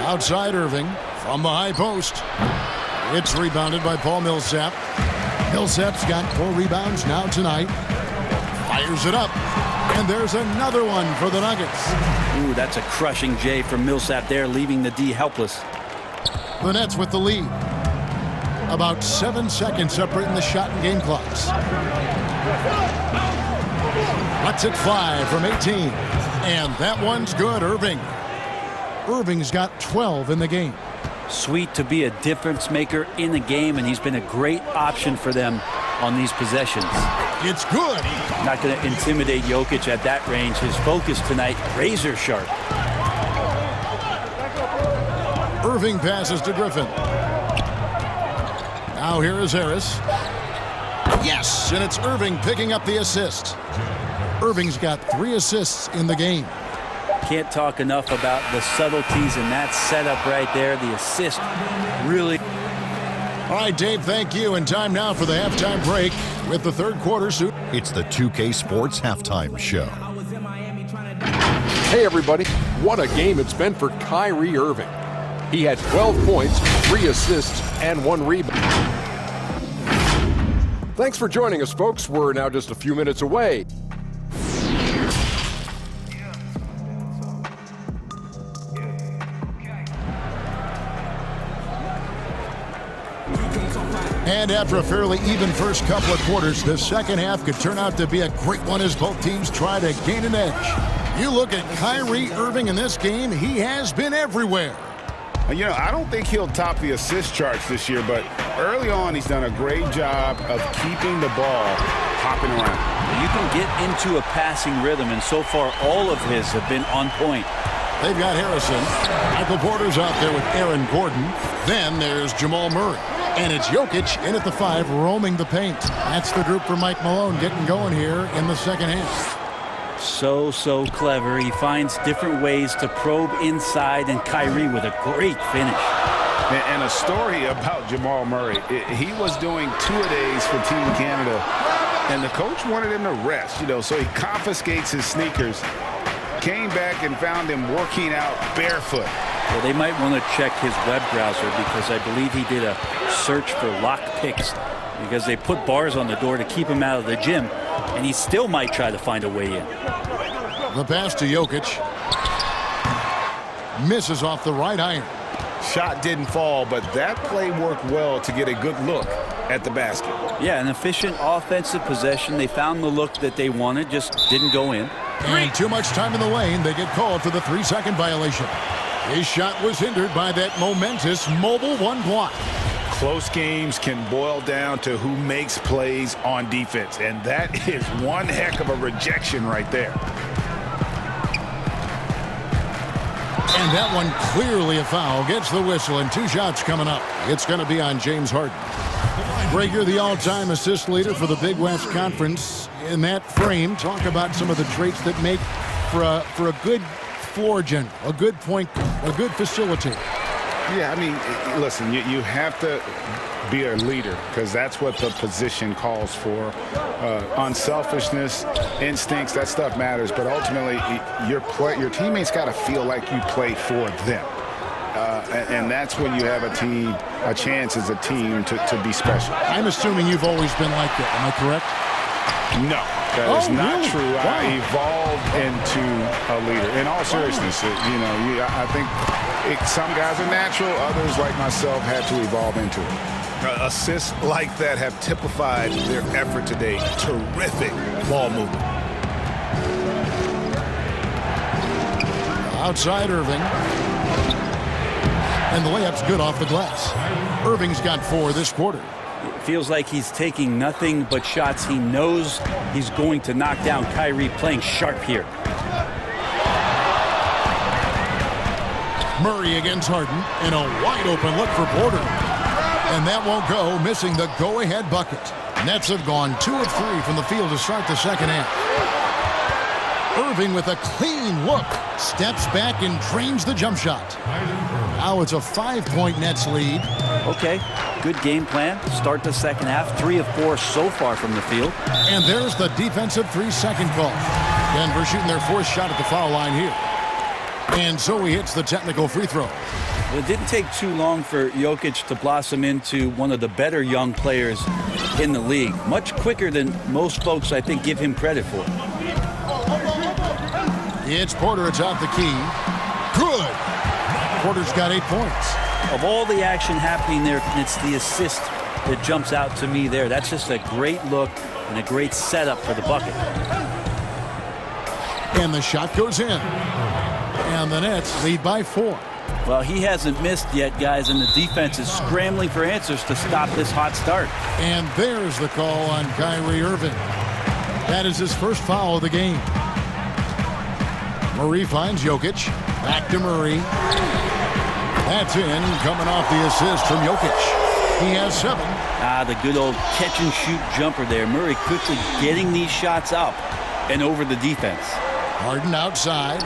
Outside Irving from the high post. It's rebounded by Paul Millsap. Millsap's got 4 rebounds now tonight. Fires it up. And there's another one for the Nuggets. Ooh, that's a crushing J from Millsap there, leaving the D helpless. The Nets with the lead. About 7 seconds separating the shot and game clocks. Lets it fly from 18. And that one's good, Irving. Irving's got 12 in the game. Sweet to be a difference maker in the game, and he's been a great option for them on these possessions. It's good. Not going to intimidate Jokic at that range. His focus tonight, razor sharp. Irving passes to Griffin. Now here is Harris. Yes, and it's Irving picking up the assist. Irving's got 3 assists in the game. Can't talk enough about the subtleties in that setup right there. The assist really. All right, Dave, thank you. And time now for the halftime break with the third quarter. It's the 2K Sports Halftime Show. Hey, everybody. What a game it's been for Kyrie Irving. He had 12 points, 3 assists, and 1 rebound. Thanks for joining us, folks. We're now just a few minutes away. And after a fairly even first couple of quarters, the second half could turn out to be a great one as both teams try to gain an edge. You look at Kyrie Irving in this game, he has been everywhere. You know, I don't think he'll top the assist charts this year, but early on he's done a great job of keeping the ball hopping around. You can get into a passing rhythm, and so far all of his have been on point. They've got Harrison. Michael Porter's out there with Aaron Gordon. Then there's Jamal Murray. And it's Jokic in at the 5, roaming the paint. That's the group for Mike Malone getting going here in the second half. So clever. He finds different ways to probe inside, and Kyrie with a great finish. And a story about Jamal Murray. He was doing 2-a-days for Team Canada, and the coach wanted him to rest, you know, so he confiscates his sneakers, came back and found him working out barefoot. Well, they might want to check his web browser because I believe he did a search for lock picks because they put bars on the door to keep him out of the gym, and he still might try to find a way in. The pass to Jokic. Misses off the right iron. Shot didn't fall, but that play worked well to get a good look at the basket. Yeah, an efficient offensive possession. They found the look that they wanted, just didn't go in. And too much time in the lane. They get called for the 3-second violation. His shot was hindered by that momentous mobile one block. Close games can boil down to who makes plays on defense, and that is one heck of a rejection right there. And that one clearly a foul. Gets the whistle, and 2 shots coming up. It's going to be on James Harden. Breaker, the all-time assist leader for the Big West Conference. In that frame, talk about some of the traits that make for a good floor general, a good point, a good facilitator. Yeah, I mean, listen, you have to be a leader because that's what the position calls for. Unselfishness, instincts, that stuff matters. But ultimately, your teammates got to feel like you play for them. And that's when you have a chance as a team to be special. I'm assuming you've always been like that. Am I correct? No, that is not really? true. Wow. I evolved into a leader. In all seriousness, I think some guys are natural. Others, like myself, had to evolve into it. Assists like that have typified their effort today. Terrific ball movement. Outside Irving. And the layup's good off the glass. Irving's got 4 this quarter. It feels like he's taking nothing but shots he knows he's going to knock down. Kyrie playing sharp here. Murray against Harden in a wide open look for Porter. And that won't go, missing the go-ahead bucket. Nets have gone 2 of 3 from the field to start the second half. Irving with a clean look. Steps back and trains the jump shot. Now it's a 5-point Nets lead. Okay, good game plan. Start the second half. 3 of 4 so far from the field. And there's the defensive 3-second call. Denver shooting their 4th shot at the foul line here. And so he hits the technical free throw. It didn't take too long for Jokic to blossom into one of the better young players in the league. Much quicker than most folks, I think, give him credit for. It's Porter atop the key. Good. Porter's got 8 points. Of all the action happening there, it's the assist that jumps out to me there. That's just a great look and a great setup for the bucket. And the shot goes in. And the Nets lead by 4. Well, he hasn't missed yet, guys, and the defense is scrambling for answers to stop this hot start. And there's the call on Kyrie Irving. That is his first foul of the game. Murray finds Jokic. Back to Murray. That's in, coming off the assist from Jokic. He has 7. The good old catch-and-shoot jumper there. Murray quickly getting these shots up and over the defense. Harden outside.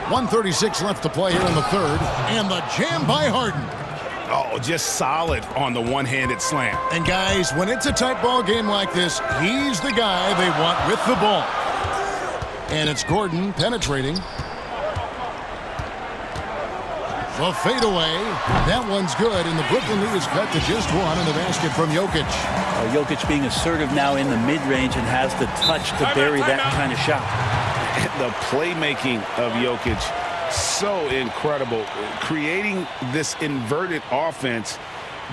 1:36 left to play here in the third. And the jam by Harden. Oh, just solid on the one-handed slam. And guys, when it's a tight ball game like this, he's the guy they want with the ball. And it's Gordon penetrating. The fadeaway. That one's good, and the Brooklyn lead is cut to just 1 in the basket from Jokic. Jokic being assertive now in the mid-range and has the touch to bury that kind of shot. The playmaking of Jokic, so incredible. Creating this inverted offense.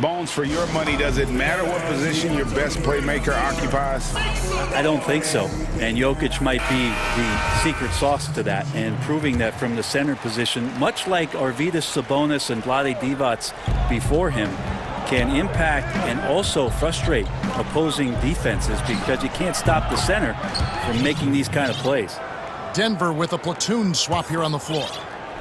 Bones, for your money, does it matter what position your best playmaker occupies? I don't think so. And Jokic might be the secret sauce to that, and proving that from the center position, much like Arvydas Sabonis and Vlade Divac before him, can impact and also frustrate opposing defenses because you can't stop the center from making these kind of plays. Denver with a platoon swap here on the floor.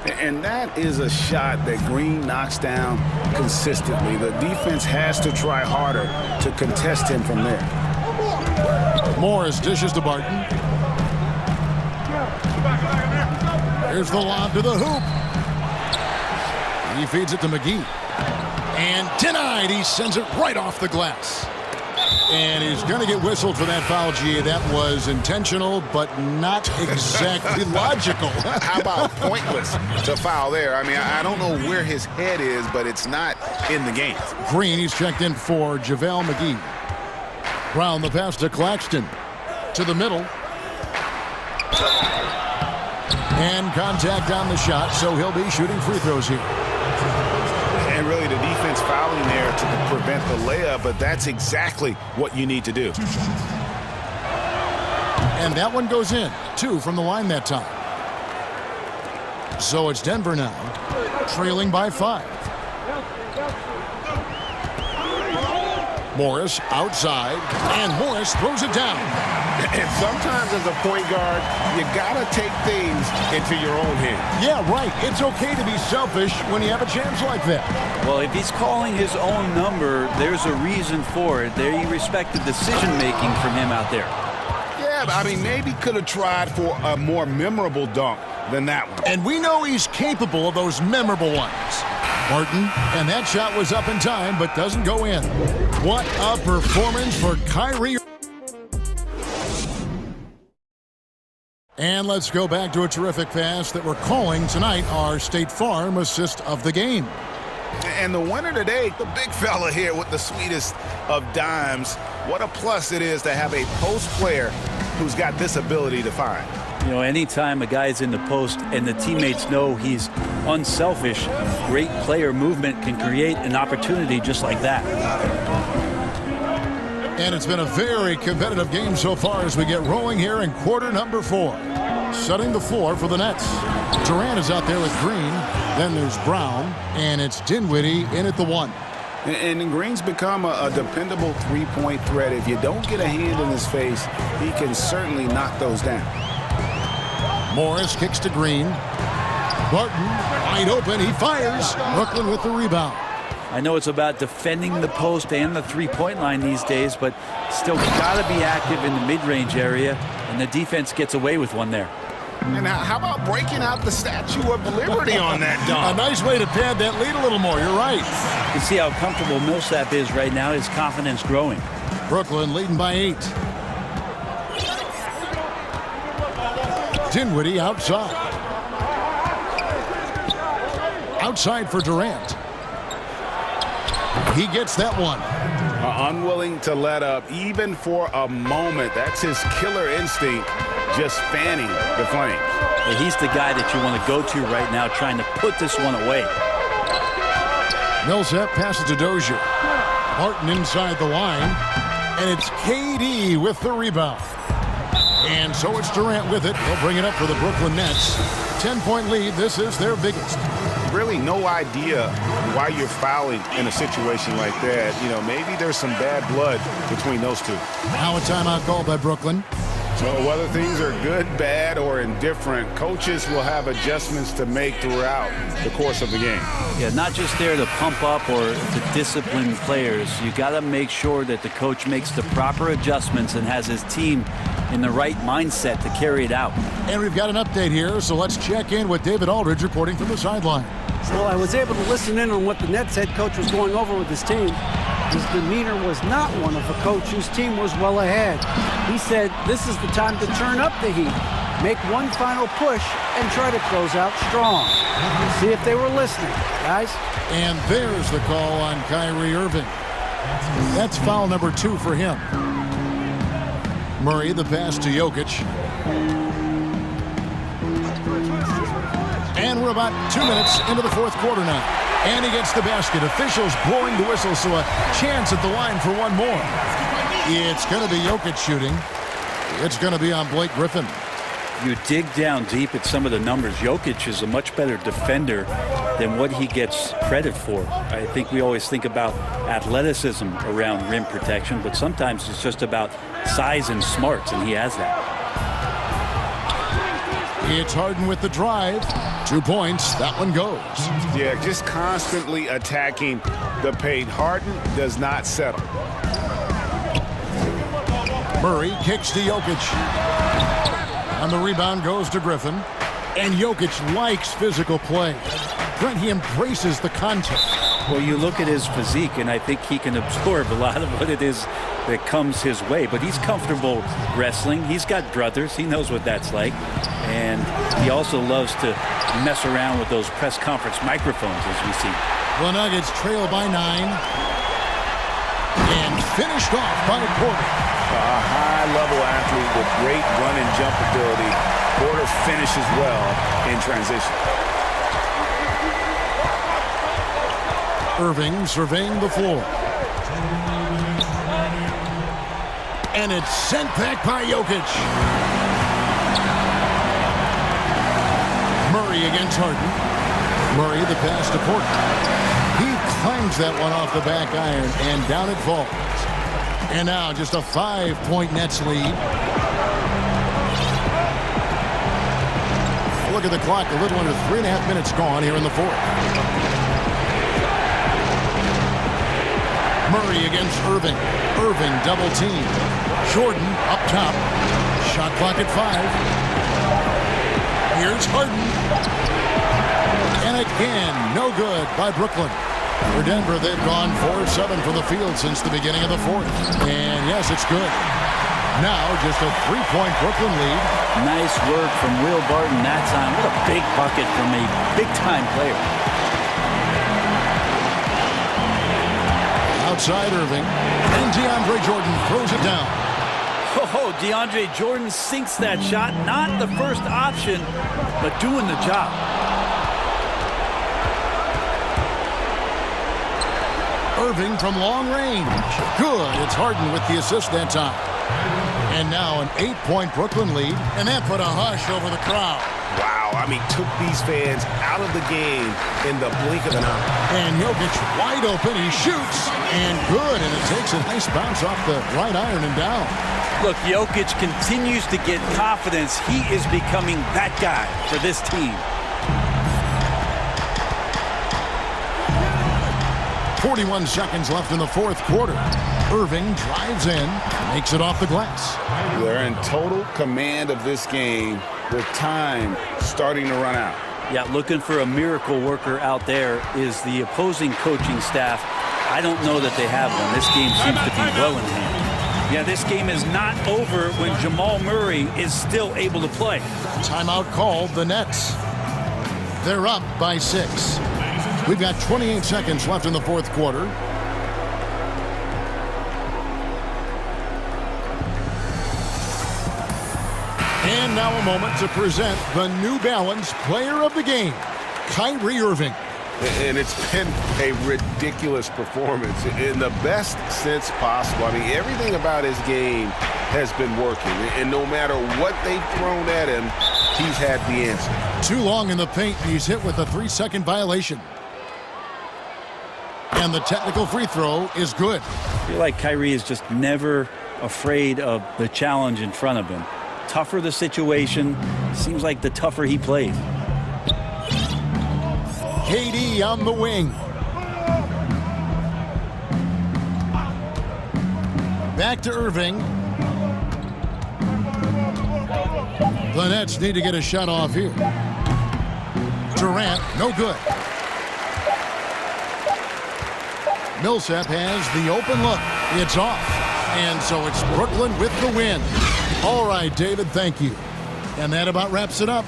And that is a shot that Green knocks down consistently. The defense has to try harder to contest him from there. Morris dishes to Barton. Here's the lob to the hoop. He feeds it to McGee. And denied. He sends it right off the glass. And he's going to get whistled for that foul, G. That was intentional, but not exactly logical. How about pointless to foul there? I mean, I don't know where his head is, but it's not in the game. Green, he's checked in for JaVale McGee. Brown, the pass to Claxton. To the middle. And contact on the shot, so he'll be shooting free throws here. And really the defense fouling there to prevent the layup, but that's exactly what you need to do. And that one goes in. 2 from the line that time. So it's Denver now, trailing by 5. Morris outside, and Morris throws it down. And sometimes as a point guard, you gotta take things into your own hands. Yeah, right. It's okay to be selfish when you have a chance like that. Well, if he's calling his own number, there's a reason for it. There, you respect the decision-making from him out there. Yeah, but I mean, maybe could have tried for a more memorable dunk than that one. And we know he's capable of those memorable ones. Martin, and that shot was up in time, but doesn't go in. What a performance for Kyrie. And let's go back to a terrific pass that we're calling tonight our State Farm assist of the game. And the winner today, the big fella here with the sweetest of dimes. What a plus it is to have a post player who's got this ability to find. You know, anytime a guy's in the post and the teammates know he's unselfish, great player movement can create an opportunity just like that. And it's been a very competitive game so far as we get rolling here in quarter number 4. Setting the floor for the Nets. Durant is out there with Green. Then there's Brown. And it's Dinwiddie in at the 1. And Green's become a dependable three-point threat. If you don't get a hand in his face, he can certainly knock those down. Morris kicks to Green. Barton wide open. He fires. Brooklyn with the rebound. I know it's about defending the post and the three-point line these days, but still got to be active in the mid-range area, and the defense gets away with one there. And how about breaking out the Statue of Liberty on that dunk? A nice way to pad that lead a little more. You're right. You can see how comfortable Millsap is right now. His confidence growing. Brooklyn leading by 8. Dinwiddie outside. Outside for Durant. He gets that one. Unwilling to let up even for a moment. That's his killer instinct, just fanning the flames. Well, he's the guy that you want to go to right now, trying to put this one away. Millsap passes to Dozier. Martin inside the line. And it's KD with the rebound. And so it's Durant with it. They'll bring it up for the Brooklyn Nets. 10-point lead. This is their biggest. Really no idea why you're fouling in a situation like that. You know, maybe there's some bad blood between those two. Now a timeout called by Brooklyn. So whether things are good, bad, or indifferent, coaches will have adjustments to make throughout the course of the game. Yeah, not just there to pump up or to discipline players. You got to make sure that the coach makes the proper adjustments and has his team in the right mindset to carry it out. And we've got an update here, so let's check in with David Aldridge reporting from the sideline. Well, I was able to listen in on what the Nets head coach was going over with his team. His demeanor was not one of a coach whose team was well ahead. He said this is the time to turn up the heat, make one final push, and try to close out strong. See if they were listening, guys. And there's the call on Kyrie Irving. That's foul number 2 for him. Murray, the pass to Jokic. And we're about 2 minutes into the fourth quarter now. And he gets the basket. Officials blowing the whistle, so a chance at the line for one more. It's going to be Jokic shooting. It's going to be on Blake Griffin. You dig down deep at some of the numbers. Jokic is a much better defender than what he gets credit for. I think we always think about athleticism around rim protection, but sometimes it's just about size and smarts, and he has that. It's Harden with the drive. 2 points. That one goes. Yeah, just constantly attacking the paint. Harden does not settle. Murray kicks to Jokic. On the rebound goes to Griffin. And Jokic likes physical play. Brent, he embraces the contact. Well, you look at his physique, and I think he can absorb a lot of what it is that comes his way. But he's comfortable wrestling. He's got brothers. He knows what that's like. And he also loves to mess around with those press conference microphones, as we see. The Nuggets trail by 9. And finished off by Porter. A high-level athlete with great run and jump ability. Porter finishes well in transition. Irving surveying the floor. And it's sent back by Jokic. Murray against Harden. Murray the pass to Porter. He climbs that one off the back iron, and down it falls. And now just a 5-point Nets lead. Look at the clock, a little under 3.5 minutes gone here in the fourth. Murray against Irving. Irving double team. Jordan up top. Shot clock at 5. Here's Harden. And again, no good by Brooklyn. For Denver, they've gone 4 of 7 from the field since the beginning of the fourth. And yes, it's good. Now just a 3-point Brooklyn lead. Nice work from Will Barton that time. What a big bucket from a big-time player. Outside Irving, and DeAndre Jordan throws it down. Oh, DeAndre Jordan sinks that shot. Not the first option, but doing the job. Irving from long range. Good. It's Harden with the assist that time. And now an 8-point Brooklyn lead, and that put a hush over the crowd. Wow, I mean, took these fans out of the game in the blink of an eye. And Jokic wide open, he shoots, and good, and it takes a nice bounce off the right iron and down. Look, Jokic continues to get confidence. He is becoming that guy for this team. 41 seconds left in the fourth quarter. Irving drives in, makes it off the glass. They're in total command of this game with time starting to run out. Yeah, looking for a miracle worker out there is the opposing coaching staff. I don't know that they have one. This game seems to be well in hand. Yeah, this game is not over when Jamal Murray is still able to play. Timeout called, the Nets. They're up by 6. We've got 28 seconds left in the fourth quarter. And now a moment to present the New Balance Player of the Game, Kyrie Irving. And it's been a ridiculous performance in the best sense possible. I mean, everything about his game has been working. And no matter what they've thrown at him, he's had the answer. Too long in the paint, he's hit with a 3-second violation. And the technical free throw is good. I feel like Kyrie is just never afraid of the challenge in front of him. Tougher the situation, seems like the tougher he plays. KD on the wing. Back to Irving. The Nets need to get a shot off here. Durant, no good. Millsap has the open look. It's off. And so it's Brooklyn with the win. All right, David, thank you. And that about wraps it up.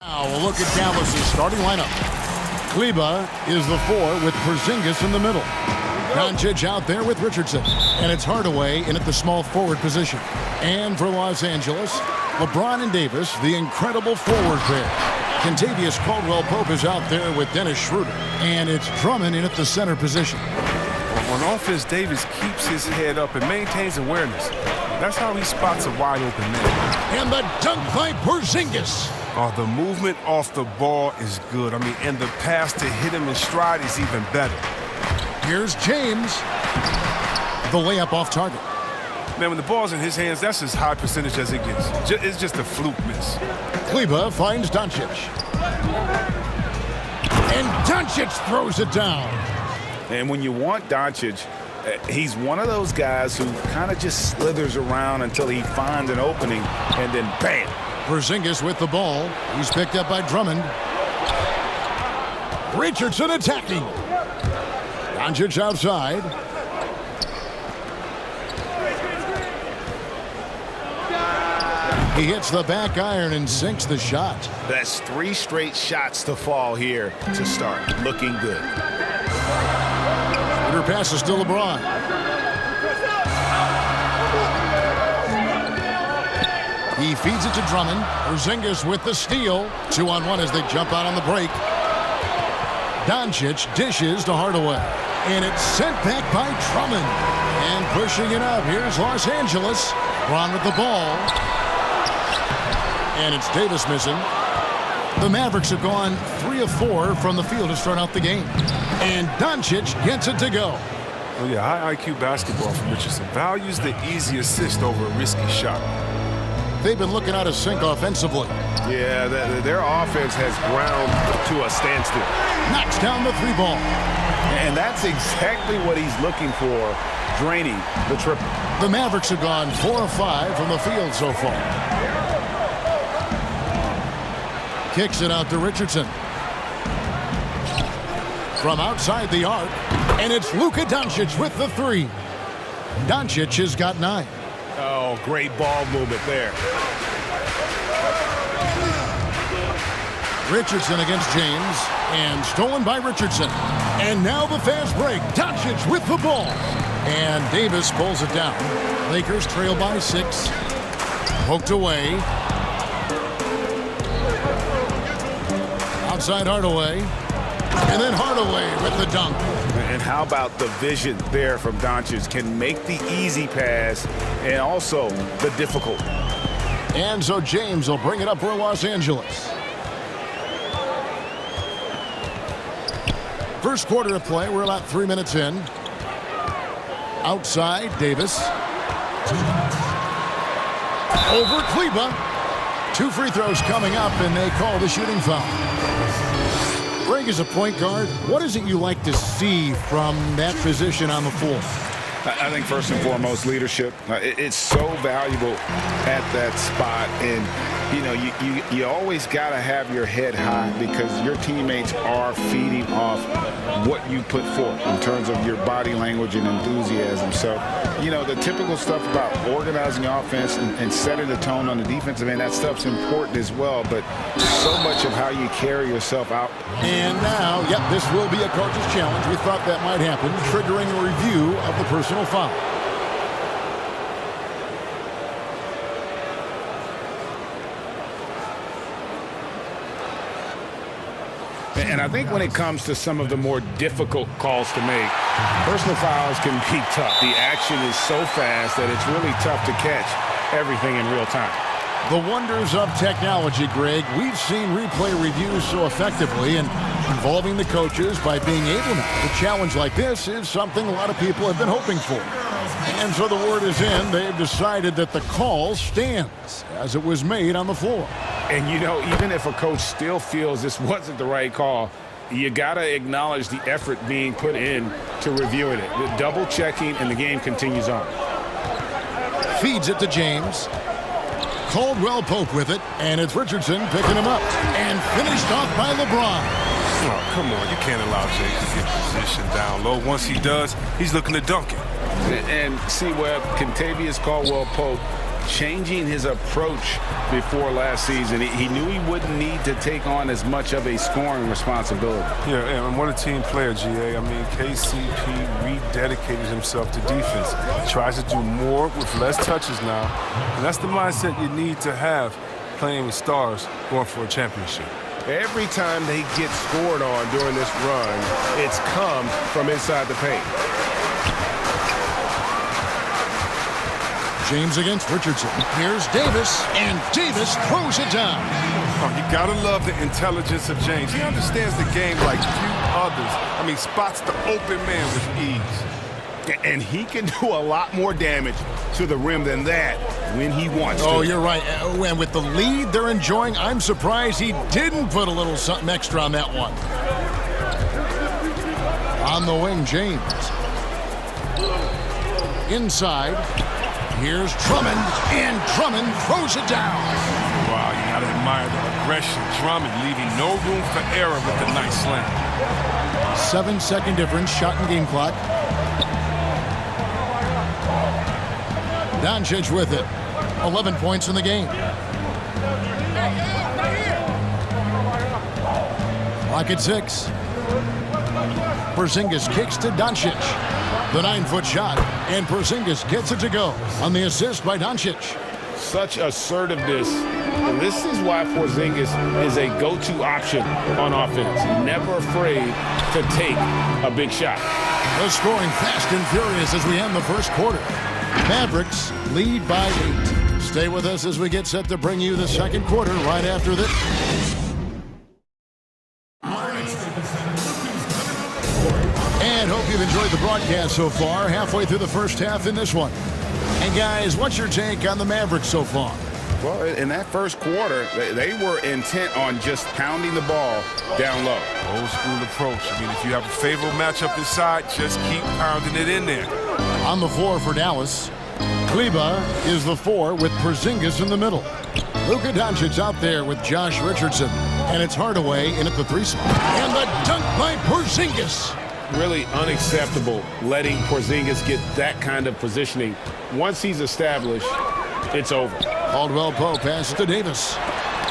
Now we'll look at Dallas's starting lineup. Kleba is the 4 with Porzingis in the middle. Doncic out there with Richardson. And it's Hardaway in at the small forward position. And for Los Angeles, LeBron and Davis, the incredible forward pair. Kentavious Caldwell-Pope is out there with Dennis Schroeder. And it's Drummond in at the center position. On offense, Davis keeps his head up and maintains awareness. That's how he spots a wide-open man. And the dunk by Porzingis. Oh, the movement off the ball is good. I mean, and the pass to hit him in stride is even better. Here's James. The layup off target. Man, when the ball's in his hands, that's as high percentage as it gets. It's just a fluke miss. Kleba finds Doncic. And Doncic throws it down. And when you want Doncic, he's one of those guys who kind of just slithers around until he finds an opening, and then bam. Porzingis with the ball. He's picked up by Drummond. Richardson attacking. Doncic outside. He hits the back iron and sinks the shot. That's 3 straight shots to fall here to start. Looking good. Her pass is still LeBron. He feeds it to Drummond. Porzingis with the steal. 2-on-1 as they jump out on the break. Doncic dishes to Hardaway. And it's sent back by Drummond. And pushing it up. Here's Los Angeles. Braun with the ball. And it's Davis missing. The Mavericks have gone 3 of 4 from the field to start out the game. And Doncic gets it to go. Oh, yeah, high IQ basketball from Richardson. Values the easy assist over a risky shot. They've been looking out of sync offensively. Yeah, their offense has ground to a standstill. Knocks down the 3-ball. And that's exactly what he's looking for, draining the triple. The Mavericks have gone 4 of 5 from the field so far. Kicks it out to Richardson. From outside the arc, and it's Luka Doncic with the 3. Doncic has got 9. Oh, great ball movement there. Richardson against James, and stolen by Richardson. And now the fast break. Doncic with the ball. And Davis pulls it down. Lakers trail by 6. Poked away. Outside Hardaway. And then Hardaway with the dunk. And how about the vision there from Doncic? Can make the easy pass and also the difficult. And so James will bring it up for Los Angeles. First quarter of play. We're about 3 minutes in. Outside, Davis. Over Kleba. 2 free throws coming up, and they call the shooting foul. Greg, as a point guard, what is it you like to see from that position on the floor? I think first and foremost, leadership. It's so valuable at that spot. And, you know, you always got to have your head high because your teammates are feeding off what you put forth in terms of your body language and enthusiasm. So, you know, the typical stuff about organizing offense and setting the tone on the defensive end, that stuff's important as well. But so much of how you carry yourself out. And now, yep, this will be a coach's challenge. We thought that might happen, triggering a review of the personal foul. And I think when it comes to some of the more difficult calls to make, personal fouls can be tough. The action is so fast that it's really tough to catch everything in real time. The wonders of technology, Greg. We've seen replay reviews so effectively, and involving the coaches by being able to challenge like this is something a lot of people have been hoping for. And so the word is in. They've decided that the call stands as it was made on the floor. And, you know, even if a coach still feels this wasn't the right call, you got to acknowledge the effort being put in to reviewing it. The double checking, and the game continues on. Feeds it to James. Caldwell-Pope with it, and it's Richardson picking him up. And finished off by LeBron. Oh, come on. You can't allow Jay to get position down low. Once he does, he's looking to dunk it. And see, Webb, Kentavious Caldwell-Pope changing his approach before last season. He knew he wouldn't need to take on as much of a scoring responsibility. Yeah, and what a team player, GA. I mean, KCP rededicated himself to defense. He tries to do more with less touches now, and that's the mindset you need to have playing with stars going for a championship. Every time they get scored on during this run, it's come from inside the paint. James against Richardson. Here's Davis, and Davis throws it down. Oh, you gotta love the intelligence of James. He understands the game like few others. I mean, spots the open man with ease. And he can do a lot more damage to the rim than that when he wants to. Oh, you're right. And with the lead they're enjoying, I'm surprised he didn't put a little something extra on that one. On the wing, James. Inside. Here's Drummond, and Drummond throws it down. Wow, you gotta admire the aggression. Drummond leaving no room for error with the nice slam. 7-second difference, shot and game clock. Doncic with it. 11 points in the game. Clock at 6. Porzingis kicks to Doncic. The 9-foot shot, and Porzingis gets it to go on the assist by Doncic. Such assertiveness. And this is why Porzingis is a go-to option on offense. Never afraid to take a big shot. The scoring fast and furious as we end the first quarter. Mavericks lead by 8. Stay with us as we get set to bring you the second quarter right after this. And hope you've enjoyed the broadcast so far, halfway through the first half in this one. And guys, what's your take on the Mavericks so far? Well, in that first quarter, they were intent on just pounding the ball down low. Old school approach. I mean, if you have a favorable matchup inside, just keep pounding it in there. On the floor for Dallas, Kleba is the 4 with Porzingis in the middle. Luka Doncic out there with Josh Richardson. And it's Hardaway in at the 3 spot. And the dunk by Porzingis. Really unacceptable letting Porzingis get that kind of positioning. Once he's established, it's over. Caldwell-Pope passes to Davis.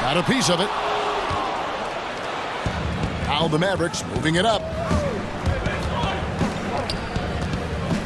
Got a piece of it. Now the Mavericks moving it up.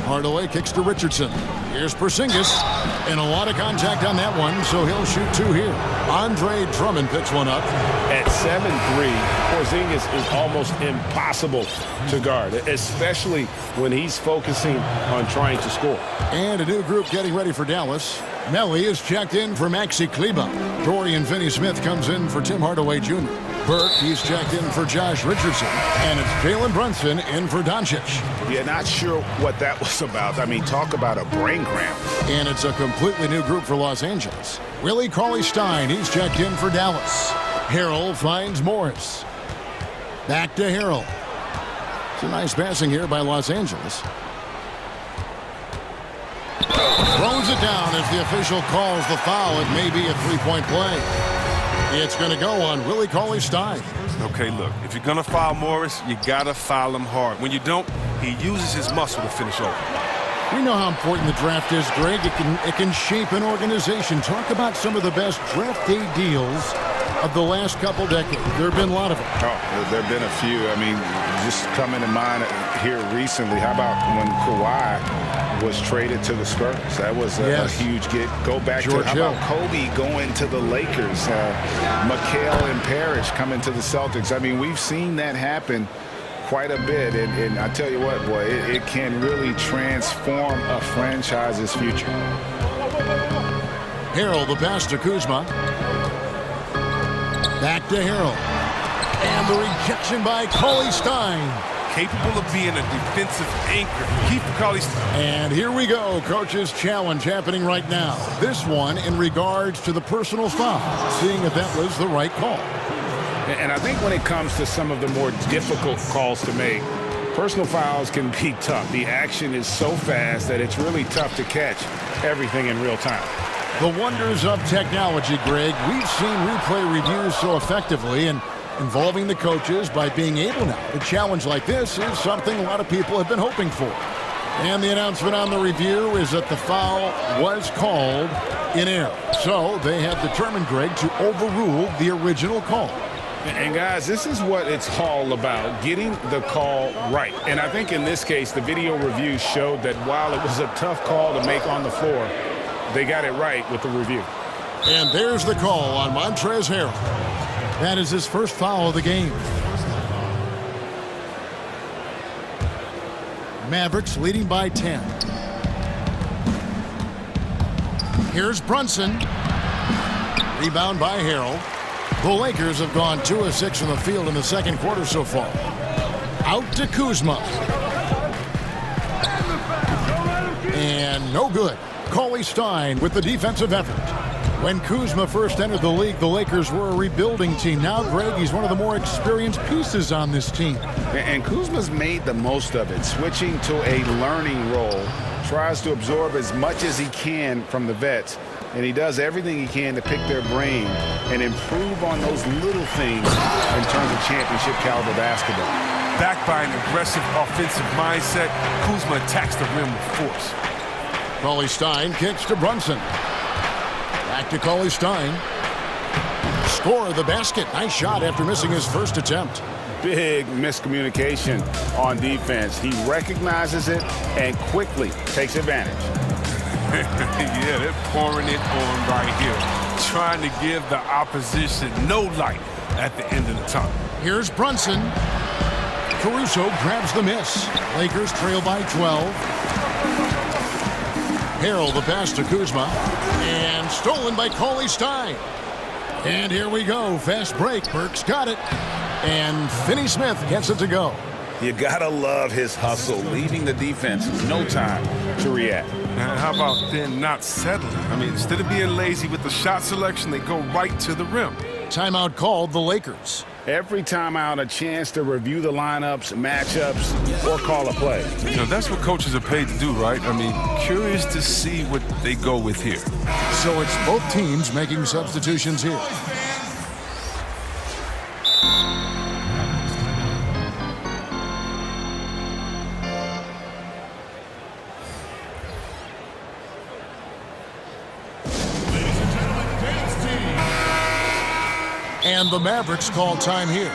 Hardaway kicks to Richardson. Here's Porzingis. And a lot of contact on that one, so he'll shoot 2 here. Andre Drummond picks one up. At 7'3", Porzingis is almost impossible to guard, especially when he's focusing on trying to score. And a new group getting ready for Dallas. Melly is checked in for Maxi Kleba. Dorian Finney-Smith comes in for Tim Hardaway Jr. Burke, he's checked in for Josh Richardson. And it's Jalen Brunson in for Doncic. Yeah, not sure what that was about. I mean, talk about a brain cramp. And it's a completely new group for Los Angeles. Willie Cauley-Stein, he's checked in for Dallas. Harrell finds Morris. Back to Harrell. It's a nice passing here by Los Angeles. Throws it down as the official calls the foul. It may be a 3-point play. It's going to go on Willie Cauley-Stein. Okay, look, if you're going to foul Morris, you got to foul him hard. When you don't, he uses his muscle to finish over. We know how important the draft is, Greg. It can shape an organization. Talk about some of the best draft day deals of the last couple decades. There have been a lot of them. Oh, there have been a few. I mean, just coming to mind here recently, how about when Kawhi was traded to the Spurs? That was a huge get. Go back George to, how about Kobe going to the Lakers? McHale and Parrish coming to the Celtics. I mean, we've seen that happen quite a bit. And I tell you what, boy, it can really transform a franchise's future. Harrell, the pass to Kuzma. Back to Harrell. And the rejection by Cauley-Stein. Capable of being a defensive anchor. Keep Cauley-Stein. And here we go. Coach's challenge happening right now. This one in regards to the personal foul. Seeing if that was the right call. And I think when it comes to some of the more difficult calls to make, personal fouls can be tough. The action is so fast that it's really tough to catch everything in real time. The wonders of technology, Greg. We've seen replay reviews so effectively, and involving the coaches by being able now to challenge like this is something a lot of people have been hoping for. And the announcement on the review is that the foul was called in error. So they have determined, Greg, to overrule the original call. And guys, this is what it's all about, getting the call right. And I think in this case, the video review showed that while it was a tough call to make on the floor, they got it right with the review. And there's the call on Montrezl Harrell. That is his first foul of the game. Mavericks leading by 10. Here's Brunson. Rebound by Harrell. The Lakers have gone 2 of 6 from the field in the second quarter so far. Out to Kuzma. And no good. Cauley Stein with the defensive effort. When Kuzma first entered the league, the Lakers were a rebuilding team. Now, Greg, he's one of the more experienced pieces on this team. And Kuzma's made the most of it, switching to a learning role. Tries to absorb as much as he can from the vets. And he does everything he can to pick their brain and improve on those little things in terms of championship caliber basketball. Backed by an aggressive offensive mindset, Kuzma attacks the rim with force. Cauley Stein kicks to Brunson. Back to Cauley Stein. Score the basket. Nice shot after missing his first attempt. Big miscommunication on defense. He recognizes it and quickly takes advantage. Yeah, they're pouring it on right here, trying to give the opposition no light at the end of the tunnel. Here's Brunson. Caruso grabs the miss. Lakers trail by 12. Harrell the pass to Kuzma. And stolen by Cauley Stein. And here we go. Fast break. Burke's got it. And Finney Smith gets it to go. You gotta love his hustle, leaving the defense no time to react. And how about then not settling? I mean, instead of being lazy with the shot selection, they go right to the rim. Timeout called the Lakers. Every timeout, a chance to review the lineups, matchups, or call a play. You know, that's what coaches are paid to do, right? I mean, curious to see what they go with here. So it's both teams making substitutions here. And the Mavericks call time here.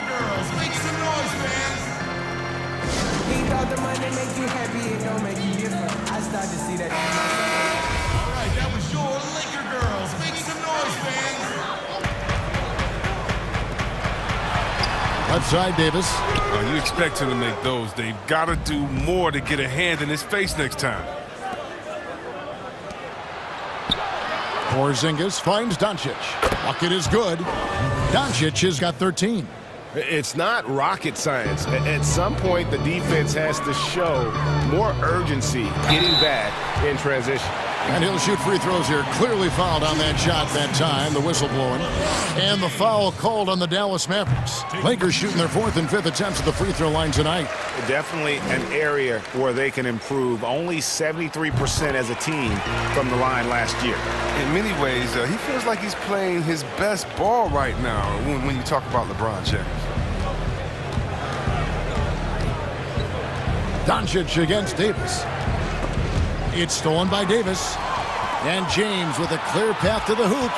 Left side, Davis. You expect him to make those. They've got to do more to get a hand in his face next time. Porzingis finds Doncic. Bucket is good. Doncic has got 13. It's not rocket science. At some point, the defense has to show more urgency getting back in transition. And he'll shoot free throws here. Clearly fouled on that shot that time. The whistle blowing. And the foul called on the Dallas Mavericks. Lakers shooting their 4th and 5th attempts at the free throw line tonight. Definitely an area where they can improve. Only 73% as a team from the line last year. In many ways, he feels like he's playing his best ball right now when you talk about LeBron James. Doncic against Davis. It's stolen by Davis. And James with a clear path to the hoop.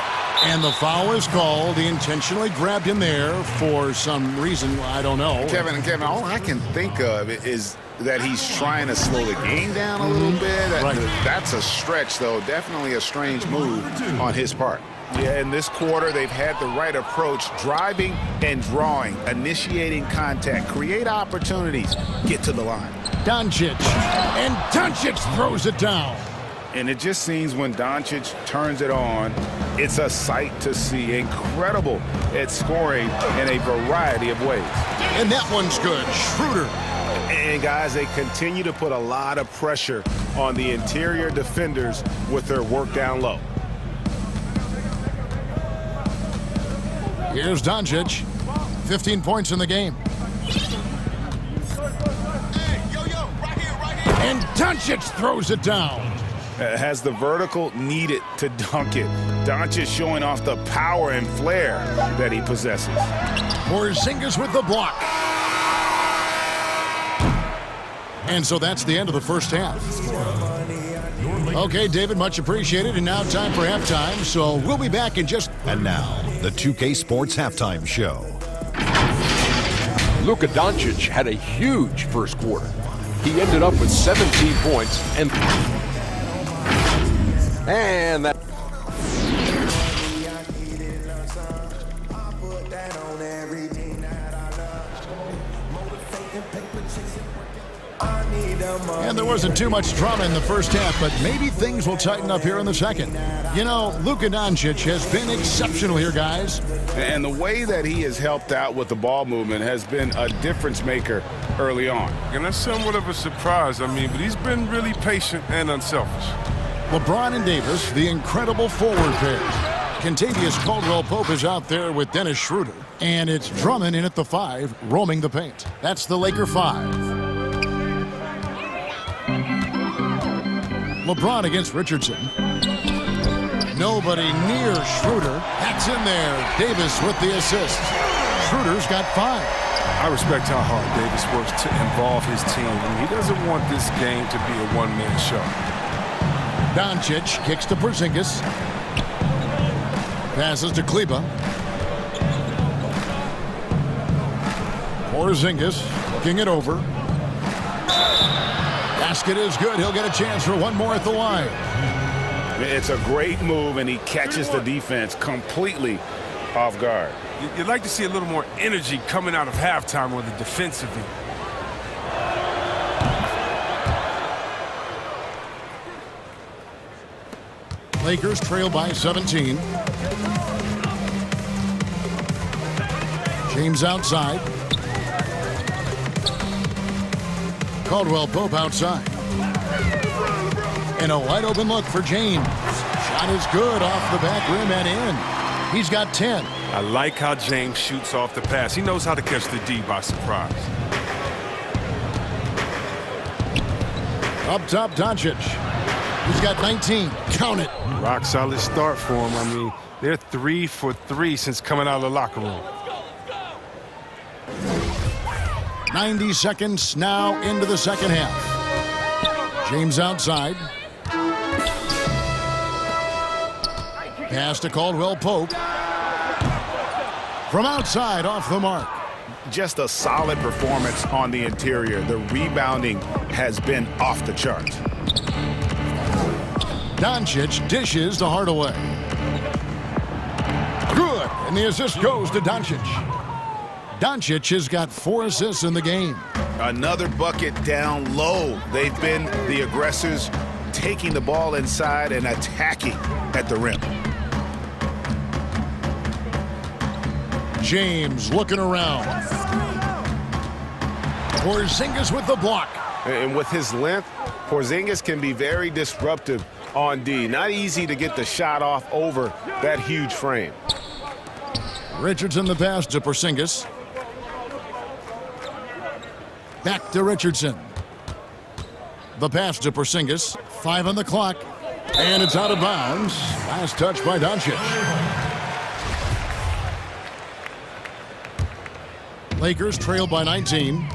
And the foul is called. He intentionally grabbed him there for some reason. I don't know. Kevin, all I can think of is that he's trying to slow the game down a little bit. Right. That's a stretch, though. Definitely a strange move on his part. Yeah, in this quarter, they've had the right approach, driving and drawing, initiating contact, create opportunities, get to the line. Doncic, and Doncic throws it down. And it just seems when Doncic turns it on, it's a sight to see. Incredible at scoring in a variety of ways. And that one's good. Schroeder. And guys, they continue to put a lot of pressure on the interior defenders with their work down low. Here's Doncic. 15 points in the game. And Doncic throws it down. Has the vertical needed to dunk it. Doncic showing off the power and flair that he possesses. Porzingis with the block. And so that's the end of the first half. Okay, David, much appreciated. And now time for halftime. So we'll be back in just... And now, the 2K Sports Halftime Show. Luka Doncic had a huge first quarter. He ended up with 17 points and that. And there wasn't too much drama in the first half, but maybe things will tighten up here in the second. You know, Luka Doncic has been exceptional here, guys. And the way that he has helped out with the ball movement has been a difference maker early on. And that's somewhat of a surprise, but he's been really patient and unselfish. LeBron and Davis, the incredible forward pair. Kentavious Caldwell-Pope is out there with Dennis Schroeder. And it's Drummond in at the 5, roaming the paint. That's the Laker 5. LeBron against Richardson. Nobody near Schroeder. That's in there. Davis with the assist. Schroeder's got 5. I respect how hard Davis works to involve his team. He doesn't want this game to be a one-man show. Doncic kicks to Porzingis. Passes to Kleba. Porzingis looking it over. Basket is good. He'll get a chance for one more at the line. It's a great move, and he catches the defense completely off guard. You'd like to see a little more energy coming out of halftime with the defensive end. Lakers trail by 17. James outside. Caldwell-Pope outside. And a wide open look for James. Shot is good off the back rim and in. He's got 10. I like how James shoots off the pass. He knows how to catch the D by surprise. Up top, Doncic. He's got 19. Count it. Rock solid start for him. They're 3 for 3 since coming out of the locker room. 90 seconds now into the second half. James outside. Pass to Caldwell-Pope. From outside, off the mark. Just a solid performance on the interior. The rebounding has been off the charts. Doncic dishes to Hardaway. Good, and the assist goes to Doncic. Doncic has got 4 assists in the game. Another bucket down low. They've been the aggressors, taking the ball inside and attacking at the rim. James looking around. Porzingis with the block. And with his length, Porzingis can be very disruptive on D. Not easy to get the shot off over that huge frame. Richardson the pass to Porzingis. Back to Richardson. The pass to Porzingis. 5 on the clock. And it's out of bounds. Last touch by Doncic. Lakers trail by 19.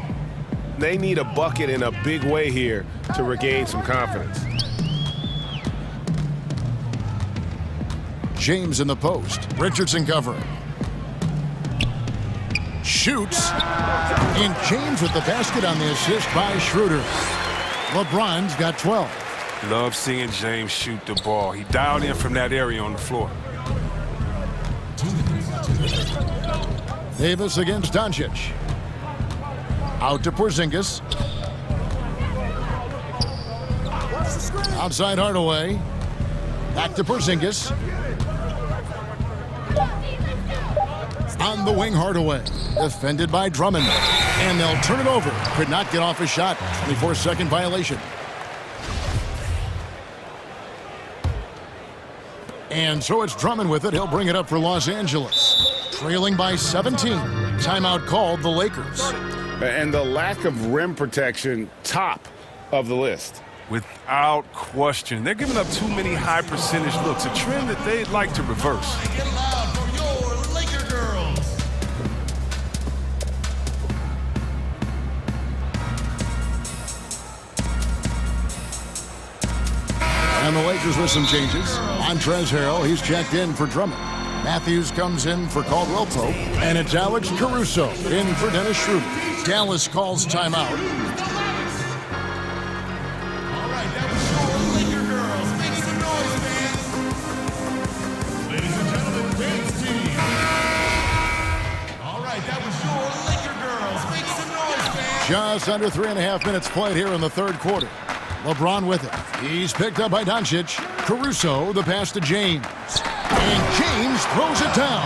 They need a bucket in a big way here to regain some confidence. James in the post. Richardson covering. Shoots. And James with the basket on the assist by Schroeder. LeBron's got 12. Love seeing James shoot the ball. He dialed in from that area on the floor. Davis against Doncic. Out to Porzingis. Outside Hardaway. Back to Porzingis. On the wing, Hardaway. Defended by Drummond. And they'll turn it over. Could not get off his shot. 24-second violation. And so it's Drummond with it. He'll bring it up for Los Angeles. Trailing by 17. Timeout called the Lakers. And the lack of rim protection, top of the list. Without question. They're giving up too many high percentage looks, a trend that they'd like to reverse. And the Lakers with some changes. Montrezl Harrell, he's checked in for Drummond. Matthews comes in for Caldwell Pope. And it's Alex Caruso in for Dennis Schroeder. Dallas calls timeout. Just under 3.5 minutes played here in the third quarter. LeBron with it. He's picked up by Doncic. Caruso, the pass to James. And James throws it down.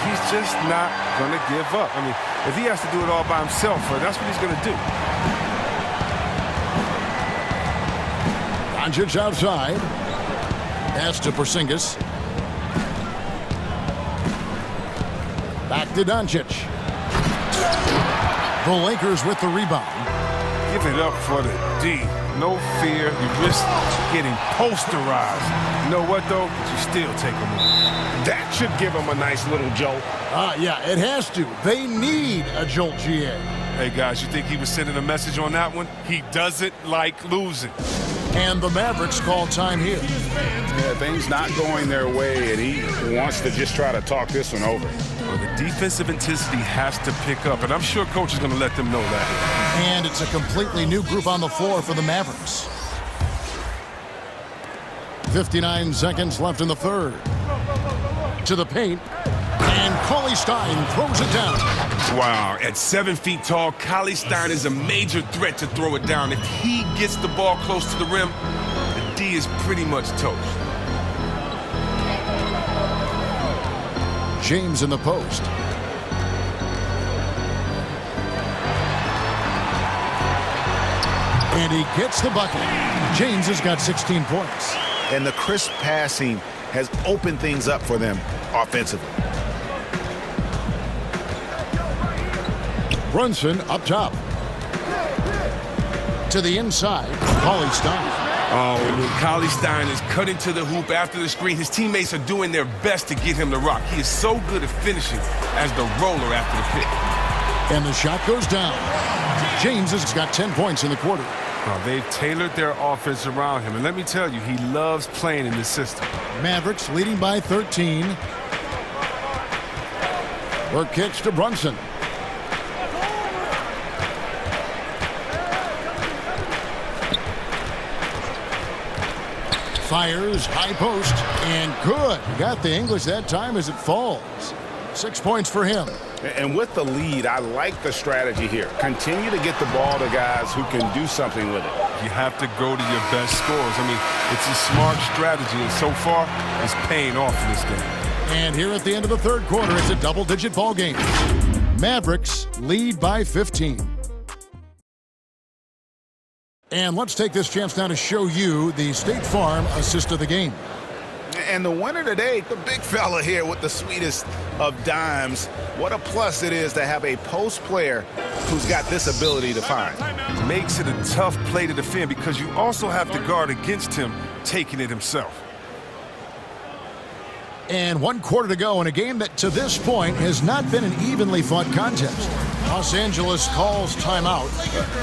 He's just not going to give up. I mean, if he has to do it all by himself, that's what he's going to do. Doncic outside. Pass to Porzingis. Back to Doncic. The Lakers with the rebound. Give it up for the D. No fear. You risk getting posterized. You know what, though? You still take them on. That should give them a nice little jolt. Yeah, it has to. They need a jolt, GA. Hey, guys, you think he was sending a message on that one? He doesn't like losing. And the Mavericks call time here. Yeah, things not going their way, and he wants to just try to talk this one over. Well, the defensive intensity has to pick up, and I'm sure coach is going to let them know that. And it's a completely new group on the floor for the Mavericks. 59 seconds left in the third. To the paint. And Cauley Stein throws it down. Wow, at 7 feet tall, Cauley Stein is a major threat to throw it down. If he gets the ball close to the rim, the D is pretty much toast. James in the post. And he gets the bucket. James has got 16 points. And the crisp passing has opened things up for them offensively. Brunson up top. To the inside, Cauley Stein. Oh, when Cauley Stein is cutting to the hoop after the screen, his teammates are doing their best to get him to rock. He is so good at finishing as the roller after the pick. And the shot goes down. James has got 10 points in the quarter. They've tailored their offense around him, and let me tell you, he loves playing in this system. Mavericks leading by 13. Work kicks to Brunson. Fires, high post, and good. Got the English that time as it falls. 6 points for him. And with the lead, I like the strategy here. Continue to get the ball to guys who can do something with it. You have to go to your best scorers. I mean, it's a smart strategy, and so far, it's paying off in this game. And here at the end of the third quarter, it's a double-digit ball game. Mavericks lead by 15. And let's take this chance now to show you the State Farm assist of the game. And the winner today, the big fella here with the sweetest of dimes. What a plus it is to have a post player who's got this ability to find. Makes it a tough play to defend because you also have to guard against him taking it himself. And 1 quarter to go in a game that to this point has not been an evenly fought contest. Los Angeles calls timeout.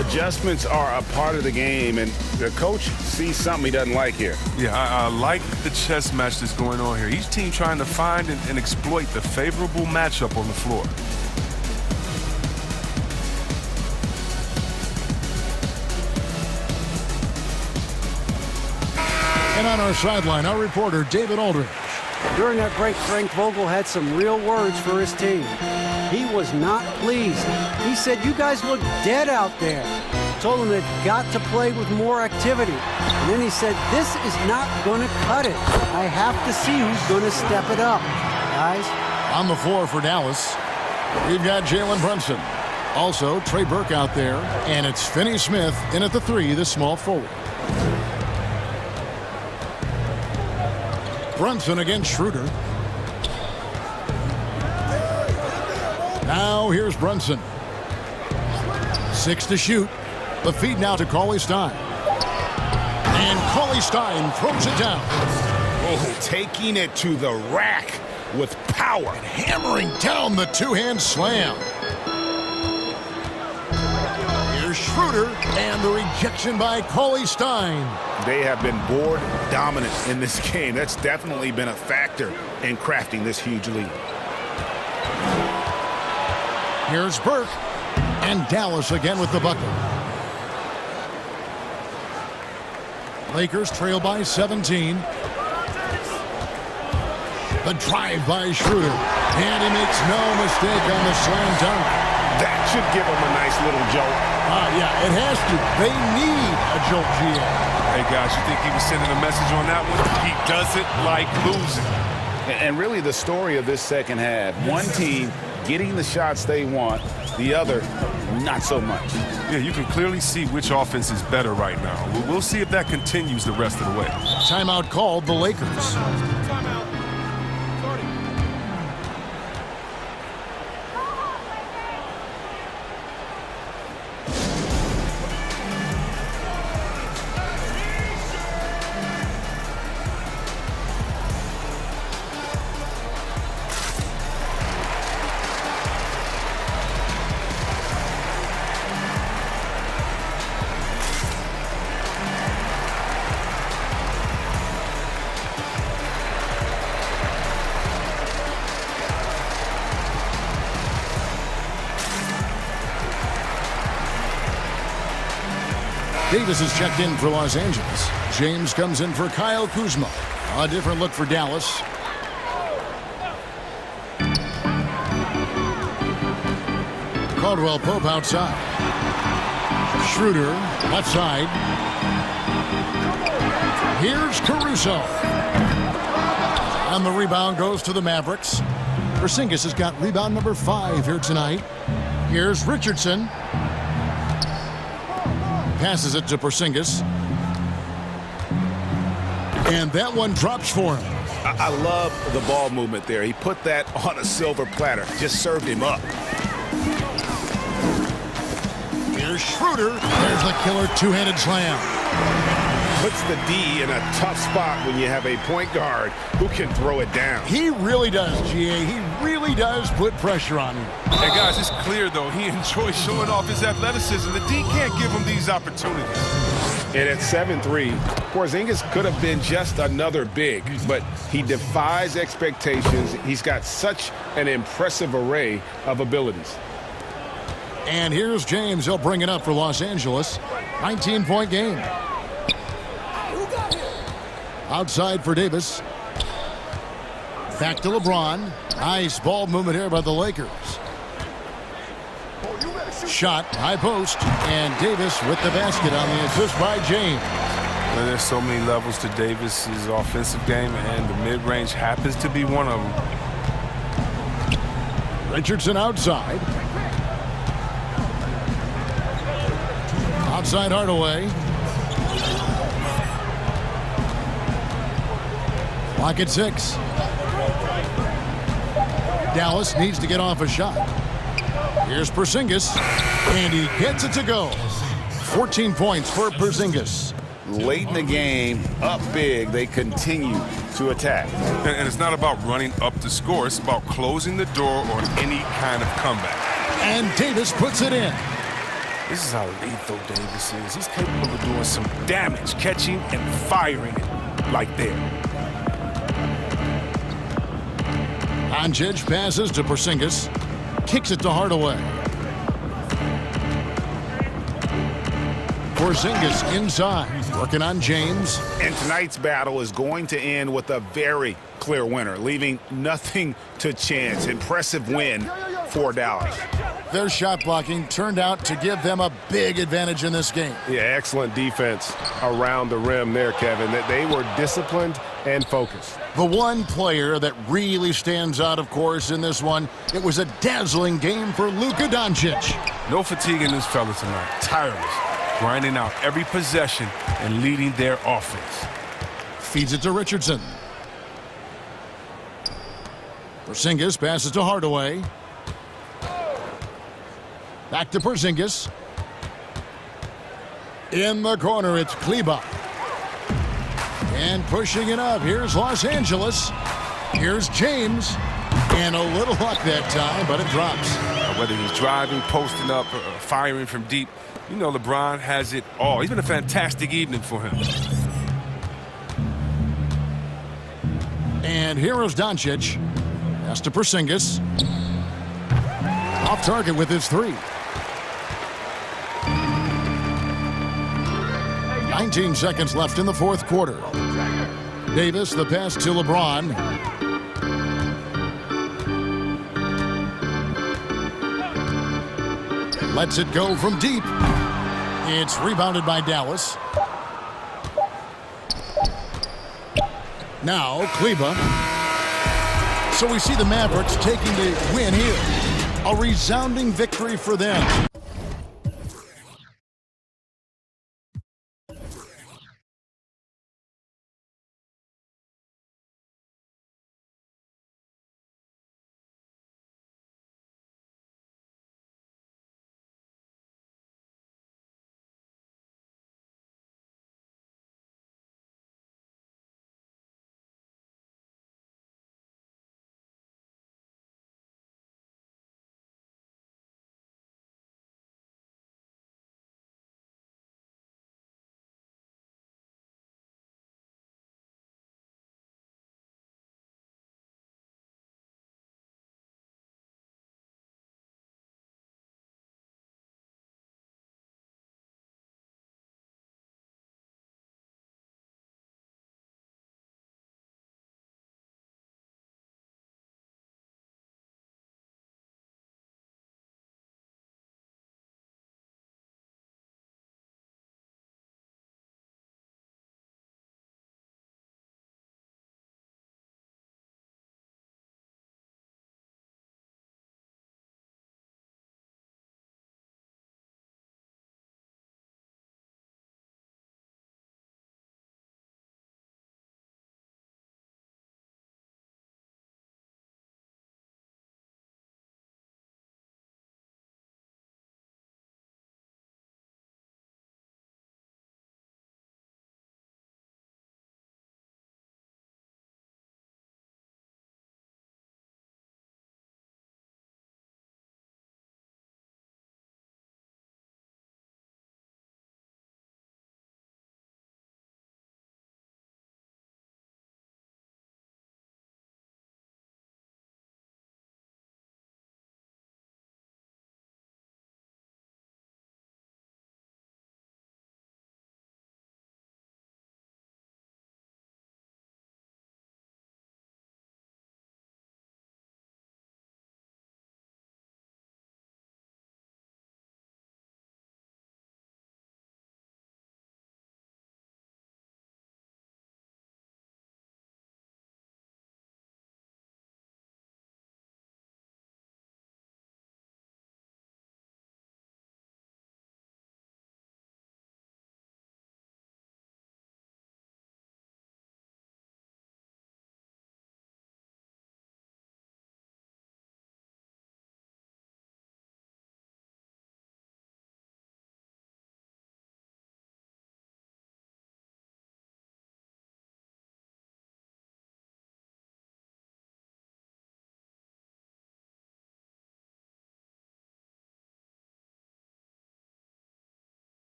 Adjustments are a part of the game, and the coach sees something he doesn't like here. Yeah, I like the chess match that's going on here. Each team trying to find and exploit the favorable matchup on the floor. And on our sideline, our reporter, David Aldridge. During that break, Frank Vogel had some real words for his team. He was not pleased. He said, "You guys look dead out there." Told them they've got to play with more activity. And then he said, "This is not going to cut it. I have to see who's going to step it up." Guys. On the floor for Dallas, we've got Jalen Brunson. Also, Trey Burke out there. And it's Finney Smith in at the 3, the small forward. Brunson against Schroeder. Now here's Brunson. 6 to shoot. The feed now to Cauley Stein. And Cauley Stein throws it down. Oh, taking it to the rack with power. And hammering down the two-hand slam. Here's Schroeder, and the rejection by Cauley Stein. They have been board dominant in this game. That's definitely been a factor in crafting this huge lead. Here's Burke, and Dallas again with the bucket. Lakers trail by 17. The drive by Schroeder, and he makes no mistake on the slam dunk. That should give him a nice little jolt. Yeah, it has to. They need a jolt, GA. Hey, guys, you think he was sending a message on that one? He doesn't like losing. And really the story of this second half, one team getting the shots they want, the other not so much. Yeah, you can clearly see which offense is better right now. We'll see if that continues the rest of the way. Timeout called the Lakers. Davis is checked in for Los Angeles. James comes in for Kyle Kuzma. A different look for Dallas. Caldwell Pope outside. Schroeder left side. Here's Caruso. And the rebound goes to the Mavericks. Porzingis has got rebound number 5 here tonight. Here's Richardson. Passes it to Porzingis. And that one drops for him. I love the ball movement there. He put that on a silver platter. Just served him up. Here's Schroeder. There's the killer two-handed slam. Puts the D in a tough spot when you have a point guard who can throw it down. He really does, GA. He really does put pressure on him. Hey, guys, it's clear, though, he enjoys showing off his athleticism. The D can't give him these opportunities. And at 7'3", Porzingis could have been just another big, but he defies expectations. He's got such an impressive array of abilities. And here's James. He'll bring it up for Los Angeles. 19-point game. Outside for Davis. Back to LeBron. Nice ball movement here by the Lakers. Shot, high post, and Davis with the basket on the assist by James. Well, there's so many levels to Davis's offensive game, and the mid-range happens to be one of them. Richardson outside. Outside Hardaway. Clock at 6. Dallas needs to get off a shot. Here's Porzingis, and he gets it to go. 14 points for Porzingis. Late in the game, up big, they continue to attack. And it's not about running up the score. It's about closing the door on any kind of comeback. And Davis puts it in. This is how lethal Davis is. He's capable of doing some damage, catching and firing it like there. Doncic passes to Porzingis. Kicks it to Hardaway. Porzingis inside, working on James. And tonight's battle is going to end with a very clear winner, leaving nothing to chance. Impressive win for Dallas. Their shot blocking turned out to give them a big advantage in this game. Yeah, excellent defense around the rim there, Kevin. That they were disciplined and focused. The one player that really stands out, of course, in this one, it was a dazzling game for Luka Doncic. No fatigue in this fella tonight. Tireless, grinding out every possession and leading their offense. Feeds it to Richardson. Porzingis passes to Hardaway. Back to Porzingis. In the corner, it's Kleber. And pushing it up, here's Los Angeles. Here's James. And a little luck that time, but it drops. whether he's driving, posting up, or firing from deep. You know LeBron has it all. It's been a fantastic evening for him. And here is Doncic. Pass to Porzingis. Off target with his three. 19 seconds left in the fourth quarter. Davis, the pass to LeBron. Lets it go from deep. It's rebounded by Dallas. Now, Kleba. So we see the Mavericks taking the win here. A resounding victory for them.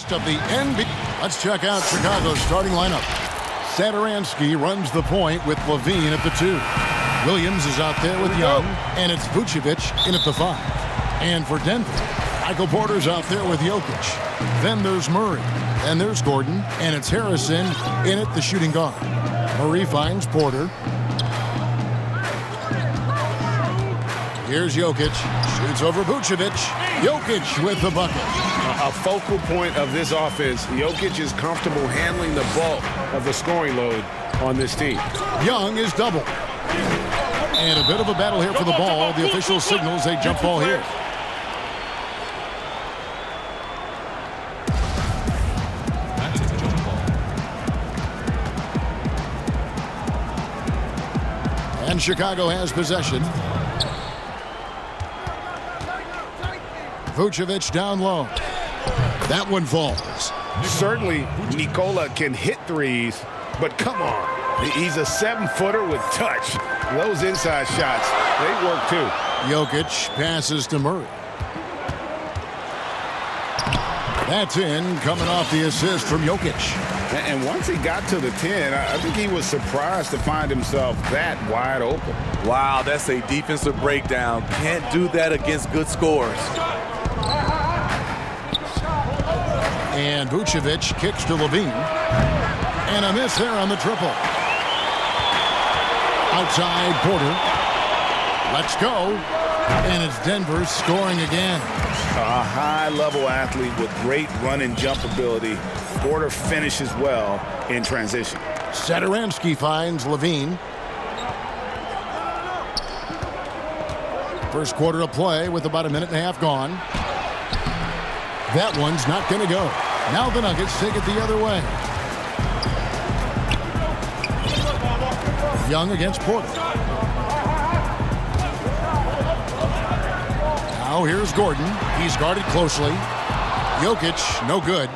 best of the NBA. Let's check out Chicago's starting lineup. Satoransky runs the point with Levine at the 2. Williams is out there with Young, and it's Vucevic in at the 5. And for Denver, Michael Porter's out there with Jokic. Then there's Murray, and there's Gordon, and it's Harrison in at the shooting guard. Murray finds Porter. Here's Jokic, shoots over Vucevic. Jokic with the bucket. A focal point of this offense. Jokic is comfortable handling the bulk of the scoring load on this team. Young is double. And a bit of a battle here for the ball. The official signals a jump ball here. And Chicago has possession. Vucevic down low. That one falls. Certainly, Nikola can hit threes, but come on. He's a 7-footer with touch. Those inside shots, they work too. Jokic passes to Murray. That's in, coming off the assist from Jokic. And once he got to the 10, I think he was surprised to find himself that wide open. Wow, that's a defensive breakdown. Can't do that against good scorers. And Vucevic kicks to Levine. And a miss there on the triple. Outside Porter. Let's go. And it's Denver scoring again. A high-level athlete with great run and jump ability. Porter finishes well in transition. Satoransky finds Levine. First quarter of play with about a minute and a half gone. That one's not going to go. Now the Nuggets take it the other way. Young against Porter. Now here's Gordon. He's guarded closely. Jokic, no good.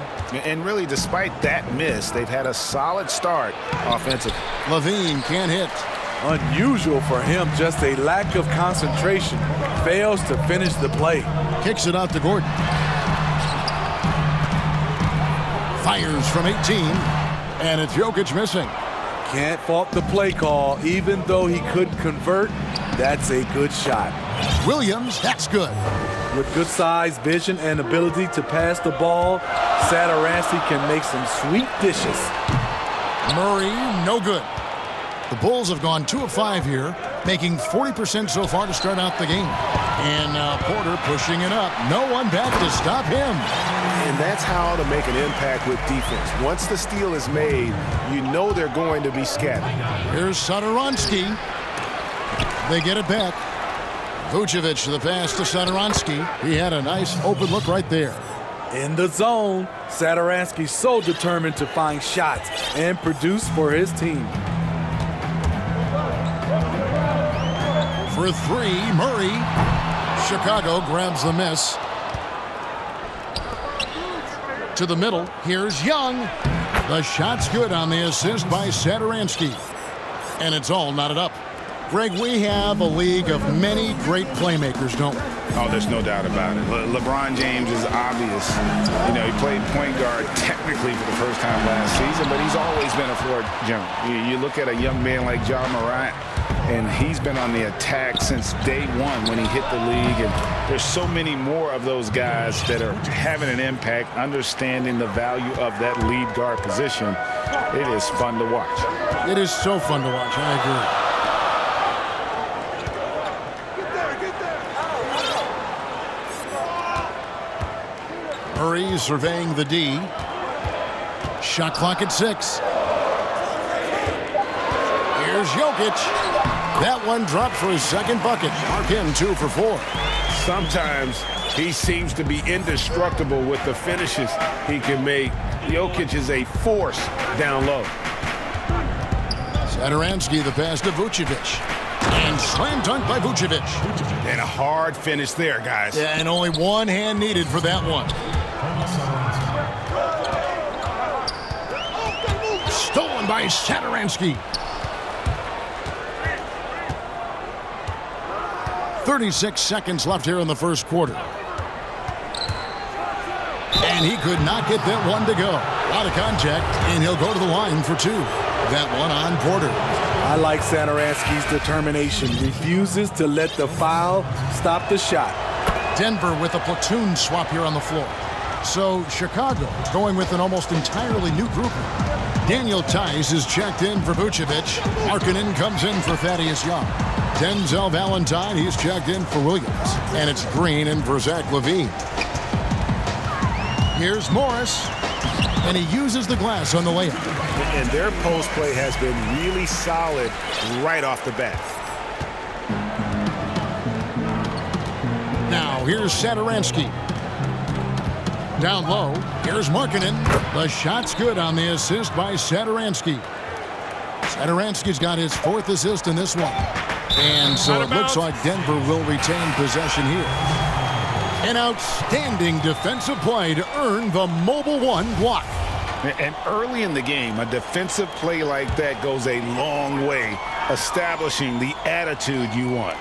And really, despite that miss, they've had a solid start offensively. Levine can't hit. Unusual for him, just a lack of concentration. Fails to finish the play. Kicks it out to Gordon. Fires from 18, and it's Jokic missing. Can't fault the play call. Even though he couldn't convert, that's a good shot. Williams, that's good. With good size, vision, and ability to pass the ball, Satoransky can make some sweet dishes. Murray, no good. The Bulls have gone 2 of 5 here, making 40% so far to start out the game. And now Porter pushing it up. No one back to stop him. And that's how to make an impact with defense. Once the steal is made, you know they're going to be scattered. Here's Satoransky. They get it back. Vucevic, the pass to Satoransky. He had a nice open look right there. In the zone, Satoransky so determined to find shots and produce for his team. For 3, Murray. Chicago grabs the miss. To the middle, here's Young. The shot's good on the assist by Satoransky. And it's all knotted up. Greg, we have a league of many great playmakers, don't we? Oh, there's no doubt about it. LeBron James is obvious. You know, he played point guard technically for the first time last season, but he's always been a floor general. You look at a young man like Ja Morant, and he's been on the attack since day one when he hit the league. And there's so many more of those guys that are having an impact, understanding the value of that lead guard position. It is fun to watch. It is so fun to watch. I agree. Murray surveying the D. Shot clock at 6. Here's Jokic. That one dropped for his second bucket. Mark him 2 for 4. Sometimes he seems to be indestructible with the finishes he can make. Jokic is a force down low. Satoransky, the pass to Vucevic. And slam dunk by Vucevic. And a hard finish there, guys. Yeah, and only one hand needed for that one. Stolen by Satoransky. 36 seconds left here in the first quarter. And he could not get that one to go. A lot of contact, and he'll go to the line for 2. That one on Porter. I like Satoransky's determination. Refuses to let the foul stop the shot. Denver with a platoon swap here on the floor. So Chicago going with an almost entirely new grouping. Daniel Tice is checked in for Vucevic. Markkanen comes in for Thaddeus Young. Denzel Valentine, he's checked in for Williams. And it's Green in for Zach LaVine. Here's Morris. And he uses the glass on the layup. And their post play has been really solid right off the bat. Now here's Satoransky. Down low, here's Markkanen. The shot's good on the assist by Satoransky. Satoransky's got his 4th assist in this one. And so it looks like Denver will retain possession here. An outstanding defensive play to earn the Mobile One block. And early in the game, a defensive play like that goes a long way, establishing the attitude you want.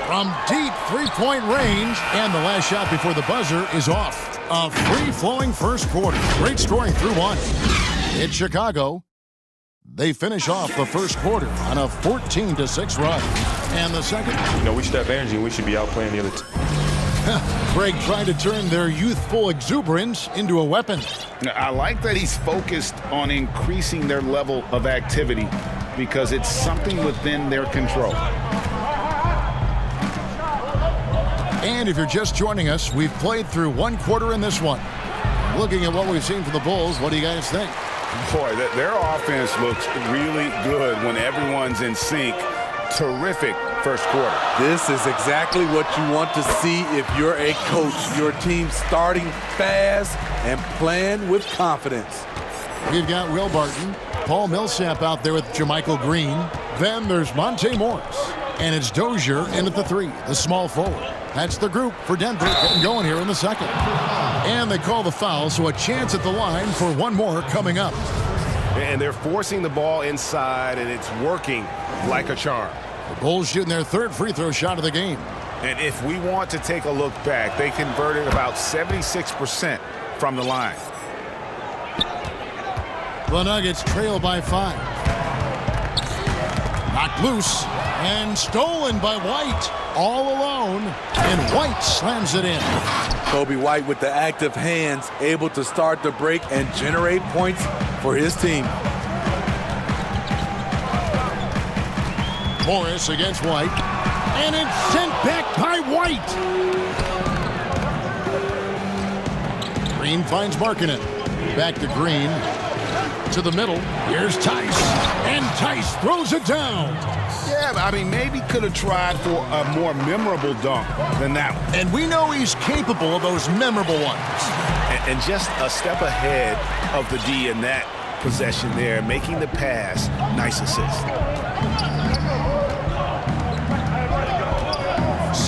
From deep three-point range, and the last shot before the buzzer is off. A free-flowing first quarter. Great scoring through 1. It's Chicago. They finish off the first quarter on a 14-6 run. And the second. We should have energy, and we should be outplaying the other team. Greg trying to turn their youthful exuberance into a weapon. I like that he's focused on increasing their level of activity because it's something within their control. And if you're just joining us, we've played through 1 quarter in this one. Looking at what we've seen from the Bulls, what do you guys think? Boy, their offense looks really good when everyone's in sync. Terrific first quarter. This is exactly what you want to see if you're a coach. Your team starting fast and playing with confidence. We've got Will Barton, Paul Millsap out there with Jermichael Green. Then there's Monte Morris. And it's Dozier in at the 3, the small forward. That's the group for Denver getting going here in the second. And they call the foul, so a chance at the line for one more coming up. And they're forcing the ball inside, and it's working like a charm. The Bulls shooting their 3rd free throw shot of the game. And if we want to take a look back, they converted about 76% from the line. The Nuggets trail by 5. Knocked loose and stolen by White. All alone, and White slams it in. Kobe White with the active hands, able to start the break and generate points for his team. Morris against White, and it's sent back by White. Green finds Markkanen. Back to Green. To the middle. Here's Tice, and Tice throws it down. Yeah, I mean, maybe could have tried for a more memorable dunk than that one. And we know he's capable of those memorable ones. And just a step ahead of the D in that possession there, making the pass. Nice assist.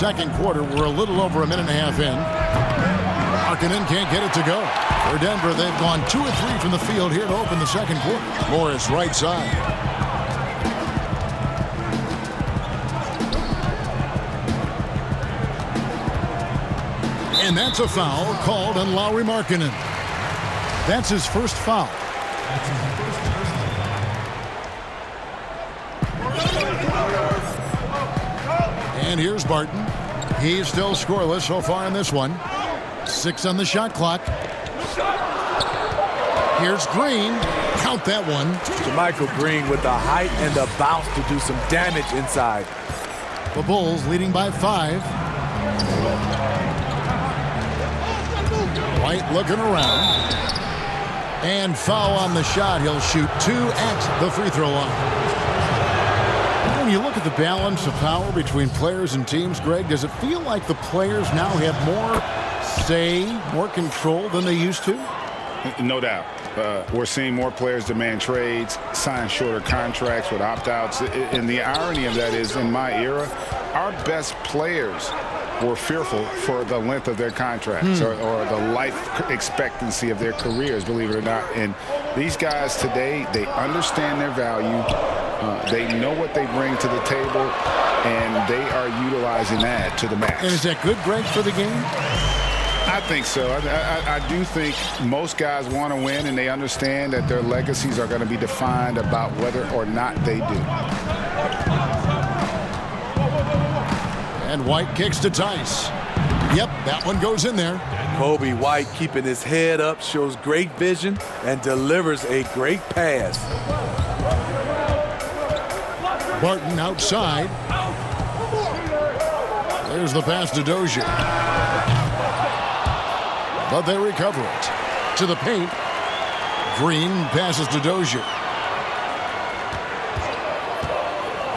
Second quarter, we're a little over a minute and a half in. Markkanen can't get it to go. For Denver, they've gone 2 or 3 from the field here to open the second quarter. Morris right side. And that's a foul called on Lauri Markkanen. That's his first foul. And here's Barton. He's still scoreless so far in this one. 6 on the shot clock. Here's Green. Count that one. Jermichael Green with the height and the bounce to do some damage inside. The Bulls leading by 5. White looking around. And foul on the shot. He'll shoot 2 at the free throw line. When you look at the balance of power between players and teams, Greg, does it feel like the players now have more say, more control than they used to? No doubt. We're seeing more players demand trades, sign shorter contracts with opt-outs. And the irony of that is, in my era, our best players were fearful for the length of their contracts or the life expectancy of their careers, believe it or not. And these guys today, they understand their value. They know what they bring to the table, and they are utilizing that to the max. And is that good, Greg, for the game? I think so. I do think most guys want to win, and they understand that their legacies are going to be defined about whether or not they do. And White kicks to Tice. Yep, that one goes in there. Kobe White keeping his head up, shows great vision, and delivers a great pass. Barton outside. There's the pass to Dozier. But they recover it. To the paint. Green passes to Dozier.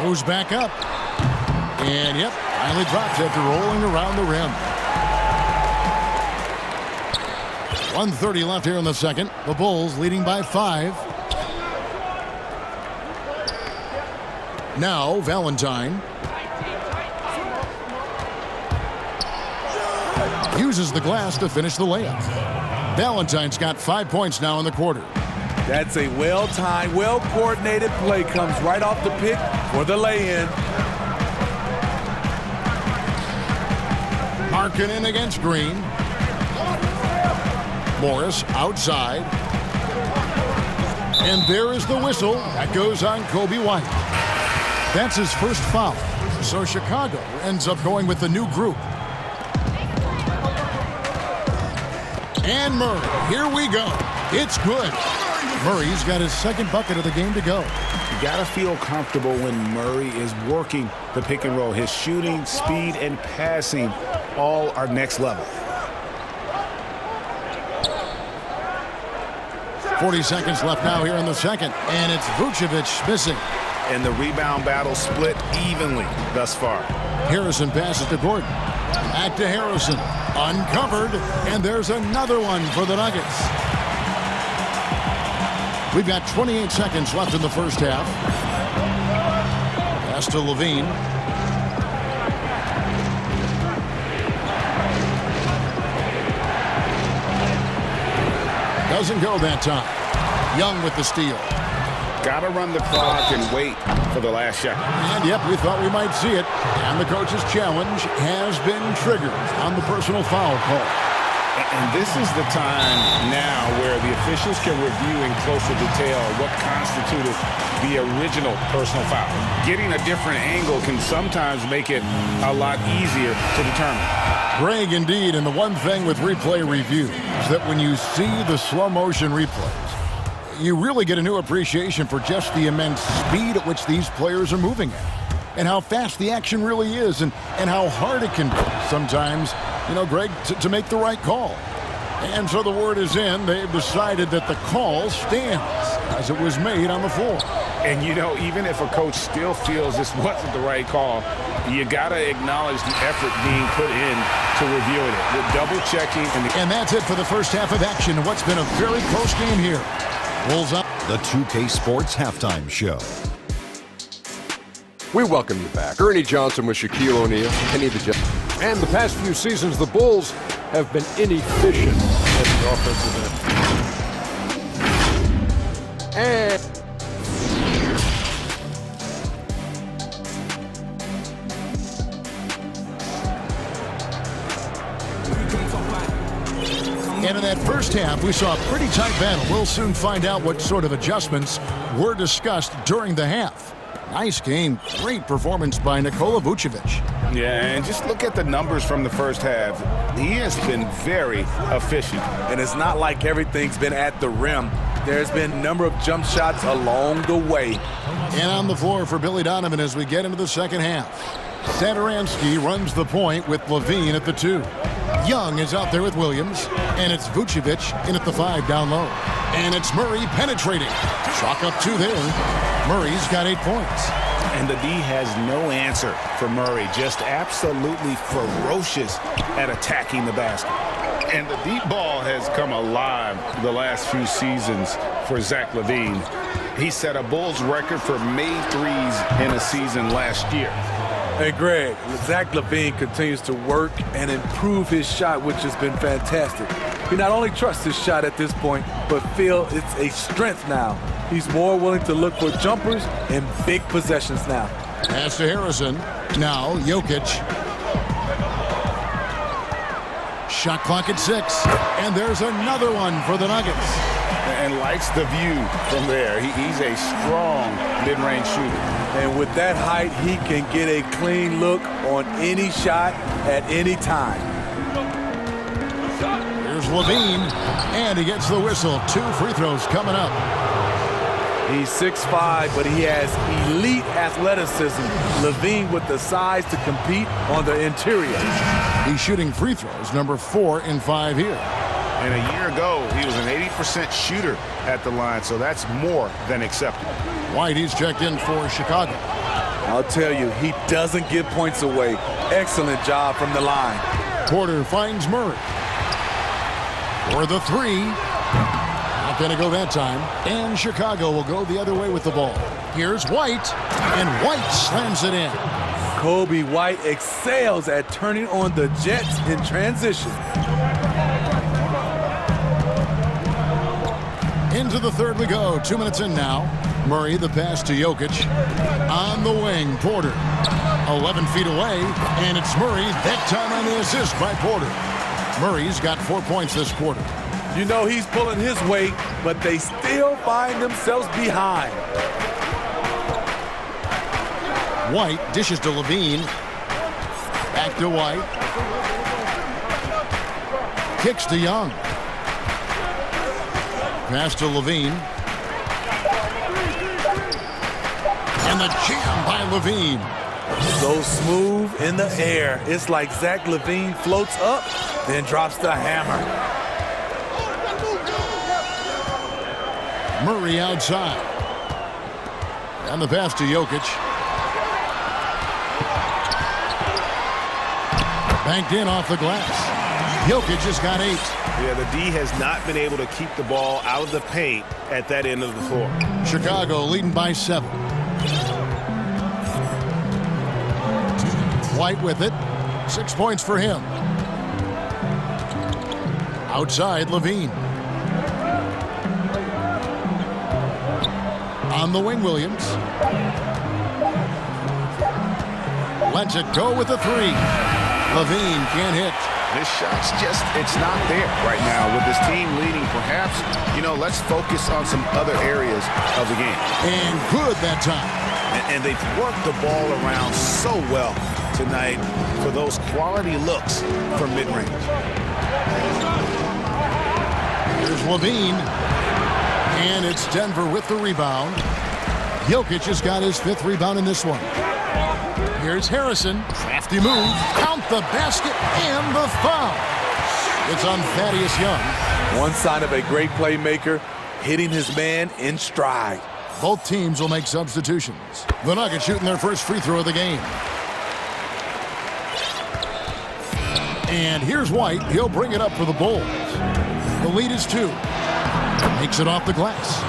Goes back up. And, yep, finally drops after rolling around the rim. 1:30 left here in the second. The Bulls leading by 5. Now, Valentine. Uses the glass to finish the layup. Valentine's got 5 points now in the quarter. That's a well-timed, well-coordinated play. Comes right off the pick for the lay-in. Markkanen against Green. Morris outside. And there is the whistle. That goes on Kobe White. That's his first foul. So Chicago ends up going with the new group. And Murray, here we go. It's good. Murray's got his second bucket of the game to go. You got to feel comfortable when Murray is working the pick and roll. His shooting, speed, and passing all are next level. 40 seconds left now here in the second. And it's Vucevic missing. And the rebound battle split evenly thus far. Harrison passes to Gordon. Back to Harrison. Uncovered. And there's another one for the Nuggets. We've got 28 seconds left in the first half. Pass to Levine. Doesn't go that time. Young with the steal. Got to run the clock and wait for the last shot. And, yep, we thought we might see it. And the coach's challenge has been triggered on the personal foul call. And this is the time now where the officials can review in closer detail what constituted the original personal foul. Getting a different angle can sometimes make it a lot easier to determine. Greg, indeed, and the one thing with replay review is that when you see the slow motion replays, you really get a new appreciation for just the immense speed at which these players are moving at, and how fast the action really is, and how hard it can be sometimes, you know, Greg, to make the right call. And so the word is in. They've decided that the call stands as it was made on the floor. And, you know, even if a coach still feels this wasn't the right call, you got to acknowledge the effort being put in to reviewing it, the double-checking. And that's it for the first half of action. What's been a very close game here. Bulls up. The 2K Sports Halftime Show. We welcome you back. Ernie Johnson with Shaquille O'Neal, Kenny the Jet. And the past few seasons, the Bulls have been inefficient at the offensive end. And in that first half, we saw a pretty tight battle. We'll soon find out what sort of adjustments were discussed during the half. Nice game. Great performance by Nikola Vucevic. Yeah, and just look at the numbers from the first half. He has been very efficient. And it's not like everything's been at the rim. There's been a number of jump shots along the way. And on the floor for Billy Donovan as we get into the second half. Satoransky runs the point with Levine at the 2. Young is out there with Williams. And it's Vucevic in at the 5 down low. And it's Murray penetrating. Chalk up 2 there. Murray's got 8 points. And the D has no answer for Murray. Just absolutely ferocious at attacking the basket. And the deep ball has come alive the last few seasons for Zach LaVine. He set a Bulls record for made threes in a season last year. Hey, Greg, Zach LaVine continues to work and improve his shot, which has been fantastic. He not only trusts his shot at this point, but feel it's a strength now. He's more willing to look for jumpers and big possessions now. Pass to Harrison. Now Jokic. Shot clock at 6. And there's another one for the Nuggets. And likes the view from there. He's a strong mid-range shooter. And with that height, he can get a clean look on any shot at any time. Here's Levine, and he gets the whistle. 2 free throws coming up. He's 6'5", but he has elite athleticism. Levine with the size to compete on the interior. He's shooting free throws, number 4 in 5 here. And a year ago, he was an 80% shooter at the line, so that's more than acceptable. White, he's checked in for Chicago. I'll tell you, he doesn't give points away. Excellent job from the line. Porter finds Murray. For the 3. Not going to go that time. And Chicago will go the other way with the ball. Here's White, and White slams it in. Kobe White excels at turning on the Jets in transition. Into the third we go. 2 minutes in now. Murray, the pass to Jokic. On the wing, Porter. 11 feet away, and it's Murray. That time on the assist by Porter. Murray's got 4 points this quarter. You know he's pulling his weight, but they still find themselves behind. White dishes to Levine. Back to White. Kicks to Young. Pass to Levine. And the jam by Levine. So smooth in the air. It's like Zach LaVine floats up, then drops the hammer. Murray outside. And the pass to Jokic. Banked in off the glass. Jokic has got 8. Yeah, the D has not been able to keep the ball out of the paint at that end of the floor. Chicago leading by 7. White with it. 6 points for him. Outside, Levine. On the wing, Williams. Lets it go with the 3. Levine can't hit. This shot's just, it's not there right now. With this team leading, perhaps, let's focus on some other areas of the game. And good that time. And they've worked the ball around so well tonight for those quality looks from mid-range. Here's Levine. And it's Denver with the rebound. Jokic has got his 5th rebound in this one. Here's Harrison. Crafty move. Count the basket and the foul. It's on Thaddeus Young. One sign of a great playmaker, hitting his man in stride. Both teams will make substitutions. The Nuggets shooting their first free throw of the game. And here's White. He'll bring it up for the Bulls. The lead is 2. Makes it off the glass.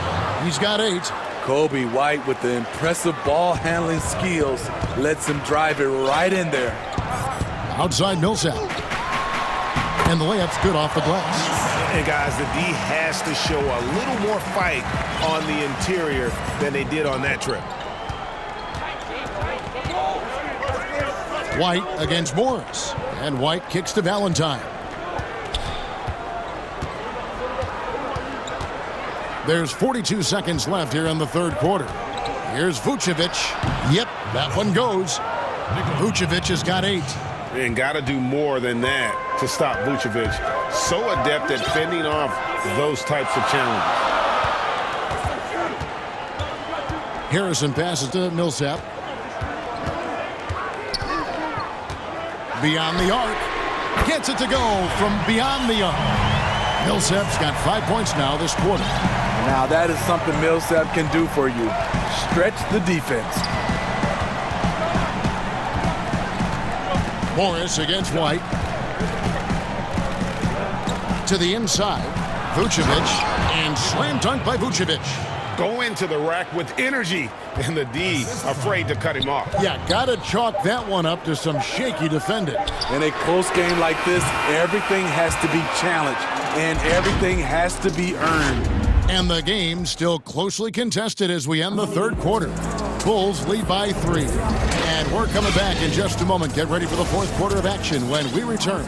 He's got 8. Kobe White with the impressive ball handling skills lets him drive it right in there. Outside Millsap. And the layup's good off the glass. And guys, the D has to show a little more fight on the interior than they did on that trip. White against Morris. And White kicks to Valentine. There's 42 seconds left here in the third quarter. Here's Vucevic. Yep, that one goes. Vucevic has got 8. And got to do more than that to stop Vucevic. So adept at fending off those types of challenges. Harrison passes to Millsap. Beyond the arc. Gets it to go from beyond the arc. Millsap's got 5 points now this quarter. Now that is something Millsap can do for you. Stretch the defense. Morris against White. To the inside. Vucevic. And slam dunk by Vucevic. Go into the rack with energy. And the D afraid to cut him off. Yeah, gotta chalk that one up to some shaky defending. In a close game like this, everything has to be challenged. And everything has to be earned. And the game still closely contested as we end the third quarter. Bulls lead by 3. And we're coming back in just a moment. Get ready for the fourth quarter of action when we return.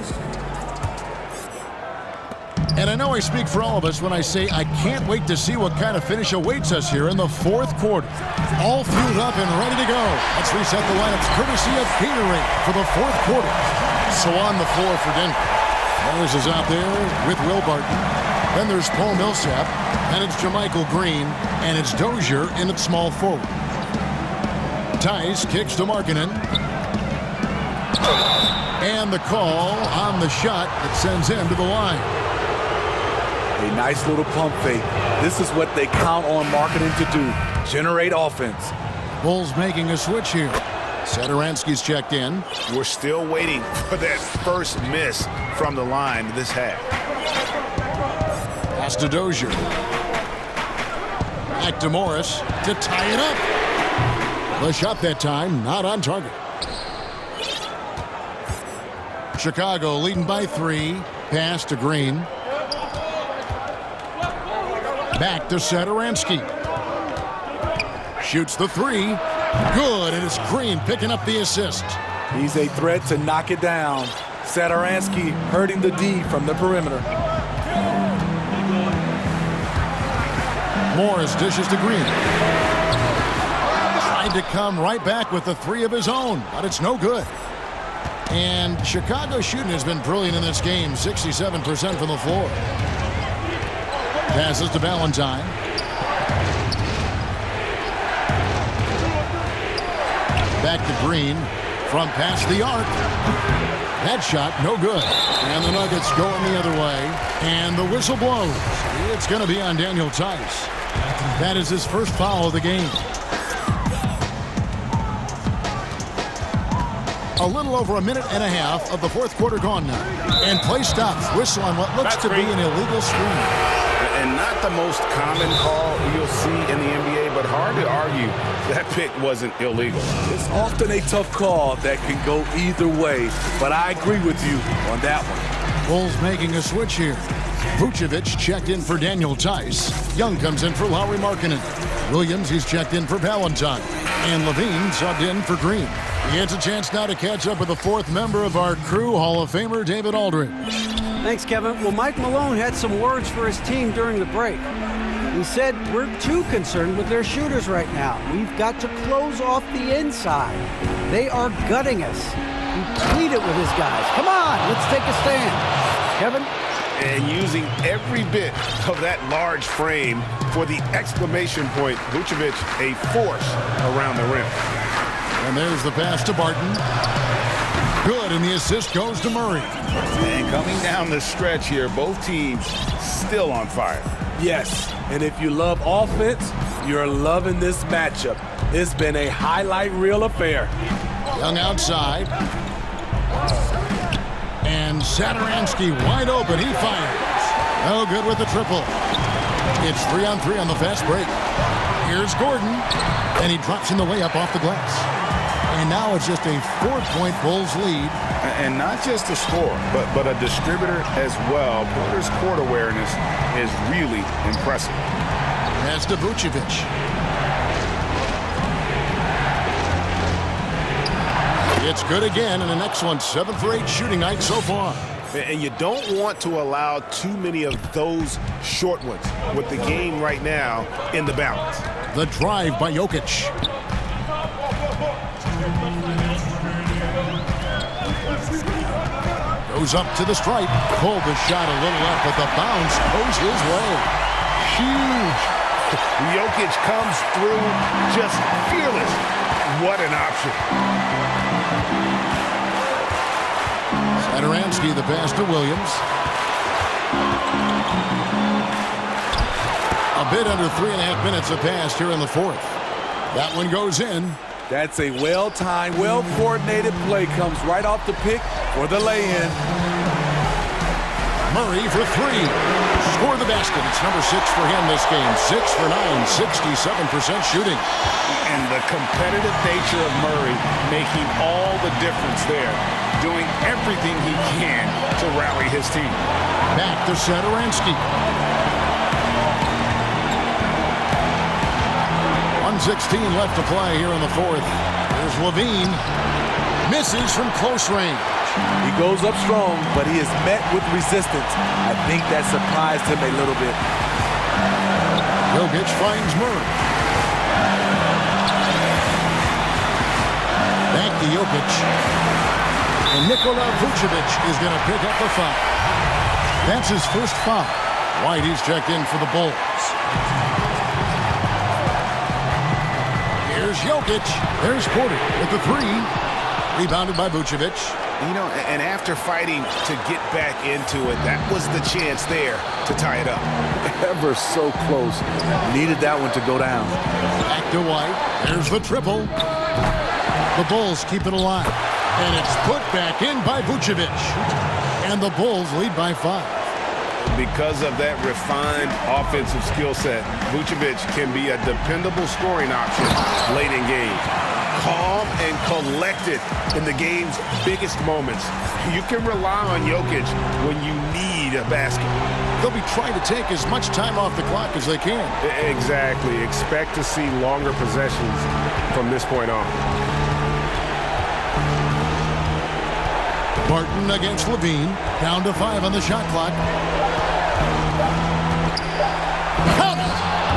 And I know I speak for all of us when I say I can't wait to see what kind of finish awaits us here in the fourth quarter. All fueled up and ready to go. Let's reset the lineups courtesy of Gatorade for the fourth quarter. So on the floor for Denver, Morris is out there with Will Barton. Then there's Paul Millsap, and it's Jermichael Green, and it's Dozier in at small forward. Tice kicks to Markkanen. And the call on the shot that sends him to the line. A nice little pump fake. This is what they count on Markkanen to do. Generate offense. Bulls making a switch here. Satoransky's checked in. We're still waiting for that first miss from the line this half. Pass to Dozier. Back to Morris to tie it up. The shot that time not on target. Chicago leading by 3. Pass to Green. Back to Satoransky. Shoots the 3. Good, and it's Green picking up the assist. He's a threat to knock it down. Satoransky hurting the D from the perimeter. Morris dishes to Green. Tried to come right back with the 3 of his own, but it's no good. And Chicago's shooting has been brilliant in this game, 67% from the floor. Passes to Valentine. Back to Green from past the arc. That shot, no good. And the Nuggets going the other way. And the whistle blows. It's going to be on Daniel Tice. That is his first foul of the game. A little over a minute and a half of the fourth quarter gone now. And play stops. Whistle on what looks to be an illegal screen. And not the most common call you'll see in the NBA, but hard to argue that pick wasn't illegal. It's often a tough call that can go either way, but I agree with you on that one. Bulls making a switch here. Vucevic checked in for Daniel Tice. Young comes in for Lauri Markkanen. Williams, he's checked in for Valentine. And Levine subbed in for Green. He gets a chance now to catch up with the fourth member of our crew, Hall of Famer David Aldridge. Thanks, Kevin. Well, Mike Malone had some words for his team during the break. He said, we're too concerned with their shooters right now. We've got to close off the inside. They are gutting us. He pleaded with his guys. Come on, let's take a stand. Kevin? And using every bit of that large frame for the exclamation point, Vucevic a force around the rim. And there's the pass to Barton. Good, and the assist goes to Murray. And coming down the stretch here, both teams still on fire. Yes, and if you love offense, you're loving this matchup. It's been a highlight reel affair. Young outside. And Satoransky wide open. He fires. No good with the triple. It's 3-on-3 on the fast break. Here's Gordon. And he drops in the layup off the glass. And now it's just a 4-point Bulls lead. And not just a score, but a distributor as well. Porter's court awareness is really impressive. Pass to Vucevic. It's good again, and an excellent 7 for 8 shooting night so far. And you don't want to allow too many of those short ones with the game right now in the balance. The drive by Jokic. Goes up to the stripe. Pulled the shot a little up, but the bounce goes his way. Huge. Jokic comes through just fearless. What an option. Satoransky, the pass to Williams. A bit under 3.5 minutes have passed here in the fourth. That one goes in. That's a well-timed, well-coordinated play. Comes right off the pick for the lay-in. Murray for 3. Score the basket. It's number 6 for him this game. 6 for 9, 67% shooting. And the competitive nature of Murray making all the difference there. Doing everything he can to rally his team. Back to Satoransky. 1:16 left to play here in the fourth. There's Levine. Misses from close range. He goes up strong, but he is met with resistance. I think that surprised him a little bit. Jokic finds Murray. Back to Jokic. And Nikola Vucevic is going to pick up the foul. That's his first foul. Whitey's checked in for the Bulls. Here's Jokic. There's Porter with the three. Rebounded by Vucevic. You know, and after fighting to get back into it, that was the chance there to tie it up. Ever so close. Needed that one to go down. Back to White. There's the triple. The Bulls keep it alive. And it's put back in by Vucevic. And the Bulls lead by 5. Because of that refined offensive skill set, Vucevic can be a dependable scoring option late in games. Calm and collected in the game's biggest moments. You can rely on Jokic when you need a basket. They'll be trying to take as much time off the clock as they can. Exactly. Expect to see longer possessions from this point on. Barton against Levine. Down to 5 on the shot clock.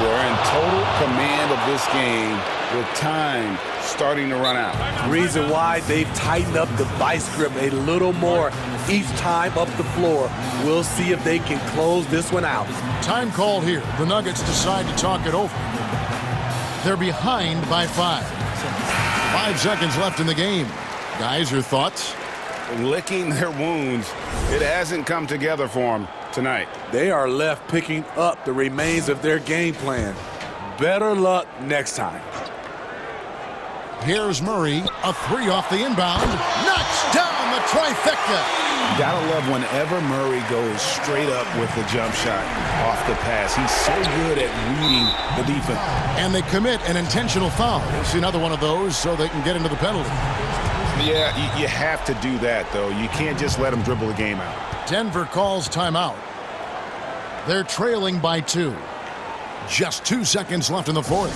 We're in total command of this game with time starting to run out. Reason why they've tightened up the vice grip a little more each time up the floor. We'll see if they can close this one out. Time called here. The Nuggets decide to talk it over. They're behind by 5. 5 seconds left in the game. Guys, your thoughts? Licking their wounds. It hasn't come together for them tonight. They are left picking up the remains of their game plan. Better luck next time. Here's Murray. A 3 off the inbound. Knocks down the trifecta. Gotta love whenever Murray goes straight up with the jump shot off the pass. He's so good at reading the defense. And they commit an intentional foul. We'll see another one of those so they can get into the penalty. Yeah, you have to do that, though. You can't just let them dribble the game out. Denver calls timeout. They're trailing by 2. Just 2 seconds left in the fourth.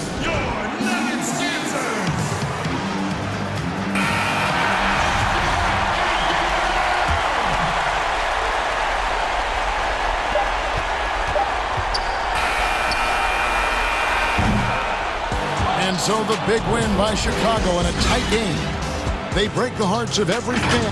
And so the big win by Chicago in a tight game. They break the hearts of every fan.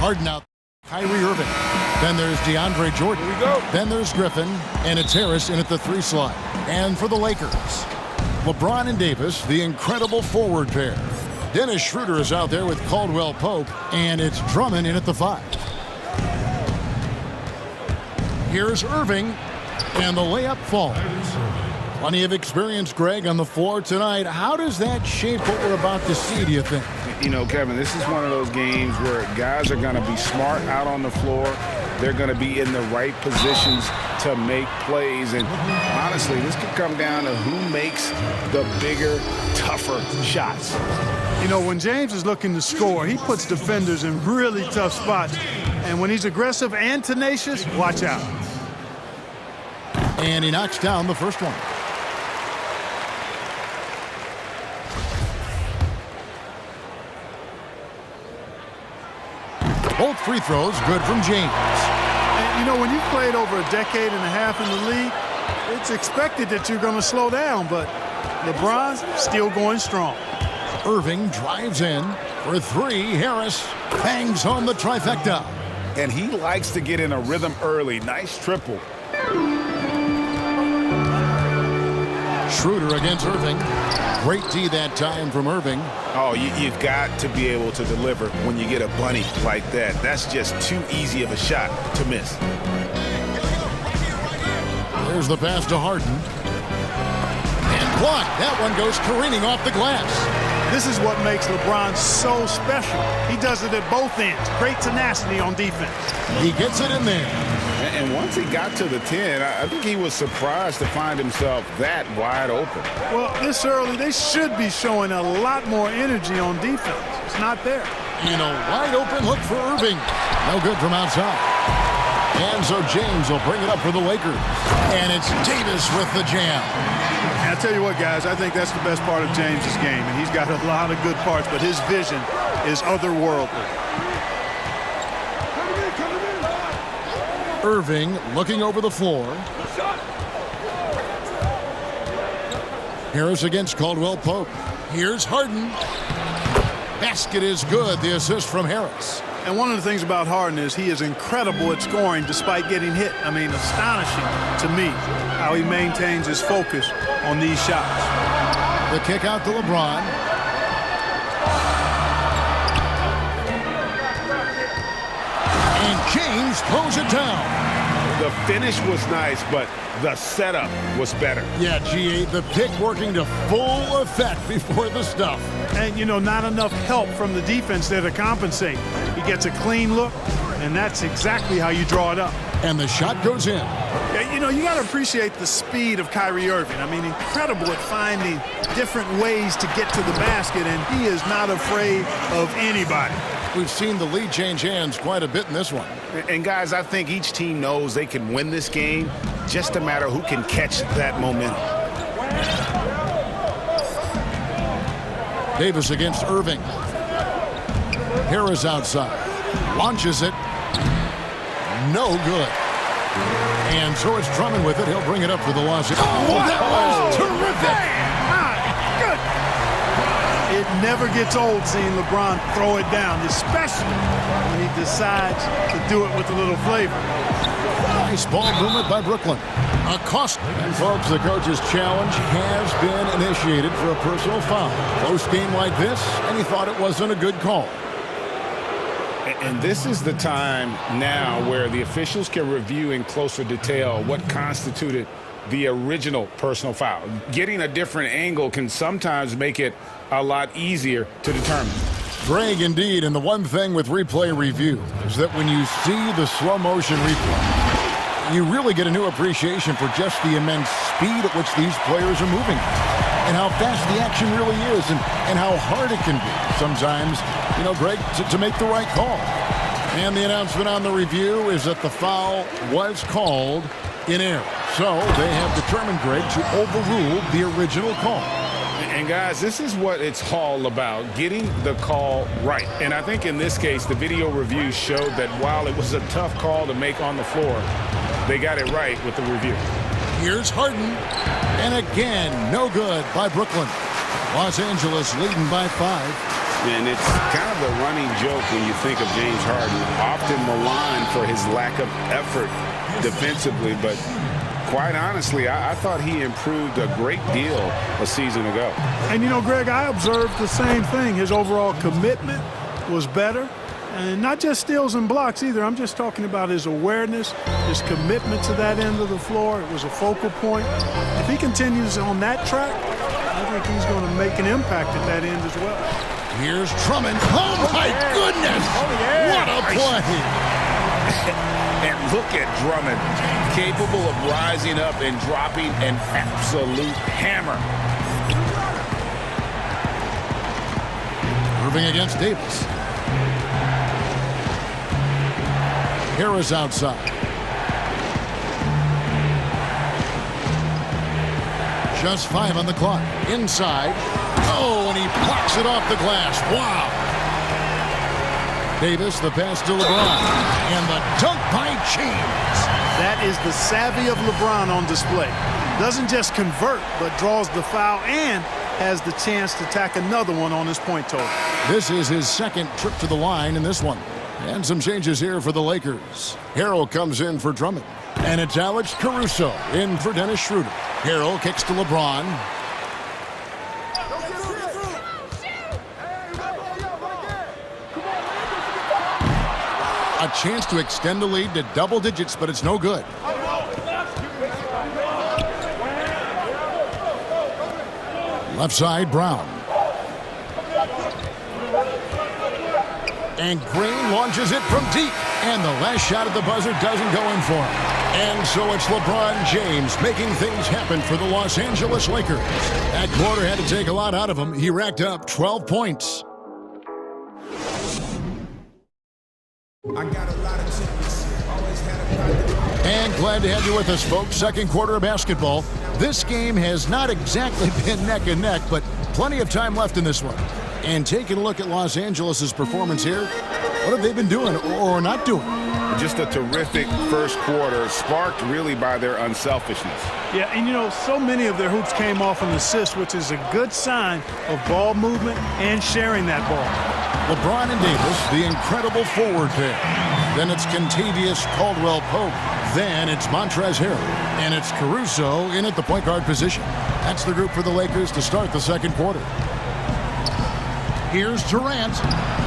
Harden out. Kyrie Irving. Then there's DeAndre Jordan. Here we go. Then there's Griffin, and it's Harris in at the 3 slot. And for the Lakers, LeBron and Davis, the incredible forward pair. Dennis Schroeder is out there with Caldwell Pope, and it's Drummond in at the 5. Here's Irving, and the layup falls. Plenty of experience, Greg, on the floor tonight. How does that shape what we're about to see, do you think? You know, Kevin, this is one of those games where guys are going to be smart out on the floor. They're going to be in the right positions to make plays. And honestly, this could come down to who makes the bigger, tougher shots. You know, when James is looking to score, he puts defenders in really tough spots. And when he's aggressive and tenacious, watch out. And he knocks down the first one. Both free throws good from James. And, you know, when you've played over a decade and a half in the league, it's expected that you're going to slow down, but LeBron's still going strong. Irving drives in for 3. Harris bangs on the trifecta. And he likes to get in a rhythm early. Nice triple. Schroeder against Irving. Great D that time from Irving. Oh, you've got to be able to deliver when you get a bunny like that. That's just too easy of a shot to miss. There's the pass to Harden. And blocked. That one goes careening off the glass. This is what makes LeBron so special. He does it at both ends. Great tenacity on defense. He gets it in there. And once he got to the 10, I think he was surprised to find himself that wide open. Well, this early, they should be showing a lot more energy on defense. It's not there. In a wide open look for Irving. No good from outside. And so James will bring it up for the Lakers. And it's Davis with the jam. And I tell you what, guys, I think that's the best part of James's game. And he's got a lot of good parts, but his vision is otherworldly. Irving looking over the floor. Harris against Caldwell Pope. Here's Harden. Basket is good. The assist from Harris. And one of the things about Harden is he is incredible at scoring despite getting hit. I mean, astonishing to me how he maintains his focus on these shots. The kick out to LeBron. And James throws it down. The finish was nice, but the setup was better. Yeah, G8, the pick working to full effect before the stuff. And, you know, not enough help from the defense there to compensate. He gets a clean look, and that's exactly how you draw it up. And the shot goes in. Yeah, you know, you got to appreciate the speed of Kyrie Irving. I mean, incredible at finding different ways to get to the basket, and he is not afraid of anybody. We've seen the lead change hands quite a bit in this one. And, guys, I think each team knows they can win this game. Just a matter who can catch that momentum. Davis against Irving. Harris outside. Launches it. No good. And so it's Drummond with it. He'll bring it up for the Los Angeles. Oh, that was terrific. It never gets old seeing LeBron throw it down, especially when he decides to do it with a little flavor. Nice ball movement by Brooklyn. Acosta. And folks, the coach's challenge has been initiated for a personal foul. Close game like this, and he thought it wasn't a good call. And this is the time now where the officials can review in closer detail what constituted the original personal foul. Getting a different angle can sometimes make it a lot easier to determine. Greg, indeed, and the one thing with replay review is that when you see the slow motion replay, you really get a new appreciation for just the immense speed at which these players are moving and how fast the action really is and how hard it can be sometimes, you know, Greg, to make the right call. And the announcement on the review is that the foul was called in error. So they have determined, Greg, to overrule the original call. And guys, this is what it's all about, getting the call right. And I think in this case, the video review showed that while it was a tough call to make on the floor, they got it right with the review. Here's Harden. And again, no good by Brooklyn. Los Angeles leading by 5. And it's kind of the running joke when you think of James Harden, often maligned for his lack of effort defensively, but quite honestly, I thought he improved a great deal a season ago. And, you know, Greg, I observed the same thing. His overall commitment was better. And not just steals and blocks either. I'm just talking about his awareness, his commitment to that end of the floor. It was a focal point. If he continues on that track, I think he's going to make an impact at that end as well. Here's Drummond. Oh, my goodness! What a play! And look at Drummond, capable of rising up and dropping an absolute hammer. Irving against Davis. Harris outside. Just 5 on the clock. Inside. Oh, and he blocks it off the glass. Wow. Davis, the pass to LeBron. And the dunk by James. That is the savvy of LeBron on display. Doesn't just convert, but draws the foul and has the chance to tack another one on his point total. This is his second trip to the line in this one. And some changes here for the Lakers. Harrell comes in for Drummond. And it's Alex Caruso in for Dennis Schroeder. Harrell kicks to LeBron. A chance to extend the lead to double digits, but it's no good. Left side, Brown. And Green launches it from deep. And the last shot at the buzzer doesn't go in for him. And so it's LeBron James making things happen for the Los Angeles Lakers. That quarter had to take a lot out of him. He racked up 12 points. And glad to have you with us, folks. Second quarter of basketball. This game has not exactly been neck and neck, but plenty of time left in this one. And taking a look at Los Angeles' performance here, what have they been doing or not doing? Just a terrific first quarter, sparked really by their unselfishness. Yeah, and you know, so many of their hoops came off an assist, which is a good sign of ball movement and sharing that ball. LeBron and Davis, the incredible forward pair. Then it's Kentavious Caldwell-Pope. Then it's Montrezl Harrell. And it's Caruso in at the point guard position. That's the group for the Lakers to start the second quarter. Here's Durant.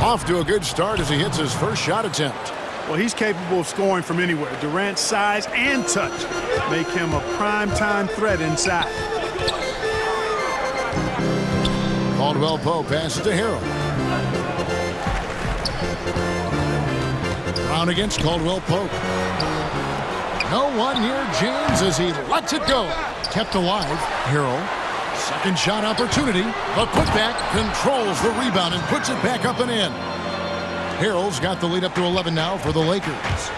Off to a good start as he hits his first shot attempt. Well, he's capable of scoring from anywhere. Durant's size and touch make him a prime-time threat inside. Caldwell-Pope passes to Harrell. Brown against Caldwell-Pope. No one near James as he lets it go. Kept alive. Harrell. Second shot opportunity. A putback controls the rebound and puts it back up and in. Harrell's got the lead up to 11 now for the Lakers.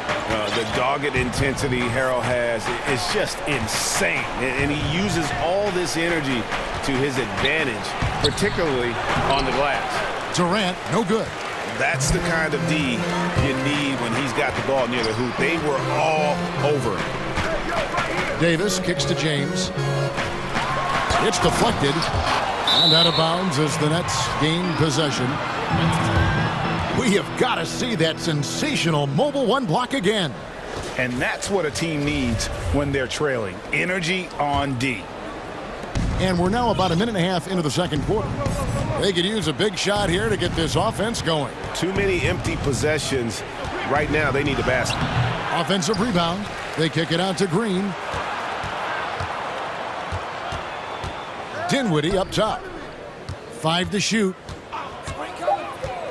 The dogged intensity Harrell has is just insane. And he uses all this energy to his advantage, particularly on the glass. Durant, no good. That's the kind of D you need when he's got the ball near the hoop. They were all over him. Davis kicks to James. It's deflected and out of bounds as the Nets gain possession. We have got to see that sensational mobile one block again. And that's what a team needs when they're trailing. Energy on D. And we're now about a minute and a half into the second quarter. They could use a big shot here to get this offense going. Too many empty possessions. Right now, they need a basket. Offensive rebound. They kick it out to Green. Dinwiddie up top. 5 to shoot.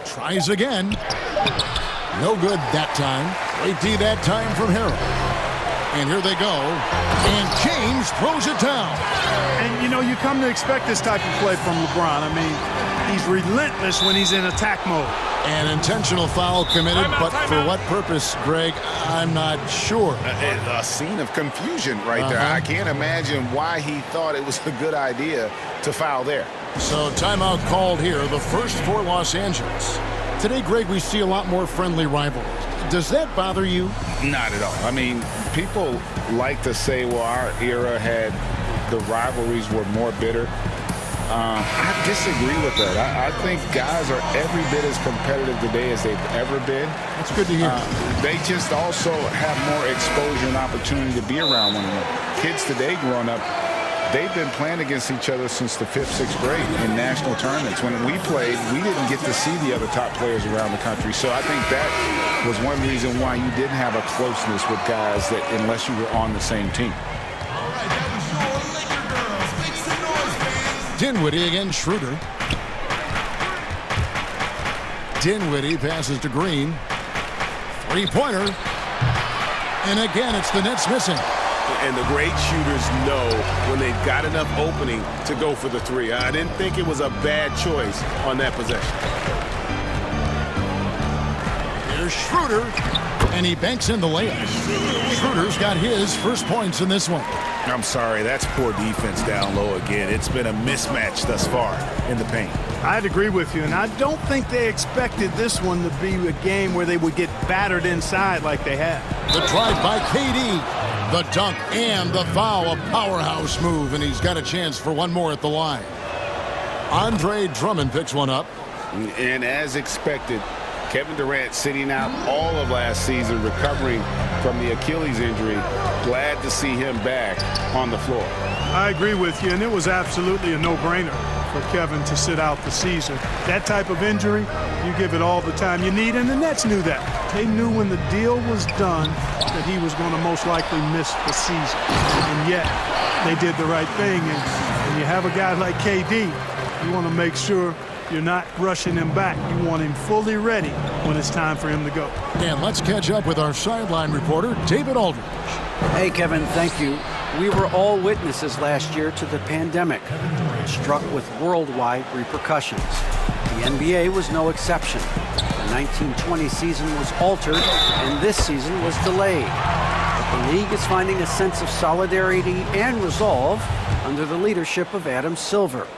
Tries again. No good that time. Great D that time from Harrell. And here they go. And James throws it down. And, you know, you come to expect this type of play from LeBron. I mean, he's relentless when he's in attack mode. An intentional foul committed, but for what purpose, Greg, I'm not sure. A scene of confusion right there. I can't imagine why he thought it was a good idea to foul there. So timeout called here, the first for Los Angeles. Today, Greg, we see a lot more friendly rivalries. Does that bother you? Not at all. I mean, people like to say, well, our era had the rivalries were more bitter. I disagree with that. I think guys are every bit as competitive today as they've ever been. That's good to hear. They just also have more exposure and opportunity to be around one another. Kids today growing up, they've been playing against each other since the 5th, 6th grade in national tournaments. When we played, we didn't get to see the other top players around the country. So I think that was one reason why you didn't have a closeness with guys that unless you were on the same team. Dinwiddie against Schroeder. Dinwiddie passes to Green. Three-pointer. And again, it's the Nets missing. And the great shooters know when they've got enough opening to go for the three. I didn't think it was a bad choice on that possession. Here's Schroeder, and he banks in the layup. Schroeder's got his first points in this one. I'm sorry, that's poor defense down low again. It's been a mismatch thus far in the paint. I'd agree with you, and I don't think they expected this one to be a game where they would get battered inside like they have. The drive by KD, the dunk, and the foul. A powerhouse move, and he's got a chance for one more at the line. Andre Drummond picks one up. And as expected, Kevin Durant sitting out all of last season, recovering from the Achilles injury. Glad to see him back on the floor. I agree with you, and it was absolutely a no-brainer for Kevin to sit out the season. That type of injury, you give it all the time you need, and the Nets knew that. They knew when the deal was done that he was going to most likely miss the season. And yet, they did the right thing, and when you have a guy like KD, you want to make sure you're not rushing him back. You want him fully ready when it's time for him to go. And let's catch up with our sideline reporter, David Aldridge. Hey, Kevin, thank you. We were all witnesses last year to the pandemic. It struck with worldwide repercussions. The NBA was no exception. The 1920 season was altered, and this season was delayed. But the league is finding a sense of solidarity and resolve under the leadership of Adam Silver.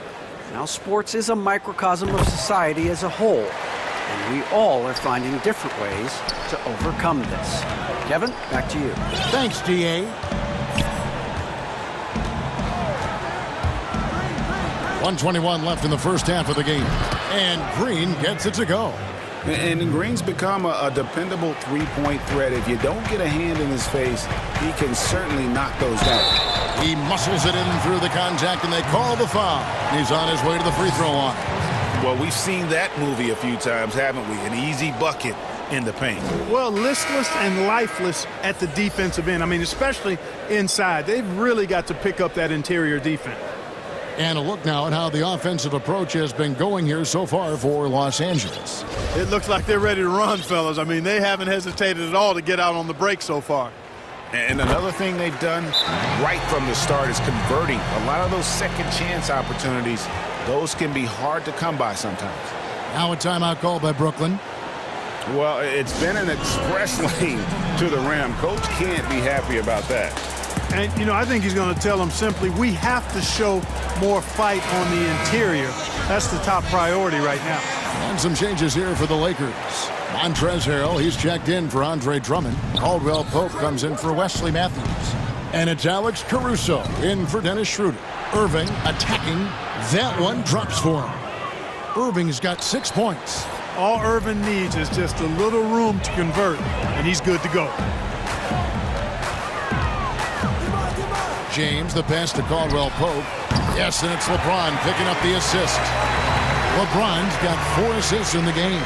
Now, sports is a microcosm of society as a whole, and we all are finding different ways to overcome this. Kevin, back to you. Thanks, DA. 1:21 left in the first half of the game, and Green gets it to go. And Green's become a dependable three-point threat. If you don't get a hand in his face, he can certainly knock those down. He muscles it in through the contact, and they call the foul. He's on his way to the free throw line. Well, we've seen that movie a few times, haven't we? An easy bucket in the paint. Well, listless and lifeless at the defensive end. I mean, especially inside. They've really got to pick up that interior defense. And a look now at how the offensive approach has been going here so far for Los Angeles. It looks like they're ready to run, fellas. I mean, they haven't hesitated at all to get out on the break so far. And another thing they've done right from the start is converting. A lot of those second chance opportunities, those can be hard to come by sometimes. Now a timeout called by Brooklyn. Well, it's been an express lane to the rim. Coach can't be happy about that. And, you know, I think he's going to tell them simply, we have to show more fight on the interior. That's the top priority right now. And some changes here for the Lakers. Montrezl Harrell, he's checked in for Andre Drummond. Caldwell Pope comes in for Wesley Matthews. And it's Alex Caruso in for Dennis Schroeder. Irving attacking. That one drops for him. Irving's got 6 points. All Irving needs is just a little room to convert, and he's good to go. James, the pass to Caldwell Pope. Yes, and it's LeBron picking up the assist. LeBron's got 4 assists in the game.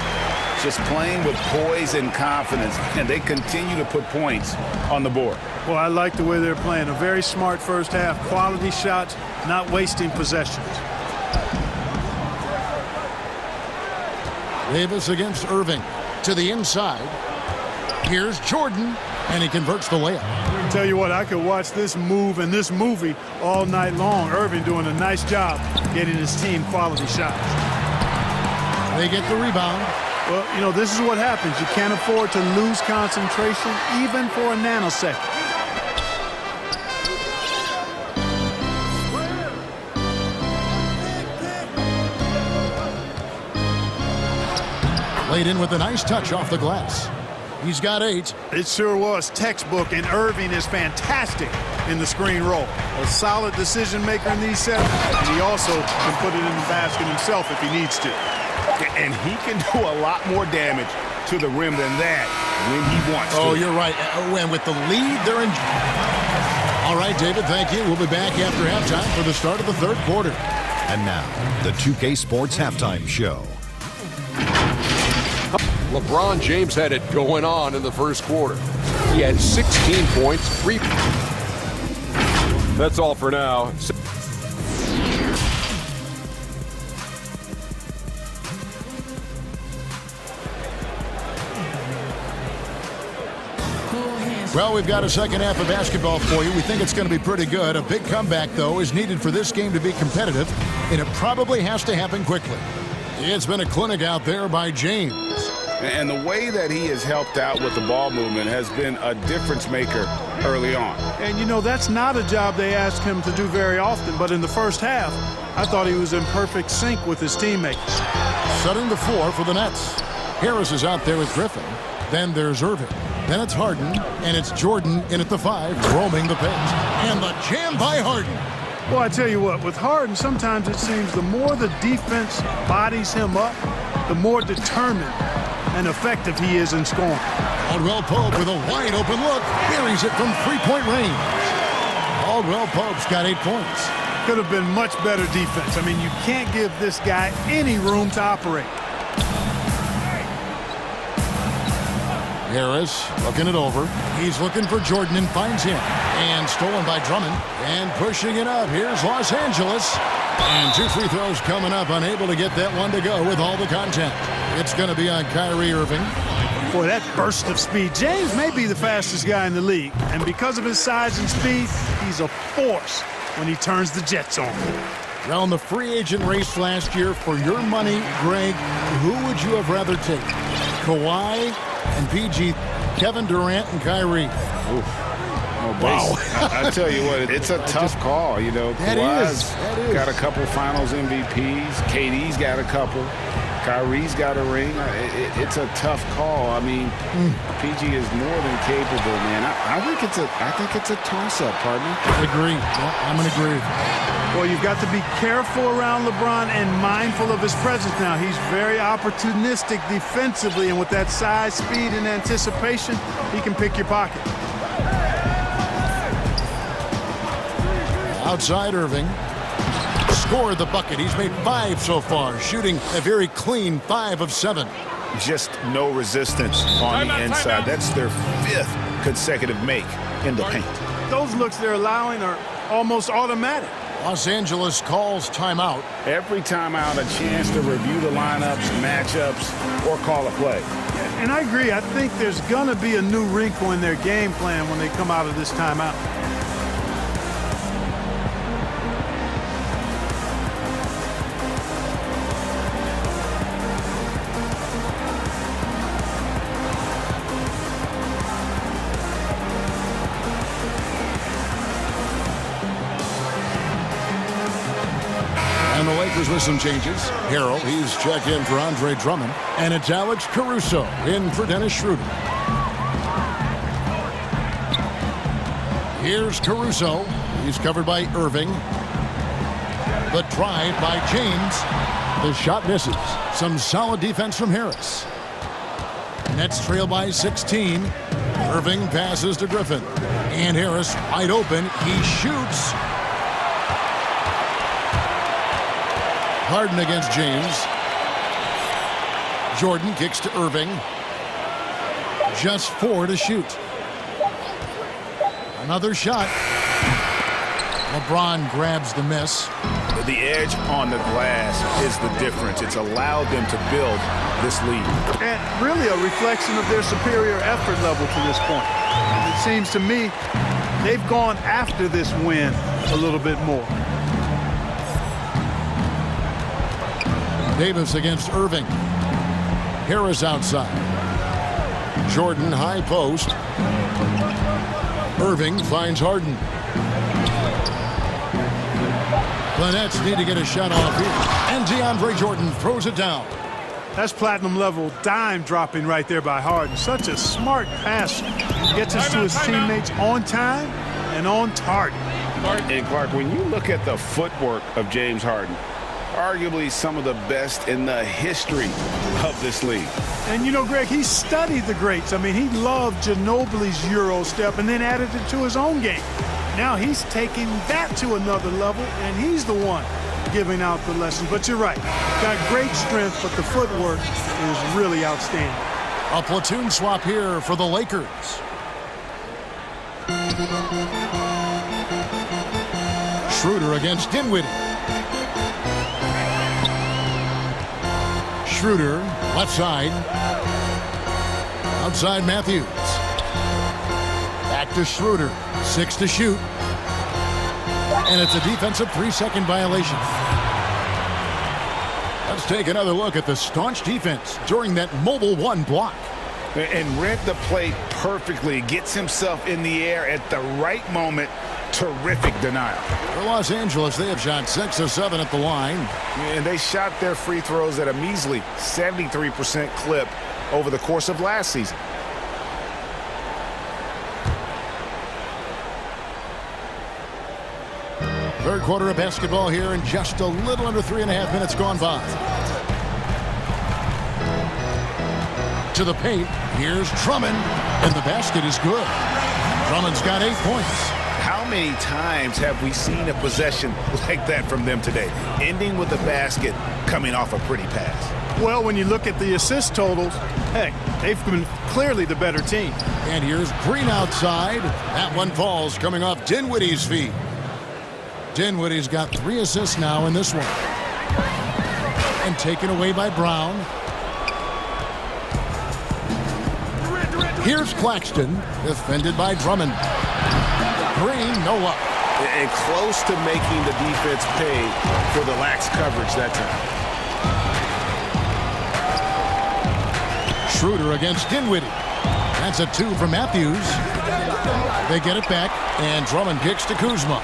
Just playing with poise and confidence, and they continue to put points on the board. Well, I like the way they're playing. A very smart first half. Quality shots, not wasting possessions. Davis against Irving. To the inside. Here's Jordan, and he converts the layup. I tell you what, I could watch this move and this movie all night long. Irving doing a nice job getting his team quality shots. They get the rebound. Well, you know, this is what happens. You can't afford to lose concentration even for a nanosecond. Laid in with a nice touch off the glass. He's got 8. It sure was textbook, and Irving is fantastic in the screen roll. A solid decision maker in these sets, and he also can put it in the basket himself if he needs to. And he can do a lot more damage to the rim than that when he wants to. Oh, you're right. And with the lead, they're in. All right, David, thank you. We'll be back after halftime for the start of the third quarter. And now, the 2K Sports Halftime Show. LeBron James had it going on in the first quarter. He had 16 points, 3. That's all for now. Well, we've got a second half of basketball for you. We think it's going to be pretty good. A big comeback, though, is needed for this game to be competitive, and it probably has to happen quickly. It's been a clinic out there by James. And the way that he has helped out with the ball movement has been a difference maker early on. And, you know, that's not a job they ask him to do very often, but in the first half, I thought he was in perfect sync with his teammates. Setting the floor for the Nets. Harris is out there with Griffin. Then there's Irving. Then it's Harden, and it's Jordan in at the 5, roaming the paint. And the jam by Harden. Well, I tell you what, with Harden, sometimes it seems the more the defense bodies him up, the more determined and effective he is in scoring. Caldwell Pope with a wide open look. Buries it from three-point range. Caldwell Pope's got 8 points. Could have been much better defense. I mean, you can't give this guy any room to operate. Harris looking it over. He's looking for Jordan and finds him. And stolen by Drummond. And pushing it up. Here's Los Angeles. And 2 free throws coming up. Unable to get that one to go with all the contact. It's going to be on Kyrie Irving. Boy, that burst of speed. James may be the fastest guy in the league. And because of his size and speed, he's a force when he turns the Jets on. Well, in the free agent race last year, for your money, Greg, who would you have rather take? Kawhi and PG, Kevin Durant and Kyrie. Oof. Oh, wow. I tell you what, it's a tough call. You know, Kawhi's got a couple finals MVPs. KD's got a couple. Kyrie's got a ring. It's a tough call. I mean, PG is more than capable, man. I think it's a toss-up, partner. I agree. Yeah, I'm going to agree. Well, you've got to be careful around LeBron and mindful of his presence now. He's very opportunistic defensively, and with that size, speed, and anticipation, he can pick your pocket. Outside Irving. Scored the bucket. He's made 5 so far, shooting a very clean 5 of 7. Just no resistance on the inside. That's their 5th consecutive make in the paint. Those looks they're allowing are almost automatic. Los Angeles calls timeout. Every timeout, a chance to review the lineups, matchups, or call a play. And I agree. I think there's going to be a new wrinkle in their game plan when they come out of this timeout. And the Lakers with some changes. Harrell, he's checked in for Andre Drummond. And it's Alex Caruso in for Dennis Schroeder. Here's Caruso. He's covered by Irving. The drive by James. The shot misses. Some solid defense from Harris. Nets trail by 16. Irving passes to Griffin. And Harris wide open. He shoots. Harden against James. Jordan kicks to Irving. Just 4 to shoot. Another shot. LeBron grabs the miss. The edge on the glass is the difference. It's allowed them to build this lead. And really a reflection of their superior effort level to this point. It seems to me they've gone after this win a little bit more. Davis against Irving. Harris outside. Jordan high post. Irving finds Harden. The Nets need to get a shot off here. And DeAndre Jordan throws it down. That's platinum level dime dropping right there by Harden. Such a smart passer. Gets us to his teammates on time and on target. And Clark, when you look at the footwork of James Harden, arguably some of the best in the history of this league. And, you know, Greg, he studied the greats. I mean, he loved Ginobili's Euro step and then added it to his own game. Now he's taking that to another level, and he's the one giving out the lessons. But you're right. Got great strength, but the footwork is really outstanding. A platoon swap here for the Lakers. Schroeder against Dinwiddie. Schroeder, left side. Outside Matthews. Back to Schroeder. 6 to shoot. And it's a defensive 3-second violation. Let's take another look at the staunch defense during that mobile one block. And read the play perfectly. Gets himself in the air at the right moment. Terrific denial. For Los Angeles, they have shot 6 of 7 at the line. And they shot their free throws at a measly 73% clip over the course of last season. Third quarter of basketball here, and just a little under 3.5 minutes gone by. To the paint, here's Drummond, and the basket is good. Drummond's got 8 points. How many times have we seen a possession like that from them today, ending with a basket coming off a pretty pass? Well, when you look at the assist totals, heck, they've been clearly the better team. And here's Green outside. That one falls coming off Dinwiddie's feet. Dinwiddie's got 3 assists now in this one. And taken away by Brown. Here's Claxton, defended by Drummond. Green, no luck. And close to making the defense pay for the lax coverage that time. Schroeder against Dinwiddie. That's a 2 from Matthews. They get it back, and Drummond kicks to Kuzma.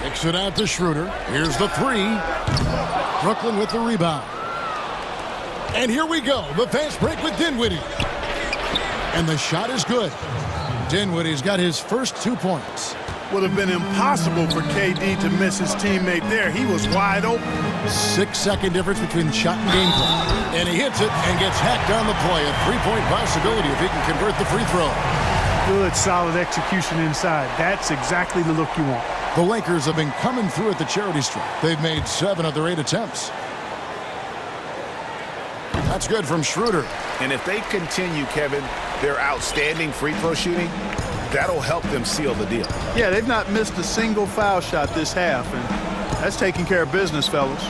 Kicks it out to Schroeder. Here's the 3. Brooklyn with the rebound. And here we go. The fast break with Dinwiddie. And the shot is good. Dinwiddie's got his first 2 points. Would have been impossible for KD to miss his teammate there. He was wide open. 6-second difference between shot and game clock. And he hits it and gets hacked on the play. A 3-point possibility if he can convert the free throw. Good, solid execution inside. That's exactly the look you want. The Lakers have been coming through at the charity stripe. They've made 7 of their 8 attempts. That's good from Schroeder. And if they continue, Kevin, their outstanding free throw shooting, that'll help them seal the deal. Yeah, they've not missed a single foul shot this half, and that's taking care of business, fellas.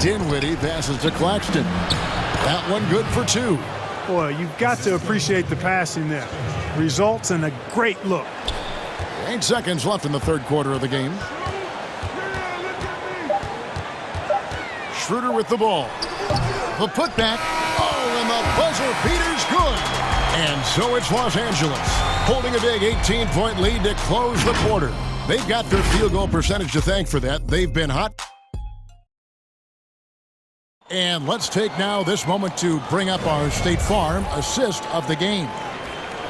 Dinwiddie passes to Claxton. That one good for 2. Boy, you've got to appreciate the passing there. Results in a great look. 8 seconds left in the third quarter of the game. Schroeder with the ball. The putback. Oh, and the buzzer beater's good. And so it's Los Angeles holding a big 18-point lead to close the quarter. They've got their field goal percentage to thank for that. They've been hot. And let's take now this moment to bring up our State Farm assist of the game.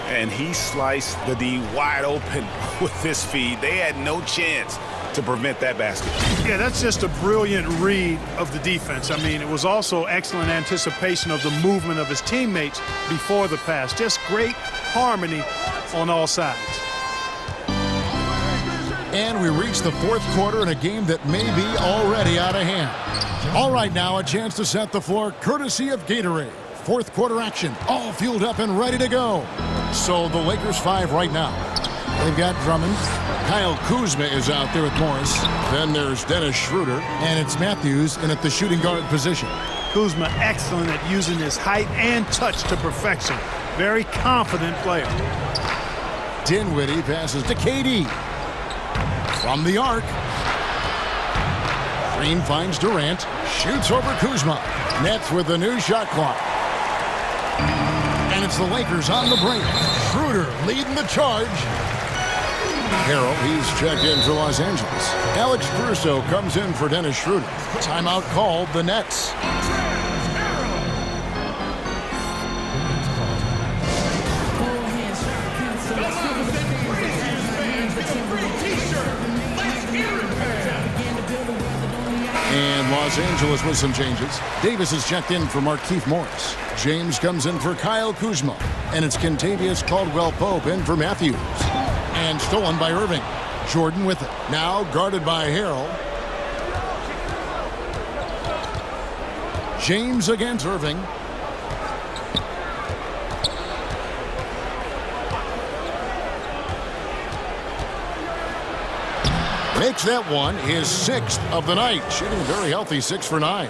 And he sliced the D wide open with this feed. They had no chance to prevent that basket. Yeah, that's just a brilliant read of the defense. I mean, it was also excellent anticipation of the movement of his teammates before the pass. Just great harmony on all sides. And we reach the fourth quarter in a game that may be already out of hand. All right, now a chance to set the floor courtesy of Gatorade. Fourth quarter action, all fueled up and ready to go. So the Lakers 5 right now. They've got Drummond. Kyle Kuzma is out there with Morris. Then there's Dennis Schroeder. And it's Matthews in at the shooting guard position. Kuzma excellent at using his height and touch to perfection. Very confident player. Dinwiddie passes to KD. From the arc. Green finds Durant. Shoots over Kuzma. Nets with the new shot clock. And it's the Lakers on the break. Schroeder leading the charge. Harrell, he's checked in for Los Angeles. Alex Caruso comes in for Dennis Schroeder. Timeout called the Nets. And Los Angeles with some changes. Davis is checked in for Markieff Morris. James comes in for Kyle Kuzma. And it's Kentavious Caldwell-Pope in for Matthews. And stolen by Irving. Jordan with it. Now guarded by Harrell. James against Irving. Makes that one his 6th of the night. Shooting very healthy, 6 for 9.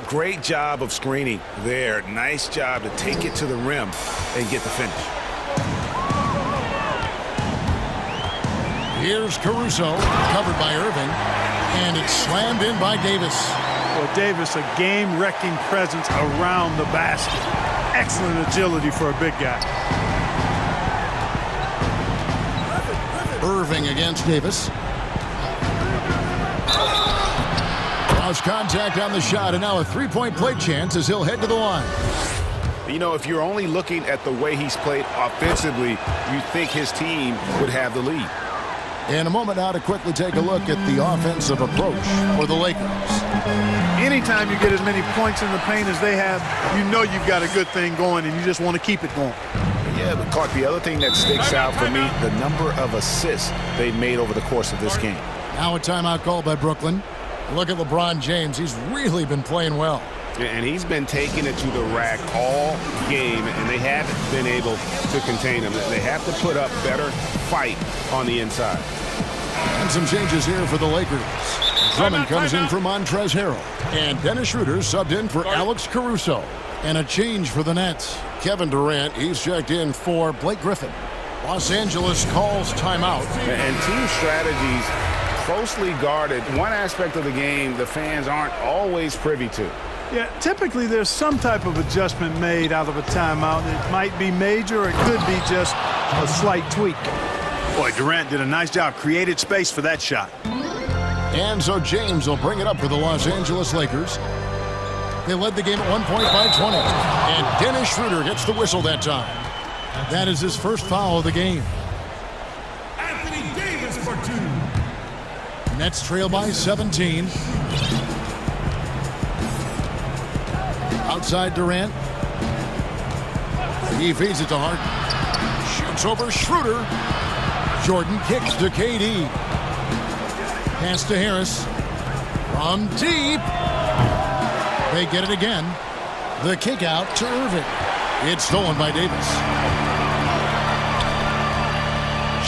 Great job of screening there. Nice job to take it to the rim and get the finish. Here's Caruso, covered by Irving, and it's slammed in by Davis. Well, Davis, a game-wrecking presence around the basket. Excellent agility for a big guy. Irving against Davis. Lost contact on the shot, and now a three-point play chance as he'll head to the line. You know, if you're only looking at the way he's played offensively, you think his team would have the lead. In a moment now to quickly take a look at the offensive approach for the Lakers. Anytime you get as many points in the paint as they have, you know you've got a good thing going, and you just want to keep it going. Yeah, but Clark, the other thing that sticks out for me, the number of assists they've made over the course of this game. Now a timeout called by Brooklyn. Look at LeBron James. He's really been playing well. Yeah, and he's been taking it to the rack all game, and they haven't been able to contain him. They have to put up better fight on the inside. And some changes here for the Lakers. Drummond comes in for Montrezl Harrell. And Dennis Schroeder subbed in for Alex Caruso. And a change for the Nets. Kevin Durant, he's checked in for Blake Griffin. Los Angeles calls timeout. And team strategies closely guarded. One aspect of the game the fans aren't always privy to. Yeah, typically there's some type of adjustment made out of a timeout. It might be major, or it could be just a slight tweak. Boy, Durant did a nice job, created space for that shot. And so James will bring it up for the Los Angeles Lakers. They led the game at one point by 20. And Dennis Schroeder gets the whistle that time. That is his first foul of the game. Anthony Davis for 2. Nets trail by 17. Outside Durant. He feeds it to Harden. Shoots over Schroeder. Jordan kicks to KD. Pass to Harris. From deep. They get it again. The kick out to Irving. It's stolen by Davis.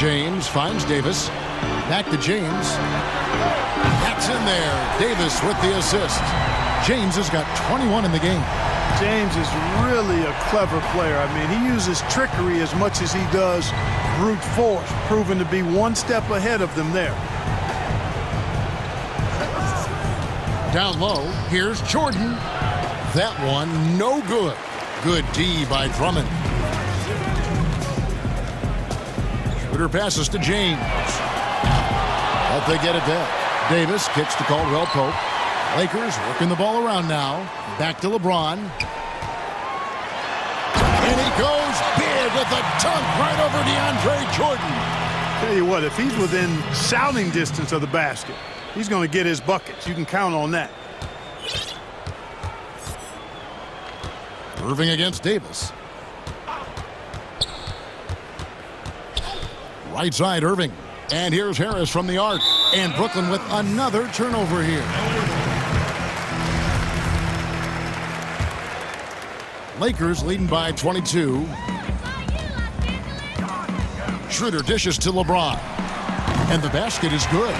James finds Davis. Back to James. That's in there. Davis with the assist. James has got 21 in the game. James is really a clever player. I mean, he uses trickery as much as he does brute force, proven to be one step ahead of them there. Down low, here's Jordan. That one, no good. Good D by Drummond. Schroeder passes to James. But they get it back. Davis kicks to Caldwell-Pope. Lakers working the ball around now. Back to LeBron. And he goes big with a dunk right over DeAndre Jordan. Tell you what, if he's within shouting distance of the basket, he's going to get his buckets. You can count on that. Irving against Davis. Right side, Irving. And here's Harris from the arc. And Brooklyn with another turnover here. Lakers leading by 22. Schroeder dishes to LeBron. And the basket is good.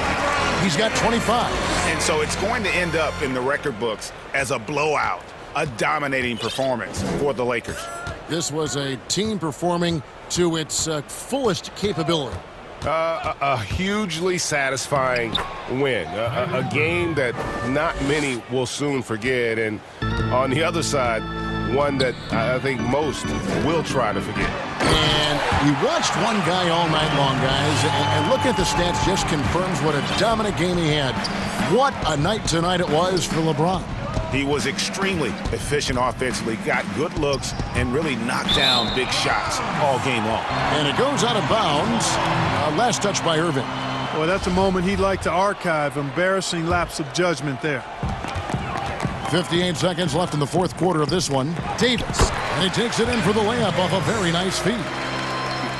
He's got 25. And so it's going to end up in the record books as a blowout, a dominating performance for the Lakers. This was a team performing to its fullest capability. A hugely satisfying win. A game that not many will soon forget. And on the other side, one that I think most will try to forget. And we watched one guy all night long, guys, and look at the stats just confirms what a dominant game he had. What a night tonight it was for LeBron. He was extremely efficient offensively, got good looks, and really knocked down big shots all game long. And it goes out of bounds. Last touch by Irving. Well, that's a moment he'd like to archive. Embarrassing lapse of judgment there. 58 seconds left in the fourth quarter of this one. Davis, and he takes it in for the layup off a very nice feed.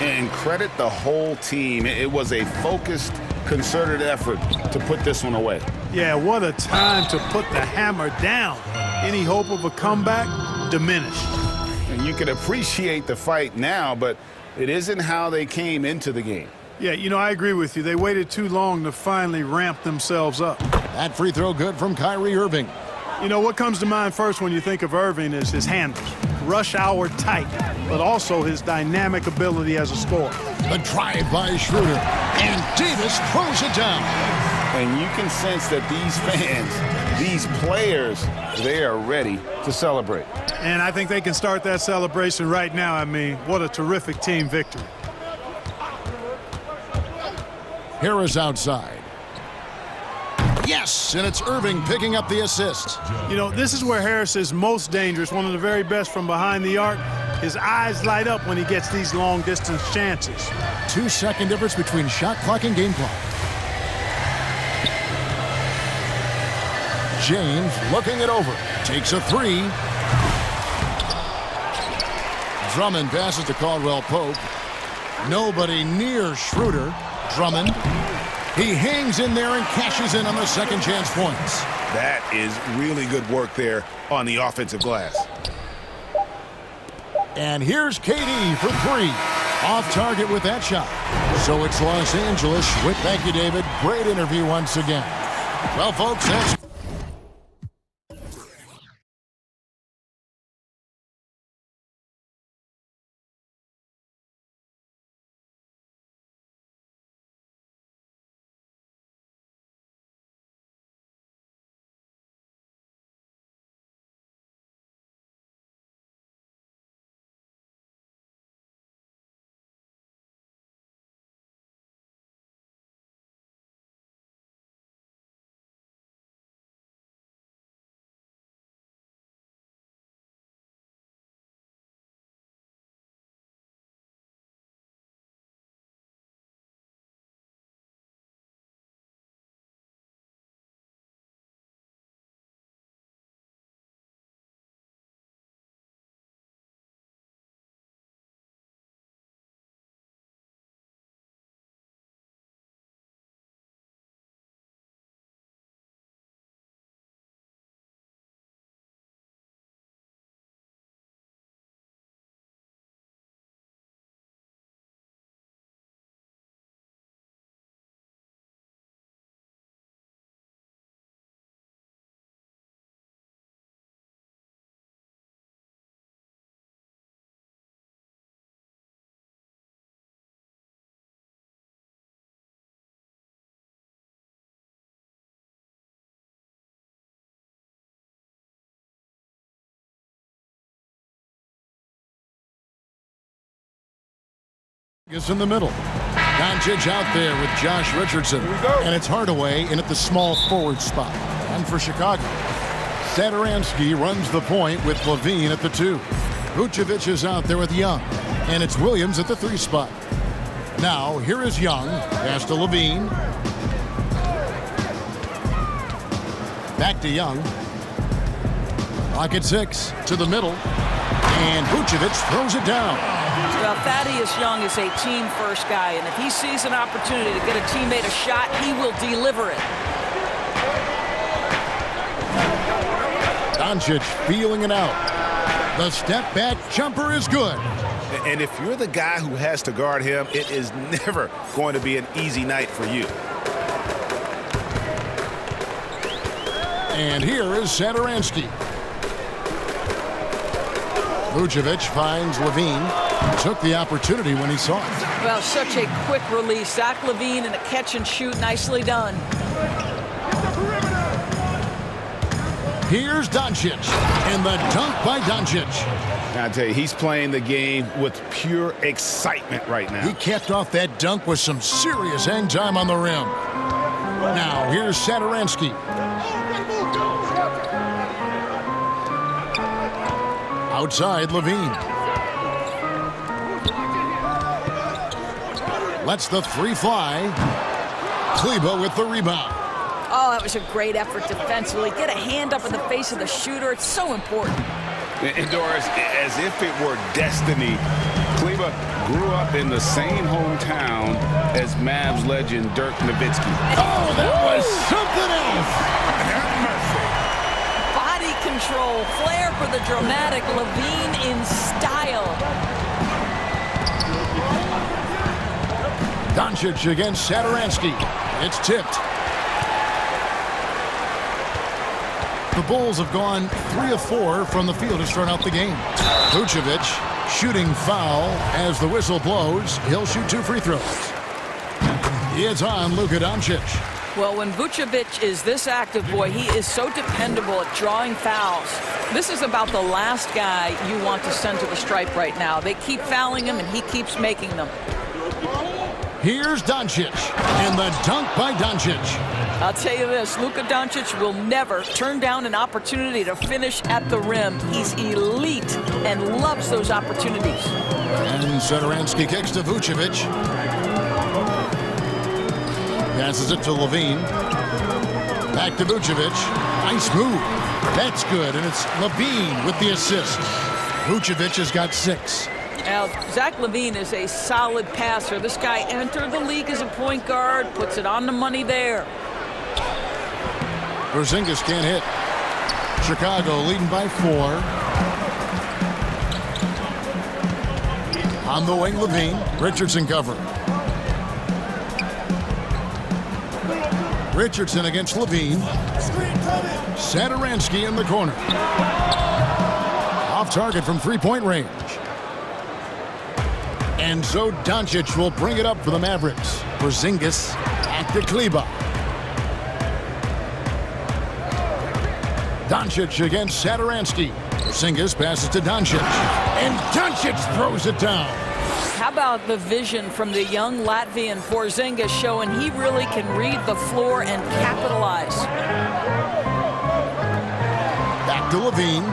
And credit the whole team. It was a focused, concerted effort to put this one away. Yeah, what a time to put the hammer down. Any hope of a comeback diminished. And you can appreciate the fight now, but it isn't how they came into the game. Yeah, you know, I agree with you. They waited too long to finally ramp themselves up. That free throw good from Kyrie Irving. You know, what comes to mind first when you think of Irving is his handles. Rush hour tight, but also his dynamic ability as a scorer. The drive by Schroeder, and Davis throws it down. And you can sense that these fans, these players, they are ready to celebrate. And I think they can start that celebration right now. I mean, what a terrific team victory. Harris outside. Yes, and it's Irving picking up the assist. You know, this is where Harris is most dangerous, one of the very best from behind the arc. His eyes light up when he gets these long-distance chances. 2-second difference between shot clock and game clock. James looking it over. Takes a three. Drummond passes to Caldwell Pope. Nobody near Schroeder. Drummond. He hangs in there and cashes in on the second chance points. That is really good work there on the offensive glass. And here's KD for three. Off target with that shot. So it's Los Angeles with, thank you, David. Great interview once again. Well, folks, that's... is in the middle. Doncic out there with Josh Richardson. And it's Hardaway in at the small forward spot. And for Chicago, Satoransky runs the point with Levine at the 2. Vucevic is out there with Young. And it's Williams at the 3 spot. Now, here is Young. Pass to Levine. Back to Young. Clock at 6. To the middle. And Vucevic throws it down. Well, Thaddeus Young is a team-first guy, and if he sees an opportunity to get a teammate a shot, he will deliver it. Doncic feeling it out. The step-back jumper is good. And if you're the guy who has to guard him, it is never going to be an easy night for you. And here is Satoransky. Vucevic finds Levine. Took the opportunity when he saw it. Well, such a quick release. Zach LaVine and a catch and shoot. Nicely done. Here's Doncic. And the dunk by Doncic. I tell you, he's playing the game with pure excitement right now. He capped off that dunk with some serious hang time on the rim. Now, here's Satoransky. Outside, Levine. Lets the 3 fly. Kleba with the rebound. Oh, that was a great effort defensively. Get a hand up in the face of the shooter. It's so important. And Doris, as if it were destiny, Kleba grew up in the same hometown as Mavs legend Dirk Nowitzki. Oh, that was something else. Body control, flair for the dramatic, Levine in style. Doncic against Satoransky. It's tipped. The Bulls have gone 3 of 4 from the field to start out the game. Vucevic shooting foul as the whistle blows. He'll shoot 2 free throws. It's on Luka Doncic. Well, when Vucevic is this active, boy, he is so dependable at drawing fouls. This is about the last guy you want to send to the stripe right now. They keep fouling him, and he keeps making them. Here's Doncic, and the dunk by Doncic. I'll tell you this, Luka Doncic will never turn down an opportunity to finish at the rim. He's elite and loves those opportunities. And Satoransky kicks to Vucevic. Passes it to Levine. Back to Vucevic. Nice move. That's good, and it's Levine with the assist. Vucevic has got 6. Now, Zach LaVine is a solid passer. This guy entered the league as a point guard, puts it on the money there. Porzingis can't hit. Chicago leading by 4. On the wing, Levine. Richardson cover. Richardson against Levine. Satoransky in the corner. Off target from 3-point range. And so Doncic will bring it up for the Mavericks. Porzingis back to Kleba. Doncic against Satoransky. Porzingis passes to Doncic. And Doncic throws it down. How about the vision from the young Latvian Porzingis showing he really can read the floor and capitalize. Back to Levine.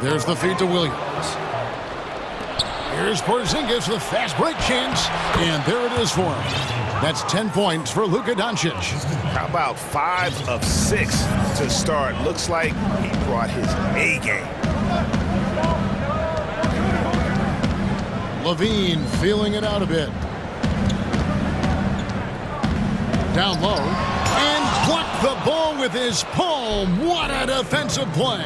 There's the feed to Williams. Here's Porzingis with a fast break chance, and there it is for him. That's 10 points for Luka Doncic. How about 5 of 6 to start? Looks like he brought his A game. Levine feeling it out a bit. Down low, and blocked the ball with his palm. What a defensive play.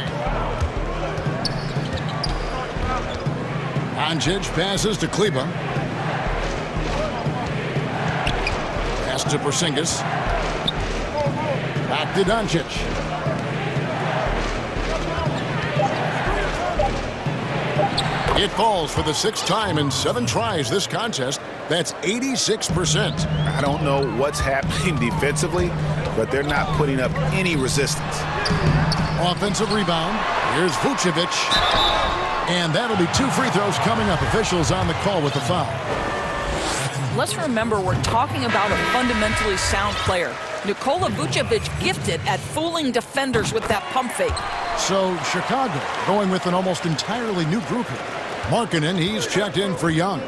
Doncic passes to Kleba. Pass to Porzingis. Back to Doncic. It falls for the 6th time in 7 tries this contest. That's 86%. I don't know what's happening defensively, but they're not putting up any resistance. Offensive rebound. Here's Vucevic. And that'll be 2 free throws coming up. Officials on the call with the foul. Let's remember we're talking about a fundamentally sound player. Nikola Vucevic gifted at fooling defenders with that pump fake. So Chicago going with an almost entirely new group here. Markkanen, he's checked in for Young.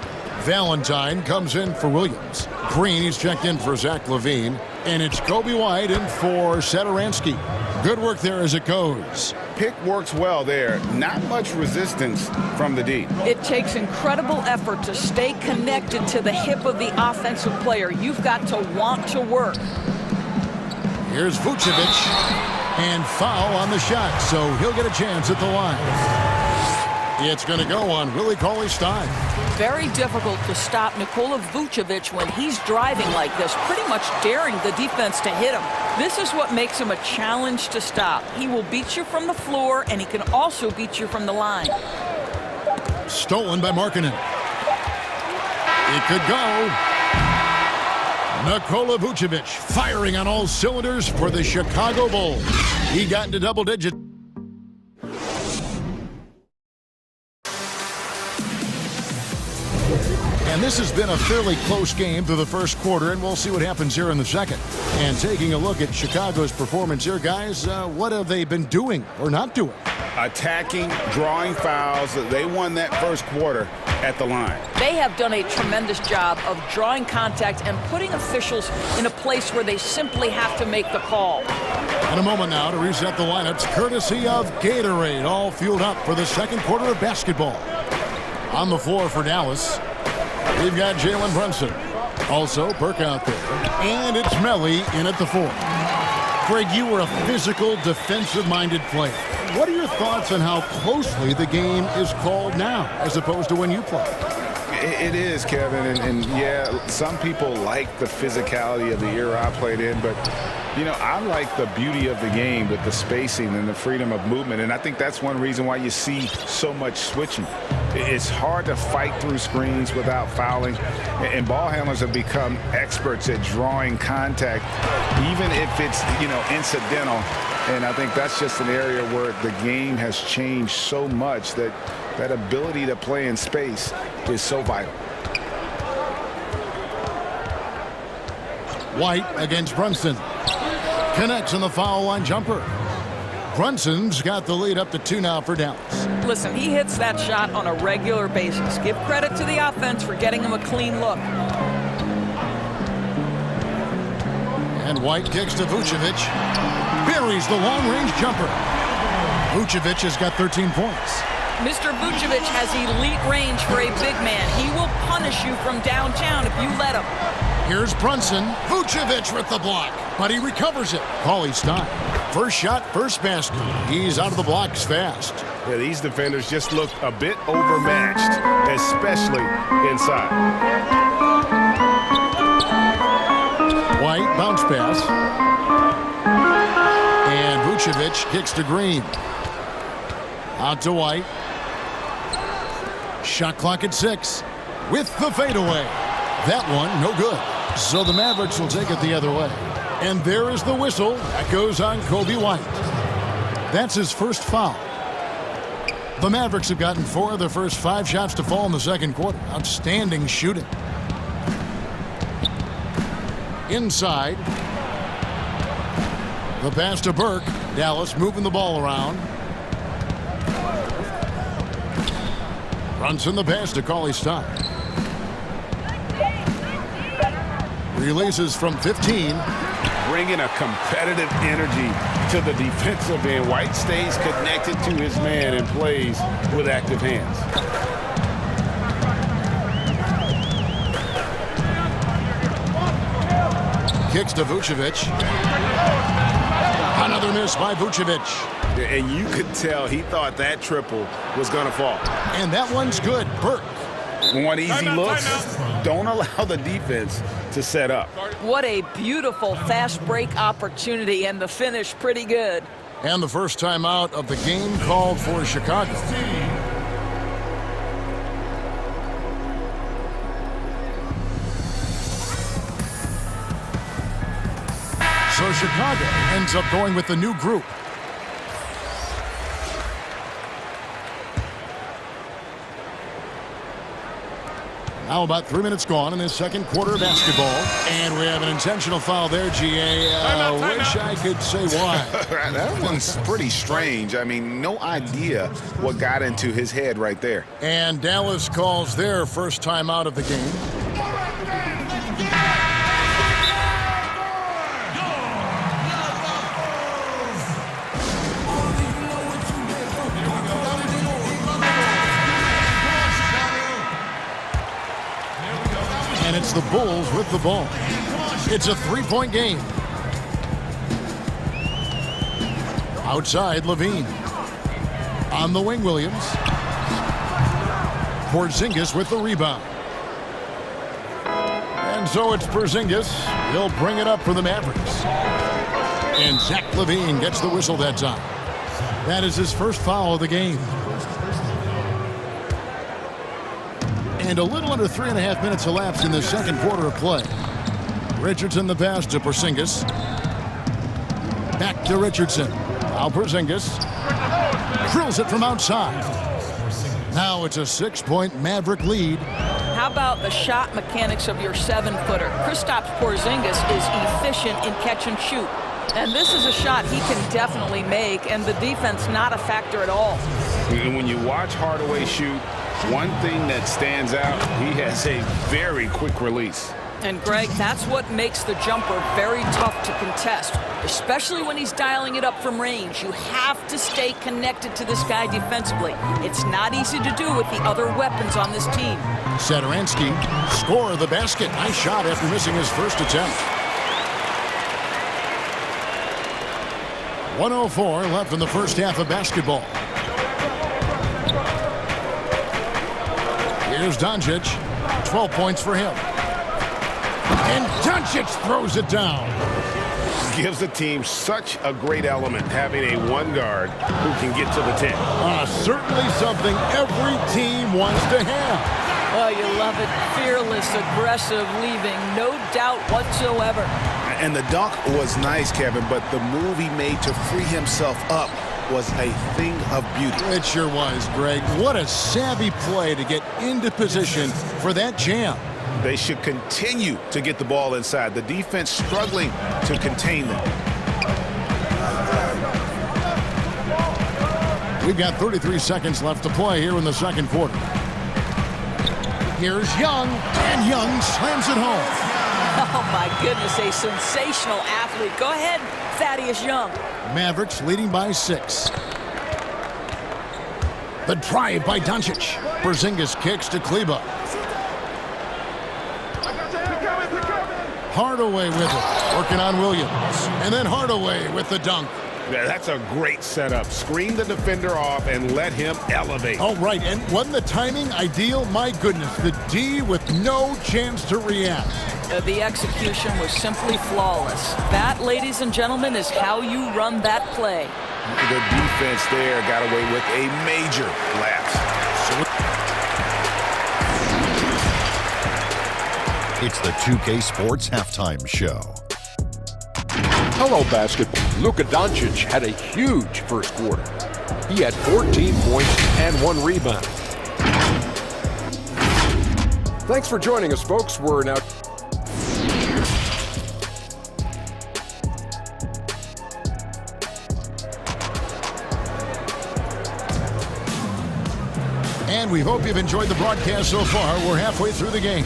Valentine comes in for Williams. Green, he's checked in for Zach LaVine. And it's Kobe White in for Satoransky. Good work there as it goes. Pick works well there. Not much resistance from the D. It takes incredible effort to stay connected to the hip of the offensive player. You've got to want to work. Here's Vucevic. And foul on the shot, so he'll get a chance at the line. It's going to go on Willie Cauley-Stein. Very difficult to stop Nikola Vucevic when he's driving like this, pretty much daring the defense to hit him. This is what makes him a challenge to stop. He will beat you from the floor, and he can also beat you from the line. Stolen by Markkanen. It could go. Nikola Vucevic firing on all cylinders for the Chicago Bulls. He got into double digits. And this has been a fairly close game through the first quarter, and we'll see what happens here in the second. And taking a look at Chicago's performance here, guys, what have they been doing or not doing? Attacking, drawing fouls. They won that first quarter at the line. They have done a tremendous job of drawing contact and putting officials in a place where they simply have to make the call. In a moment now to reset the lineups, courtesy of Gatorade, all fueled up for the second quarter of basketball. On the floor for Dallas, we've got Jalen Brunson. Also, Burke out there. And it's Melly in at the 4. Greg, you were a physical, defensive-minded player. What are your thoughts on how closely the game is called now as opposed to when you played? It is, Kevin, and yeah, some people like the physicality of the era I played in, but you know, I like the beauty of the game with the spacing and the freedom of movement, and I think that's one reason why you see so much switching. It's hard to fight through screens without fouling, and ball handlers have become experts at drawing contact, even if it's, you know, incidental, and I think that's just an area where the game has changed so much that that ability to play in space is so vital. White against Brunson. Connects on the foul line jumper. Brunson's got the lead up to 2 now for Dallas. Listen, he hits that shot on a regular basis. Give credit to the offense for getting him a clean look. And White kicks to Vucevic. Buries the long-range jumper. Vucevic has got 13 points. Mr. Vucevic has elite range for a big man. He will punish you from downtown if you let him. Here's Brunson. Vucevic with the block, but he recovers it. Cauley-Stein. First shot, first basket. He's out of the blocks fast. Yeah, these defenders just look a bit overmatched, especially inside. White, bounce pass. And Vucevic kicks to Green. Out to White. Shot clock at 6 with the fadeaway. That one, no good. So the Mavericks will take it the other way. And there is the whistle. That goes on Kobe White. That's his first foul. The Mavericks have gotten 4 of their first 5 shots to fall in the second quarter. Outstanding shooting. Inside. The pass to Burke. Dallas moving the ball around. Brunson the pass to Cauley-Stein. Releases from 15. Bringing a competitive energy to the defensive end. White stays connected to his man and plays with active hands. Kicks to Vucevic. Another miss by Vucevic. And you could tell he thought that triple was going to fall. And that one's good. Burke. Want easy looks? Don't allow the defense to set up. What a beautiful fast break opportunity, and the finish pretty good. And the first time out of the game called for Chicago. So Chicago ends up going with the new group. Now about 3 minutes gone in this second quarter of basketball. And we have an intentional foul there, GA. Wish I could say why. That one's pretty strange. I mean, no idea what got into his head right there. And Dallas calls their first time out of the game. And it's the Bulls with the ball. It's a 3-point game. Outside, Levine. On the wing, Williams. Porzingis with the rebound. And so it's Porzingis. He'll bring it up for the Mavericks. And Zach Levine gets the whistle that time. That is his first foul of the game. And a little under 3.5 minutes elapsed in the second quarter of play. Richardson the pass to Porzingis. Back to Richardson. Now Porzingis drills it from outside. Now it's a 6-point Maverick lead. How about the shot mechanics of your 7-footer? Kristaps Porzingis is efficient in catch and shoot. And this is a shot he can definitely make, and the defense not a factor at all. When you watch Hardaway shoot, one thing that stands out, he has a very quick release. And, Greg, that's what makes the jumper very tough to contest, especially when he's dialing it up from range. You have to stay connected to this guy defensively. It's not easy to do with the other weapons on this team. Satoransky, score of the basket. Nice shot after missing his first attempt. 1:04 left in the first half of basketball. Here's Doncic. 12 points for him. And Doncic throws it down. Gives the team such a great element, having a one guard who can get to the 10. Certainly something every team wants to have. Oh, you love it. Fearless, aggressive, leaving. No doubt whatsoever. And the dunk was nice, Kevin, but the move he made to free himself up was a thing of beauty. It sure was, Greg. What a savvy play to get into position for that jam. They should continue to get the ball inside. The defense struggling to contain them. We've got 33 seconds left to play here in the second quarter. Here's Young, and Young slams it home. Oh, my goodness, a sensational athlete. Go ahead, Thaddeus Young. Mavericks leading by 6. The drive by Doncic. Porzingis kicks to Kleba. Hardaway with it, working on Williams. And then Hardaway with the dunk. Yeah, that's a great setup. Screen the defender off and let him elevate. Oh, right, and wasn't the timing ideal? My goodness, the D with no chance to react. The execution was simply flawless. That, ladies and gentlemen, is how you run that play. The defense there got away with a major lapse. It's the 2K Sports Halftime Show. Hello, basketball. Luka Doncic had a huge first quarter. He had 14 points and 1 rebound. Thanks for joining us, folks. We're now... And we hope you've enjoyed the broadcast so far. We're halfway through the game.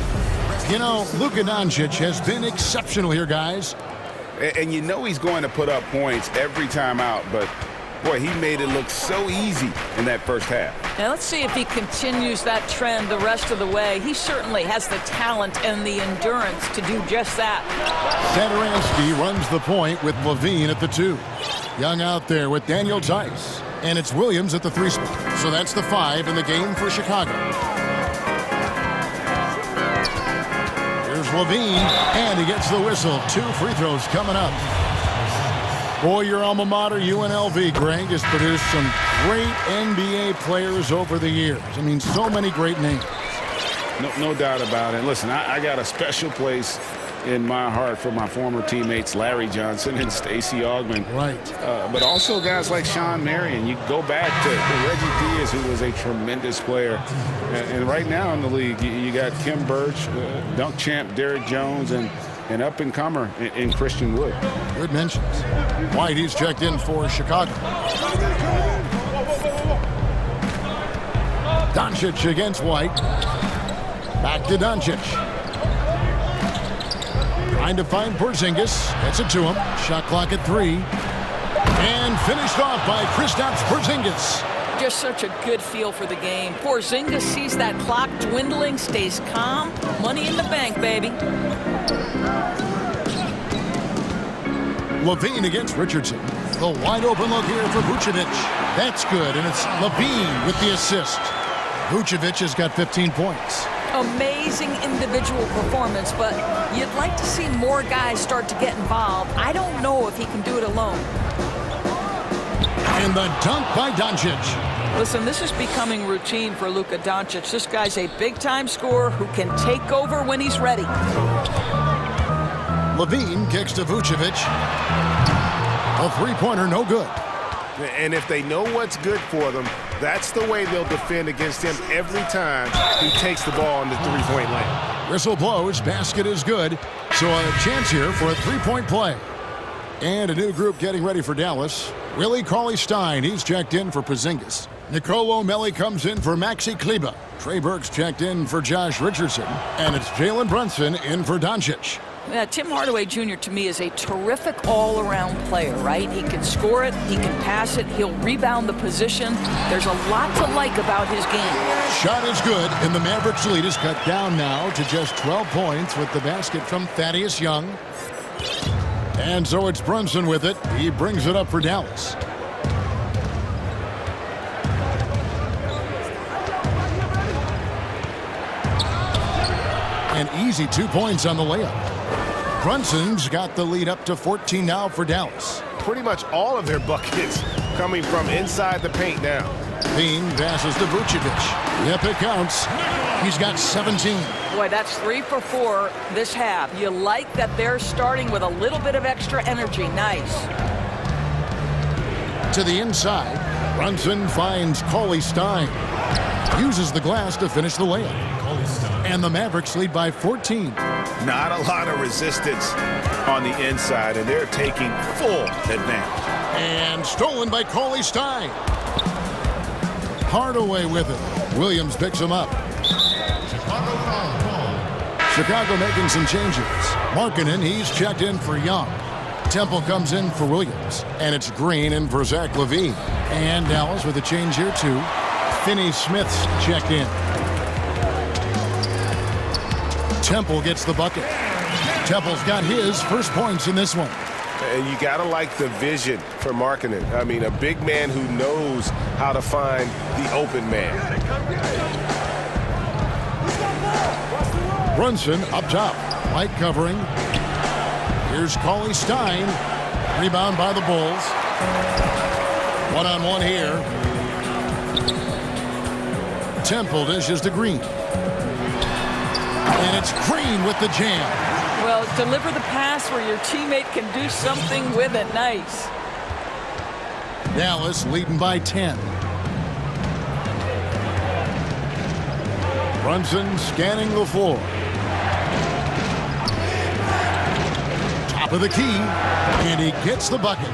You know, Luka Doncic has been exceptional here, guys. And you know he's going to put up points every time out, but boy, he made it look so easy in that first half. Now let's see if he continues that trend the rest of the way. He certainly has the talent and the endurance to do just that. Satoransky runs the point with Levine at the 2. Young out there with Daniel Tice. And it's Williams at the 3 spot. So that's the 5 in the game for Chicago. Here's Levine, and he gets the whistle. 2 free throws coming up. Boy, your alma mater, UNLV, Greg, has produced some great NBA players over the years. I mean, so many great names. No doubt about it. Listen, I got a special place in my heart for my former teammates Larry Johnson and Stacey Augmon. Right. But also guys like Sean Marion. You go back to Reggie Diaz, who was a tremendous player. And right now in the league, you got Kim Birch, dunk champ Derrick Jones, and an up-and-comer in Christian Wood. Good mentions. White, he's checked in for Chicago. Doncic against White. Back to Doncic. Trying to find Porzingis. Gets it to him. Shot clock at 3. And finished off by Kristaps Porzingis. Just such a good feel for the game. Porzingis sees that clock dwindling, stays calm. Money in the bank, baby. Levine against Richardson. The wide open look here for Vucevic. That's good, and it's Levine with the assist. Vucevic has got 15 points. Amazing individual performance, but you'd like to see more guys start to get involved. I don't know if he can do it alone. And the dunk by Doncic. Listen, this is becoming routine for Luka Doncic. This guy's a big-time scorer who can take over when he's ready. Levine kicks to Vucevic. A three-pointer, no good. And if they know what's good for them, That's the way they'll defend against him every time he takes the ball in the three-point lane. Whistle blows, basket is good. So a chance here for a three-point play. And a new group getting ready for Dallas. Willie Cauley-Stein, he's checked in for Porzingis. Nicolo Melli comes in for Maxi Kleber. Trey Burke's checked in for Josh Richardson. And it's Jalen Brunson in for Doncic. Tim Hardaway Jr. to me is a terrific all-around player, right? He can score it, he can pass it, he'll rebound the position. There's a lot to like about his game. Shot is good, and the Mavericks lead is cut down now to just 12 points with the basket from Thaddeus Young. And so it's Brunson with it. He brings it up for Dallas. An easy 2 points on the layup. Brunson's got the lead up to 14 now for Dallas. Pretty much all of their buckets coming from inside the paint now. Bean passes to Vucevic. Yep, it counts. He's got 17. Boy, that's 3 for 4 this half. You like that they're starting with a little bit of extra energy. Nice. To the inside, Brunson finds Cauley-Stein. Uses the glass to finish the layup. And the Mavericks lead by 14. Not a lot of resistance on the inside, and they're taking full advantage. And stolen by Cauley-Stein. Hardaway with it. Williams picks him up. Chicago making some changes. Markkanen, he's checked in for Young. Temple comes in for Williams. And it's Green in for Zach LaVine. And Dallas with a change here too. Finney-Smith's checked in. Temple gets the bucket. Temple's got his first points in this one. And you got to like the vision for Markkanen. I mean, a big man who knows how to find the open man. Brunson up top. Light covering. Here's Cauley-Stein. Rebound by the Bulls. One-on-one here. Temple dishes to Green. And it's Green with the jam. Well, deliver the pass where your teammate can do something with it. Nice. Dallas leading by 10. Brunson scanning the floor. Top of the key. And he gets the bucket.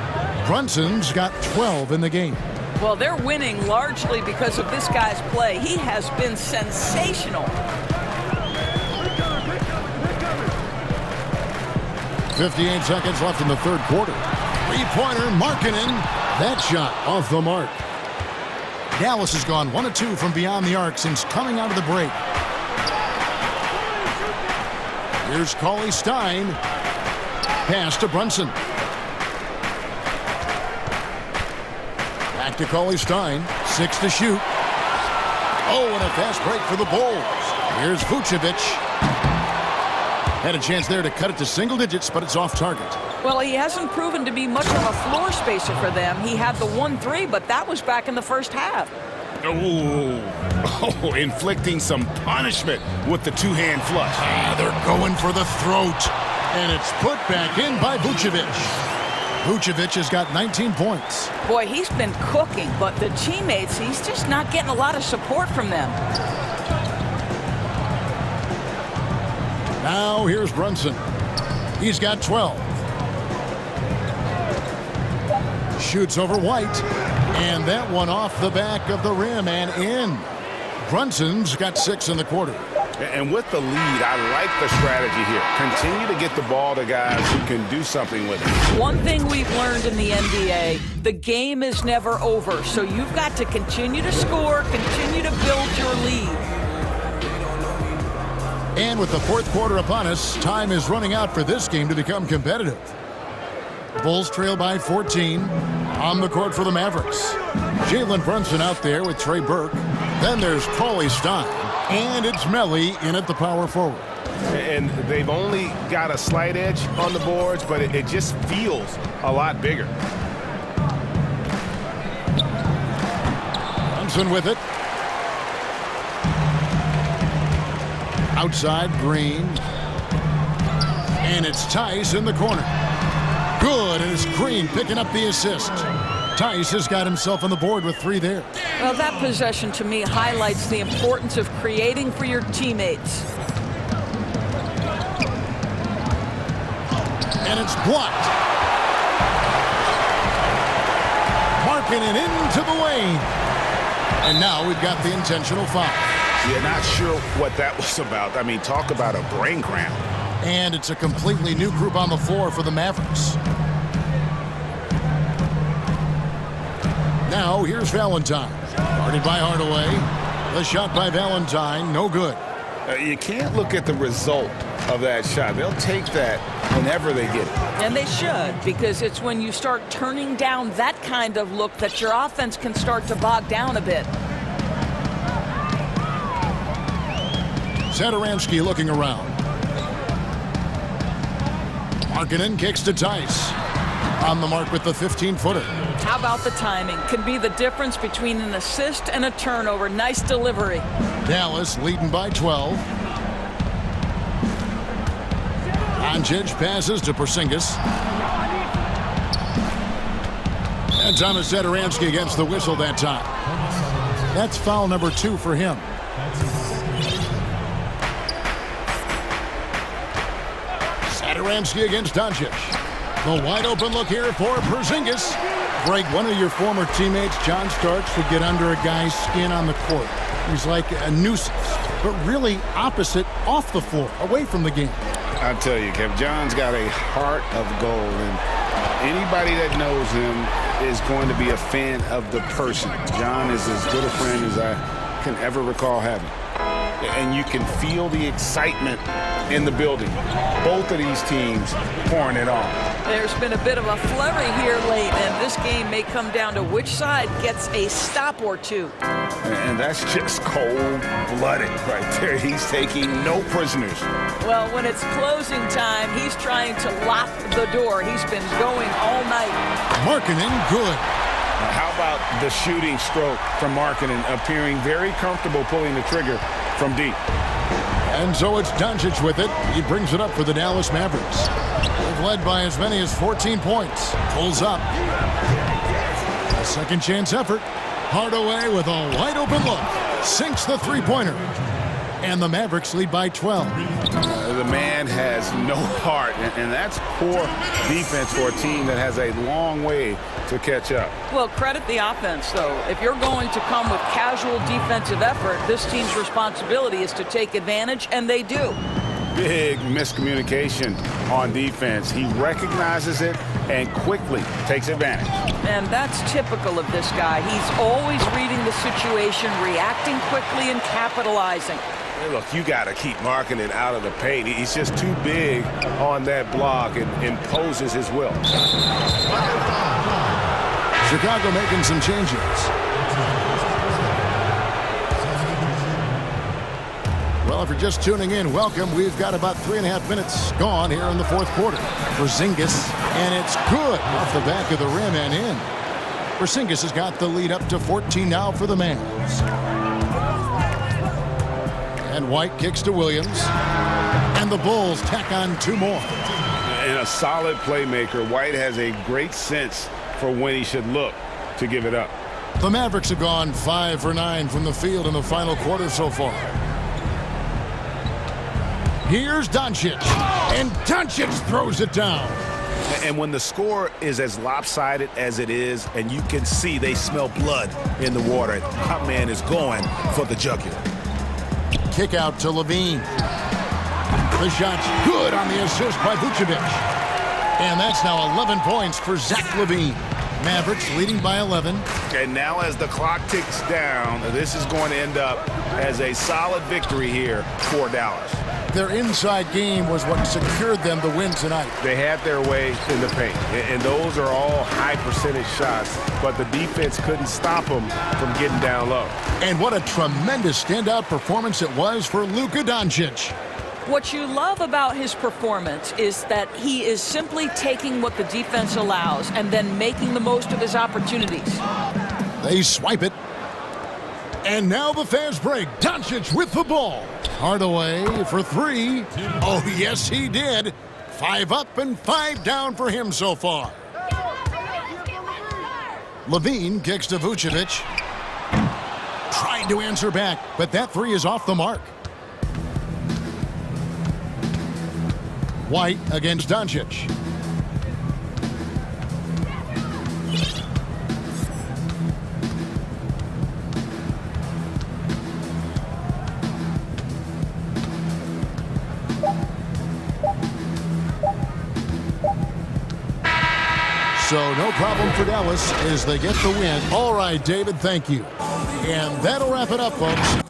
Brunson's got 12 in the game. Well, they're winning largely because of this guy's play. He has been sensational. 58 seconds left in the third quarter. Three-pointer, Markkanen. That shot off the mark. Dallas has gone 1 of 2 from beyond the arc since coming out of the break. Here's Cauley-Stein. Pass to Brunson. Back to Cauley-Stein. 6 to shoot. Oh, and a fast break for the Bulls. Here's Vucevic. Had a chance there to cut it to single digits, but it's off target. Well, he hasn't proven to be much of a floor spacer for them. He had the 1-3, but that was back in the first half. Oh, inflicting some punishment with the two-hand flush. They're going for the throat. And it's put back in by Vucevic. Vucevic has got 19 points. Boy, he's been cooking, but the teammates, he's just not getting a lot of support from them. Now here's Brunson. He's got 12. Shoots over White. And that one off the back of the rim and in. Brunson's got 6 in the quarter. And with the lead, I like the strategy here. Continue to get the ball to guys who can do something with it. One thing we've learned in the NBA, the game is never over. So you've got to continue to score, continue to build your lead. And with the fourth quarter upon us, time is running out for this game to become competitive. Bulls trail by 14. On the court for the Mavericks. Jalen Brunson out there with Trey Burke. Then there's Cauley-Stein. And it's Melli in at the power forward. And they've only got a slight edge on the boards, but it just feels a lot bigger. Brunson with it. Outside, Green. And it's Tice in the corner. Good, and it's Green picking up the assist. Tice has got himself on the board with 3 there. Well, that possession to me highlights the importance of creating for your teammates. And it's blocked. Markkanen into the lane. And now we've got the intentional foul. You're not sure what that was about. I mean, talk about a brain cramp. And it's a completely new group on the floor for the Mavericks. Now, here's Valentine. Guarded by Hardaway. The shot by Valentine, no good. You can't look at the result of that shot. They'll take that whenever they get it. And they should, because it's when you start turning down that kind of look that your offense can start to bog down a bit. Satoransky looking around. Markkanen kicks to Tice. On the mark with the 15-footer. How about the timing? Can be the difference between an assist and a turnover. Nice delivery. Dallas leading by 12. Doncic passes to Porzingis. And Thomas Satoransky against the whistle that time. That's foul number 2 for him. Satoransky against Doncic. The wide open look here for Porzingis. Greg, one of your former teammates, John Starks, would get under a guy's skin on the court. He's like a nuisance, but really opposite off the floor, away from the game. I'll tell you, Kev, John's got a heart of gold, and anybody that knows him is going to be a fan of the person. John is as good a friend as I can ever recall having. And you can feel the excitement in the building. Both of these teams pouring it on. There's been a bit of a flurry here late, and this game may come down to which side gets a stop or two. And that's just cold-blooded right there. He's taking no prisoners. Well, when it's closing time, he's trying to lock the door. He's been going all night. Markkanen, good. How about the shooting stroke from Markkanen, appearing very comfortable pulling the trigger from deep. And so it's Doncic with it. He brings it up for the Dallas Mavericks. They've led by as many as 14 points. Pulls up. A second chance effort. Hardaway with a wide open look. Sinks the three-pointer. And the Mavericks lead by 12. The man has no heart, and that's poor defense for a team that has a long way to catch up. Well, credit the offense, though. If you're going to come with casual defensive effort, this team's responsibility is to take advantage, and they do. Big miscommunication on defense. He recognizes it and quickly takes advantage. And that's typical of this guy. He's always reading the situation, reacting quickly, and capitalizing. Hey, look, you got to keep Markkanen out of the paint. He's just too big on that block and imposes his will. Chicago making some changes. Well, if you're just tuning in, welcome. We've got about 3.5 minutes gone here in the fourth quarter. Porzingis, and it's good off the back of the rim and in. Porzingis has got the lead up to 14 now for the Mavs. And White kicks to Williams. And the Bulls tack on 2 more. And a solid playmaker. White has a great sense for when he should look to give it up. The Mavericks have gone 5 for 9 from the field in the final quarter so far. Here's Doncic. And Doncic throws it down. And when the score is as lopsided as it is, and you can see they smell blood in the water, our man is going for the jugular. Kick out to Levine. The shot's good on the assist by Vucevic. And that's now 11 points for Zach LaVine. Mavericks leading by 11. And now as the clock ticks down, this is going to end up as a solid victory here for Dallas. Their inside game was what secured them the win tonight. They had their way in the paint, and those are all high percentage shots, but the defense couldn't stop them from getting down low. And what a tremendous standout performance it was for Luka Doncic. What you love about his performance is that he is simply taking what the defense allows and then making the most of his opportunities. They swipe it. And now the fast break. Doncic with the ball. Hardaway for 3. Oh, yes, he did. 5 up and 5 down for him so far. Levine kicks to Vucevic. Trying to answer back, but that three is off the mark. White against Doncic. So no problem for Dallas as they get the win. All right, David, thank you. And that'll wrap it up, folks.